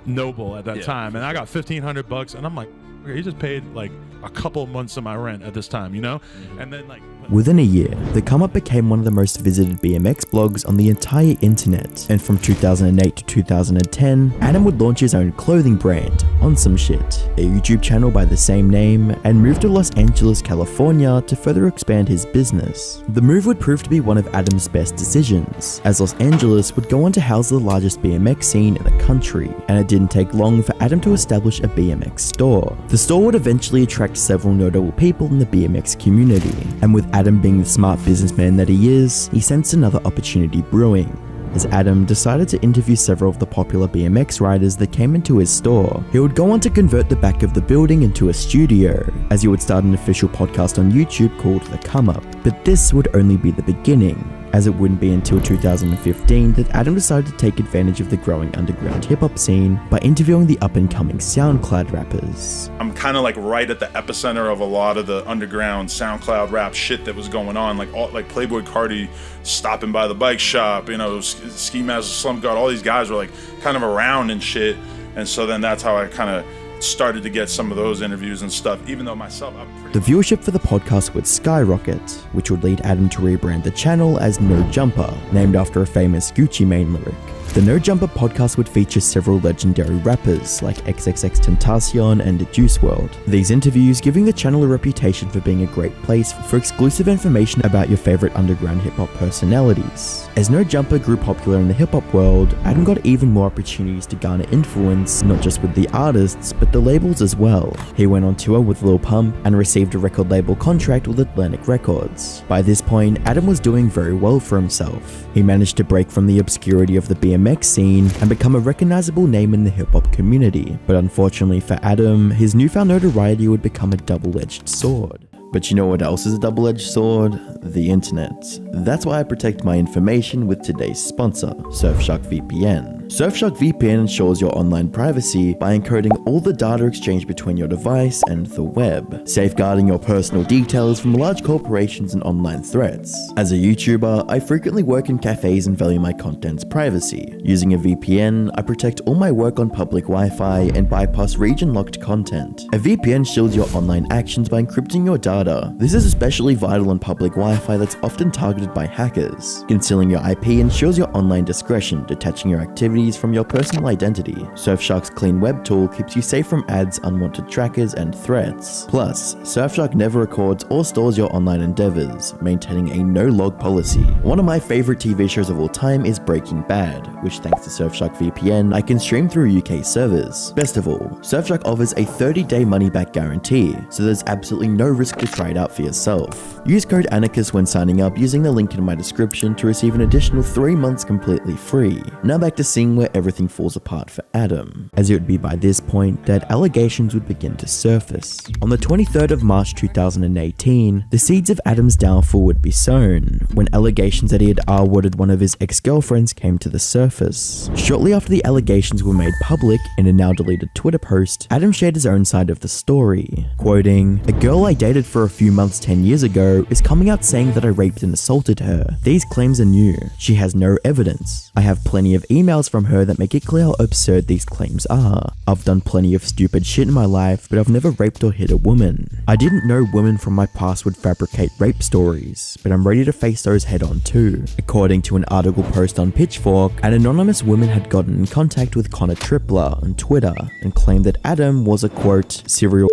noble at that time. And I got $1,500 and I'm like, okay, he just paid like a couple months of my rent at this time, you know? And then like within a year, the Come Up became one of the most visited BMX blogs on the entire internet. And from 2008 to 2010, Adam would launch his own clothing brand, On Some Shit, a YouTube channel by the same name, and moved to Los Angeles, California to further expand his business. The move would prove to be one of Adam's best decisions, as Los Angeles would go on to house the largest BMX scene in the country, and it didn't take long for Adam to establish a BMX store. The store would eventually attract several notable people in the BMX community, and with Adam being the smart businessman that he is, he sensed another opportunity brewing, as Adam decided to interview several of the popular BMX riders that came into his store. He would go on to convert the back of the building into a studio, as he would start an official podcast on YouTube called The Come Up. But this would only be the beginning, as it wouldn't be until 2015 that Adam decided to take advantage of the growing underground hip-hop scene by interviewing the up-and-coming SoundCloud rappers. I'm kind of like right at the epicenter of a lot of the underground SoundCloud rap shit that was going on, like Playboy Carti stopping by the bike shop, you know, Ski Mask, Slump God, all these guys were like kind of around and shit. And so then that's how I kind of started to get some of those interviews and stuff, even though myself, the viewership for the podcast would skyrocket, which would lead Adam to rebrand the channel as No Jumper, named after a famous Gucci Mane lyric. The No Jumper podcast would feature several legendary rappers like XXXTentacion and Juice WRLD. These interviews giving the channel a reputation for being a great place for exclusive information about your favorite underground hip-hop personalities. As No Jumper grew popular in the hip-hop world, Adam got even more opportunities to garner influence, not just with the artists, but the labels as well. He went on tour with Lil Pump and received a record label contract with Atlantic Records. By this point, Adam was doing very well for himself. He managed to break from the obscurity of the BMX scene and become a recognizable name in the hip-hop community. But unfortunately for Adam, his newfound notoriety would become a double-edged sword. But you know what else is a double-edged sword? The internet. That's why I protect my information with today's sponsor, Surfshark VPN. Surfshark VPN ensures your online privacy by encoding all the data exchanged between your device and the web, safeguarding your personal details from large corporations and online threats. As a YouTuber, I frequently work in cafes and value my content's privacy. Using a VPN, I protect all my work on public Wi-Fi and bypass region-locked content. A VPN shields your online actions by encrypting your data. This is especially vital on public Wi-Fi that's often targeted by hackers. Concealing your IP ensures your online discretion, detaching your activities from your personal identity. Surfshark's clean web tool keeps you safe from ads, unwanted trackers, and threats. Plus, Surfshark never records or stores your online endeavors, maintaining a no-log policy. One of my favorite TV shows of all time is Breaking Bad, which thanks to Surfshark VPN, I can stream through UK servers. Best of all, Surfshark offers a 30-day money-back guarantee, so there's absolutely no risk to try it out for yourself. Use code Anarchist when signing up using the link in my description to receive an additional 3 months completely free. Now back to seeing where everything falls apart for Adam, as it would be by this point that allegations would begin to surface. On the 23rd of March 2018, the seeds of Adam's downfall would be sown, when allegations that he had R-worded one of his ex-girlfriends came to the surface. Shortly after the allegations were made public in a now deleted Twitter post, Adam shared his own side of the story, quoting, "A girl I dated for a few months 10 years ago is coming out saying that I raped and assaulted her. These claims are new. She has no evidence. I have plenty of emails from her that make it clear how absurd these claims are. I've done plenty of stupid shit in my life, but I've never raped or hit a woman. I didn't know women from my past would fabricate rape stories, but I'm ready to face those head on too." According to an article post on Pitchfork, an anonymous woman had gotten in contact with Connor Tripler on Twitter and claimed that Adam was a quote, serial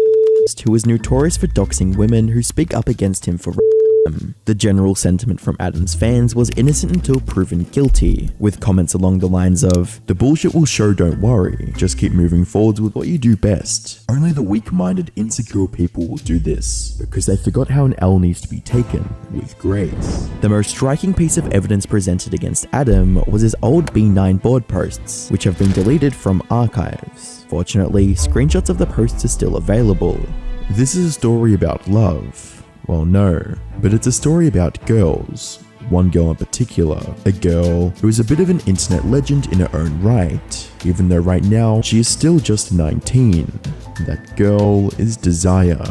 who was notorious for doxing women who speak up against him for him. The general sentiment from Adam's fans was innocent until proven guilty, with comments along the lines of, "The bullshit will show, don't worry, just keep moving forwards with what you do best. Only the weak-minded, insecure people will do this, because they forgot how an L needs to be taken with grace." The most striking piece of evidence presented against Adam was his old B9 board posts, which have been deleted from archives. Fortunately, screenshots of the posts are still available. This is a story about love. Well, no, but it's a story about girls. One girl in particular, a girl who is a bit of an internet legend in her own right, even though right now she is still just 19. That girl is Desire.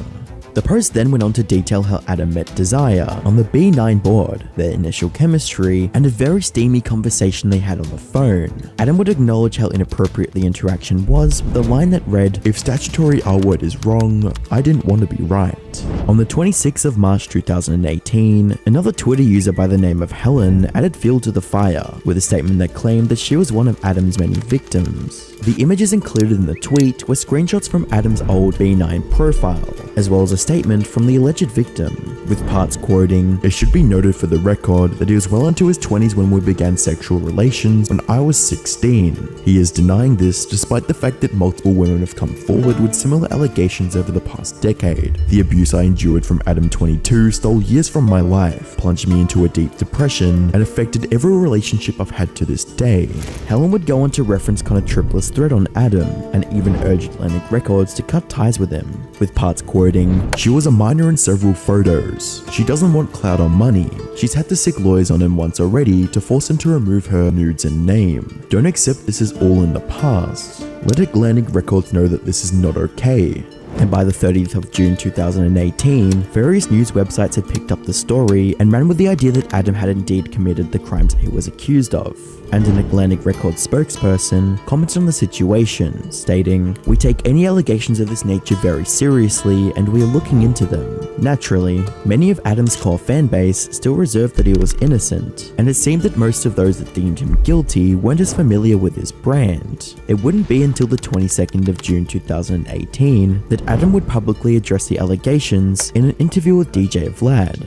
The post then went on to detail how Adam met Desire on the B9 board, their initial chemistry, and a very steamy conversation they had on the phone. Adam would acknowledge how inappropriate the interaction was with a line that read, "If statutory R word is wrong, I didn't want to be right." On the 26th of March 2018, another Twitter user by the name of Helen added fuel to the fire with a statement that claimed that she was one of Adam's many victims. The images included in the tweet were screenshots from Adam's old B9 profile, as well as a statement from the alleged victim, with parts quoting, "It should be noted for the record that he was well into his 20s when we began sexual relations when I was 16. He is denying this despite the fact that multiple women have come forward with similar allegations over the past decade. The abuse I endured from Adam 22 stole years from my life, plunged me into a deep depression, and affected every relationship I've had to this day." Helen would go on to reference Connor Triplett's threat on Adam and even urged Atlantic Records to cut ties with him, with parts quoting, "She was a minor in several photos. She doesn't want clout or money. She's had to seek lawyers on him once already to force him to remove her nudes and name. Don't accept this is all in the past. Let Atlantic Records know that this is not okay." And by the 30th of June 2018, various news websites had picked up the story and ran with the idea that Adam had indeed committed the crimes he was accused of. And an Atlantic Records spokesperson commented on the situation, stating, "We take any allegations of this nature very seriously and we are looking into them. Naturally, many of Adam's core fanbase still reserved that he was innocent, and it seemed that most of those that deemed him guilty weren't as familiar with his brand. It wouldn't be until the 22nd of June 2018 that Adam would publicly address the allegations in an interview with DJ Vlad.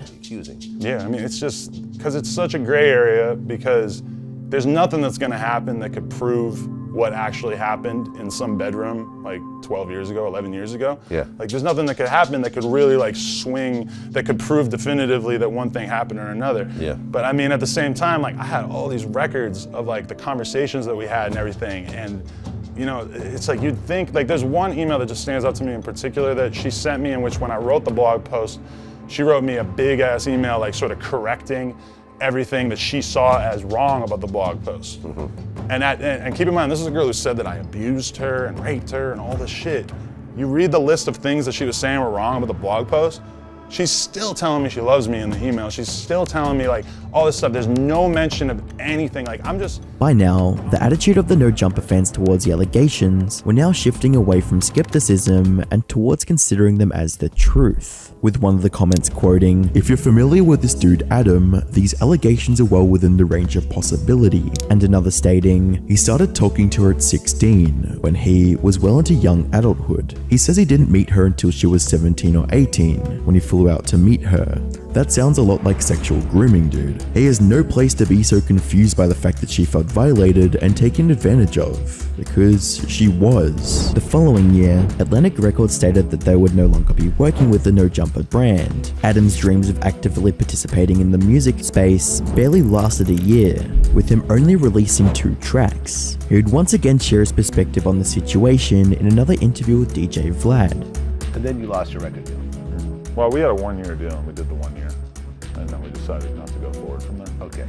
Yeah, I mean, it's just because it's such a gray area, because there's nothing that's going to happen that could prove what actually happened in some bedroom like 12 years ago, 11 years ago. Yeah. Like there's nothing that could happen that could really like swing, that could prove definitively that one thing happened or another. Yeah. But I mean, at the same time, like I had all these records of like the conversations that we had and everything. And you know, it's like you'd think, like there's one email that just stands out to me in particular that she sent me, in which when I wrote the blog post, she wrote me a big ass email like sort of correcting everything that she saw as wrong about the blog post. And keep in mind, this is a girl who said that I abused her and raped her and all this shit. You read the list of things that she was saying were wrong about the blog post, she's still telling me she loves me in the email. She's still telling me like all this stuff. There's no mention of anything. Like I'm just... By now, the attitude of the No Jumper fans towards the allegations were now shifting away from skepticism and towards considering them as the truth, with one of the comments quoting, "If you're familiar with this dude Adam, these allegations are well within the range of possibility," and another stating, "He started talking to her at 16, when he was well into young adulthood. He says he didn't meet her until she was 17 or 18, when he flew out to meet her. That sounds a lot like sexual grooming, dude. He has no place to be so confused by the fact that she felt violated and taken advantage of, because she was." The following year, Atlantic Records stated that they would no longer be working with the No Jumper brand. Adam's dreams of actively participating in the music space barely lasted a year, with him only releasing 2 tracks. He would once again share his perspective on the situation in another interview with DJ Vlad. And then you lost your record deal. Well, we had a 1-year deal and we did the 1 year. And then we decided not to go forward from there. Okay.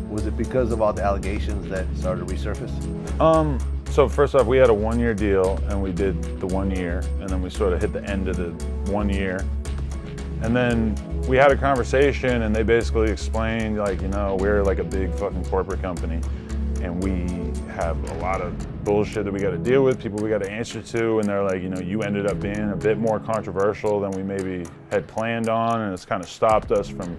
Was it because of all the allegations that started to resurface? So first off, we had a 1-year deal and we did the 1 year, and then we sort of hit the end of the 1 year. And then we had a conversation and they basically explained, like, you know, we're like a big fucking corporate company and we have a lot of bullshit that we got to deal with, people we got to answer to, and they're like, you know, you ended up being a bit more controversial than we maybe had planned on, and it's kind of stopped us from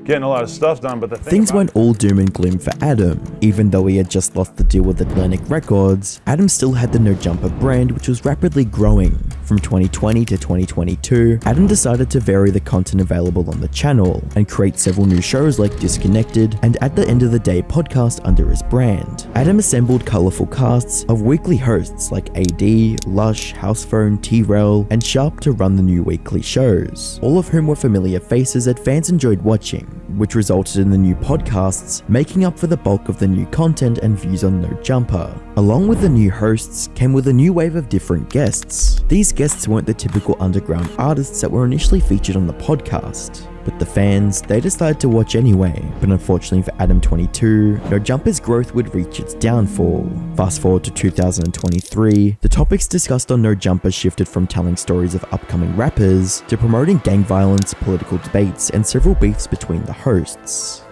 getting a lot of stuff done. But the thing Things weren't all doom and gloom for Adam. Even though he had just lost the deal with Atlantic Records, Adam still had the No Jumper brand, which was rapidly growing. From 2020 to 2022, Adam decided to vary the content available on the channel and create several new shows like Disconnected and At the End of the Day podcast under his brand. Adam assembled colorful casts of weekly hosts like AD, Lush, Housephone, T-Rel, and Sharp to run the new weekly shows, all of whom were familiar faces that fans enjoyed watching, which resulted in the new podcasts making up for the bulk of the new content and views on No Jumper. Along with the new hosts came with a new wave of different guests. These guests weren't the typical underground artists that were initially featured on the podcast. But the fans, they decided to watch anyway. But unfortunately for Adam 22, No Jumper's growth would reach its downfall. Fast forward to 2023, the topics discussed on No Jumper shifted from telling stories of upcoming rappers to promoting gang violence, political debates, and several beefs between the hosts.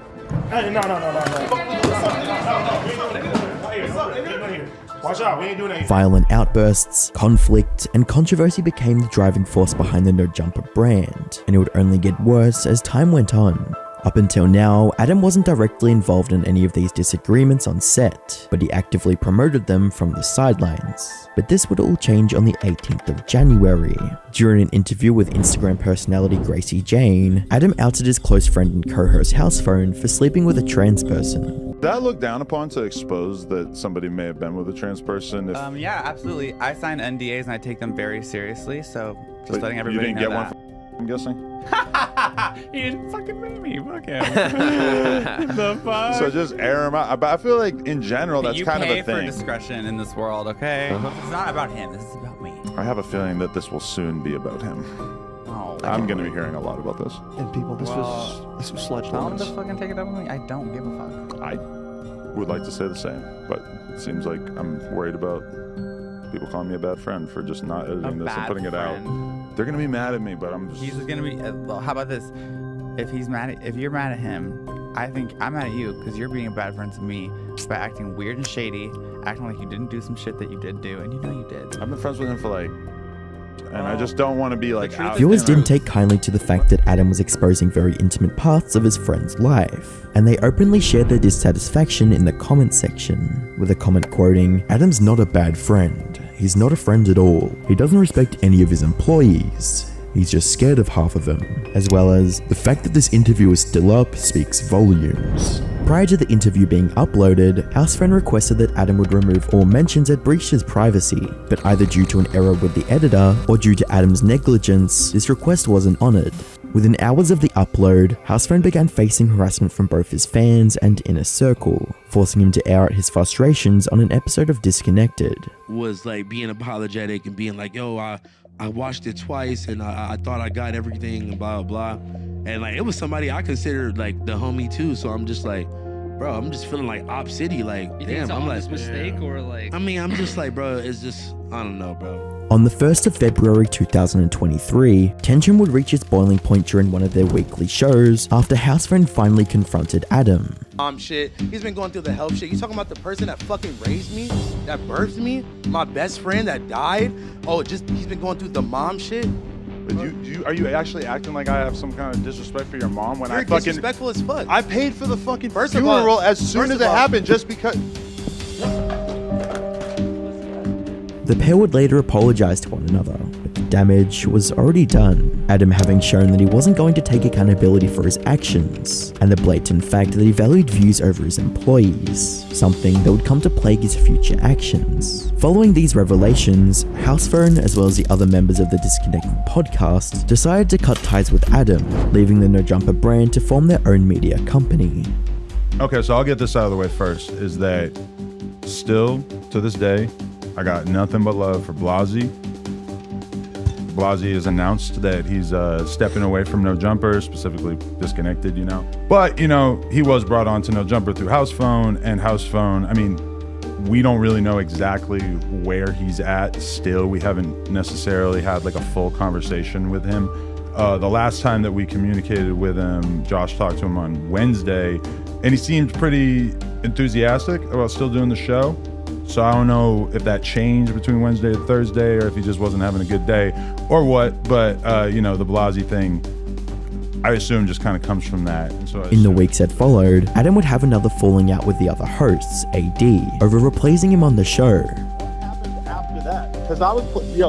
Hey, no. Watch out, we ain't doing anything. Violent outbursts, conflict, and controversy became the driving force behind the No Jumper brand, and it would only get worse as time went on. Up until now, Adam wasn't directly involved in any of these disagreements on set, but he actively promoted them from the sidelines. But this would all change on the 18th of January. During an interview with Instagram personality Gracie Jane, Adam outed his close friend and co-host Housephone for sleeping with a trans person. Did I look down upon to expose that somebody may have been with a trans person? Yeah, absolutely. I sign NDAs and I take them very seriously, so just letting everybody you didn't know get that. one, I'm guessing? He didn't fucking made me. Fuck him. The fuck? So just air him out. But I feel like in general, that's kind of a You pay thing. for discretion in this world, okay? It's not about him. This is about me. I have a feeling that this will soon be about him. I'm going to be hearing a lot about this. And people, this was sludge Tell him limits. to fucking take it up with me. I don't give a fuck. I would like to say the same, but it seems like I'm worried about people calling me a bad friend for just not editing this and putting it out. They're going to be mad at me, but I'm just... He's just gonna be. Well, how about this? If you're mad at him, I think I'm mad at you because you're being a bad friend to me by acting weird and shady, acting like you didn't do some shit that you did do, and you know you did. I've been friends with him for like, and I just don't want to be like out. Viewers didn't take kindly to the fact that Adam was exposing very intimate parts of his friend's life, and they openly shared their dissatisfaction in the comment section, with a comment quoting, "Adam's not a bad friend. He's not a friend at all. He doesn't respect any of his employees. He's just scared of half of them," as well as, "The fact that this interview is still up speaks volumes." Prior to the interview being uploaded, Housefriend requested that Adam would remove all mentions that breached his privacy, but either due to an error with the editor or due to Adam's negligence, this request wasn't honored. Within hours of the upload, Housefriend began facing harassment from both his fans and inner circle, forcing him to air out his frustrations on an episode of Disconnected. Was like being apologetic and being like, yo, I watched it twice and I thought I got everything and blah, blah, blah. And like, it was somebody I considered like the homie too. So I'm just like, bro, I'm just feeling like Op City. Like, You think damn, it's I'm an like, honest mistake or like? I mean, I'm just like, bro, it's just, I don't know, bro. On the 1st of February 2023, tension would reach its boiling point during one of their weekly shows after Housefriend finally confronted Adam. Shit. He's been going through the health shit. You talking about the person that fucking raised me, that birthed me, my best friend that died? Oh, just he's been going through the mom shit. But are you actually acting like I have some kind of disrespect for your mom when You're I fucking disrespectful as fuck. I paid for the fucking First of all- funeral as soon first as of it all- happened just because. The pair would later apologize to one another, but the damage was already done, Adam having shown that he wasn't going to take accountability for his actions, and the blatant fact that he valued views over his employees, something that would come to plague his future actions. Following these revelations, Housephone, as well as the other members of the Disconnected podcast, decided to cut ties with Adam, leaving the No Jumper brand to form their own media company. Okay, so I'll get this out of the way first, is that still, to this day, I got nothing but love for Blasey. Blasey has announced that he's stepping away from No Jumper, specifically Disconnected, you know. But, you know, he was brought on to No Jumper through Housephone, and Housephone, I mean, we don't really know exactly where he's at still. We haven't necessarily had like a full conversation with him. The last time that we communicated with him, Josh talked to him on Wednesday, and he seemed pretty enthusiastic about still doing the show. So I don't know if that changed between Wednesday and Thursday, or if he just wasn't having a good day, or what. But you know, the Blasey thing, I assume, just kind of comes from that. And so In the weeks that followed, Adam would have another falling out with the other hosts, AD, over replacing him on the show. After that, because I was,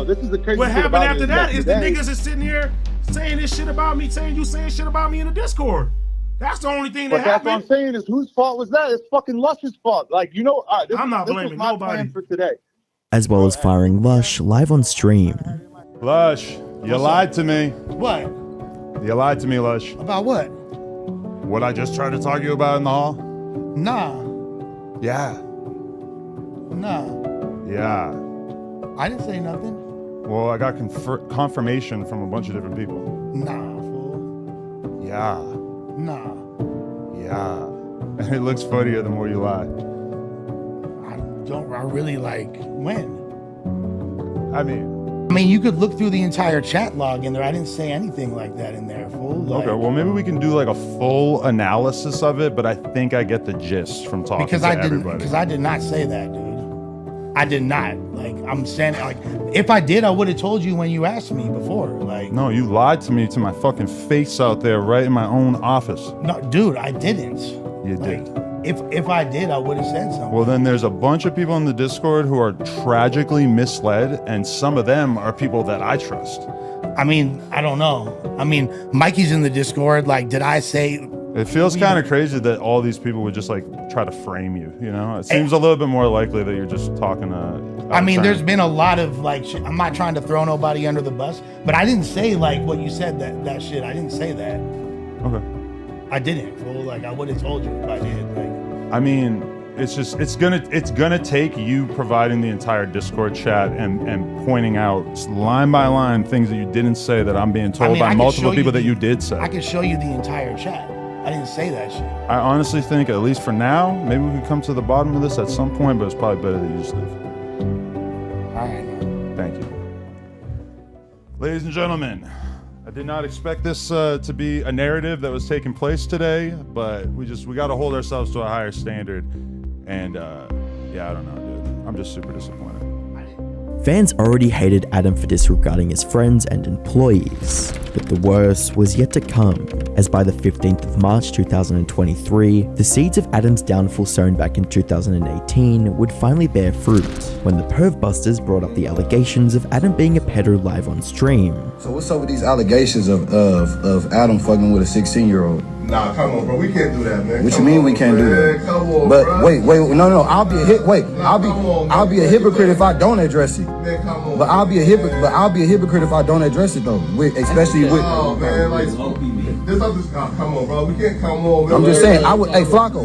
this is the crazy What thing happened about after it that is the today- niggas is sitting here saying this shit about me, saying shit about me in the Discord. That's the only thing that But that's what I'm happened. saying is whose fault was that? It's fucking Lush's fault. Like, you know, I'm not this blaming was my nobody. plan for today. As well as firing Lush live on stream. Lush, you lied to me. What? You lied to me, Lush. About what? What I just tried to talk to you about in the hall? Nah. Yeah. Nah. Yeah. I didn't say nothing. Well, I got confirmation from a bunch of different people. Nah, fool. Yeah. Nah. Yeah. And it looks funnier the more you lie. I really like when? I mean, you could look through the entire chat log in there. I didn't say anything like that in there, fool. Like, okay, well, maybe we can do like a full analysis of it, but I think I get the gist from talking to everybody. Because I did not say that, dude. I did not. Like, I'm saying, like, if I did, I would have told you when you asked me before. Like, No, you lied to me to my fucking face out there right in my own office. no, dude, I didn't. You did. If I did, I would have said something. Well, then there's a bunch of people in the Discord who are tragically misled, and some of them are people that I trust. I mean, I don't know. I mean, Mikey's in the Discord. Like, did I say? It feels kind of crazy that all these people would just like try to frame you, you know? It seems a little bit more likely that you're just talking I mean, there's been a lot of like shit. I'm not trying to throw nobody under the bus, but I didn't say like what you said, that shit. I didn't say that. Okay. I didn't, fool. Like, I would have told you if I did. Like, I mean, it's gonna take you providing the entire Discord chat and pointing out line by line things that you didn't say that I'm being told by multiple people that you did say. I could show you the entire chat. I didn't say that shit. I honestly think, at least for now, maybe we could come to the bottom of this at some point, but it's probably better that you just leave. All right, man. Thank you. Ladies and gentlemen, I did not expect this to be a narrative that was taking place today, but we got to hold ourselves to a higher standard. And yeah, I don't know, dude. I'm just super disappointed. Fans already hated Adam for disregarding his friends and employees, but the worst was yet to come, as by the 15th of March 2023, the seeds of Adam's downfall sown back in 2018 would finally bear fruit, when the Pervbusters brought up the allegations of Adam being a pedo live on stream. So what's up with these allegations of Adam fucking with a 16-year-old? Nah, come on, bro. We can't do that, man. What you mean we can't do that? Come on, but bro. wait, no. I'll be a hypocrite if I don't address it. Man, come on, but I'll be a hypocrite if I don't address it though. Especially with. Oh man, like this come on, bro. We can't come on. Man. I'm just saying. I would. Hey, Flacco.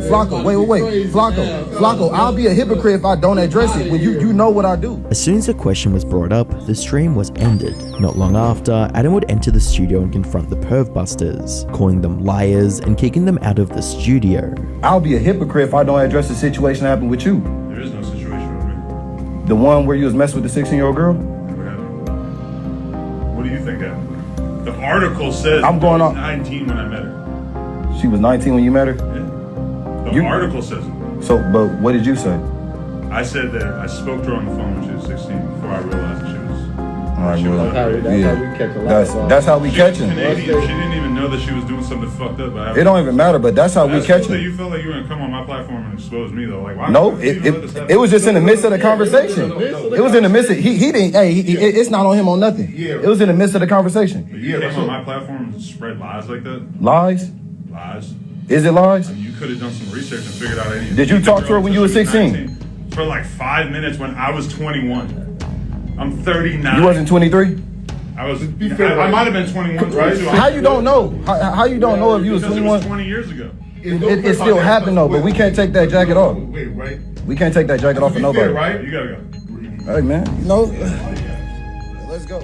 Wait. Flacco. I'll be a hypocrite if I don't address it. When you know what I do. As soon as the question was brought up, the stream was ended. Not long after, Adam would enter the studio and confront the Pervbusters, calling them liars and kicking them out of the studio. I'll be a hypocrite if I don't address the situation that happened with you. There is no situation with me. The one where you was messing with the 16-year-old girl? What do you think happened? The article says I'm going on 19 when I met her. She was 19 when you met her? Yeah. The article says it. So, but what did you say? I said that I spoke to her on the phone when she was 16 before I realized that she was. Alright, she was that's how we catch him. Canadian. She didn't even know that she was doing something fucked up. But It don't even matter, but that's how we catch him. You felt like you were gonna come on my platform and expose me though. Like, why? No, it was just in the midst of the conversation. It was in the midst of he didn't. Hey, it's not on him on nothing. It was in the midst of the conversation. But you came on my platform and spread lies like that. Lies? Lies. Is it lies? You could have done some research and figured out any. Did you talk to her when you were 16? For like 5 minutes when I was 21. I'm 39. You wasn't 23? I was. I might have been 21. Right? How you don't know? How you don't know if you was 21? It was 20 years ago. It still happened though, but we can't take that jacket off. Wait, right? We can't take that jacket off for nobody. Right? You gotta go. Hey man, let's go.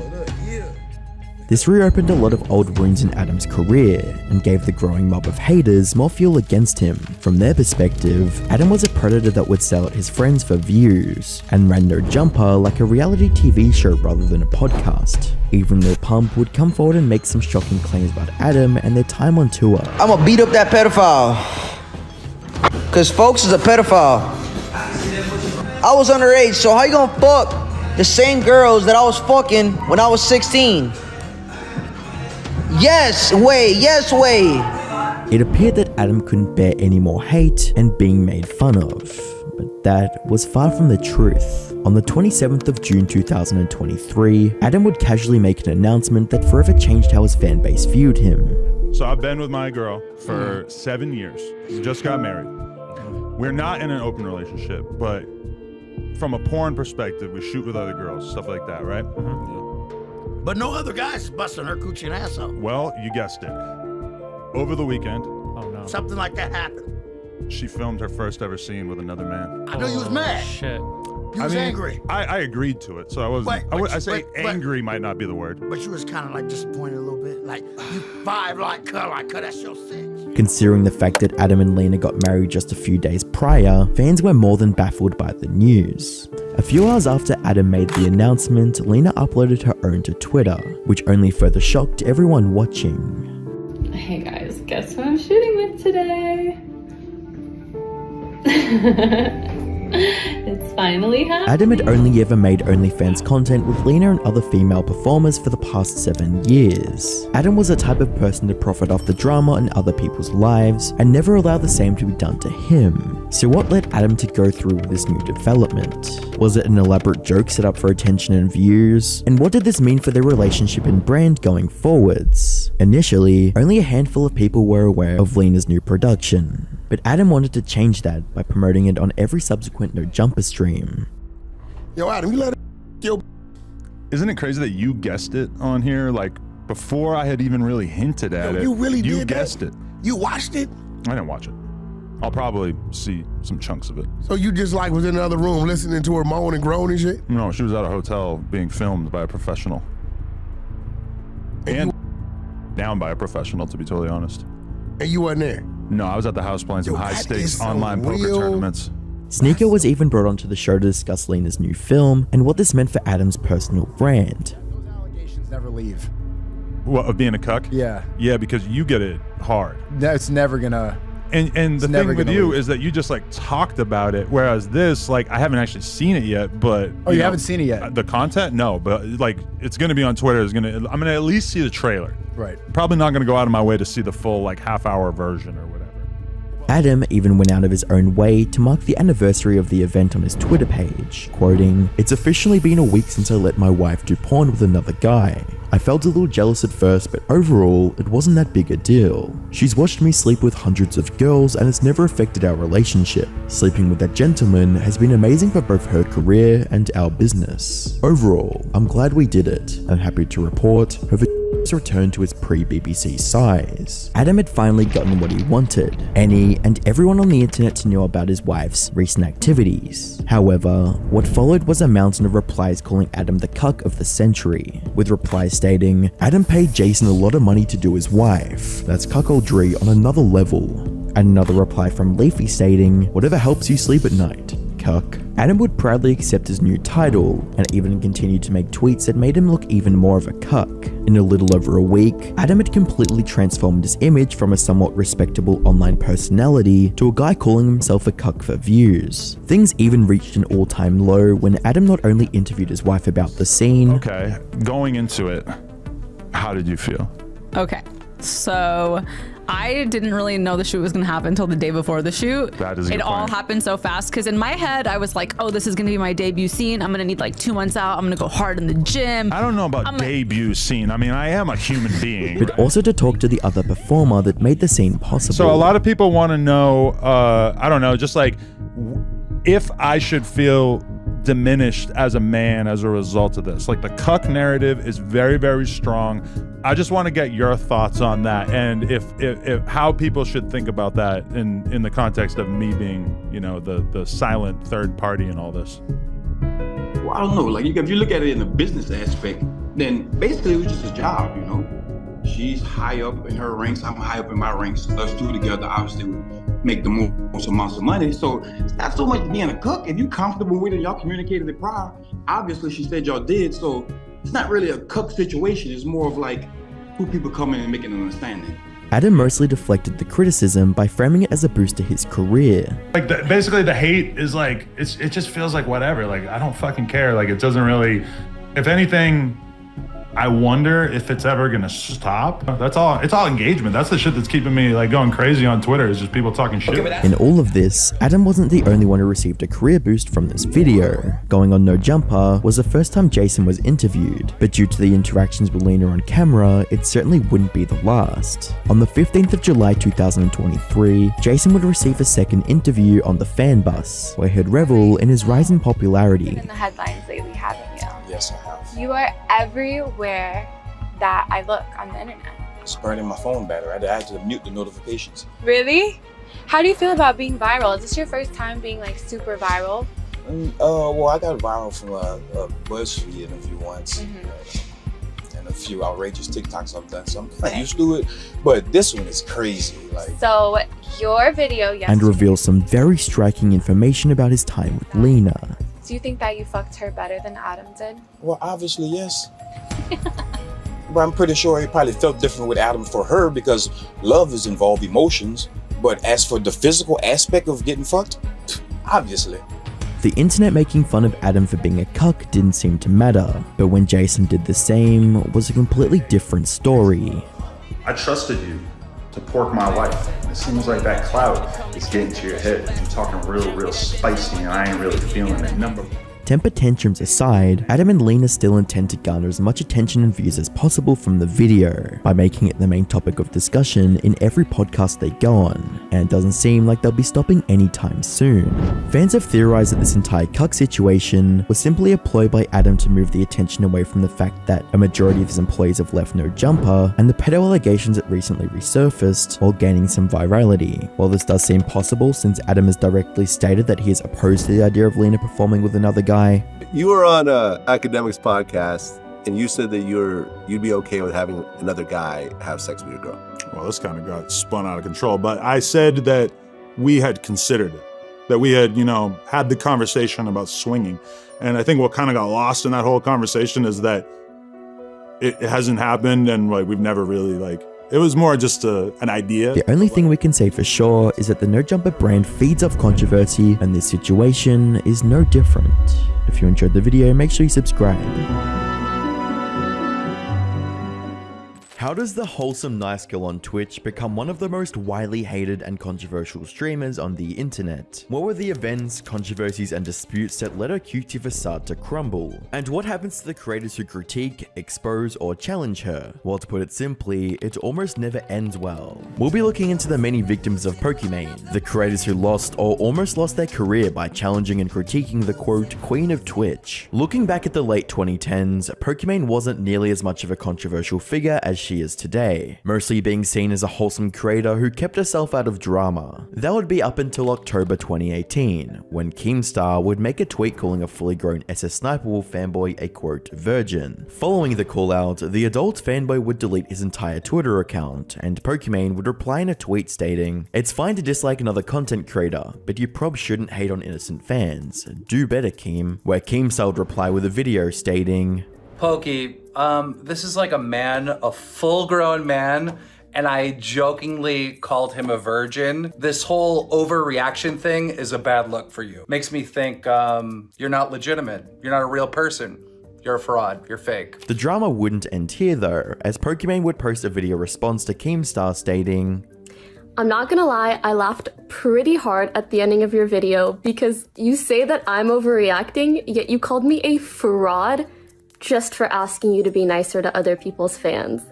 This reopened a lot of old wounds in Adam's career and gave the growing mob of haters more fuel against him. From their perspective, Adam was a predator that would sell out his friends for views and ran no jumper like a reality TV show rather than a podcast. Even Lil Pump would come forward and make some shocking claims about Adam and their time on tour. I'ma beat up that pedophile. Cause folks is a pedophile. I was underage, so how you gonna fuck the same girls that I was fucking when I was 16? Yes way. It appeared that Adam couldn't bear any more hate and being made fun of, but that was far from the truth. On the 27th of June 2023, Adam would casually make an announcement that forever changed how his fan base viewed him. So I've been with my girl for 7 years. We just got married. We're not in an open relationship, but from a porn perspective, we shoot with other girls, stuff like that, right? But no other guys busting her coochie and ass out. Well, you guessed it. Over the weekend, Something like that happened. she filmed her first ever scene with another man. I know you was mad. Shit. You was angry. I agreed to it, so I wasn't. I say angry might not be the word. But you was kind of like disappointed a little bit. Like, you 5 like her, that's your 6. Considering the fact that Adam and Lena got married just a few days prior, fans were more than baffled by the news. A few hours after Adam made the announcement, Lena uploaded her own to Twitter, which only further shocked everyone watching. Hey guys, guess who I'm shooting with today? It's finally happening. Adam had only ever made OnlyFans content with Lena and other female performers for the past 7 years. Adam was the type of person to profit off the drama in other people's lives and never allow the same to be done to him. So what led Adam to go through with this new development? Was it an elaborate joke set up for attention and views? And what did this mean for their relationship and brand going forwards? Initially, only a handful of people were aware of Lena's new production, but Adam wanted to change that by promoting it on every subsequent No Jumper stream. Yo, Adam, you let it. Isn't it crazy that you guessed it on here? Like, before I had even really hinted at it. You really did You guessed it. You watched it? I didn't watch it. I'll probably see some chunks of it. So you just like was in another room listening to her moan and groan and shit? No, she was at a hotel being filmed by a professional. And down by a professional, to be totally honest. And you wasn't there? No, I was at the house playing some high-stakes online poker tournaments. Sneaker was even brought onto the show to discuss Lena's new film and what this meant for Adam's personal brand. Allegations never leave. What, of being a cuck? Yeah. Yeah, because you get it hard. It's never gonna... And the thing with you is that you just like talked about it, whereas this, like, I haven't actually seen it yet, but... Oh, you haven't seen it yet? The content? No, but like, it's gonna be on Twitter. I'm gonna at least see the trailer. Right. Probably not gonna go out of my way to see the full like half-hour version or whatever. Adam even went out of his own way to mark the anniversary of the event on his Twitter page, quoting, "It's officially been a week since I let my wife do porn with another guy. I felt a little jealous at first, but overall, it wasn't that big a deal. She's watched me sleep with hundreds of girls and it's never affected our relationship. Sleeping with that gentleman has been amazing for both her career and our business. Overall, I'm glad we did it. I'm happy to report her returned to its pre-BBC size." Adam had finally gotten what he wanted. Any and everyone on the internet to know about his wife's recent activities. However, what followed was a mountain of replies calling Adam the cuck of the century, with replies stating, "Adam paid Jason a lot of money to do his wife. That's cuckoldry on another level." And another reply from Leafy stating, "Whatever helps you sleep at night, cuck." Adam would proudly accept his new title, and even continued to make tweets that made him look even more of a cuck. In a little over a week, Adam had completely transformed his image from a somewhat respectable online personality to a guy calling himself a cuck for views. Things even reached an all-time low when Adam not only interviewed his wife about the scene... Okay, going into it, how did you feel? Okay, so I didn't really know the shoot was gonna happen until the day before the shoot. That is a It good all point. happened so fast because in my head I was like, oh, this is gonna be my debut scene. I'm gonna need like 2 months out. I'm gonna go hard in the gym. I don't know about debut scene. I mean, I am a human being. but also to talk to the other performer that made the scene possible. So a lot of people want to know, I don't know, just like if I should feel diminished as a man as a result of this. Like, the cuck narrative is very, very strong. I just want to get your thoughts on that, and if how people should think about that in the context of me being, you know, the silent third party in all this. Well, I don't know. Like, if you look at it in a business aspect, then basically it was just a job, you know. She's high up in her ranks, I'm high up in my ranks. Us two together obviously would make the most amounts of money. So it's not so much being a cook. If you're comfortable with it, y'all communicated it prior. Obviously she said y'all did, so it's not really a cook situation. It's more of like two people coming and making an understanding. Adam mostly deflected the criticism by framing it as a boost to his career. Like, basically the hate is like, it just feels like whatever. Like, I don't fucking care. Like, it doesn't really, if anything, I wonder if it's ever gonna stop. That's all. It's all engagement. That's the shit that's keeping me like going crazy on Twitter, is just people talking shit. In all of this, Adam wasn't the only one who received a career boost from this video. Going on No Jumper was the first time Jason was interviewed, but due to the interactions with Lena on camera, it certainly wouldn't be the last. On the 15th of July 2023, Jason would receive a second interview on the Fan Bus, where he'd revel in his rise in popularity. In the headlines lately, haven't you? Yes, I have. You are everywhere that I look on the internet. It's burning my phone battery. I had to mute the notifications. Really? How do you feel about being viral? Is this your first time being like super viral? Well, I got viral from BuzzFeed interview once, and a few outrageous TikToks I've done, so I'm kind of used to it. But this one is crazy. Like, So your video yesterday. And reveals some very striking information about his time with Lena. Do you think that you fucked her better than Adam did? well, obviously yes. But I'm pretty sure he probably felt different with Adam for her because love is involved emotions. But as for the physical aspect of getting fucked, obviously. The internet making fun of Adam for being a cuck didn't seem to matter, but when Jason did the same, was a completely different story. I trusted you to pork my wife. It seems like that clout is getting to your head. You're talking real spicy, and I ain't really feeling it. Temper tantrums aside, Adam and Lena still intend to garner as much attention and views as possible from the video, by making it the main topic of discussion in every podcast they go on, and it doesn't seem like they'll be stopping anytime soon. Fans have theorized that this entire cuck situation was simply a ploy by Adam to move the attention away from the fact that a majority of his employees have left no jumper, and the pedo allegations that recently resurfaced while gaining some virality. While this does seem possible since Adam has directly stated that he is opposed to the idea of Lena performing with another guy. You were on Academics podcast, and you said that you'd be okay with having another guy have sex with your girl. Well, this kind of got spun out of control, but I said that we had considered it, that we had, had the conversation about swinging. And I think what kind of got lost in that whole conversation is that it hasn't happened, and we've never really it was more just an idea. The only thing we can say for sure is that the No Jumper brand feeds off controversy, and this situation is no different. If you enjoyed the video, make sure you subscribe. How does the wholesome nice girl on Twitch become one of the most widely hated and controversial streamers on the internet? What were the events, controversies, and disputes that led her cutie facade to crumble? And what happens to the creators who critique, expose, or challenge her? Well, to put it simply, it almost never ends well. We'll be looking into the many victims of Pokimane, the creators who lost or almost lost their career by challenging and critiquing the quote, Queen of Twitch. Looking back at the late 2010s, Pokimane wasn't nearly as much of a controversial figure as she is today, mostly being seen as a wholesome creator who kept herself out of drama. That would be up until October 2018, when Keemstar would make a tweet calling a fully grown SS Sniper Wolf fanboy a quote, virgin. Following the call out, the adult fanboy would delete his entire Twitter account, and Pokimane would reply in a tweet stating, "It's fine to dislike another content creator, but you prob shouldn't hate on innocent fans. Do better, Keem," where Keemstar would reply with a video stating, Pokey, this is like a man, a full-grown man, and I jokingly called him a virgin. This whole overreaction thing is a bad look for you. Makes me think you're not legitimate. You're not a real person. You're a fraud. You're fake. The drama wouldn't end here though, as Pokimane would post a video response to Keemstar stating, I'm not gonna lie, I laughed pretty hard at the ending of your video because you say that I'm overreacting, yet you called me a fraud just for asking you to be nicer to other people's fans.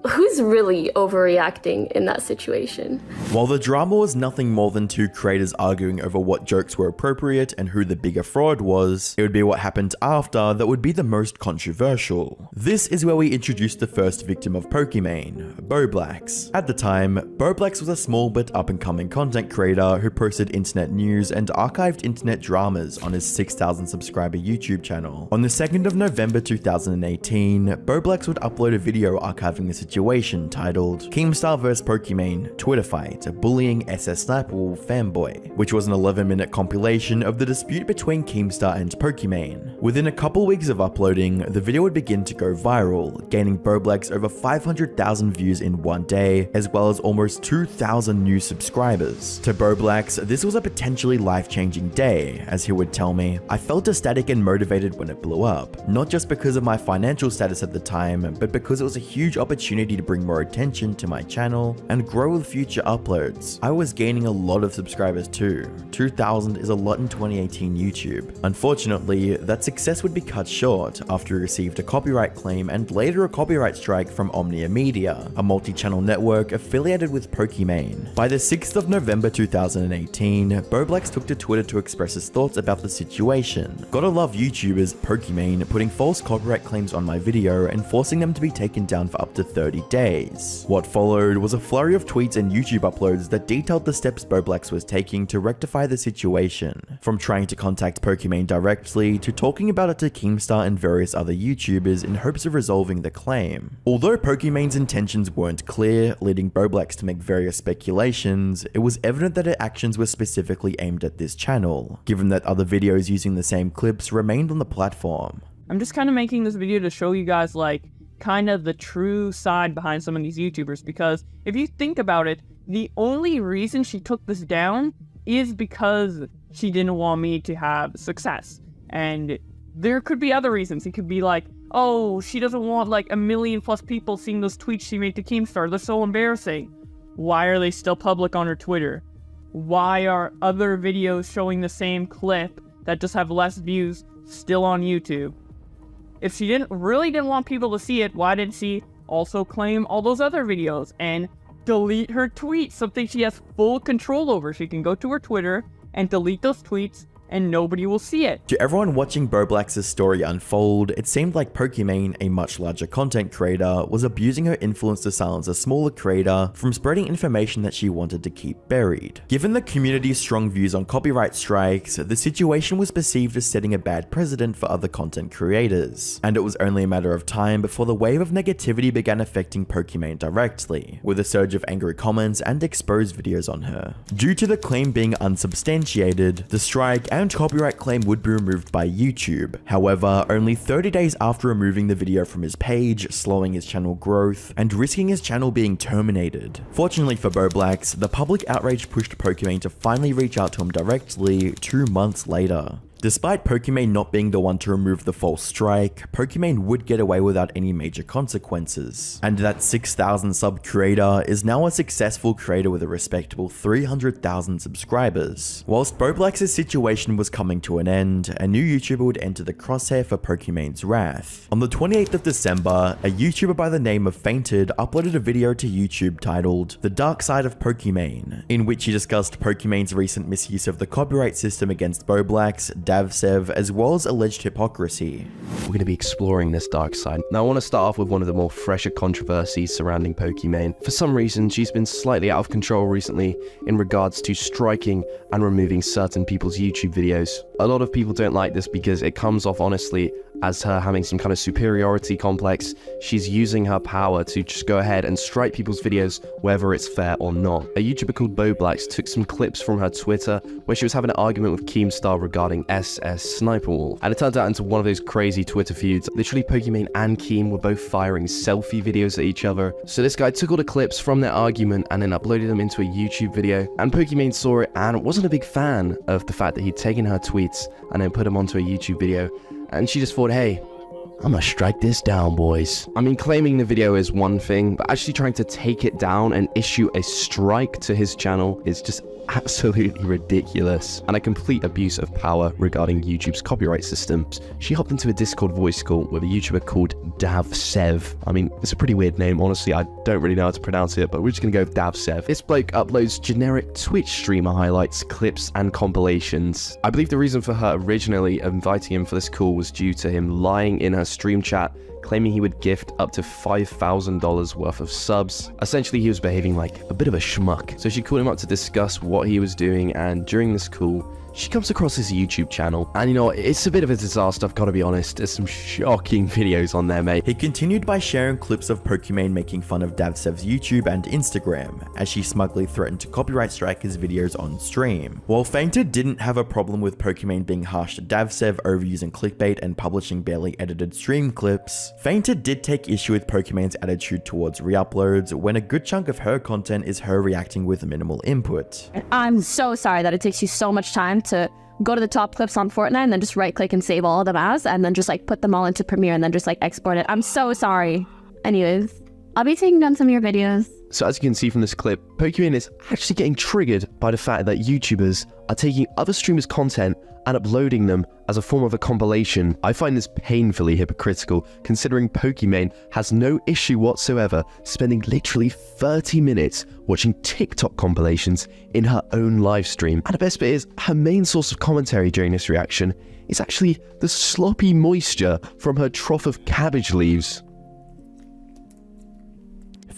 Who's really overreacting in that situation? While the drama was nothing more than two creators arguing over what jokes were appropriate and who the bigger fraud was, it would be what happened after that would be the most controversial. This is where we introduced the first victim of Pokimane, Boblax. At the time, Boblax was a small but up-and-coming content creator who posted internet news and archived internet dramas on his 6,000 subscriber YouTube channel. On the 2nd of November 2018, Boblax would upload a video archiving the situation titled Keemstar vs Pokimane Twitter Fight, bullying SS Sniper Wolf fanboy, which was an 11-minute compilation of the dispute between Keemstar and Pokimane. Within a couple weeks of uploading, the video would begin to go viral, gaining Boblax over 500,000 views in one day, as well as almost 2,000 new subscribers. To Boblax, this was a potentially life-changing day, as he would tell me, I felt ecstatic and motivated when it blew up, not just because of my financial status at the time, but because it was a huge opportunity to bring more attention to my channel and grow with future uploads. I was gaining a lot of subscribers too. 2,000 is a lot in 2018 YouTube. Unfortunately, that success would be cut short after he received a copyright claim and later a copyright strike from Omnia Media, a multi-channel network affiliated with Pokimane. By the 6th of November 2018, Boblax took to Twitter to express his thoughts about the situation. Gotta love YouTubers Pokimane putting false copyright claims on my video and forcing them to be taken down for up to 30 30 days. What followed was a flurry of tweets and YouTube uploads that detailed the steps Blasphemous was taking to rectify the situation, from trying to contact Pokimane directly to talking about it to Keemstar and various other YouTubers in hopes of resolving the claim. Although Pokimane's intentions weren't clear, leading Blasphemous to make various speculations, it was evident that her actions were specifically aimed at this channel, given that other videos using the same clips remained on the platform. I'm just kind of making this video to show you guys like kind of the true side behind some of these YouTubers, because if you think about it, the only reason she took this down is because she didn't want me to have success. And there could be other reasons. It could be like, oh, she doesn't want like 1 million plus people seeing those tweets she made to Keemstar. They're so embarrassing. Why are they still public on her Twitter? Why are other videos showing the same clip that just have less views still on YouTube? If she really didn't want people to see it, why didn't she also claim all those other videos and delete her tweets? Something she has full control over. She can go to her Twitter and delete those tweets and nobody will see it. To everyone watching Blasphemous' story unfold, it seemed like Pokimane, a much larger content creator, was abusing her influence to silence a smaller creator from spreading information that she wanted to keep buried. Given the community's strong views on copyright strikes, the situation was perceived as setting a bad precedent for other content creators, and it was only a matter of time before the wave of negativity began affecting Pokimane directly, with a surge of angry comments and exposed videos on her. Due to the claim being unsubstantiated, the strike and copyright claim would be removed by YouTube. However, only 30 days after removing the video from his page, slowing his channel growth, and risking his channel being terminated. Fortunately for Blasphemous, the public outrage pushed Pokimane to finally reach out to him directly 2 months later. Despite Pokimane not being the one to remove the false strike, Pokimane would get away without any major consequences. And that 6,000 sub creator is now a successful creator with a respectable 300,000 subscribers. Whilst Blasphemous' situation was coming to an end, a new YouTuber would enter the crosshair for Pokimane's wrath. On the 28th of December, a YouTuber by the name of Fainted uploaded a video to YouTube titled The Dark Side of Pokimane, in which he discussed Pokimane's recent misuse of the copyright system against Blasphemous, iDubbbz, as well as alleged hypocrisy. We're going to be exploring this dark side. Now I want to start off with one of the more fresher controversies surrounding Pokimane. For some reason, she's been slightly out of control recently in regards to striking and removing certain people's YouTube videos. A lot of people don't like this because it comes off honestly as her having some kind of superiority complex. She's using her power to just go ahead and strike people's videos whether it's fair or not. A YouTuber called Blasphemous took some clips from her Twitter where she was having an argument with Keemstar regarding SS Sniper Wolf, and it turned out into one of those crazy Twitter feuds. Literally Pokimane and Keem were both firing selfie videos at each other. So this guy took all the clips from their argument and then uploaded them into a YouTube video, and Pokimane saw it and wasn't a big fan of the fact that he'd taken her tweets and then put them onto a YouTube video. And she just thought, hey, I'm gonna strike this down, boys. I mean, claiming the video is one thing, but actually trying to take it down and issue a strike to his channel is just absolutely ridiculous, and a complete abuse of power regarding YouTube's copyright systems. She hopped into a Discord voice call with a YouTuber called iDubbbz. I mean, it's a pretty weird name, honestly. I don't really know how to pronounce it, but we're just gonna go with iDubbbz. This bloke uploads generic Twitch streamer highlights, clips, and compilations. I believe the reason for her originally inviting him for this call was due to him lying in her stream chat, claiming he would gift up to $5,000 worth of subs. Essentially, he was behaving like a bit of a schmuck. So she called him up to discuss what he was doing, and during this call, she comes across his YouTube channel, and you know, it's a bit of a disaster, I've got to be honest. There's some shocking videos on there, mate. He continued by sharing clips of Pokimane making fun of iDubbbz's YouTube and Instagram, as she smugly threatened to copyright strike his videos on stream. While Fainted didn't have a problem with Pokimane being harsh to iDubbbz over using clickbait and publishing barely edited stream clips, Fainted did take issue with Pokimane's attitude towards re-uploads, when a good chunk of her content is her reacting with minimal input. I'm so sorry that it takes you so much time to go to the top clips on Fortnite and then just right click and save all of them as, and then just like put them all into Premiere and then just like export it. I'm so sorry. Anyways, I'll be taking down some of your videos. So as you can see from this clip, Pokimane is actually getting triggered by the fact that YouTubers are taking other streamers' content and uploading them as a form of a compilation. I find this painfully hypocritical, considering Pokimane has no issue whatsoever spending literally 30 minutes watching TikTok compilations in her own live stream. And the best bit is, her main source of commentary during this reaction is actually the sloppy moisture from her trough of cabbage leaves.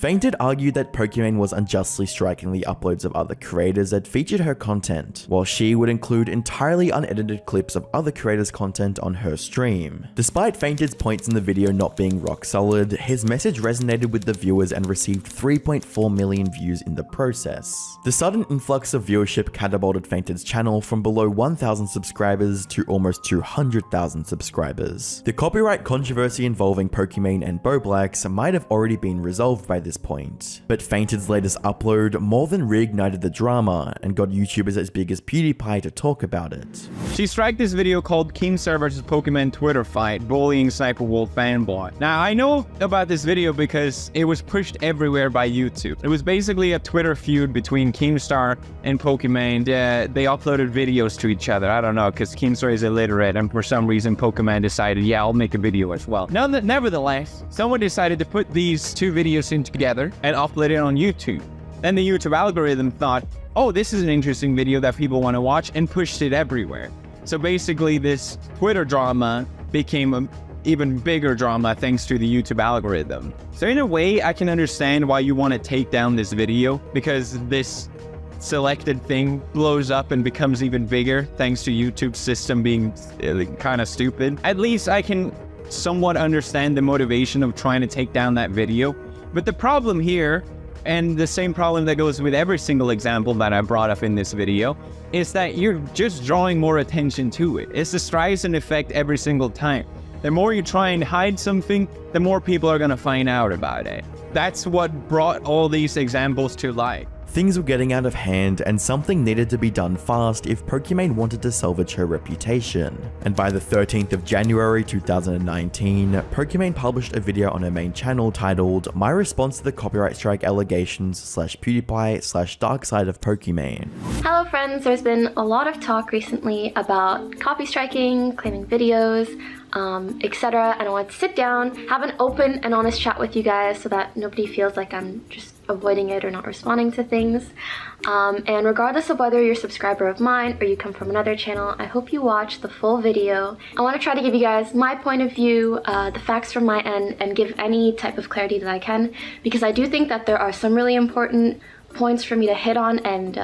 Fainted argued that Pokimane was unjustly striking the uploads of other creators that featured her content, while she would include entirely unedited clips of other creators' content on her stream. Despite Fainted's points in the video not being rock solid, his message resonated with the viewers and received 3.4 million views in the process. The sudden influx of viewership catapulted Fainted's channel from below 1,000 subscribers to almost 200,000 subscribers. The copyright controversy involving Pokimane and Boblax might have already been resolved by this point, but Fainted's latest upload more than reignited the drama and got YouTubers as big as PewDiePie to talk about it. She struck this video called Keemstar vs Pokemon Twitter fight, bullying Sniper Wolf fanboy. Now I know about this video because it was pushed everywhere by YouTube. It was basically a Twitter feud between Keemstar and Pokimane. They uploaded videos to each other. I don't know, because Keemstar is illiterate and for some reason Pokimane decided, yeah, I'll make a video as well. Now, nevertheless, someone decided to put these two videos in together and upload it on YouTube. Then the YouTube algorithm thought, oh, this is an interesting video that people want to watch, and pushed it everywhere. So basically this Twitter drama became an even bigger drama thanks to the YouTube algorithm. So in a way, I can understand why you want to take down this video, because this selected thing blows up and becomes even bigger thanks to YouTube's system being kind of stupid. At least I can somewhat understand the motivation of trying to take down that video. But the problem here, and the same problem that goes with every single example that I brought up in this video, is that you're just drawing more attention to it. It's the Streisand effect every single time. The more you try and hide something, the more people are gonna find out about it. That's what brought all these examples to light. Things were getting out of hand and something needed to be done fast if Pokimane wanted to salvage her reputation. And by the 13th of January 2019, Pokimane published a video on her main channel titled My Response to the Copyright Strike Allegations / Dark Side of Pokimane. Hello friends, there's been a lot of talk recently about copy striking, claiming videos, etc. And I want to sit down, have an open and honest chat with you guys so that nobody feels like I'm just avoiding it or not responding to things. And regardless of whether you're a subscriber of mine or you come from another channel, I hope you watch the full video. I want to try to give you guys my point of view, the facts from my end, and give any type of clarity that I can, because I do think that there are some really important points for me to hit on and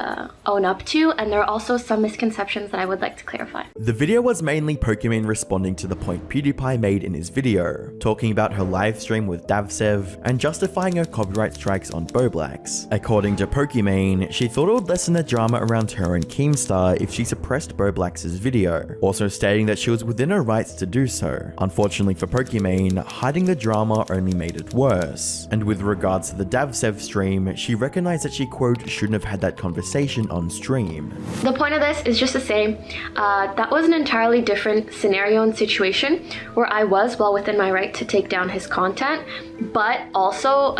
own up to, and there are also some misconceptions that I would like to clarify. The video was mainly Pokimane responding to the point PewDiePie made in his video, talking about her live stream with iDubbbz and justifying her copyright strikes on Boblax. According to Pokimane, she thought it would lessen the drama around her and Keemstar if she suppressed Boblax's video, also stating that she was within her rights to do so. Unfortunately for Pokimane, hiding the drama only made it worse. And with regards to the iDubbbz stream, she recognized that she, quote, shouldn't have had that conversation on stream. The point of this is just to say that was an entirely different scenario and situation where I was well within my right to take down his content, but also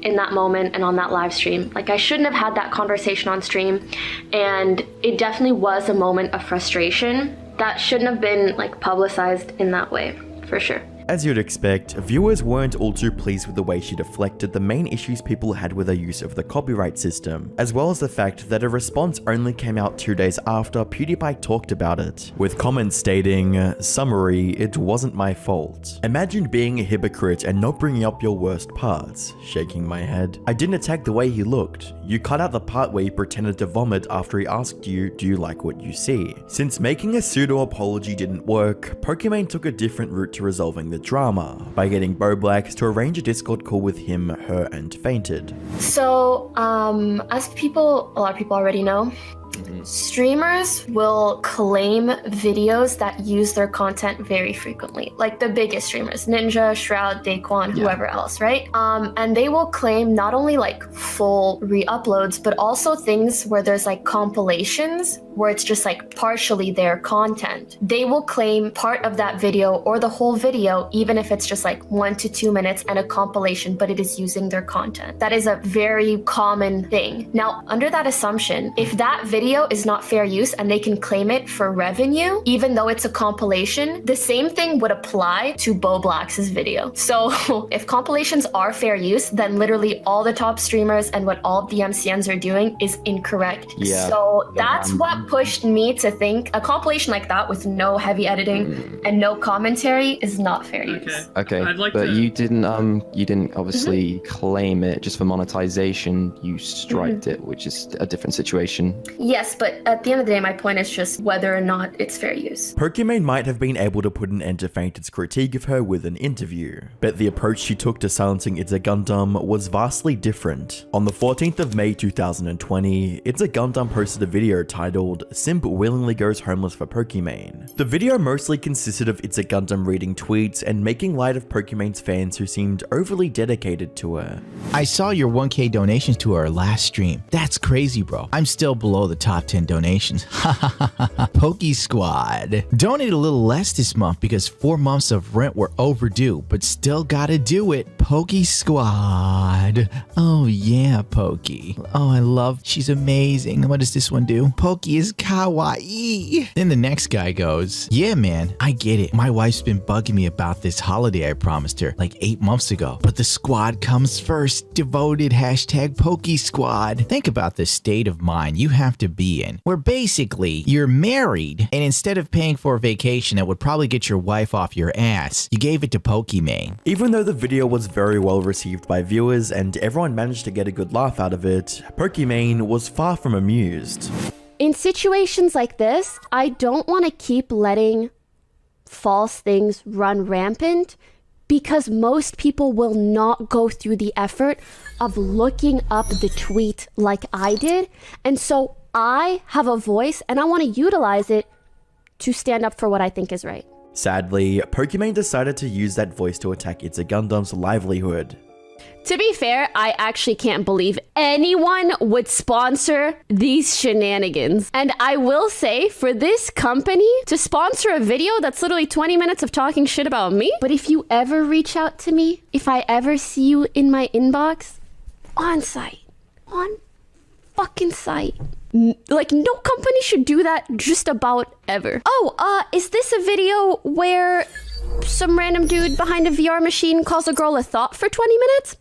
in that moment and on that live stream, like, I shouldn't have had that conversation on stream, and it definitely was a moment of frustration that shouldn't have been like publicized in that way, for sure. As you'd expect, viewers weren't all too pleased with the way she deflected the main issues people had with her use of the copyright system, as well as the fact that a response only came out 2 days after PewDiePie talked about it, with comments stating, "Summary, it wasn't my fault. Imagine being a hypocrite and not bringing up your worst parts," shaking my head. "I didn't attack the way he looked. You cut out the part where he pretended to vomit after he asked you, do you like what you see?" Since making a pseudo-apology didn't work, Pokimane took a different route to resolving the drama by getting Boblax to arrange a Discord call with him, her, and Fainted. So, as a lot of people already know, streamers will claim videos that use their content very frequently, like the biggest streamers, Ninja, Shroud, Daquan, whoever else, right? And they will claim not only like full re-uploads, but also things where there's like compilations where it's just like partially their content. They will claim part of that video or the whole video, even if it's just like 1 to 2 minutes and a compilation, but it is using their content. That is a very common thing. Now, under that assumption, if that video is not fair use and they can claim it for revenue, even though it's a compilation, the same thing would apply to Boblax's video. So if compilations are fair use, then literally all the top streamers and what all the MCNs are doing is incorrect. So that's what what pushed me to think a compilation like that with no heavy editing and no commentary is not fair use. Okay, but you didn't obviously claim it just for monetization. You striked it, which is a different situation. Yes, but at the end of the day, my point is just whether or not it's fair use. Pokimane might have been able to put an end to Fainted's critique of her with an interview, but the approach she took to silencing It's a Gundam was vastly different. On the 14th of May 2020, It's a Gundam posted a video titled "Simp Willingly Goes Homeless for Pokimane." The video mostly consisted of It's a Gundam reading tweets and making light of Pokimane's fans who seemed overly dedicated to her. I saw your 1K donations to our last stream. That's crazy, bro. I'm still below the top 10 donations. Poke Squad donated a little less this month because 4 months of rent were overdue, but still gotta do it. Poke Squad. Oh yeah, Poke. Oh, I love, she's amazing. What does this one do? Poke is kawaii. Then the next guy goes, yeah, man, I get it. My wife's been bugging me about this holiday I promised her like 8 months ago, but the squad comes first. Devoted hashtag Poke Squad. Think about the state of mind you have to be in, where basically you're married, and instead of paying for a vacation that would probably get your wife off your ass, you gave it to Pokimane. Even though the video was very well received by viewers and everyone managed to get a good laugh out of it, Pokimane was far from amused. In situations like this, I don't want to keep letting false things run rampant because most people will not go through the effort of looking up the tweet like I did. And so I have a voice and I want to utilize it to stand up for what I think is right. Sadly, Pokimane decided to use that voice to attack It's a Gundam's livelihood. To be fair, I actually can't believe anyone would sponsor these shenanigans. And I will say, for this company to sponsor a video that's literally 20 minutes of talking shit about me, but if you ever reach out to me, if I ever see you in my inbox, on site, on fucking site. Like, no company should do that just about ever. Oh, is this a video where some random dude behind a VR machine calls a girl a thought for 20 minutes?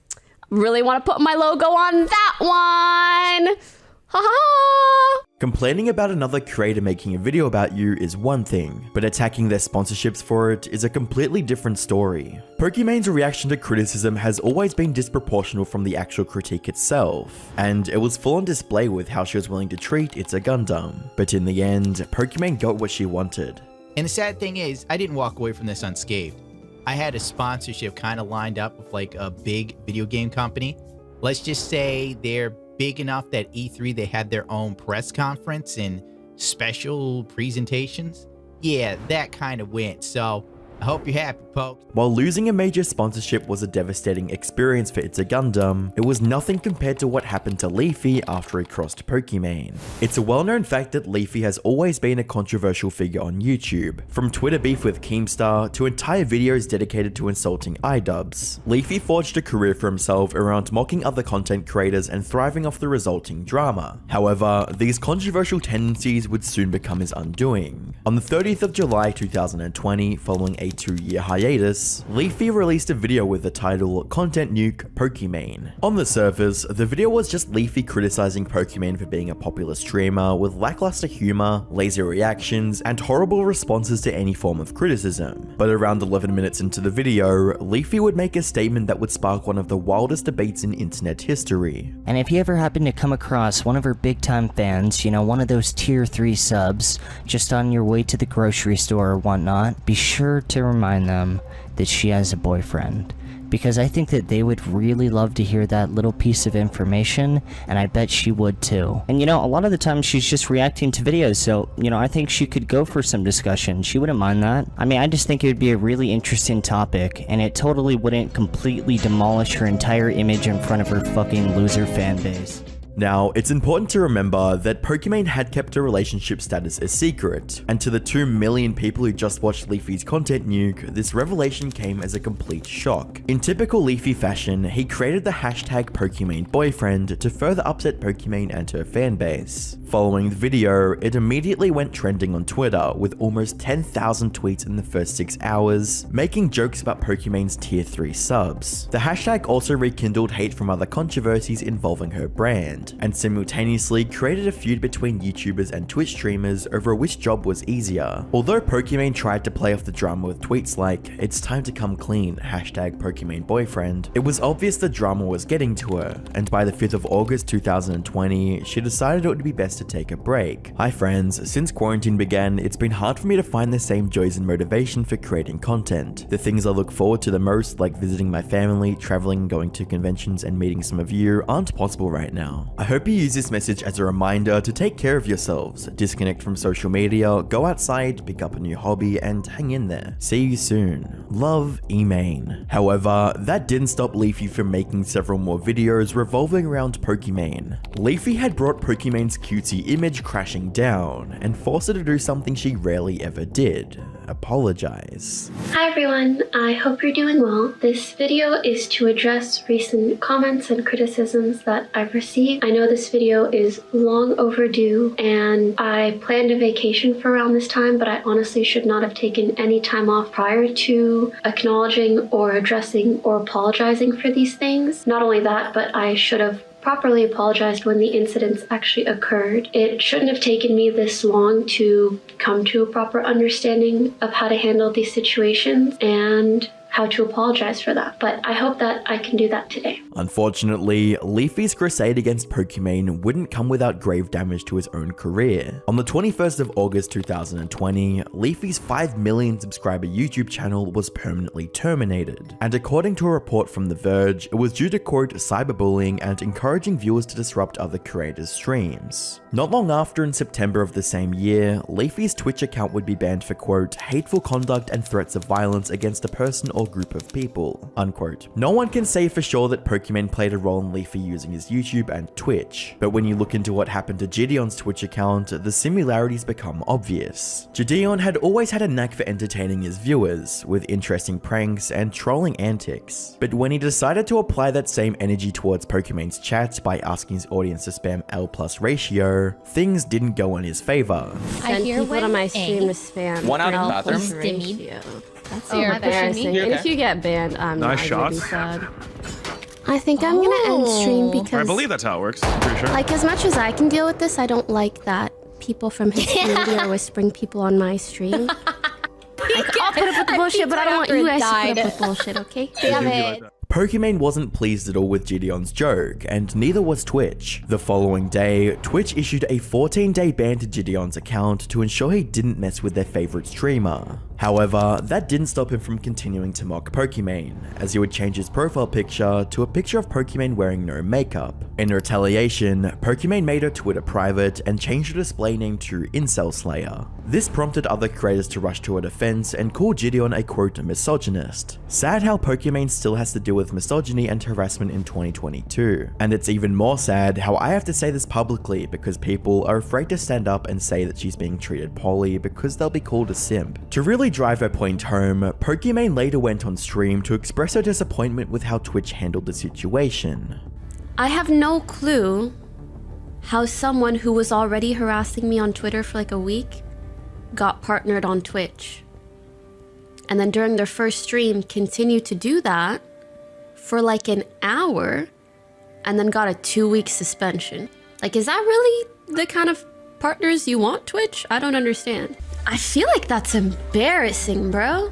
Really want to put my logo on that one. Ha ha! Complaining about another creator making a video about you is one thing, but attacking their sponsorships for it is a completely different story. Pokimane's reaction to criticism has always been disproportional from the actual critique itself, and it was full on display with how she was willing to treat It's a Gundam. But in the end, Pokimane got what she wanted. And the sad thing is, I didn't walk away from this unscathed. I had a sponsorship kind of lined up with like a big video game company. Let's just say they're big enough that E3 they had their own press conference and special presentations. Yeah, that kind of went. So I hope you're happy, Poke. While losing a major sponsorship was a devastating experience for It's a Gundam, it was nothing compared to what happened to Leafy after he crossed Pokimane. It's a well-known fact that Leafy has always been a controversial figure on YouTube, from Twitter beef with Keemstar to entire videos dedicated to insulting iDubbbz. Leafy forged a career for himself around mocking other content creators and thriving off the resulting drama. However, these controversial tendencies would soon become his undoing. On the 30th of July 2020, following a 2-year hiatus, Leafy released a video with the title Content Nuke Pokimane. On the surface, the video was just Leafy criticizing Pokimane for being a popular streamer with lackluster humor, lazy reactions, and horrible responses to any form of criticism. But around 11 minutes into the video, Leafy would make a statement that would spark one of the wildest debates in internet history. And if you ever happen to come across one of her big time fans, you know, one of those tier 3 subs, just on your way to the grocery store or whatnot, be sure to remind them that she has a boyfriend, because I think that they would really love to hear that little piece of information, and I bet she would too. And you know, a lot of the time she's just reacting to videos, so you know, I think she could go for some discussion. She wouldn't mind that. I mean, I just think it would be a really interesting topic, and it totally wouldn't completely demolish her entire image in front of her fucking loser fan base. Now, it's important to remember that Pokimane had kept her relationship status a secret, and to the 2 million people who just watched Leafy's Content Nuke, this revelation came as a complete shock. In typical Leafy fashion, he created the hashtag Pokimane Boyfriend to further upset Pokimane and her fanbase. Following the video, it immediately went trending on Twitter with almost 10,000 tweets in the first 6 hours, making jokes about Pokimane's tier 3 subs. The hashtag also rekindled hate from other controversies involving her brand. boyfriend, and simultaneously created a feud between YouTubers and Twitch streamers over which job was easier. Although Pokimane tried to play off the drama with tweets like, "It's time to come clean, #Pokimane boyfriend," it was obvious the drama was getting to her, and by the 5th of August 2020, she decided it would be best to take a break. Hi friends, since quarantine began, it's been hard for me to find the same joys and motivation for creating content. The things I look forward to the most, like visiting my family, traveling, going to conventions, and meeting some of you, aren't possible right now. I hope you use this message as a reminder to take care of yourselves, disconnect from social media, go outside, pick up a new hobby, and hang in there. See you soon. Love, Emane. However, that didn't stop Leafy from making several more videos revolving around Pokimane. Leafy had brought Pokimane's cutesy image crashing down and forced her to do something she rarely ever did: apologize. Hi everyone, I hope you're doing well. This video is to address recent comments and criticisms that I've received. I know this video is long overdue and I planned a vacation for around this time, but I honestly should not have taken any time off prior to acknowledging or addressing or apologizing for these things. Not only that, but I should have properly apologized when the incidents actually occurred. It shouldn't have taken me this long to come to a proper understanding of how to handle these situations and how to apologize for that, but I hope that I can do that today. Unfortunately, Leafy's crusade against Pokimane wouldn't come without grave damage to his own career. On the 21st of August 2020, Leafy's 5 million subscriber YouTube channel was permanently terminated, and according to a report from The Verge, it was due to, quote, cyberbullying and encouraging viewers to disrupt other creators' streams. Not long after, in September of the same year, Leafy's Twitch account would be banned for, quote, hateful conduct and threats of violence against a person or group of people, unquote. No one can say for sure that Pokimane played a role in Leafy using his YouTube and Twitch, but when you look into what happened to Gideon's Twitch account, the similarities become obvious. Gideon had always had a knack for entertaining his viewers, with interesting pranks and trolling antics, but when he decided to apply that same energy towards Pokimane's chat by asking his audience to spam L+ ratio, things didn't go in his favor. Send people to my stream to spam. One out in the bathroom. Ratio. That's Oh, embarrassing. okay. And if you get banned, I'm Nice not gonna be shot. sad. I think I'm gonna end stream because I believe that's how it works. I'm pretty sure. like as much as I can deal with this, I don't like that people from his community are whispering people on my stream. Like, I'll put up with the bullshit, but I don't want you guys to put up with bullshit, okay? Damn it. Pokimane wasn't pleased at all with Gideon's joke, and neither was Twitch. The following day, Twitch issued a 14-day ban to Gideon's account to ensure he didn't mess with their favorite streamer. However, that didn't stop him from continuing to mock Pokimane, as he would change his profile picture to a picture of Pokimane wearing no makeup. In retaliation, Pokimane made her Twitter private and changed her display name to Incel Slayer. This prompted other creators to rush to her defense and call Gideon a, quote, misogynist. Sad how Pokimane still has to deal with misogyny and harassment in 2022. And it's even more sad how I have to say this publicly because people are afraid to stand up and say that she's being treated poorly because they'll be called a simp. To really drive her point home, Pokimane later went on stream to express her disappointment with how Twitch handled the situation. I have no clue how someone who was already harassing me on Twitter for like a week got partnered on Twitch. And then during their first stream continued to do that for like an hour and then got a 2-week suspension. Like, is that really the kind of partners you want, Twitch? I don't understand. I feel like that's embarrassing, bro.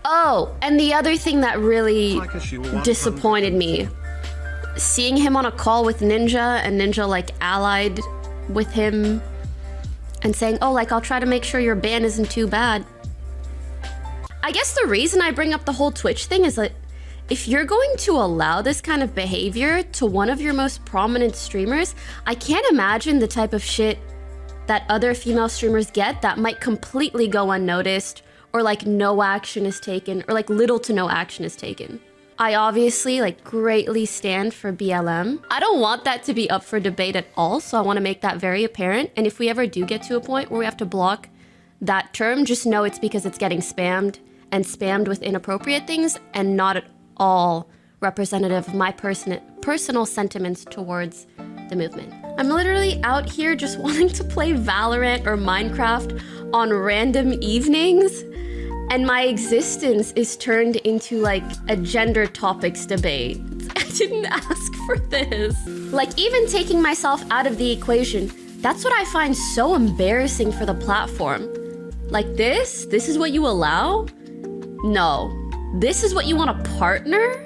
Oh, and the other thing that really disappointed me, seeing him on a call with Ninja and Ninja like allied with him and saying, oh, like, I'll try to make sure your ban isn't too bad. I guess the reason I bring up the whole Twitch thing is that if you're going to allow this kind of behavior to one of your most prominent streamers, I can't imagine the type of shit that other female streamers get that might completely go unnoticed, or like no action is taken, or like little to no action is taken. I obviously like greatly stand for BLM. I don't want that to be up for debate at all, so I want to make that very apparent. And if we ever do get to a point where we have to block that term, just know it's because it's getting spammed and spammed with inappropriate things and not at all representative of my personal sentiments towards the movement. I'm literally out here just wanting to play Valorant or Minecraft on random evenings, and my existence is turned into like a gender topics debate. didn't ask for this. Like, even taking myself out of the equation, that's what I find so embarrassing for the platform. Like this is what you allow? No. This is what you want a partner?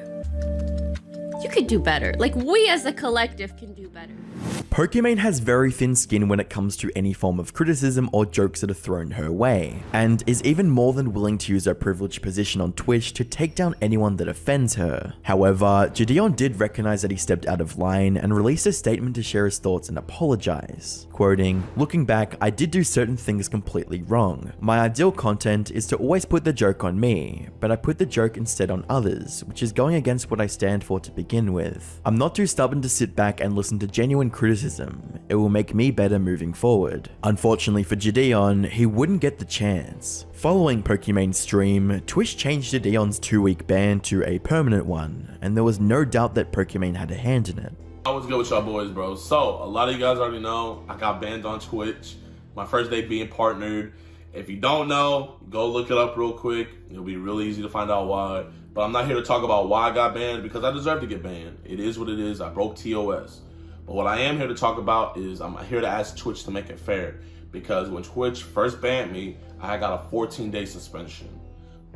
You could do better. Like, we as a collective can do better. Pokimane has very thin skin when it comes to any form of criticism or jokes that are thrown her way, and is even more than willing to use her privileged position on Twitch to take down anyone that offends her. However, Gideon did recognize that he stepped out of line and released a statement to share his thoughts and apologize, quoting, "Looking back, I did do certain things completely wrong. My ideal content is to always put the joke on me, but I put the joke instead on others, which is going against what I stand for to begin with. I'm not too stubborn to sit back and listen to genuine criticism. It will make me better moving forward." Unfortunately for Gideon, he wouldn't get the chance. Following Pokimane's stream, Twitch changed Gideon's 2-week ban to a permanent one, and there was no doubt that Pokimane had a hand in it. I was good with y'all boys, bro. So, a lot of you guys already know, I got banned on Twitch. My first day being partnered. If you don't know, go look it up real quick. It'll be really easy to find out why. But I'm not here to talk about why I got banned, because I deserve to get banned. It is what it is. I broke TOS. But what I am here to talk about is I'm here to ask Twitch to make it fair. Because when Twitch first banned me, I got a 14-day suspension.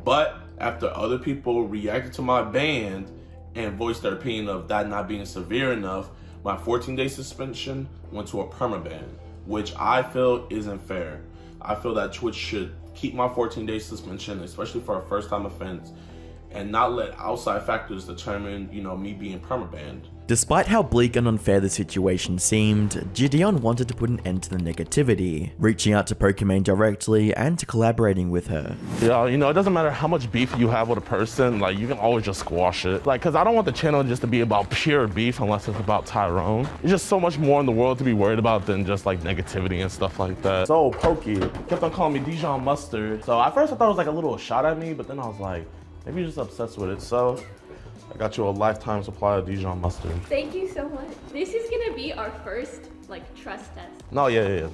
But after other people reacted to my ban and voiced their opinion of that not being severe enough, my 14-day suspension went to a permaban, which I feel isn't fair. I feel that Twitch should keep my 14-day suspension, especially for a first-time offense, and not let outside factors determine, me being permabanned. Despite how bleak and unfair the situation seemed, Gideon wanted to put an end to the negativity, reaching out to Pokimane directly and collaborating with her. Yeah, it doesn't matter how much beef you have with a person, like, you can always just squash it. Like, because I don't want the channel just to be about pure beef unless it's about Tyrone. There's just so much more in the world to be worried about than just, like, negativity and stuff like that. So, Pokey kept on calling me Dijon Mustard. So, at first I thought it was, like, a little shot at me, but then I was like, maybe you're just obsessed with it. So, I got you a lifetime supply of Dijon mustard. Thank you so much. This is gonna be our first, trust test. No, yeah. You know?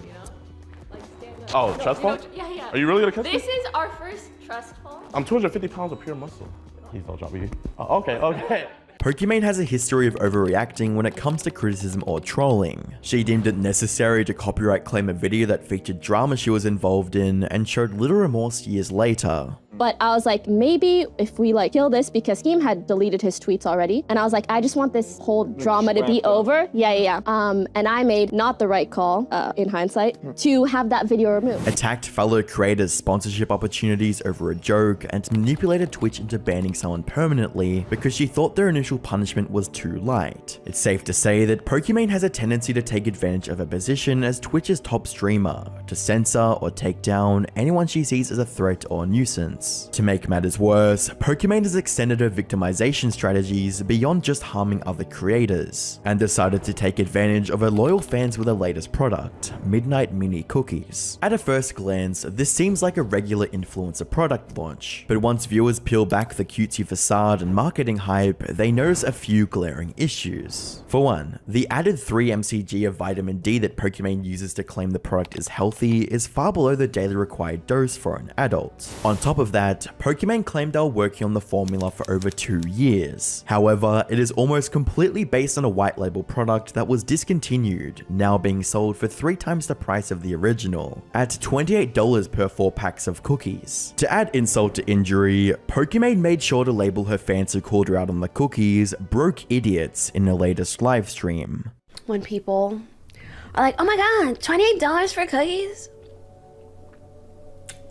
Stand up. Oh, trust fall? Yeah. Are you really gonna kiss me? This is our first trust fall. I'm 250 pounds of pure muscle. Please don't drop me. Oh, okay. Pokimane has a history of overreacting when it comes to criticism or trolling. She deemed it necessary to copyright claim a video that featured drama she was involved in and showed little remorse years later. But I was like, maybe if we kill this, because Scheme had deleted his tweets already. And I was like, I just want this whole drama to be over. Yeah. And I made not the right call, in hindsight, to have that video removed. Attacked fellow creators' sponsorship opportunities over a joke and manipulated Twitch into banning someone permanently because she thought their initial punishment was too light. It's safe to say that Pokimane has a tendency to take advantage of her position as Twitch's top streamer, to censor or take down anyone she sees as a threat or nuisance. To make matters worse, Pokimane has extended her victimization strategies beyond just harming other creators, and decided to take advantage of her loyal fans with her latest product, Midnight Mini Cookies. At a first glance, this seems like a regular influencer product launch, but once viewers peel back the cutesy facade and marketing hype, they notice a few glaring issues. For one, the added 3 mcg of vitamin D that Pokimane uses to claim the product is healthy is far below the daily required dose for an adult. On top of that, Pokimane claimed they were working on the formula for over 2 years. However, it is almost completely based on a white label product that was discontinued, now being sold for 3 times the price of the original, at $28 per 4 packs of cookies. To add insult to injury, Pokimane made sure to label her fans who called her out on the cookies broke idiots in the latest live stream. When people are like, oh my god, $28 for cookies?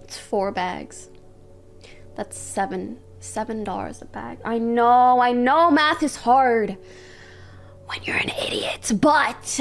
It's 4 bags. That's $7 a bag. I know math is hard when you're an idiot, but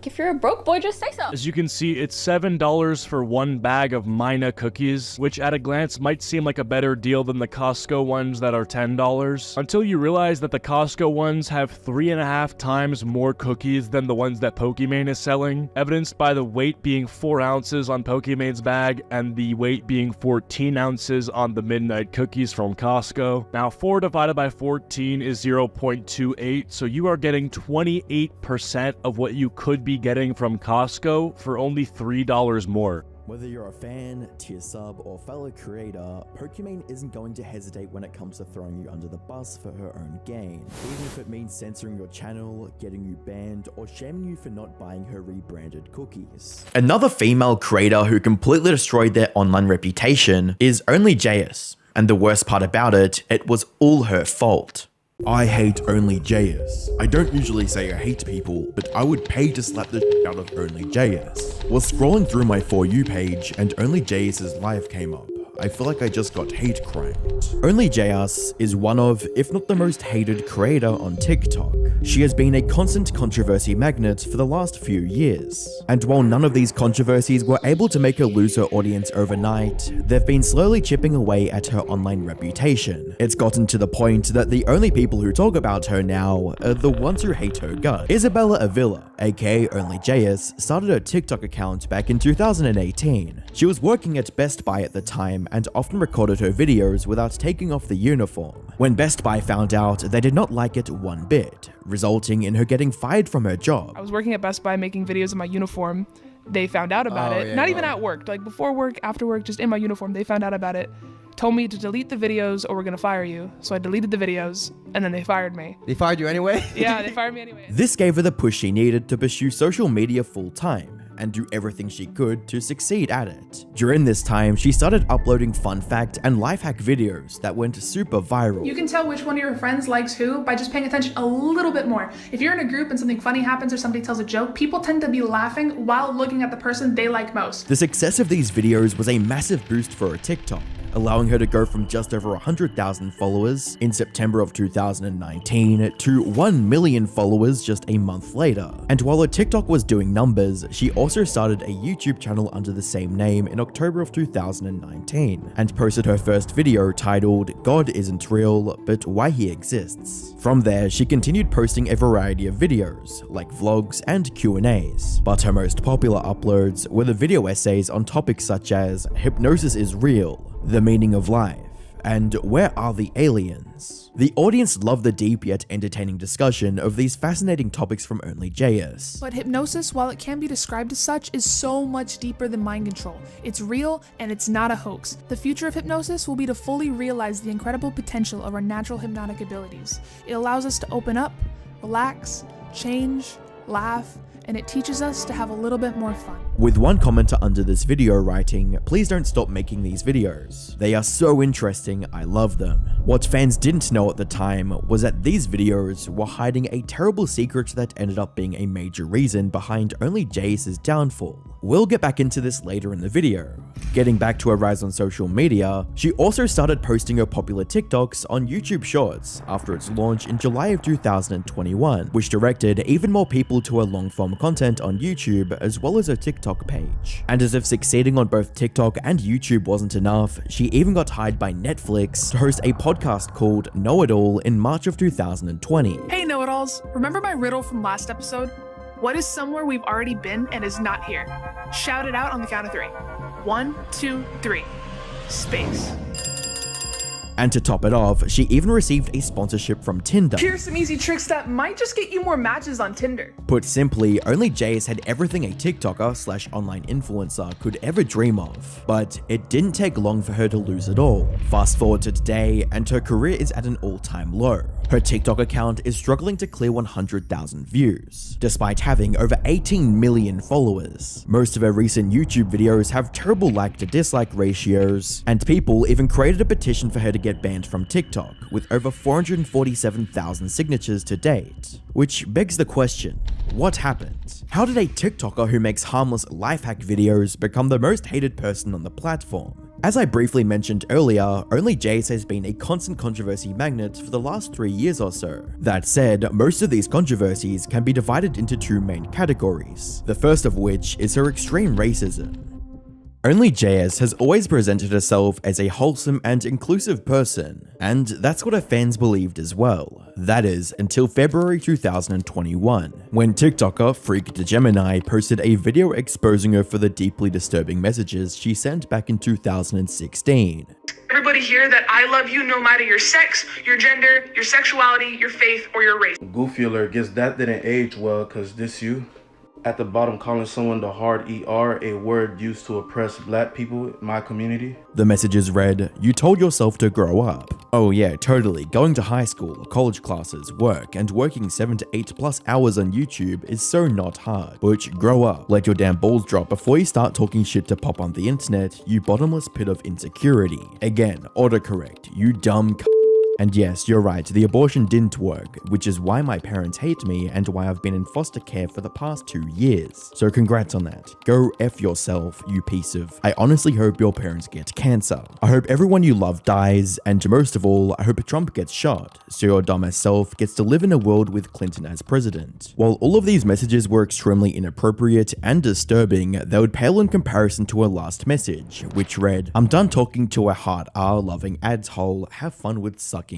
if you're a broke boy, just say so. As you can see, it's $7 for 1 bag of Mina cookies, which at a glance might seem like a better deal than the Costco ones that are $10, until you realize that the Costco ones have 3.5 times more cookies than the ones that Pokimane is selling, evidenced by the weight being 4 ounces on Pokimane's bag and the weight being 14 ounces on the Midnight cookies from Costco. Now, 4 divided by 14 is 0.28, so you are getting 28% of what you could be getting from Costco for only $3 more. Whether you're a fan, tier sub, or fellow creator, Pokimane isn't going to hesitate when it comes to throwing you under the bus for her own gain, even if it means censoring your channel, getting you banned, or shaming you for not buying her rebranded cookies. Another female creator who completely destroyed their online reputation is OnlyJS, and the worst part about it, it was all her fault. I hate OnlyJS. I don't usually say I hate people, but I would pay to slap the shit out of OnlyJS. Was scrolling through my For You page and OnlyJS's live came up. I feel like I just got hate crimed. OnlyJS is one of, if not the most hated creator on TikTok. She has been a constant controversy magnet for the last few years. And while none of these controversies were able to make her lose her audience overnight, they've been slowly chipping away at her online reputation. It's gotten to the point that the only people who talk about her now are the ones who hate her guts. Isabella Avila, aka OnlyJS, started her TikTok account back in 2018. She was working at Best Buy at the time and often recorded her videos without taking off the uniform. When Best Buy found out, they did not like it one bit, resulting in her getting fired from her job. I was working at Best Buy making videos in my uniform. They found out about it. Not even at work, like before work, after work, just in my uniform. They found out about it, told me to delete the videos or we're gonna fire you. So I deleted the videos and then they fired me. They fired you anyway? Yeah, they fired me anyway. This gave her the push she needed to pursue social media full time and do everything she could to succeed at it. During this time, she started uploading fun fact and life hack videos that went super viral. You can tell which one of your friends likes who by just paying attention a little bit more. If you're in a group and something funny happens or somebody tells a joke, people tend to be laughing while looking at the person they like most. The success of these videos was a massive boost for her TikTok, allowing her to go from just over 100,000 followers in September of 2019 to 1 million followers just a month later. And while her TikTok was doing numbers, she also started a YouTube channel under the same name in October of 2019 and posted her first video titled "God Isn't Real, But Why He Exists." From there, she continued posting a variety of videos, like vlogs and Q&As, but her most popular uploads were the video essays on topics such as hypnosis is real, the meaning of life, and where are the aliens? The audience loved the deep yet entertaining discussion of these fascinating topics from OnlyJS. But hypnosis, while it can be described as such, is so much deeper than mind control. It's real and it's not a hoax. The future of hypnosis will be to fully realize the incredible potential of our natural hypnotic abilities. It allows us to open up, relax, change, laugh, and it teaches us to have a little bit more fun. With one commenter under this video writing, "Please don't stop making these videos. They are so interesting, I love them." What fans didn't know at the time was that these videos were hiding a terrible secret that ended up being a major reason behind OnlyJS's downfall. We'll get back into this later in the video. Getting back to her rise on social media, she also started posting her popular TikToks on YouTube Shorts after its launch in July of 2021, which directed even more people to her long-form content on YouTube as well as her TikTok page. And as if succeeding on both TikTok and YouTube wasn't enough, she even got hired by Netflix to host a podcast called Know It All in March of 2020. Hey know-it-alls, remember my riddle from last episode? What is somewhere we've already been and is not here? Shout it out on the count of 3. 1, 2, 3. Space. And to top it off, she even received a sponsorship from Tinder. Here's some easy tricks that might just get you more matches on Tinder. Put simply, OnlyJS had everything a TikToker / online influencer could ever dream of. But it didn't take long for her to lose it all. Fast forward to today, and her career is at an all-time low. Her TikTok account is struggling to clear 100,000 views, despite having over 18 million followers. Most of her recent YouTube videos have terrible like to dislike ratios, and people even created a petition for her to get banned from TikTok, with over 447,000 signatures to date. Which begs the question, what happened? How did a TikToker who makes harmless life hack videos become the most hated person on the platform? As I briefly mentioned earlier, OnlyJS has been a constant controversy magnet for the last 3 years or so. That said, most of these controversies can be divided into 2 main categories, the first of which is her extreme racism. OnlyJS has always presented herself as a wholesome and inclusive person, and that's what her fans believed as well. That is, until February 2021, when TikToker Freak the Gemini posted a video exposing her for the deeply disturbing messages she sent back in 2016. Everybody hear that I love you no matter your sex, your gender, your sexuality, your faith, or your race. Goofy alert, guess that didn't age well, cause this you. at the bottom calling someone the hard ER, a word used to oppress black people in my community. The messages read, "You told yourself to grow up." Oh yeah, totally. Going to high school, college classes, work, and working 7 to 8+ hours on YouTube is so not hard. Butch, grow up. Let your damn balls drop before you start talking shit to pop on the internet, you bottomless pit of insecurity. Again, autocorrect, you dumb c***. And yes, you're right, the abortion didn't work, which is why my parents hate me and why I've been in foster care for the past 2 years. So congrats on that. Go F yourself, you piece of... I honestly hope your parents get cancer. I hope everyone you love dies, and most of all, I hope Trump gets shot, so your dumbass self gets to live in a world with Clinton as president. While all of these messages were extremely inappropriate and disturbing, they would pale in comparison to her last message, which read, "I'm done talking to a hard R-loving ads hole, have fun with sucking."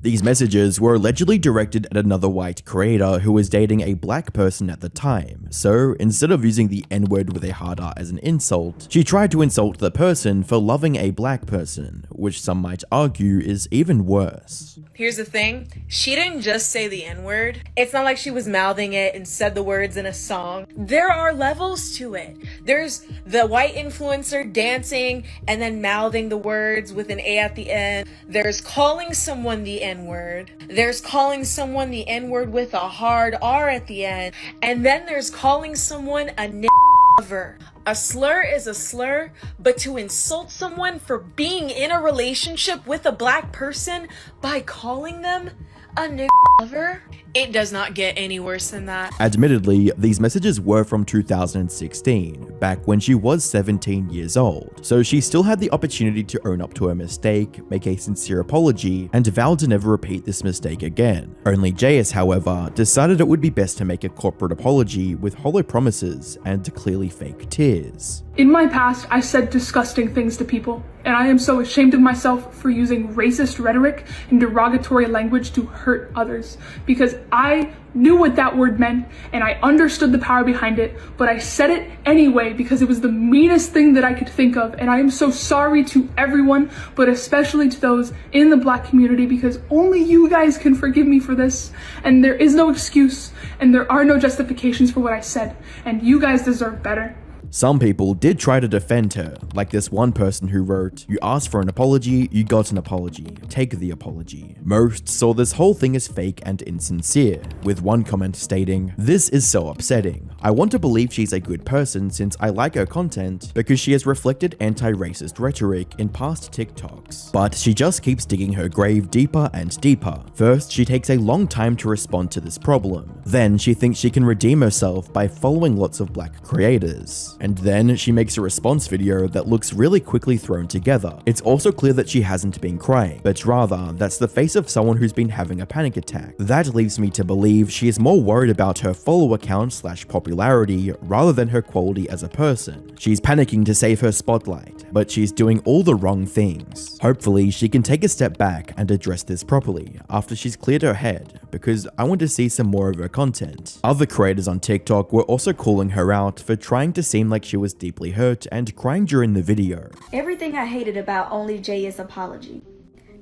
These messages were allegedly directed at another white creator who was dating a black person at the time, so instead of using the N-word with a hard R as an insult, she tried to insult the person for loving a black person, which some might argue is even worse. Here's the thing, she didn't just say the N-word. It's not like she was mouthing it and said the words in a song. There are levels to it. There's the white influencer dancing and then mouthing the words with an A at the end. There's calling someone the N-word. There's calling someone the N-word with a hard R at the end. And then there's calling someone a n***ver. A slur is a slur, but to insult someone for being in a relationship with a black person by calling them a n***ver, it does not get any worse than that. Admittedly, these messages were from 2016, back when she was 17 years old, so she still had the opportunity to own up to her mistake, make a sincere apology, and vow to never repeat this mistake again. Only JS, however, decided it would be best to make a corporate apology with hollow promises and clearly fake tears. In my past, I said disgusting things to people, and I am so ashamed of myself for using racist rhetoric and derogatory language to hurt others, because I knew what that word meant, and I understood the power behind it, but I said it anyway because it was the meanest thing that I could think of, and I am so sorry to everyone, but especially to those in the black community, because only you guys can forgive me for this, and there is no excuse, and there are no justifications for what I said, and you guys deserve better. Some people did try to defend her, like this one person who wrote, "You asked for an apology, you got an apology. Take the apology." Most saw this whole thing as fake and insincere, with one comment stating, "This is so upsetting. I want to believe she's a good person since I like her content because she has reflected anti-racist rhetoric in past TikToks. But she just keeps digging her grave deeper and deeper. First, she takes a long time to respond to this problem. Then she thinks she can redeem herself by following lots of black creators. And then she makes a response video that looks really quickly thrown together. It's also clear that she hasn't been crying, but rather that's the face of someone who's been having a panic attack. That leaves me to believe she is more worried about her follower count / popularity rather than her quality as a person. She's panicking to save her spotlight, but she's doing all the wrong things. Hopefully she can take a step back and address this properly after she's cleared her head, because I want to see some more of her content. Other creators on TikTok were also calling her out for trying to seem like she was deeply hurt and crying during the video. Everything I hated about Only J's apology.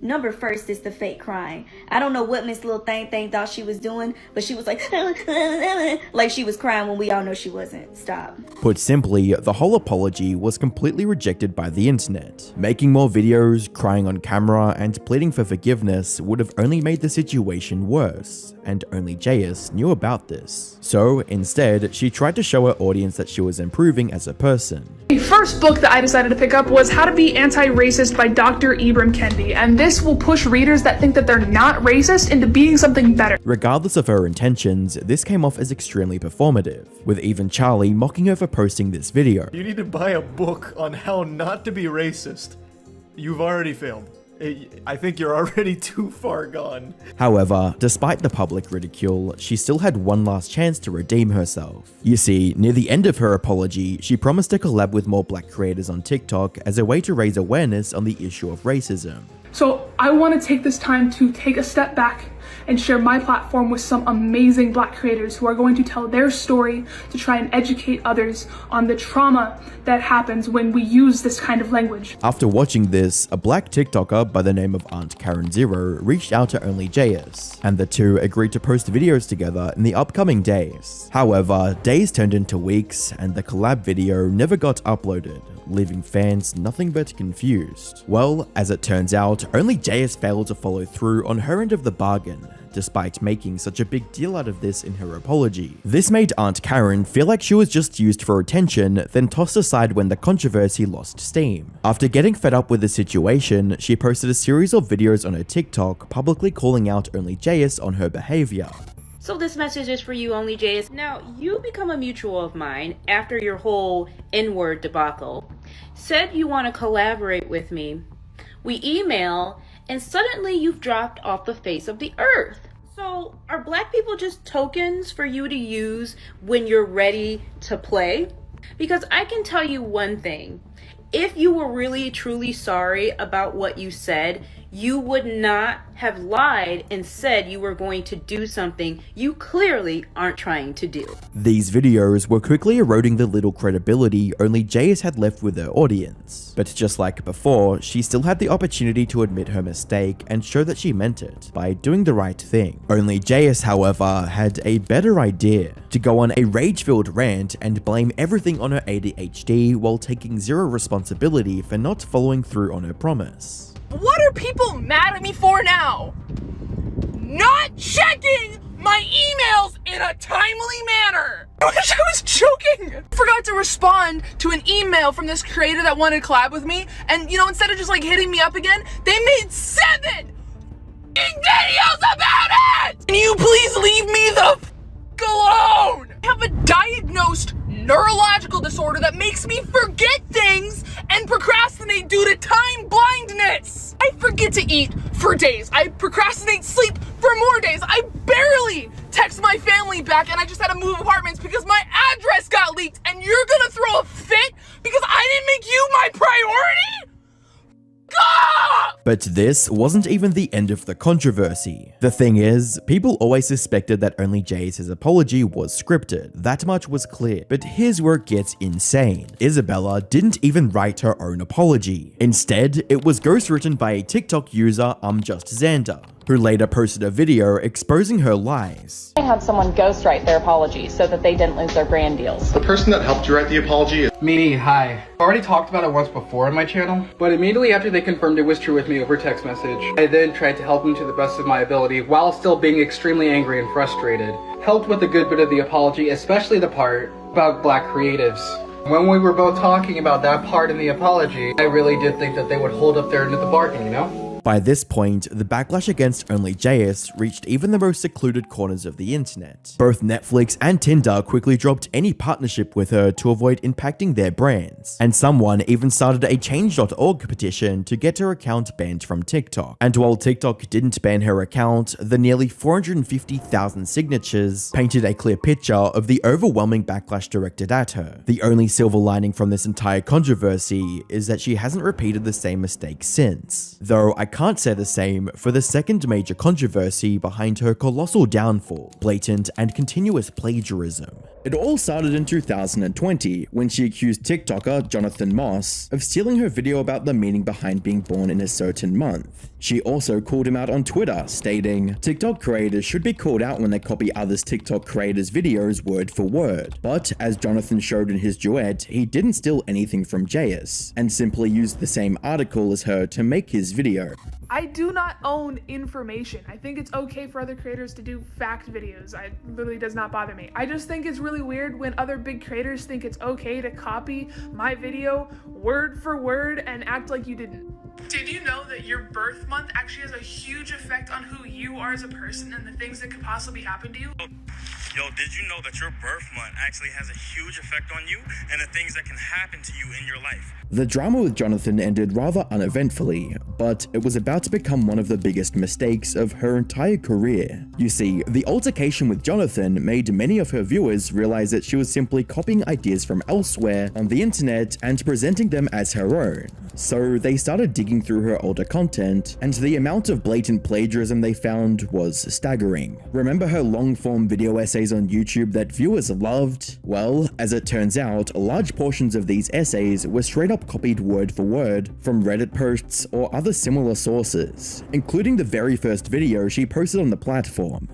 Number first is the fake crying. I don't know what Miss Little Thing thought she was doing, but she was like, like she was crying when we all know she wasn't. Stop. Put simply, the whole apology was completely rejected by the internet. Making more videos, crying on camera, and pleading for forgiveness would have only made the situation worse, and only JS knew about this. So instead, she tried to show her audience that she was improving as a person. The first book that I decided to pick up was How to Be Anti-Racist by Dr. Ibram Kendi, and this will push readers that think that they're not racist into being something better. Regardless of her intentions, this came off as extremely performative, with even Charlie mocking her for posting this video. You need to buy a book on how not to be racist. You've already failed. I think you're already too far gone. However, despite the public ridicule, she still had one last chance to redeem herself. You see, near the end of her apology, she promised to collab with more black creators on TikTok as a way to raise awareness on the issue of racism. So I want to take this time to take a step back and share my platform with some amazing Black creators who are going to tell their story to try and educate others on the trauma that happens when we use this kind of language. After watching this, a Black TikToker by the name of Aunt Karen Zero reached out to OnlyJS, and the two agreed to post videos together in the upcoming days. However, days turned into weeks, and the collab video never got uploaded, leaving fans nothing but confused. Well, as it turns out, OnlyJS failed to follow through on her end of the bargain, despite making such a big deal out of this in her apology. This made Aunt Karen feel like she was just used for attention, then tossed aside when the controversy lost steam. After getting fed up with the situation, she posted a series of videos on her TikTok publicly calling out OnlyJS on her behavior. So this message is for you, OnlyJS. Now, you become a mutual of mine after your whole N-word debacle. Said you want to collaborate with me. We email, and suddenly you've dropped off the face of the earth. So are Black people just tokens for you to use when you're ready to play? Because I can tell you one thing. If you were really truly sorry about what you said, you would not have lied and said you were going to do something you clearly aren't trying to do. These videos were quickly eroding the little credibility OnlyJS had left with her audience. But just like before, she still had the opportunity to admit her mistake and show that she meant it by doing the right thing. OnlyJS, however, had a better idea: to go on a rage-filled rant and blame everything on her ADHD while taking zero responsibility for not following through on her promise. What are people mad at me for now? Not checking my emails in a timely manner. I wish I was joking. I forgot to respond to an email from this creator that wanted to collab with me, and instead of just like hitting me up again, they made 7 videos about it! Can you please leave me the f alone? I have a diagnosed neurological disorder that makes me forget things and procrastinate due to time blindness. I forget to eat for days. I procrastinate sleep for more days. I barely text my family back, and I just had to move apartments because my address got leaked, and you're gonna throw a fit because I didn't make you my priority? But this wasn't even the end of the controversy. The thing is, people always suspected that OnlyJS's apology was scripted. That much was clear. But here's where it gets insane. Isabella didn't even write her own apology. Instead, it was ghostwritten by a TikTok user, @JustXander, who later posted a video exposing her lies. I had someone ghostwrite their apology so that they didn't lose their brand deals. The person that helped you write the apology is me. Hi. I've already talked about it once before on my channel, but immediately after they confirmed it was true with me over text message, I then tried to help them to the best of my ability while still being extremely angry and frustrated. Helped with a good bit of the apology, especially the part about Black creatives. When we were both talking about that part in the apology, I really did think that they would hold up their end of the bargain, you know? By this point, the backlash against OnlyJS reached even the most secluded corners of the internet. Both Netflix and Tinder quickly dropped any partnership with her to avoid impacting their brands, and someone even started a change.org petition to get her account banned from TikTok. And while TikTok didn't ban her account, the nearly 450,000 signatures painted a clear picture of the overwhelming backlash directed at her. The only silver lining from this entire controversy is that she hasn't repeated the same mistake since, though I can't say the same for the second major controversy behind her colossal downfall: blatant and continuous plagiarism. It all started in 2020 when she accused TikToker Jonathan Moss of stealing her video about the meaning behind being born in a certain month. She also called him out on Twitter, stating, "TikTok creators should be called out when they copy others' TikTok creators' videos word for word." But as Jonathan showed in his duet, he didn't steal anything from JS, and simply used the same article as her to make his video. I do not own information. I think it's okay for other creators to do fact videos. It literally does not bother me. I just think it's really weird when other big creators think it's okay to copy my video word for word and act like you didn't. Did you know that your birth month actually has a huge effect on who you are as a person and the things that could possibly happen to you? Yo, did you know that your birth month actually has a huge effect on you and the things that can happen to you in your life? The drama with Jonathan ended rather uneventfully, but it was about to become one of the biggest mistakes of her entire career. You see, the altercation with Jonathan made many of her viewers realize that she was simply copying ideas from elsewhere on the internet and presenting them as her own. So they started digging through her older content, and the amount of blatant plagiarism they found was staggering. Remember her long-form video essays on YouTube that viewers loved? Well, as it turns out, large portions of these essays were straight up copied word for word from Reddit posts or other similar sources, including the very first video she posted on the platform.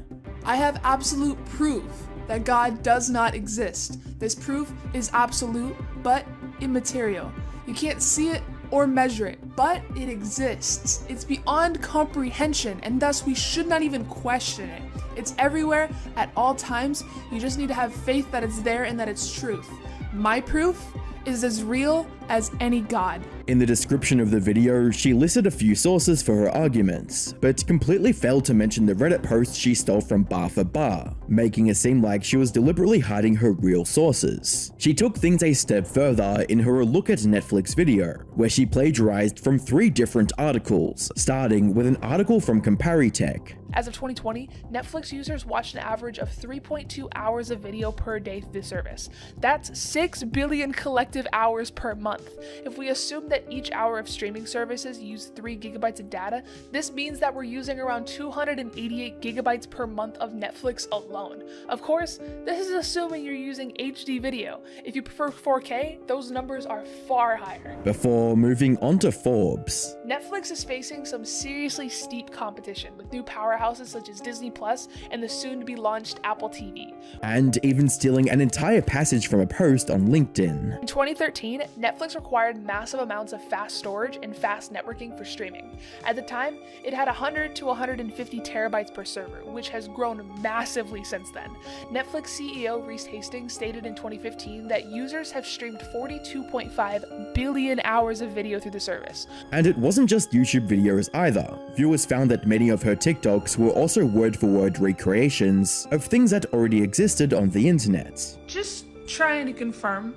I have absolute proof that God does not exist. This proof is absolute, but immaterial. You can't see it or measure it, but it exists. It's beyond comprehension, and thus we should not even question it. It's everywhere at all times. You just need to have faith that it's there and that it's truth. My proof is as real as any god. In the description of the video, she listed a few sources for her arguments, but completely failed to mention the Reddit post she stole from Bar for Bar, making it seem like she was deliberately hiding her real sources. She took things a step further in her Look at Netflix video, where she plagiarized from 3 different articles, starting with an article from Comparitech. As of 2020, Netflix users watched an average of 3.2 hours of video per day through the service. That's 6 billion collective hours per month. If we assume that each hour of streaming services use 3 gigabytes of data, this means that we're using around 288 gigabytes per month of Netflix alone. Of course, this is assuming you're using HD video. If you prefer 4K, those numbers are far higher. Before moving on to Forbes. Netflix is facing some seriously steep competition with new powerhouses such as Disney Plus and the soon-to-be-launched Apple TV. And even stealing an entire passage from a post on LinkedIn. In 2013, Netflix required massive amounts of fast storage and fast networking for streaming. At the time, it had 100 to 150 terabytes per server, which has grown massively since then. Netflix CEO Reese Hastings stated in 2015 that users have streamed 42.5 billion hours of video through the service. And it wasn't just YouTube videos either. Viewers found that many of her TikToks were also word-for-word recreations of things that already existed on the internet. Just trying to confirm,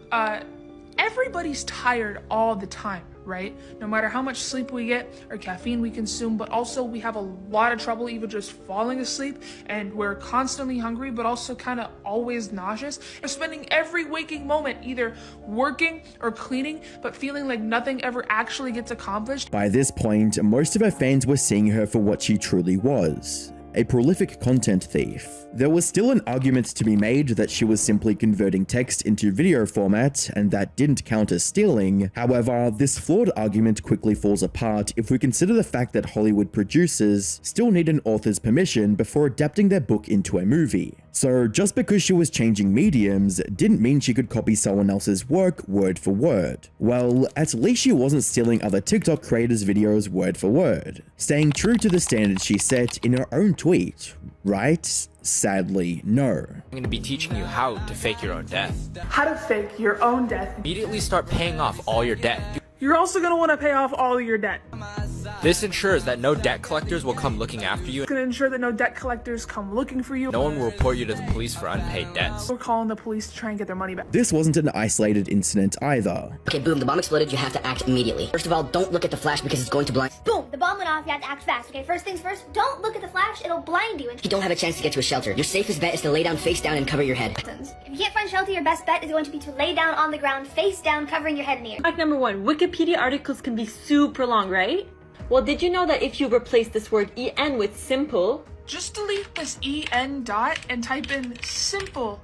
everybody's tired all the time, right? No matter how much sleep we get or caffeine we consume, but also we have a lot of trouble even just falling asleep, and we're constantly hungry, but also kind of always nauseous. We're spending every waking moment either working or cleaning, but feeling like nothing ever actually gets accomplished. By this point, most of her fans were seeing her for what she truly was. A prolific content thief. There was still an argument to be made that she was simply converting text into video format, and that didn't count as stealing. However, this flawed argument quickly falls apart if we consider the fact that Hollywood producers still need an author's permission before adapting their book into a movie. So just because she was changing mediums didn't mean she could copy someone else's work word for word. Well, at least she wasn't stealing other TikTok creators' videos word for word, staying true to the standards she set in her own tweet, right? Sadly, no. I'm going to be teaching you how to fake your own death. How to fake your own death. Immediately start paying off all your debt. You're also going to want to pay off all of your debt. This ensures that no debt collectors will come looking after you. It's going to ensure that no debt collectors come looking for you. No one will report you to the police for unpaid debts. We're calling the police to try and get their money back. This wasn't an isolated incident either. Okay, boom, the bomb exploded, you have to act immediately. First of all, don't look at the flash because it's going to blind. Boom, the bomb went off, you have to act fast. Okay, first things first, don't look at the flash, it'll blind you. You don't have a chance to get to a shelter. Your safest bet is to lay down face down and cover your head. If you can't find shelter, your best bet is going to be to lay down on the ground, face down, covering your head and ears. Fact number 1, Wikipedia articles can be super long, right? Well, did you know that if you replace this word en with simple, just delete this en dot and type in simple.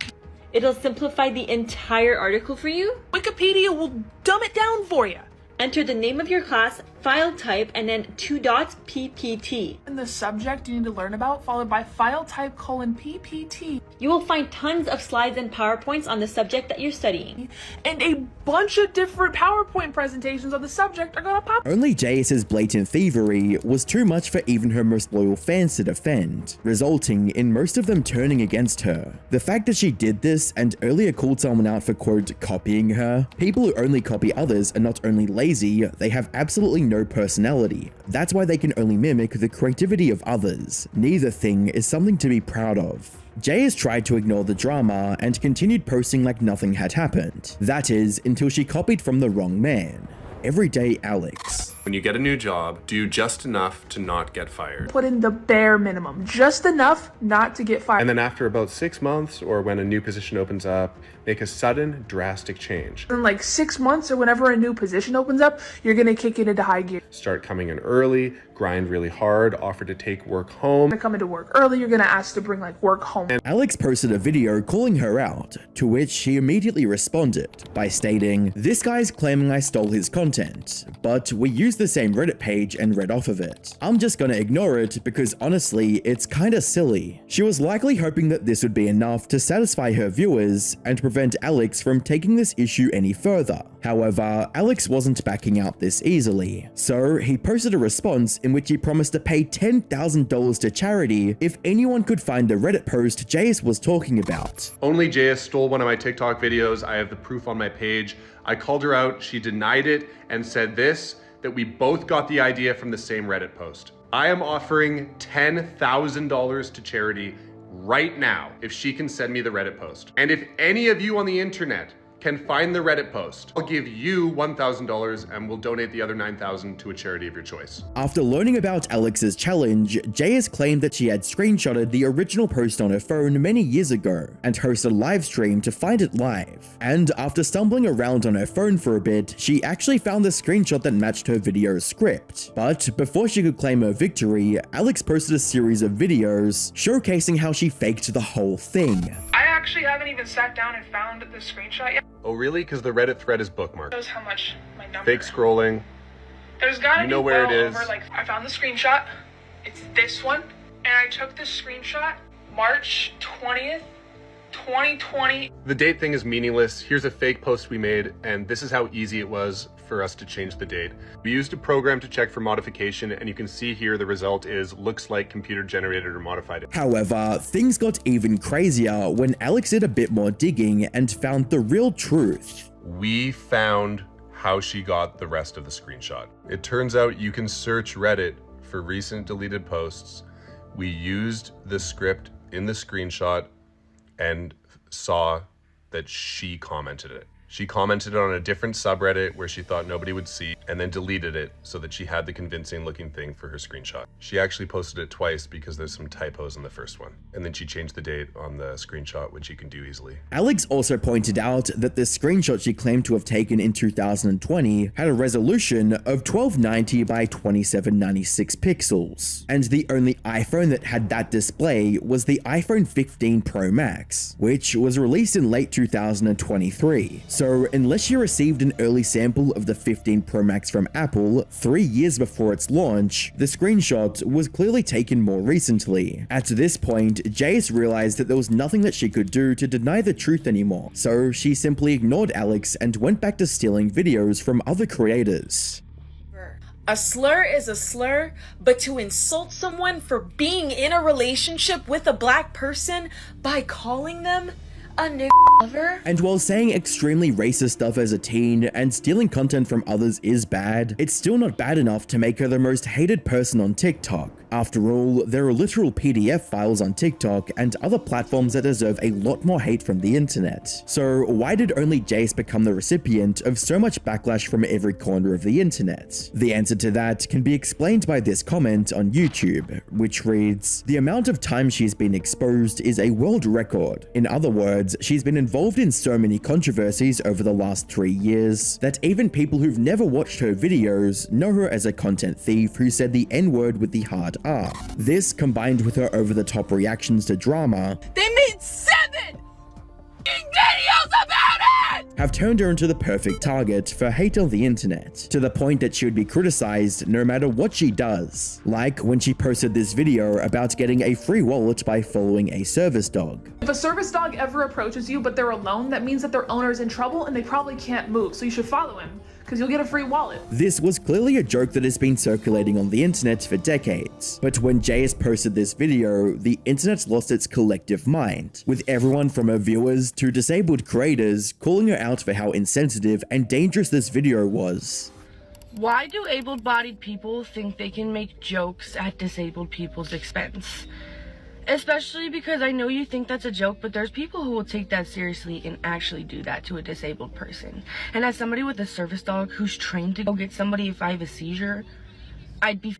It'll simplify the entire article for you? Wikipedia will dumb it down for you. Enter the name of your class, file type, and then 2 dots PPT. And the subject you need to learn about, followed by file type : PPT. You will find tons of slides and PowerPoints on the subject that you're studying. And a bunch of different PowerPoint presentations on the subject are gonna pop. Only JS's blatant thievery was too much for even her most loyal fans to defend, resulting in most of them turning against her. The fact that she did this and earlier called someone out for quote copying her, people who only copy others are not only lazy, they have absolutely no personality. That's why they can only mimic the creativity of others. Neither thing is something to be proud of. JS tried to ignore the drama and continued posting like nothing had happened. That is, until she copied from the wrong man. Everyday Alex. When you get a new job, do just enough to not get fired. Put in the bare minimum, just enough not to get fired. And then after about 6 months, or when a new position opens up, make a sudden, drastic change. In like 6 months or whenever a new position opens up, you're gonna kick it into high gear. Start coming in early, grind really hard, offer to take work home. You're gonna come into work early, you're gonna ask to bring like work home. Alex posted a video calling her out, to which she immediately responded by stating, "This guy's claiming I stole his content, but we used the same Reddit page and read off of it. I'm just gonna ignore it because honestly, it's kinda silly." She was likely hoping that this would be enough to satisfy her viewers and prevent Alex from taking this issue any further. However, Alex wasn't backing out this easily, so he posted a response in which he promised to pay $10,000 to charity if anyone could find the Reddit post JS was talking about. Only JS stole one of my TikTok videos. I have the proof on my page. I called her out, she denied it, and said this, that we both got the idea from the same Reddit post. I am offering $10,000 to charity right now if she can send me the Reddit post. And if any of you on the internet can find the Reddit post, I'll give you $1,000 and we'll donate the other $9,000 to a charity of your choice. After learning about Alex's challenge, JS claimed that she had screenshotted the original post on her phone many years ago and hosted a live stream to find it live. And after stumbling around on her phone for a bit, she actually found the screenshot that matched her video script. But before she could claim her victory, Alex posted a series of videos showcasing how she faked the whole thing. I actually haven't even sat down and found the screenshot yet. Oh really? Because the Reddit thread is bookmarked. Shows how much my number. Fake scrolling. There's gotta You be know where well it is. over, like, I found the screenshot. It's this one. And I took the screenshot March 20th, 2020. The date thing is meaningless. Here's a fake post we made, and this is how easy it was for us to change the date. We used a program to check for modification, and you can see here the result is looks like computer generated or modified. However, things got even crazier when Alex did a bit more digging and found the real truth. We found how she got the rest of the screenshot. It turns out you can search Reddit for recent deleted posts. We used the script in the screenshot and saw that she commented it. She commented it on a different subreddit where she thought nobody would see, and then deleted it so that she had the convincing looking thing for her screenshot. She actually posted it twice because there's some typos in the first one. And then she changed the date on the screenshot, which you can do easily. Alex also pointed out that the screenshot she claimed to have taken in 2020 had a resolution of 1290 by 2796 pixels. And the only iPhone that had that display was the iPhone 15 Pro Max, which was released in late 2023. So unless you received an early sample of the 15 Pro Max from Apple 3 years before its launch, the screenshot was clearly taken more recently. At this point, Jace realized that there was nothing that she could do to deny the truth anymore, so she simply ignored Alex and went back to stealing videos from other creators. A slur is a slur, but to insult someone for being in a relationship with a black person by calling them a nigger lover? And while saying extremely racist stuff as a teen and stealing content from others is bad, it's still not bad enough to make her the most hated person on TikTok. After all, there are literal PDF files on TikTok and other platforms that deserve a lot more hate from the internet. So why did only Jace become the recipient of so much backlash from every corner of the internet? The answer to that can be explained by this comment on YouTube, which reads, "The amount of time she's been exposed is a world record. In other words, she's been involved in so many controversies over the last 3 years that even people who've never watched her videos know her as a content thief who said the N-word with the hard R. This, combined with her over-the-top reactions to drama, They made 7 videos about it! Have turned her into the perfect target for hate on the internet, to the point that she would be criticized no matter what she does. Like when she posted this video about getting a free wallet by following a service dog. If a service dog ever approaches you but they're alone, that means that their owner's in trouble and they probably can't move, so you should follow him, because you'll get a free wallet. This was clearly a joke that has been circulating on the internet for decades, but when JS posted this video, the internet lost its collective mind, with everyone from her viewers to disabled creators calling her out for how insensitive and dangerous this video was. Why do able-bodied people think they can make jokes at disabled people's expense? Especially because I know you think that's a joke, but there's people who will take that seriously and actually do that to a disabled person. And as somebody with a service dog who's trained to go get somebody if I have a seizure, I'd be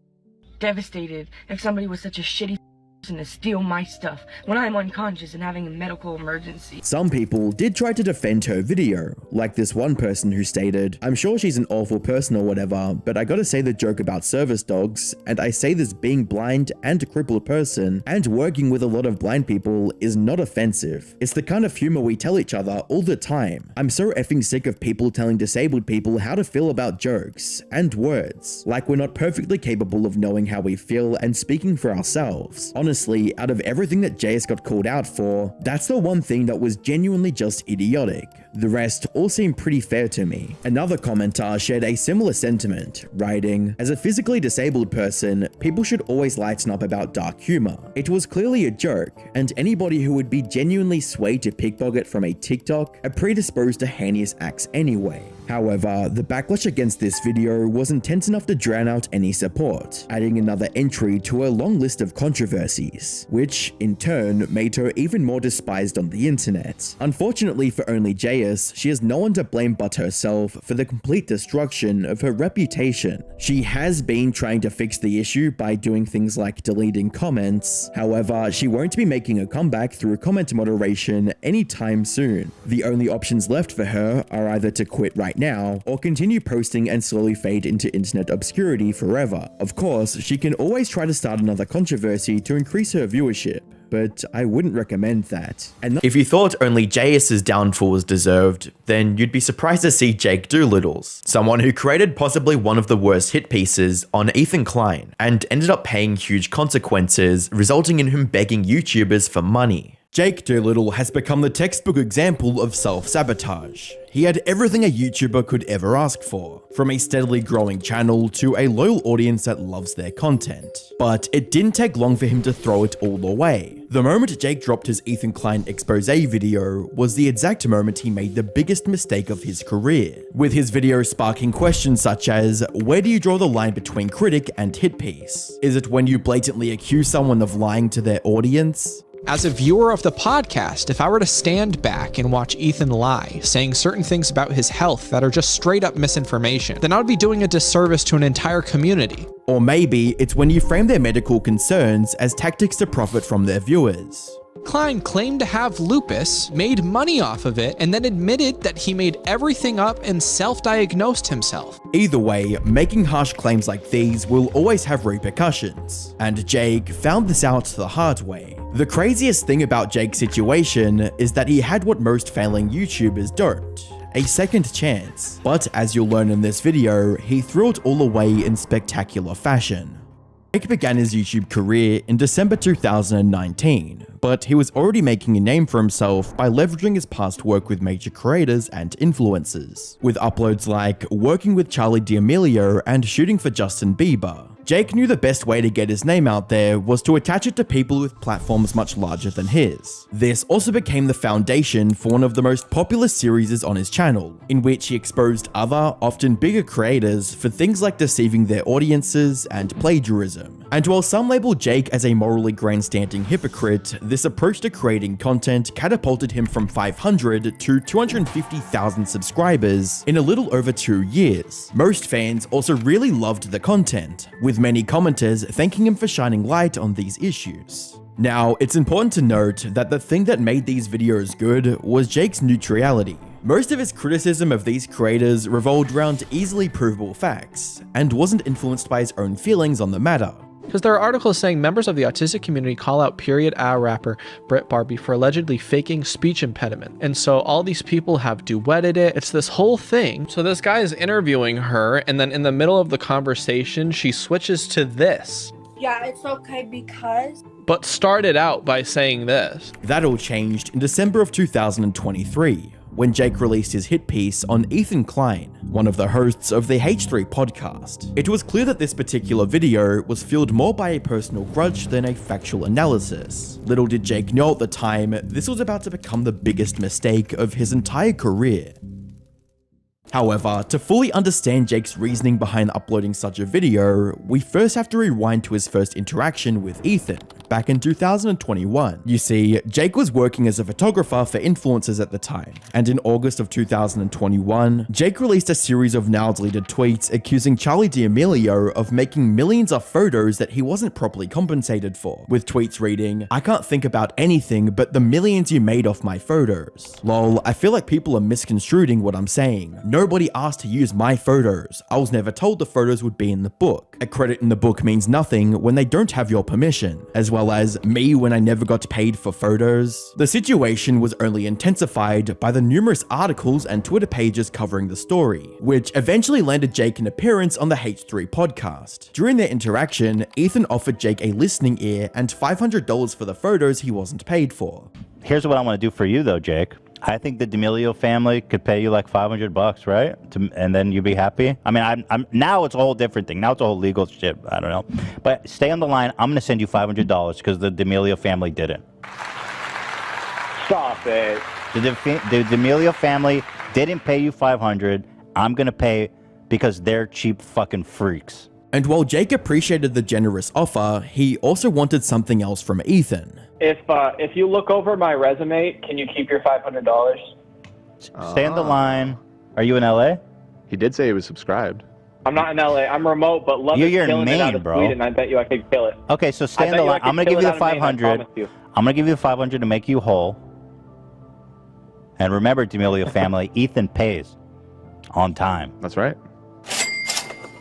devastated if somebody was such a shitty person to steal my stuff when I'm unconscious and having a medical emergency. Some people did try to defend her video, like this one person who stated, "I'm sure she's an awful person or whatever, but I gotta say the joke about service dogs, and I say this being blind and a crippled person and working with a lot of blind people is not offensive. It's the kind of humor we tell each other all the time. I'm so effing sick of people telling disabled people how to feel about jokes and words, like we're not perfectly capable of knowing how we feel and speaking for ourselves. Honestly, out of everything that JS got called out for, that's the one thing that was genuinely just idiotic. The rest all seem pretty fair to me." Another commenter shared a similar sentiment, writing, "As a physically disabled person, people should always lighten up about dark humor. It was clearly a joke, and anybody who would be genuinely swayed to pickpocket from a TikTok are predisposed to heinous acts anyway." However, the backlash against this video was intense enough to drown out any support, adding another entry to a long list of controversies, which in turn made her even more despised on the internet. Unfortunately for only JS, she has no one to blame but herself for the complete destruction of her reputation. She has been trying to fix the issue by doing things like deleting comments, however, she won't be making a comeback through comment moderation anytime soon. The only options left for her are either to quit right now or continue posting and slowly fade into internet obscurity forever. Of course, she can always try to start another controversy to increase her viewership, but I wouldn't recommend that. And if you thought only JS's downfall was deserved, then you'd be surprised to see Jake Doolittle's, someone who created possibly one of the worst hit pieces on Ethan Klein and ended up paying huge consequences, resulting in him begging YouTubers for money. Jake Doolittle has become the textbook example of self-sabotage. He had everything a YouTuber could ever ask for, from a steadily growing channel to a loyal audience that loves their content. But it didn't take long for him to throw it all away. The moment Jake dropped his Ethan Klein expose video was the exact moment he made the biggest mistake of his career, with his video sparking questions such as, where do you draw the line between critic and hit piece? Is it when you blatantly accuse someone of lying to their audience? As a viewer of the podcast, if I were to stand back and watch Ethan lie, saying certain things about his health that are just straight up misinformation, then I would be doing a disservice to an entire community. Or maybe it's when you frame their medical concerns as tactics to profit from their viewers. Klein claimed to have lupus, made money off of it, and then admitted that he made everything up and self-diagnosed himself. Either way, making harsh claims like these will always have repercussions, and Jake found this out the hard way. The craziest thing about Jake's situation is that he had what most failing YouTubers don't: a second chance. But as you'll learn in this video, he threw it all away in spectacular fashion. Jake began his YouTube career in December 2019, but he was already making a name for himself by leveraging his past work with major creators and influencers, with uploads like working with Charli D'Amelio and shooting for Justin Bieber. Jake knew the best way to get his name out there was to attach it to people with platforms much larger than his. This also became the foundation for one of the most popular series on his channel, in which he exposed other, often bigger creators for things like deceiving their audiences and plagiarism. And while some label Jake as a morally grandstanding hypocrite, this approach to creating content catapulted him from 500 to 250,000 subscribers in a little over 2 years. Most fans also really loved the content, with many commenters thanking him for shining light on these issues. Now, it's important to note that the thing that made these videos good was Jake's neutrality. Most of his criticism of these creators revolved around easily provable facts, and wasn't influenced by his own feelings on the matter. Because there are articles saying members of the autistic community call out period rapper Brit Barbie for allegedly faking speech impediment. And so all these people have duetted it. It's this whole thing. So this guy is interviewing her, and then in the middle of the conversation, she switches to this. Yeah, it's okay because... But started out by saying this. That all changed in December of 2023. When Jake released his hit piece on Ethan Klein, one of the hosts of the H3 podcast. It was clear that this particular video was fueled more by a personal grudge than a factual analysis. Little did Jake know at the time, this was about to become the biggest mistake of his entire career. However, to fully understand Jake's reasoning behind uploading such a video, we first have to rewind to his first interaction with Ethan. back in 2021. You see, Jake was working as a photographer for influencers at the time, and in August of 2021, Jake released a series of now deleted tweets accusing Charli D'Amelio of making millions of photos that he wasn't properly compensated for, with tweets reading, "I can't think about anything but the millions you made off my photos. Lol, I feel like people are misconstruing what I'm saying. Nobody asked to use my photos. I was never told the photos would be in the book. A credit in the book means nothing when they don't have your permission," as well as "me when I never got paid for photos." The situation was only intensified by the numerous articles and Twitter pages covering the story, which eventually landed Jake an appearance on the H3 podcast. During their interaction, Ethan offered Jake a listening ear and $500 for the photos he wasn't paid for. Here's what I want to do for you though, Jake. I think the D'Amelio family could pay you like $500, right? And then you'd be happy. I mean, I'm now it's a whole different thing. Now it's a whole legal shit. I don't know. But stay on the line. I'm gonna send you $500 because the D'Amelio family didn't. Stop it. The D'Amelio family didn't pay you $500. I'm gonna pay because they're cheap fucking freaks. And while Jake appreciated the generous offer, he also wanted something else from Ethan. If you look over my resume, can you keep your $500? Stay on the line. Are you in LA? He did say he was subscribed. I'm not in LA. I'm remote, but love You're killing Maine, it out of bro. Sweden. I bet you I could kill it. Okay, so stay on the line. I'm gonna give you the 500. I'm gonna give you the 500 to make you whole. And remember, D'Amelio family, Ethan pays on time. That's right.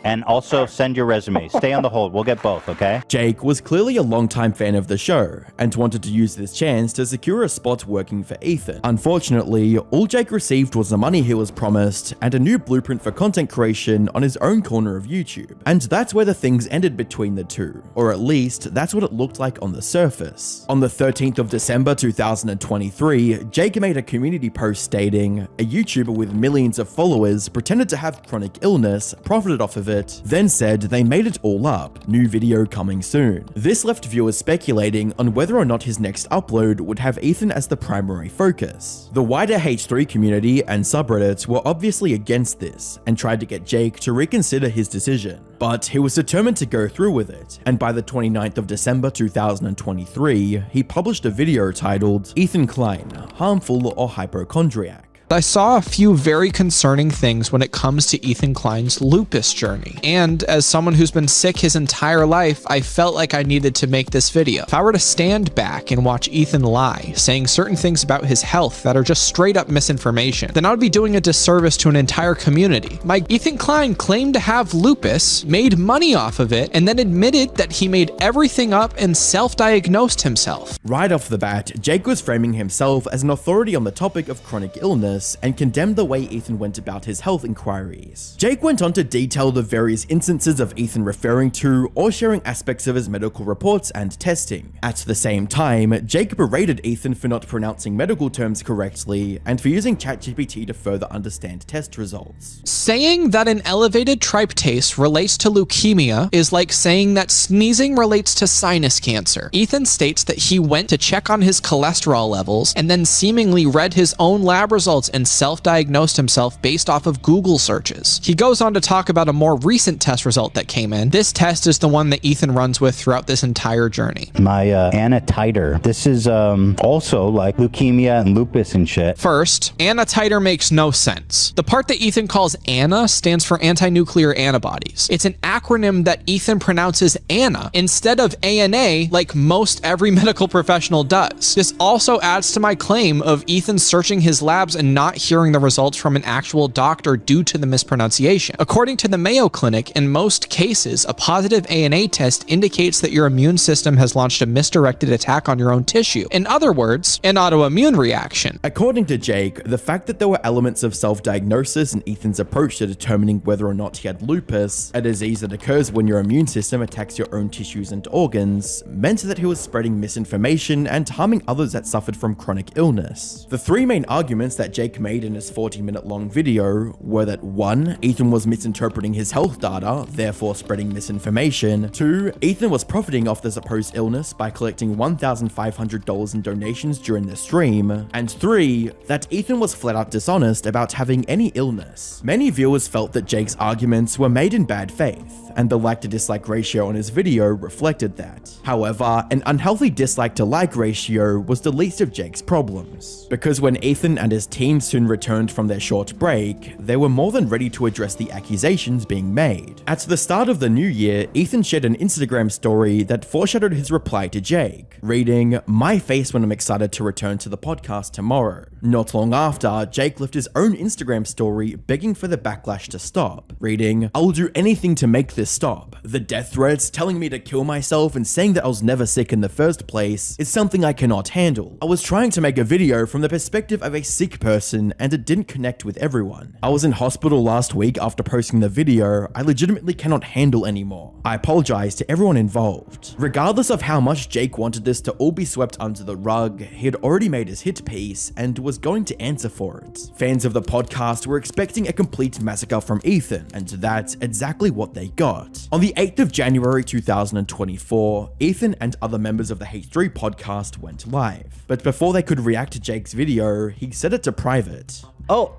And also send your resume. Stay on the hold. We'll get both, okay? Jake was clearly a longtime fan of the show and wanted to use this chance to secure a spot working for Ethan. Unfortunately, all Jake received was the money he was promised and a new blueprint for content creation on his own corner of YouTube. And that's where the things ended between the two, or at least that's what it looked like on the surface. On the 13th of December 2023, Jake made a community post stating, "A YouTuber with millions of followers pretended to have chronic illness, profited off of it, then said they made it all up. New video coming soon." This left viewers speculating on whether or not his next upload would have Ethan as the primary focus. The wider H3 community and subreddits were obviously against this and tried to get Jake to reconsider his decision. But he was determined to go through with it, and by the 29th of December 2023, he published a video titled "Ethan Klein, Harmful or Hypochondriac?" I saw a few very concerning things when it comes to Ethan Klein's lupus journey. And as someone who's been sick his entire life, I felt like I needed to make this video. If I were to stand back and watch Ethan lie, saying certain things about his health that are just straight up misinformation, then I would be doing a disservice to an entire community. Ethan Klein claimed to have lupus, made money off of it, and then admitted that he made everything up and self-diagnosed himself. Right off the bat, Jake was framing himself as an authority on the topic of chronic illness and condemned the way Ethan went about his health inquiries. Jake went on to detail the various instances of Ethan referring to or sharing aspects of his medical reports and testing. At the same time, Jake berated Ethan for not pronouncing medical terms correctly and for using ChatGPT to further understand test results. Saying that an elevated tryptase relates to leukemia is like saying that sneezing relates to sinus cancer. Ethan states that he went to check on his cholesterol levels and then seemingly read his own lab results and self-diagnosed himself based off of Google searches. He goes on to talk about a more recent test result that came in. This test is the one that Ethan runs with throughout this entire journey. My Anna titer. This is also like leukemia and lupus and shit. First, Anna titer makes no sense. The part that Ethan calls Anna stands for anti-nuclear antibodies. It's an acronym that Ethan pronounces Anna instead of ANA like most every medical professional does. This also adds to my claim of Ethan searching his labs and not hearing the results from an actual doctor due to the mispronunciation. According to the Mayo Clinic, in most cases, a positive ANA test indicates that your immune system has launched a misdirected attack on your own tissue. In other words, an autoimmune reaction. According to Jake, the fact that there were elements of self-diagnosis in Ethan's approach to determining whether or not he had lupus, a disease that occurs when your immune system attacks your own tissues and organs, meant that he was spreading misinformation and harming others that suffered from chronic illness. The three main arguments that Jake Jake made in his 40-minute long video were that 1. Ethan was misinterpreting his health data, therefore spreading misinformation. 2. Ethan was profiting off the supposed illness by collecting $1,500 in donations during the stream. And 3. That Ethan was flat out dishonest about having any illness. Many viewers felt that Jake's arguments were made in bad faith, and the like to dislike ratio on his video reflected that. However, an unhealthy dislike to like ratio was the least of Jake's problems, because when Ethan and his team soon returned from their short break, they were more than ready to address the accusations being made. At the start of the new year, Ethan shared an Instagram story that foreshadowed his reply to Jake, reading, "My face when I'm excited to return to the podcast tomorrow." Not long after, Jake left his own Instagram story begging for the backlash to stop, reading, "I'll do anything to make this stop. The death threats, telling me to kill myself and saying that I was never sick in the first place is something I cannot handle. I was trying to make a video from the perspective of a sick person and it didn't connect with everyone. I was in hospital last week after posting the video. I legitimately cannot handle anymore. I apologize to everyone involved." Regardless of how much Jake wanted this to all be swept under the rug, he had already made his hit piece and was going to answer for it. Fans of the podcast were expecting a complete massacre from Ethan, and that's exactly what they got. On the 8th of January 2024, Ethan and other members of the H3 podcast went live. But before they could react to Jake's video, he set it to private. Oh,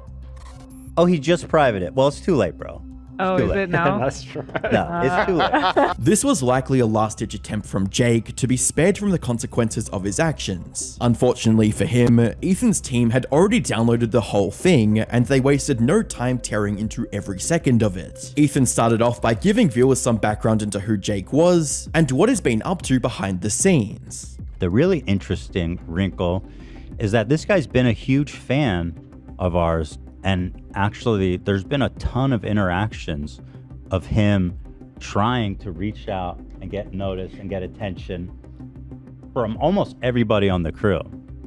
he just privated it. Well, it's too late, bro. Oh, is it now? That's true. No, it's too late. This was likely a last-ditch attempt from Jake to be spared from the consequences of his actions. Unfortunately for him, Ethan's team had already downloaded the whole thing, and they wasted no time tearing into every second of it. Ethan started off by giving viewers some background into who Jake was, and what he's been up to behind the scenes. The really interesting wrinkle is that this guy's been a huge fan of ours, and actually there's been a ton of interactions of him trying to reach out and get noticed and get attention from almost everybody on the crew.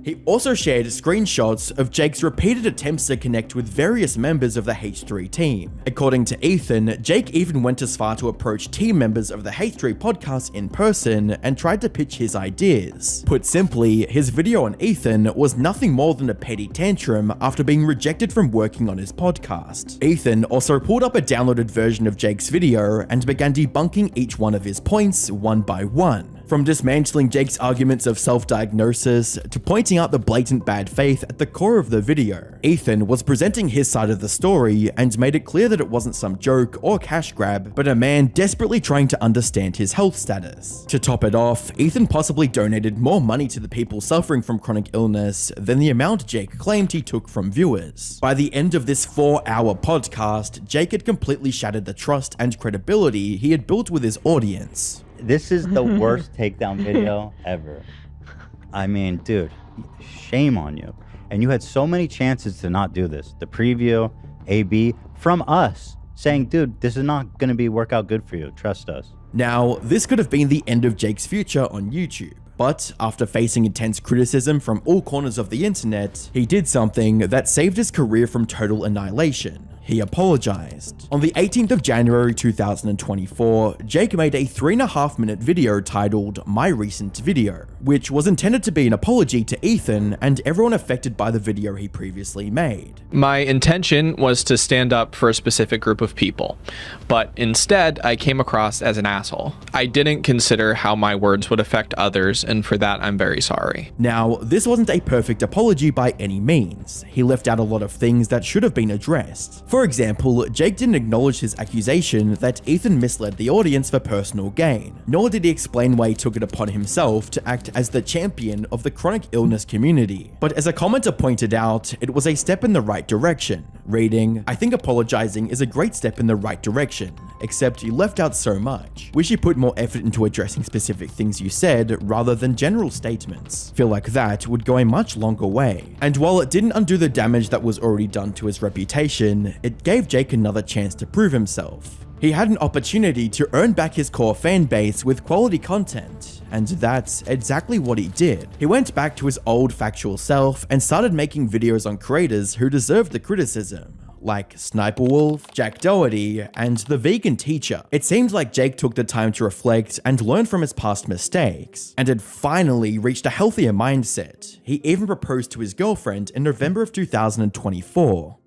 He also shared screenshots of Jake's repeated attempts to connect with various members of the H3 team. According to Ethan, Jake even went as far to approach team members of the H3 podcast in person and tried to pitch his ideas. Put simply, his video on Ethan was nothing more than a petty tantrum after being rejected from working on his podcast. Ethan also pulled up a downloaded version of Jake's video and began debunking each one of his points one by one. From dismantling Jake's arguments of self-diagnosis to pointing out the blatant bad faith at the core of the video, Ethan was presenting his side of the story and made it clear that it wasn't some joke or cash grab, but a man desperately trying to understand his health status. To top it off, Ethan possibly donated more money to the people suffering from chronic illness than the amount Jake claimed he took from viewers. By the end of this 4-hour podcast, Jake had completely shattered the trust and credibility he had built with his audience. This is the worst takedown video ever. I mean, dude, shame on you. And you had so many chances to not do this. The preview, AB, from us, saying, dude, this is not going to work out good for you. Trust us. Now, this could have been the end of Jake's future on YouTube. But after facing intense criticism from all corners of the internet, he did something that saved his career from total annihilation. He apologized. On the 18th of January 2024, Jake made a 3.5-minute video titled My Recent Video, which was intended to be an apology to Ethan and everyone affected by the video he previously made. My intention was to stand up for a specific group of people, but instead I came across as an asshole. I didn't consider how my words would affect others, and for that I'm very sorry. Now, this wasn't a perfect apology by any means. He left out a lot of things that should have been addressed. For example, Jake didn't acknowledge his accusation that Ethan misled the audience for personal gain, nor did he explain why he took it upon himself to act as the champion of the chronic illness community. But as a commenter pointed out, it was a step in the right direction, reading, "I think apologizing is a great step in the right direction, except you left out so much. Wish you put more effort into addressing specific things you said rather than general statements. Feel like that would go a much longer way." And while it didn't undo the damage that was already done to his reputation, it gave Jake another chance to prove himself. He had an opportunity to earn back his core fan base with quality content, and that's exactly what he did. He went back to his old factual self and started making videos on creators who deserved the criticism, like Sniper Wolf, Jack Doherty, and the vegan teacher. It seems like Jake took the time to reflect and learn from his past mistakes, and had finally reached a healthier mindset. He even proposed to his girlfriend in November of 2024.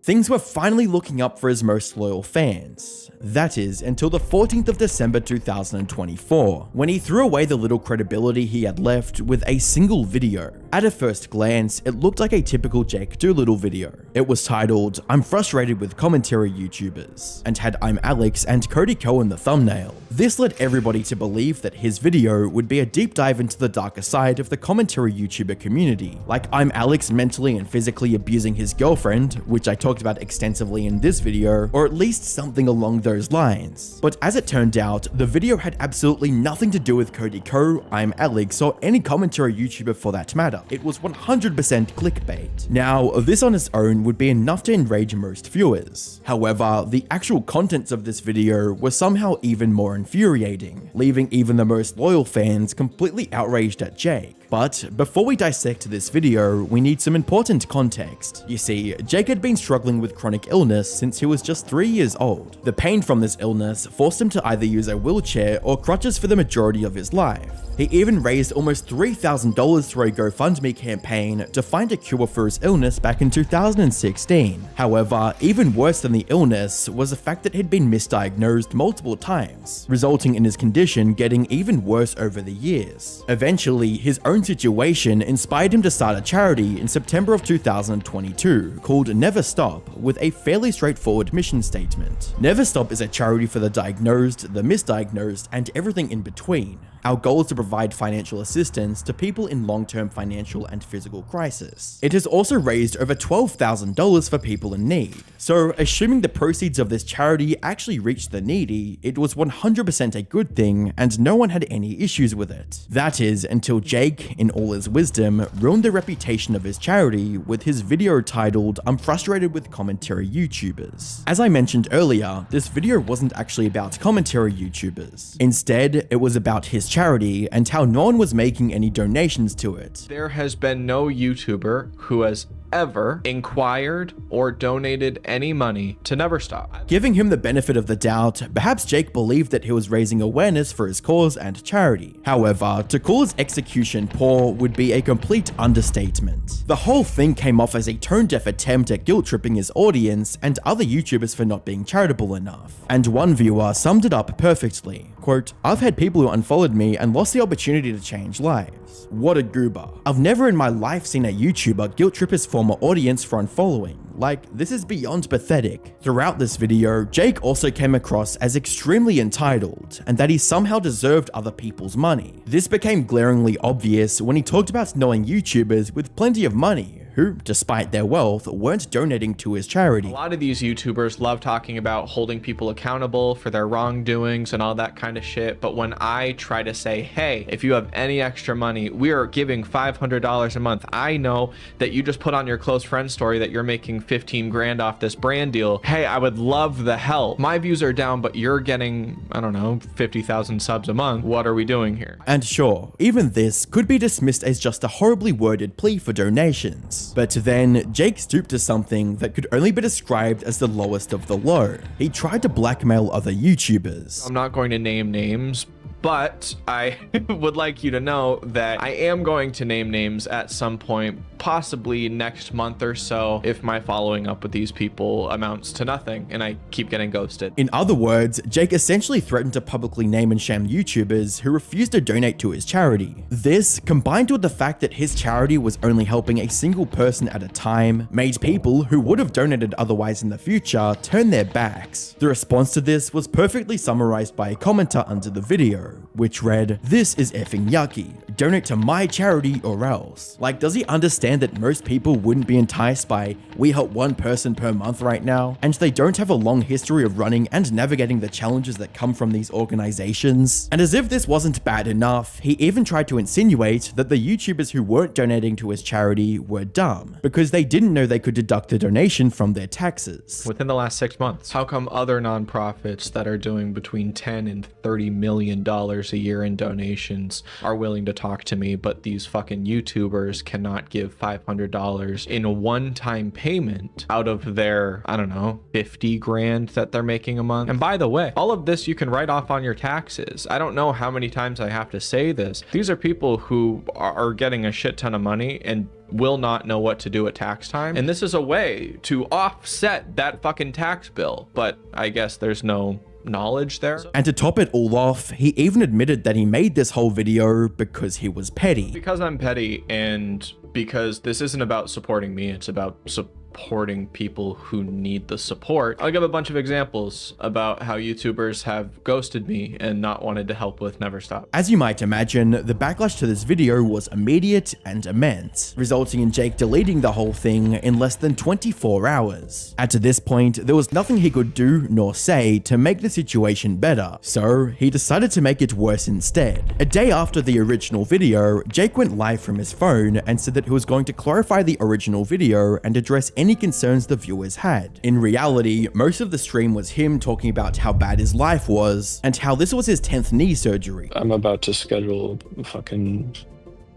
Things were finally looking up for his most loyal fans. That is, until the 14th of December 2024, when he threw away the little credibility he had left with a single video. At a first glance, it looked like a typical Jake Doolittle video. It was titled, "I'm frustrated with commentary YouTubers," and had I'm Alex and Cody Ko in the thumbnail. This led everybody to believe that his video would be a deep dive into the darker side of the commentary YouTuber community, like I'm Alex mentally and physically abusing his girlfriend, which I talked about extensively in this video, or at least something along those lines. But as it turned out, the video had absolutely nothing to do with Cody Ko, I'm Alex, or any commentary YouTuber for that matter. It was 100% clickbait. Now, this on its own would be enough to enrage most viewers. However, the actual contents of this video were somehow even more infuriating, leaving even the most loyal fans completely outraged at Jake. But before we dissect this video, we need some important context. You see, Jake had been struggling with chronic illness since he was just 3 years old. The pain from this illness forced him to either use a wheelchair or crutches for the majority of his life. He even raised almost $3,000 through a GoFundMe campaign to find a cure for his illness back in 2016. However, even worse than the illness was the fact that he'd been misdiagnosed multiple times, resulting in his condition getting even worse over the years. Eventually, his own situation inspired him to start a charity in September of 2022 called Never Stop, with a fairly straightforward mission statement. Never Stop is a charity for the diagnosed, the misdiagnosed, and everything in between. Our goal is to provide financial assistance to people in long-term financial and physical crisis. It has also raised over $12,000 for people in need. So, assuming the proceeds of this charity actually reached the needy, it was 100% a good thing and no one had any issues with it. That is, until Jake, in all his wisdom, ruined the reputation of his charity with his video titled, "I'm frustrated with commentary YouTubers." As I mentioned earlier, this video wasn't actually about commentary YouTubers. Instead, it was about his charity and how no one was making any donations to it. There has been no YouTuber who has ever inquired or donated any money to Never Stop. Giving him the benefit of the doubt, perhaps Jake believed that he was raising awareness for his cause and charity. However, to call his execution poor would be a complete understatement. The whole thing came off as a tone-deaf attempt at guilt-tripping his audience and other YouTubers for not being charitable enough. And one viewer summed it up perfectly. Quote, "I've had people who unfollowed me and lost the opportunity to change lives. What a goober. I've never in my life seen a YouTuber guilt-trip his former audience for unfollowing. Like, this is beyond pathetic." Throughout this video, Jake also came across as extremely entitled, and that he somehow deserved other people's money. This became glaringly obvious when he talked about knowing YouTubers with plenty of money who, despite their wealth, weren't donating to his charity. A lot of these YouTubers love talking about holding people accountable for their wrongdoings and all that kind of shit, but when I try to say, hey, if you have any extra money, we are giving $500 a month. I know that you just put on your close friend story that you're making 15 grand off this brand deal. Hey, I would love the help. My views are down, but you're getting, I don't know, 50,000 subs a month. What are we doing here? And sure, even this could be dismissed as just a horribly worded plea for donations. But then, Jake stooped to something that could only be described as the lowest of the low. He tried to blackmail other YouTubers. I'm not going to name names, but I would like you to know that I am going to name names at some point, possibly next month or so, if my following up with these people amounts to nothing and I keep getting ghosted. In other words, Jake essentially threatened to publicly name and shame YouTubers who refused to donate to his charity. This, combined with the fact that his charity was only helping a single person at a time, made people who would have donated otherwise in the future turn their backs. The response to this was perfectly summarized by a commenter under the video, which read, "This is effing yucky. Donate to my charity or else." Like, does he understand that most people wouldn't be enticed by, we help one person per month right now, and they don't have a long history of running and navigating the challenges that come from these organizations? And as if this wasn't bad enough, he even tried to insinuate that the YouTubers who weren't donating to his charity were dumb, because they didn't know they could deduct the donation from their taxes. Within the last 6 months, how come other nonprofits that are doing between $10 and $30 million $500 a year in donations are willing to talk to me, but these fucking YouTubers cannot give $500 in a one-time payment out of their, I don't know, 50 grand that they're making a month. And by the way, all of this you can write off on your taxes. I don't know how many times I have to say this. These are people who are getting a shit ton of money and will not know what to do at tax time. And this is a way to offset that fucking tax bill. But I guess there's no knowledge there. And to top it all off, he even admitted that he made this whole video because he was petty. Because I'm petty, and because this isn't about supporting me, it's about supporting people who need the support. I'll give a bunch of examples about how YouTubers have ghosted me and not wanted to help with Never Stop. As you might imagine, the backlash to this video was immediate and immense, resulting in Jake deleting the whole thing in less than 24 hours. And to this point, there was nothing he could do nor say to make the situation better, so he decided to make it worse instead. A day after the original video, Jake went live from his phone and said that he was going to clarify the original video and address any concerns the viewers had. In reality, most of the stream was him talking about how bad his life was and how this was his 10th knee surgery. I'm about to schedule fucking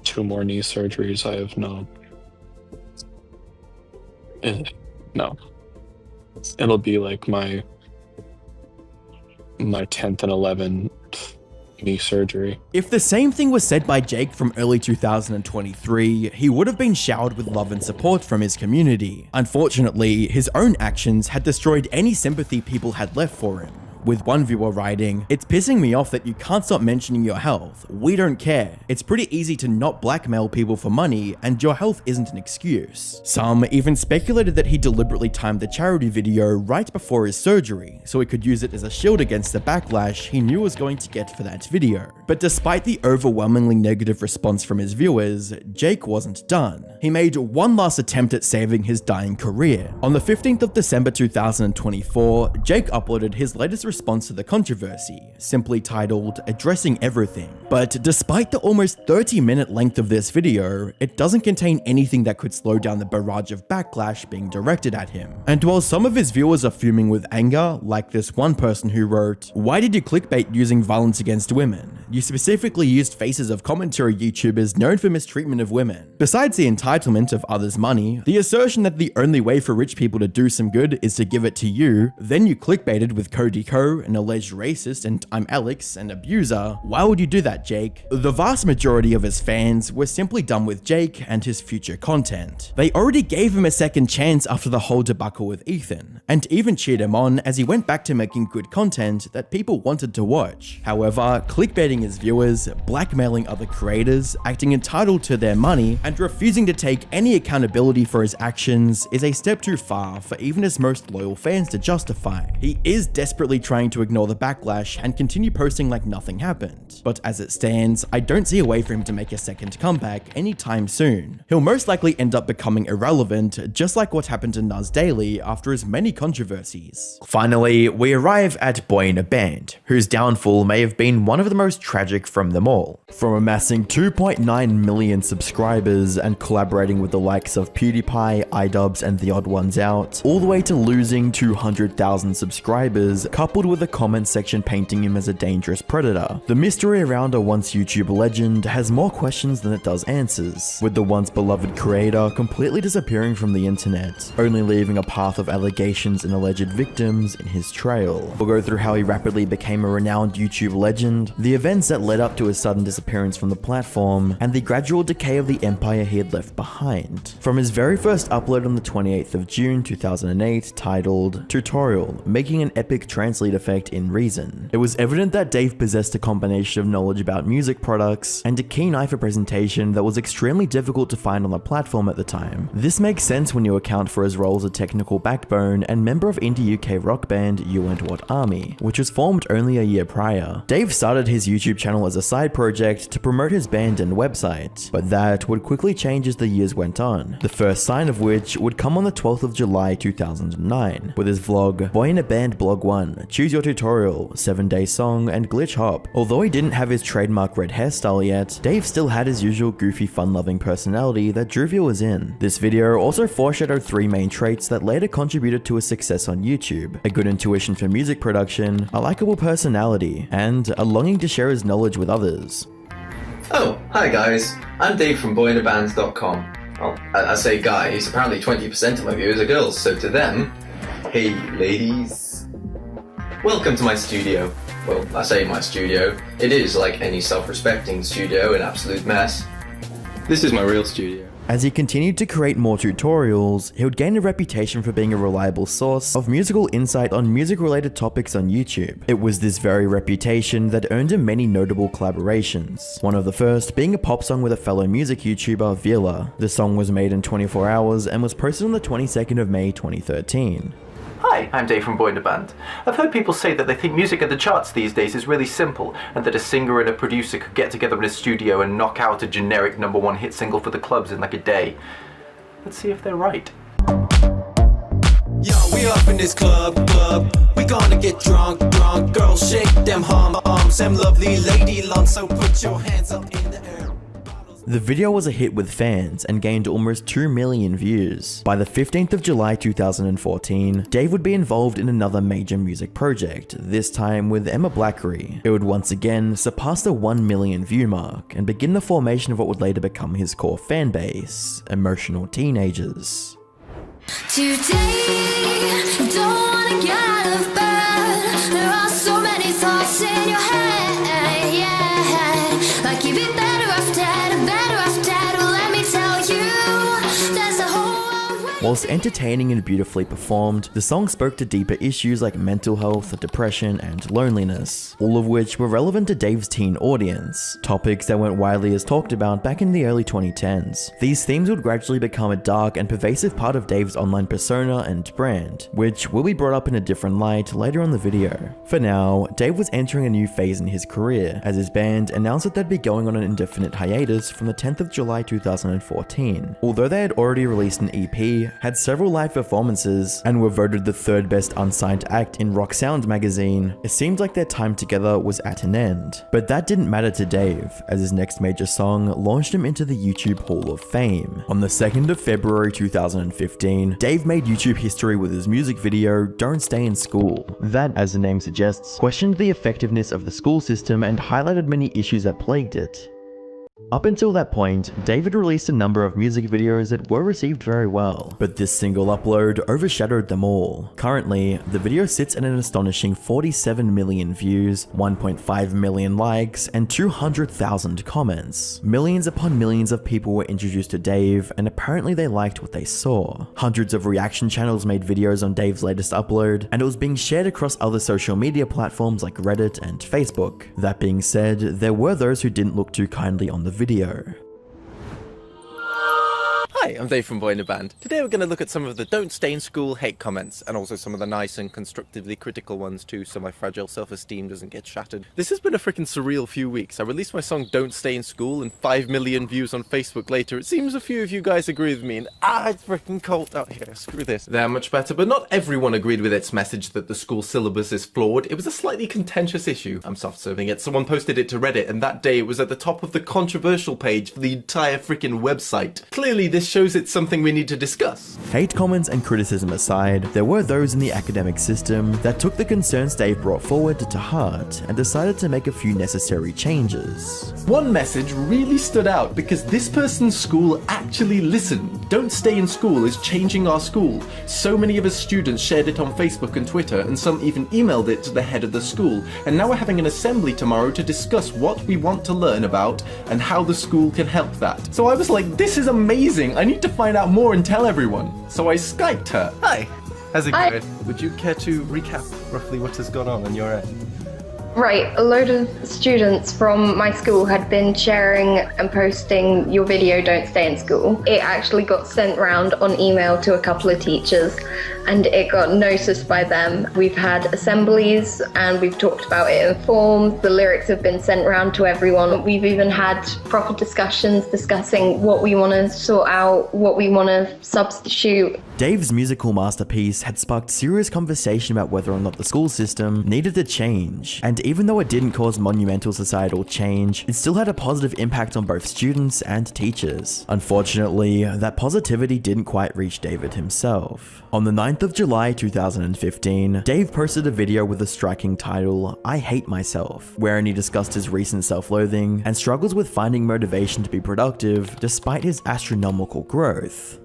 2 more knee surgeries. I have no. It'll be like my 10th and 11th knee surgery. If the same thing was said by Jake from early 2023, he would have been showered with love and support from his community. Unfortunately, his own actions had destroyed any sympathy people had left for him. With one viewer writing, "It's pissing me off that you can't stop mentioning your health. We don't care. It's pretty easy to not blackmail people for money, and your health isn't an excuse." Some even speculated that he deliberately timed the charity video right before his surgery, so he could use it as a shield against the backlash he knew was going to get for that video. But despite the overwhelmingly negative response from his viewers, Jake wasn't done. He made one last attempt at saving his dying career. On the 15th of December 2024, Jake uploaded his latest response to the controversy, simply titled "Addressing Everything." But despite the almost 30-minute length of this video, it doesn't contain anything that could slow down the barrage of backlash being directed at him. And while some of his viewers are fuming with anger, like this one person who wrote, "Why did you clickbait using violence against women? You specifically used faces of commentary YouTubers known for mistreatment of women." Besides the entitlement of others' money, the assertion that the only way for rich people to do some good is to give it to you, then you clickbaited with Cody Co, an alleged racist, and I'm Alex, an abuser. Why would you do that, Jake? The vast majority of his fans were simply done with Jake and his future content. They already gave him a second chance after the whole debacle with Ethan, and even cheered him on as he went back to making good content that people wanted to watch. However, clickbaiting his viewers, blackmailing other creators, acting entitled to their money, and refusing to take any accountability for his actions is a step too far for even his most loyal fans to justify. He is desperately trying to ignore the backlash and continue posting like nothing happened. But as it stands, I don't see a way for him to make a second comeback anytime soon. He'll most likely end up becoming irrelevant, just like what happened to Nuz Daily after his many controversies. Finally, we arrive at Boy in a Band, whose downfall may have been one of the most tragic from them all. From amassing 2.9 million subscribers and collaborating with the likes of PewDiePie, iDubbbz, and The Odd Ones Out, all the way to losing 200,000 subscribers, coupled with a comment section painting him as a dangerous predator. The mystery around a once YouTube legend has more questions than it does answers, with the once beloved creator completely disappearing from the internet, only leaving a path of allegations and alleged victims in his trail. We'll go through how he rapidly became a renowned YouTube legend, the events that led up to his sudden disappearance from the platform, and the gradual decay of the empire he had left behind. From his very first upload on the 28th of June 2008, titled "Tutorial, Making an Epic Translate Effect in Reason," it was evident that Dave possessed a combination of knowledge about music products and a keen eye for presentation that was extremely difficult to find on the platform at the time. This makes sense when you account for his role as a technical backbone and member of indie UK rock band You and What Army, which was formed only a year prior. Dave started his YouTube channel as a side project to promote his band and website, but that would quickly change as the years went on, the first sign of which would come on the 12th of July 2009, with his vlog Boy in a Band Blog 1, Choose Your Tutorial, 7-Day Song, and Glitch Hop. Although he didn't have his trademark red hairstyle yet, Dave still had his usual goofy fun-loving personality that drew viewers in. This video also foreshadowed 3 main traits that later contributed to his success on YouTube: a good intuition for music production, a likable personality, and a longing to share his knowledge with others. Oh, hi guys, I'm Dave from boyinthebands.com. Well, I say guys, apparently 20% of my viewers are girls, so to them, hey ladies. Welcome to my studio. Well, I say my studio. It is like any self-respecting studio, an absolute mess. This is my real studio. As he continued to create more tutorials, he would gain a reputation for being a reliable source of musical insight on music-related topics on YouTube. It was this very reputation that earned him many notable collaborations, one of the first being a pop song with a fellow music YouTuber, Vila. The song was made in 24 hours and was posted on the 22nd of May 2013. Hi, I'm Dave from Boy in the Band. I've heard people say that they think music at the charts these days is really simple, and that a singer and a producer could get together in a studio and knock out a generic #1 hit single for the clubs in like a day. Let's see if they're right. Yo, we up in this club, we gonna get drunk, girls shake them arms, them lovely lady lumps, so put your hands up in the air. The video was a hit with fans and gained almost 2 million views. By the 15th of July 2014, Dave would be involved in another major music project, this time with Emma Blackery. It would once again surpass the 1 million view mark and begin the formation of what would later become his core fan base, emotional teenagers. Today, don't wanna get out of bed. There are so many thoughts in your head, yeah. Like you've been better off dead, well, let me tell you, there's a whole world. Whilst entertaining and beautifully performed, the song spoke to deeper issues like mental health, depression, and loneliness, all of which were relevant to Dave's teen audience, topics that weren't widely as talked about back in the early 2010s. These themes would gradually become a dark and pervasive part of Dave's online persona and brand, which will be brought up in a different light later on the video. For now, Dave was entering a new phase in his career, as his band announced that they'd be going on an indefinite hiatus from the 10th of July 2014. Although they had already released an EP, had several live performances, and were voted the 3rd best unsigned act in Rock Sound magazine, it seemed like their time together was at an end. But that didn't matter to Dave, as his next major song launched him into the YouTube Hall of Fame. On the 2nd of February 2015, Dave made YouTube history with his music video, Don't Stay in School. That, as the name suggests, questioned the effectiveness of the school system and highlighted many issues that plagued it. Up until that point, David released a number of music videos that were received very well, but this single upload overshadowed them all. Currently, the video sits at an astonishing 47 million views, 1.5 million likes, and 200,000 comments. Millions upon millions of people were introduced to Dave, and apparently they liked what they saw. Hundreds of reaction channels made videos on Dave's latest upload, and it was being shared across other social media platforms like Reddit and Facebook. That being said, there were those who didn't look too kindly on the video. Hi, I'm Dave from Boy in the Band. Today we're going to look at some of the don't stay in school hate comments, and also some of the nice and constructively critical ones too, so my fragile self-esteem doesn't get shattered. This has been a freaking surreal few weeks. I released my song Don't Stay in School, and 5 million views on Facebook later. It seems a few of you guys agree with me, and it's freaking cold out here. Screw this. They're much better, but not everyone agreed with its message that the school syllabus is flawed. It was a slightly contentious issue. I'm soft-serving it. Someone posted it to Reddit, and that day it was at the top of the controversial page for the entire freaking website. Clearly this shows it's something we need to discuss. Hate comments and criticism aside, there were those in the academic system that took the concerns Dave brought forward to heart and decided to make a few necessary changes. One message really stood out because this person's school actually listened. Don't Stay in School is changing our school. So many of us students shared it on Facebook and Twitter, and some even emailed it to the head of the school. And now we're having an assembly tomorrow to discuss what we want to learn about and how the school can help that. So I was like, this is amazing. I need to find out more and tell everyone. So I Skyped her. Hi, how's it going? Would you care to recap roughly what has gone on your end? Right, a load of students from my school had been sharing and posting your video Don't Stay in School. It actually got sent round on email to a couple of teachers and it got noticed by them. We've had assemblies and we've talked about it in forums. The lyrics have been sent round to everyone. We've even had proper discussions discussing what we want to sort out, what we want to substitute. Dave's musical masterpiece had sparked serious conversation about whether or not the school system needed to change, and even though it didn't cause monumental societal change, it still had a positive impact on both students and teachers. Unfortunately, that positivity didn't quite reach David himself. On the 9th of July 2015, Dave posted a video with the striking title, "I Hate Myself," wherein he discussed his recent self-loathing and struggles with finding motivation to be productive despite his astronomical growth.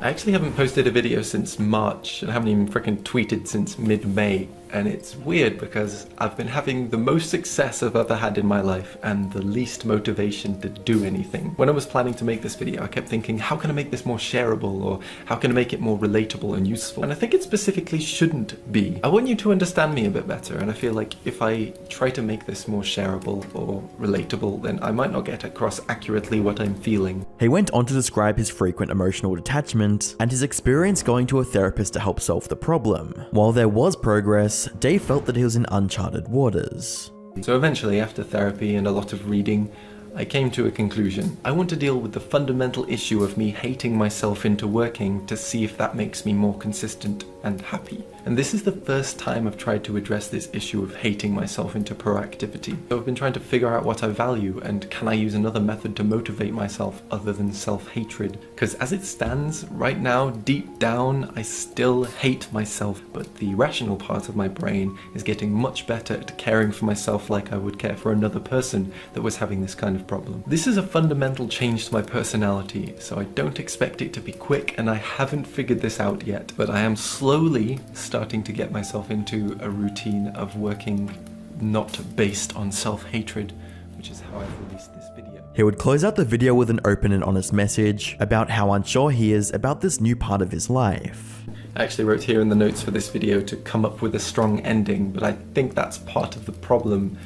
I actually haven't posted a video since March, and I haven't even freaking tweeted since mid-May, and it's weird because I've been having the most success I've ever had in my life and the least motivation to do anything. When I was planning to make this video, I kept thinking, how can I make this more shareable, or how can I make it more relatable and useful? And I think it specifically shouldn't be. I want you to understand me a bit better, and I feel like if I try to make this more shareable or relatable, then I might not get across accurately what I'm feeling. He went on to describe his frequent emotional detachment and his experience going to a therapist to help solve the problem. While there was progress, Dave felt that he was in uncharted waters. So eventually, after therapy and a lot of reading, I came to a conclusion. I want to deal with the fundamental issue of me hating myself into working to see if that makes me more consistent and happy. And this is the first time I've tried to address this issue of hating myself into proactivity. So I've been trying to figure out what I value and can I use another method to motivate myself other than self-hatred? Because as it stands right now, deep down, I still hate myself, but the rational part of my brain is getting much better at caring for myself like I would care for another person that was having this kind of problem. This is a fundamental change to my personality, so I don't expect it to be quick, and I haven't figured this out yet, but I am slowly starting to get myself into a routine of working not based on self-hatred, which is how I've released this video. He would close out the video with an open and honest message about how unsure he is about this new part of his life. I actually wrote here in the notes for this video to come up with a strong ending, but I think that's part of the problem.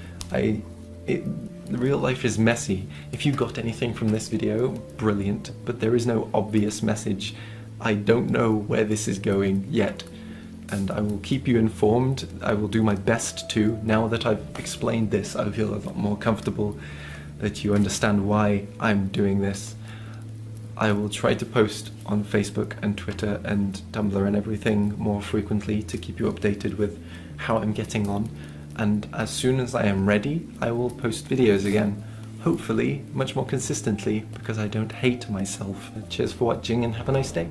Real life is messy. If you got anything from this video, brilliant, but there is no obvious message. I don't know where this is going yet, and I will keep you informed. I will do my best to. Now that I've explained this, I feel a lot more comfortable that you understand why I'm doing this. I will try to post on Facebook and Twitter and Tumblr and everything more frequently to keep you updated with how I'm getting on. And as soon as I am ready, I will post videos again. Hopefully, much more consistently, because I don't hate myself. Cheers for watching and have a nice day.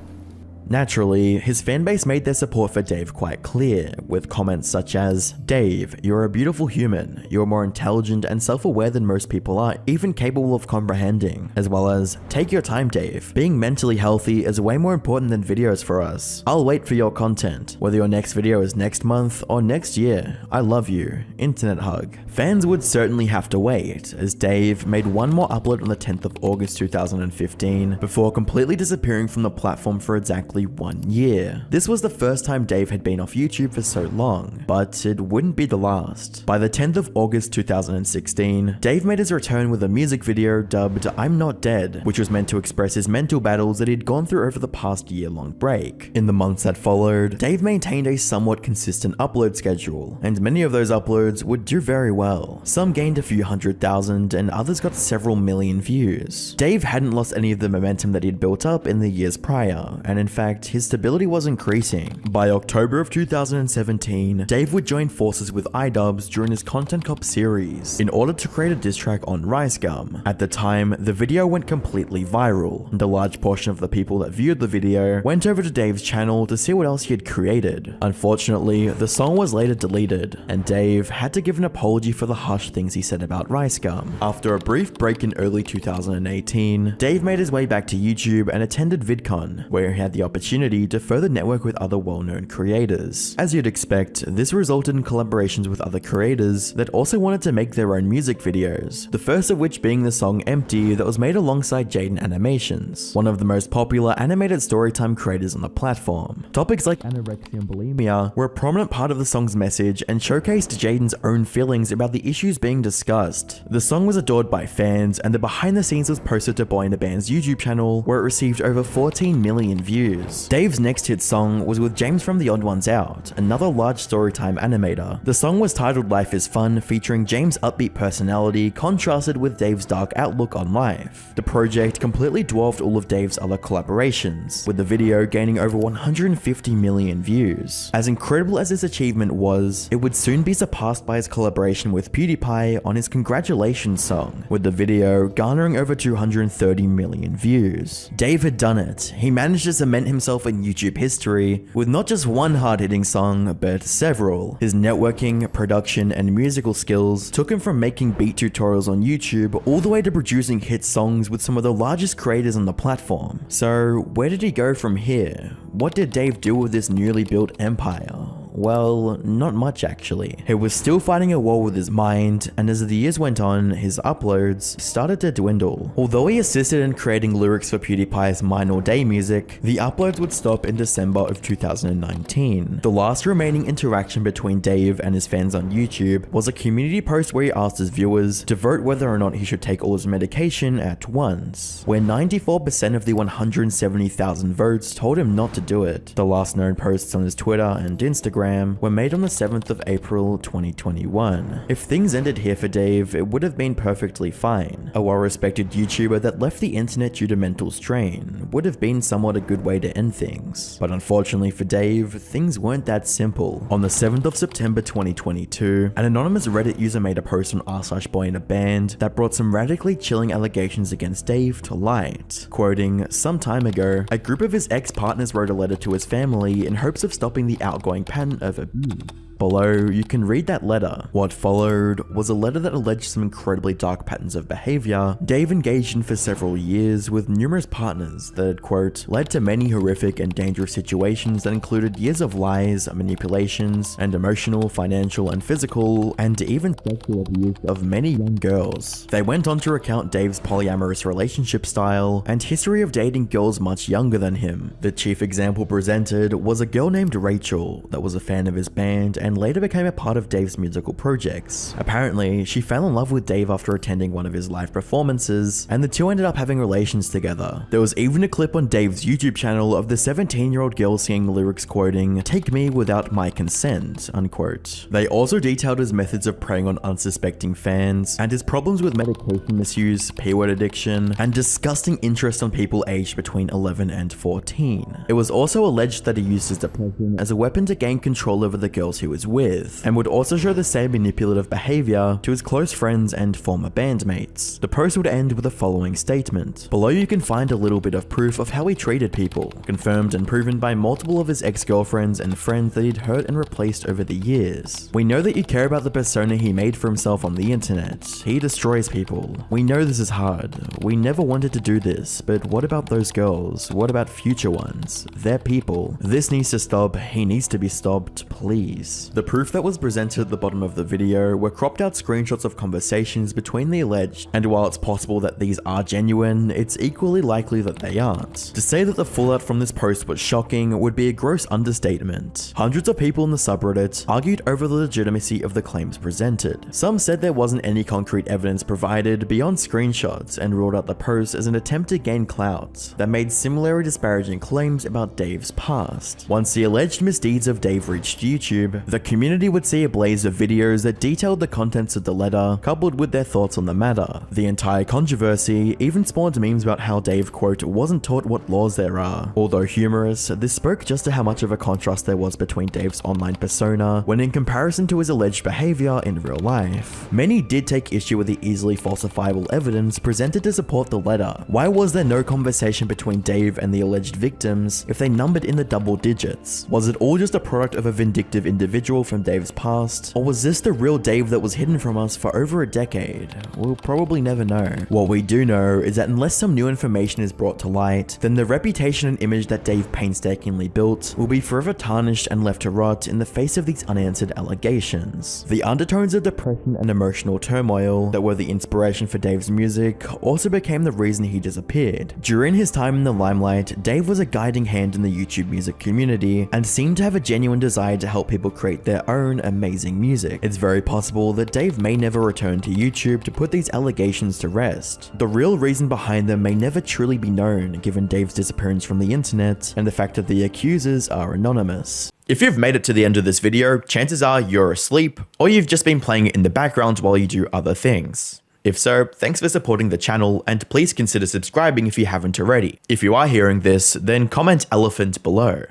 Naturally, his fanbase made their support for Dave quite clear, with comments such as, "Dave, you're a beautiful human. You're more intelligent and self-aware than most people are, even capable of comprehending," as well as, "Take your time, Dave. Being mentally healthy is way more important than videos for us. I'll wait for your content, whether your next video is next month or next year. I love you. Internet hug." Fans would certainly have to wait, as Dave made one more upload on the 10th of August 2015, before completely disappearing from the platform for exactly 1 year. This was the first time Dave had been off YouTube for so long, but it wouldn't be the last. By the 10th of August 2016, Dave made his return with a music video dubbed "I'm Not Dead," which was meant to express his mental battles that he'd gone through over the past year-long break. In the months that followed, Dave maintained a somewhat consistent upload schedule, and many of those uploads would do very well. Some gained a few 100,000 and others got several million views. Dave hadn't lost any of the momentum that he'd built up in the years prior, and in fact, his stability was increasing. By October of 2017, Dave would join forces with iDubbbz during his Content Cop series in order to create a diss track on RiceGum. At the time, the video went completely viral, and a large portion of the people that viewed the video went over to Dave's channel to see what else he had created. Unfortunately, the song was later deleted, and Dave had to give an apology for the harsh things he said about RiceGum. After a brief break in early 2018, Dave made his way back to YouTube and attended VidCon, where he had the opportunity to further network with other well-known creators. As you'd expect, this resulted in collaborations with other creators that also wanted to make their own music videos, the first of which being the song Empty that was made alongside Jaden Animations, one of the most popular animated storytime creators on the platform. Topics like anorexia and bulimia were a prominent part of the song's message and showcased Jaden's own feelings about the issues being discussed. The song was adored by fans, and the behind the scenes was posted to Boy in a Band's YouTube channel, where it received over 14 million views. views. Dave's next hit song was with James from The Odd Ones Out, another large storytime animator. The song was titled Life is Fun, featuring James' upbeat personality contrasted with Dave's dark outlook on life. The project completely dwarfed all of Dave's other collaborations, with the video gaining over 150 million views. As incredible as this achievement was, it would soon be surpassed by his collaboration with PewDiePie on his Congratulations song, with the video garnering over 230 million views. Dave had done it. He managed to cement himself in YouTube history with not just one hard-hitting song, but several. His networking, production, and musical skills took him from making beat tutorials on YouTube all the way to producing hit songs with some of the largest creators on the platform. So where did he go from here? What did Dave do with this newly built empire? Well, not much actually. He was still fighting a war with his mind, and as the years went on, his uploads started to dwindle. Although he assisted in creating lyrics for PewDiePie's Mine All Day music, the uploads would stop in December of 2019. The last remaining interaction between Dave and his fans on YouTube was a community post where he asked his viewers to vote whether or not he should take all his medication at once, where 94% of the 170,000 votes told him not to do it. The last known posts on his Twitter and Instagram were made on the 7th of April 2021. If things ended here for Dave, it would have been perfectly fine. A well-respected YouTuber that left the internet due to mental strain would have been somewhat a good way to end things. But unfortunately for Dave, things weren't that simple. On the 7th of September 2022, an anonymous Reddit user made a post on r/boyinaband that brought some radically chilling allegations against Dave to light. Quoting, "Some time ago, a group of his ex-partners wrote a letter to his family in hopes of stopping the outgoing pattern of abuse." Below, you can read that letter. What followed was a letter that alleged some incredibly dark patterns of behavior Dave engaged in for several years with numerous partners that, quote, led to many horrific and dangerous situations that included years of lies, manipulations, and emotional, financial, and physical, and even sexual abuse of many young girls. They went on to recount Dave's polyamorous relationship style and history of dating girls much younger than him. The chief example presented was a girl named Rachel that was a fan of his band and later became a part of Dave's musical projects. Apparently, she fell in love with Dave after attending one of his live performances, and the two ended up having relations together. There was even a clip on Dave's YouTube channel of the 17-year-old girl singing lyrics quoting, "Take me without my consent," unquote. They also detailed his methods of preying on unsuspecting fans, and his problems with medication misuse, P-word addiction, and disgusting interest on people aged between 11 and 14. It was also alleged that he used his depression as a weapon to gain control over the girls he was with, and would also show the same manipulative behavior to his close friends and former bandmates. The post would end with the following statement. Below you can find a little bit of proof of how he treated people, confirmed and proven by multiple of his ex-girlfriends and friends that he'd hurt and replaced over the years. We know that you care about the persona he made for himself on the internet. He destroys people. We know this is hard. We never wanted to do this, but what about those girls? What about future ones? They're people. This needs to stop. He needs to be stopped, please. The proof that was presented at the bottom of the video were cropped out screenshots of conversations between the alleged, and while it's possible that these are genuine, it's equally likely that they aren't. To say that the fallout from this post was shocking would be a gross understatement. Hundreds of people in the subreddit argued over the legitimacy of the claims presented. Some said there wasn't any concrete evidence provided beyond screenshots and ruled out the post as an attempt to gain clout that made similarly disparaging claims about Dave's past. Once the alleged misdeeds of Dave reached YouTube, the community would see a blaze of videos that detailed the contents of the letter, coupled with their thoughts on the matter. The entire controversy even spawned memes about how Dave, quote, wasn't taught what laws there are. Although humorous, this spoke just to how much of a contrast there was between Dave's online persona when in comparison to his alleged behavior in real life. Many did take issue with the easily falsifiable evidence presented to support the letter. Why was there no conversation between Dave and the alleged victims if they numbered in the double digits? Was it all just a product of a vindictive individual from Dave's past, or was this the real Dave that was hidden from us for over a decade? We'll probably never know. What we do know is that unless some new information is brought to light, then the reputation and image that Dave painstakingly built will be forever tarnished and left to rot in the face of these unanswered allegations. The undertones of depression and emotional turmoil that were the inspiration for Dave's music also became the reason he disappeared. During his time in the limelight, Dave was a guiding hand in the YouTube music community and seemed to have a genuine desire to help people create create their own amazing music. It's very possible that Dave may never return to YouTube to put these allegations to rest. The real reason behind them may never truly be known, given Dave's disappearance from the internet and the fact that the accusers are anonymous. If you've made it to the end of this video, chances are you're asleep, or you've just been playing it in the background while you do other things. If so, thanks for supporting the channel, and please consider subscribing if you haven't already. If you are hearing this, then comment elephant below.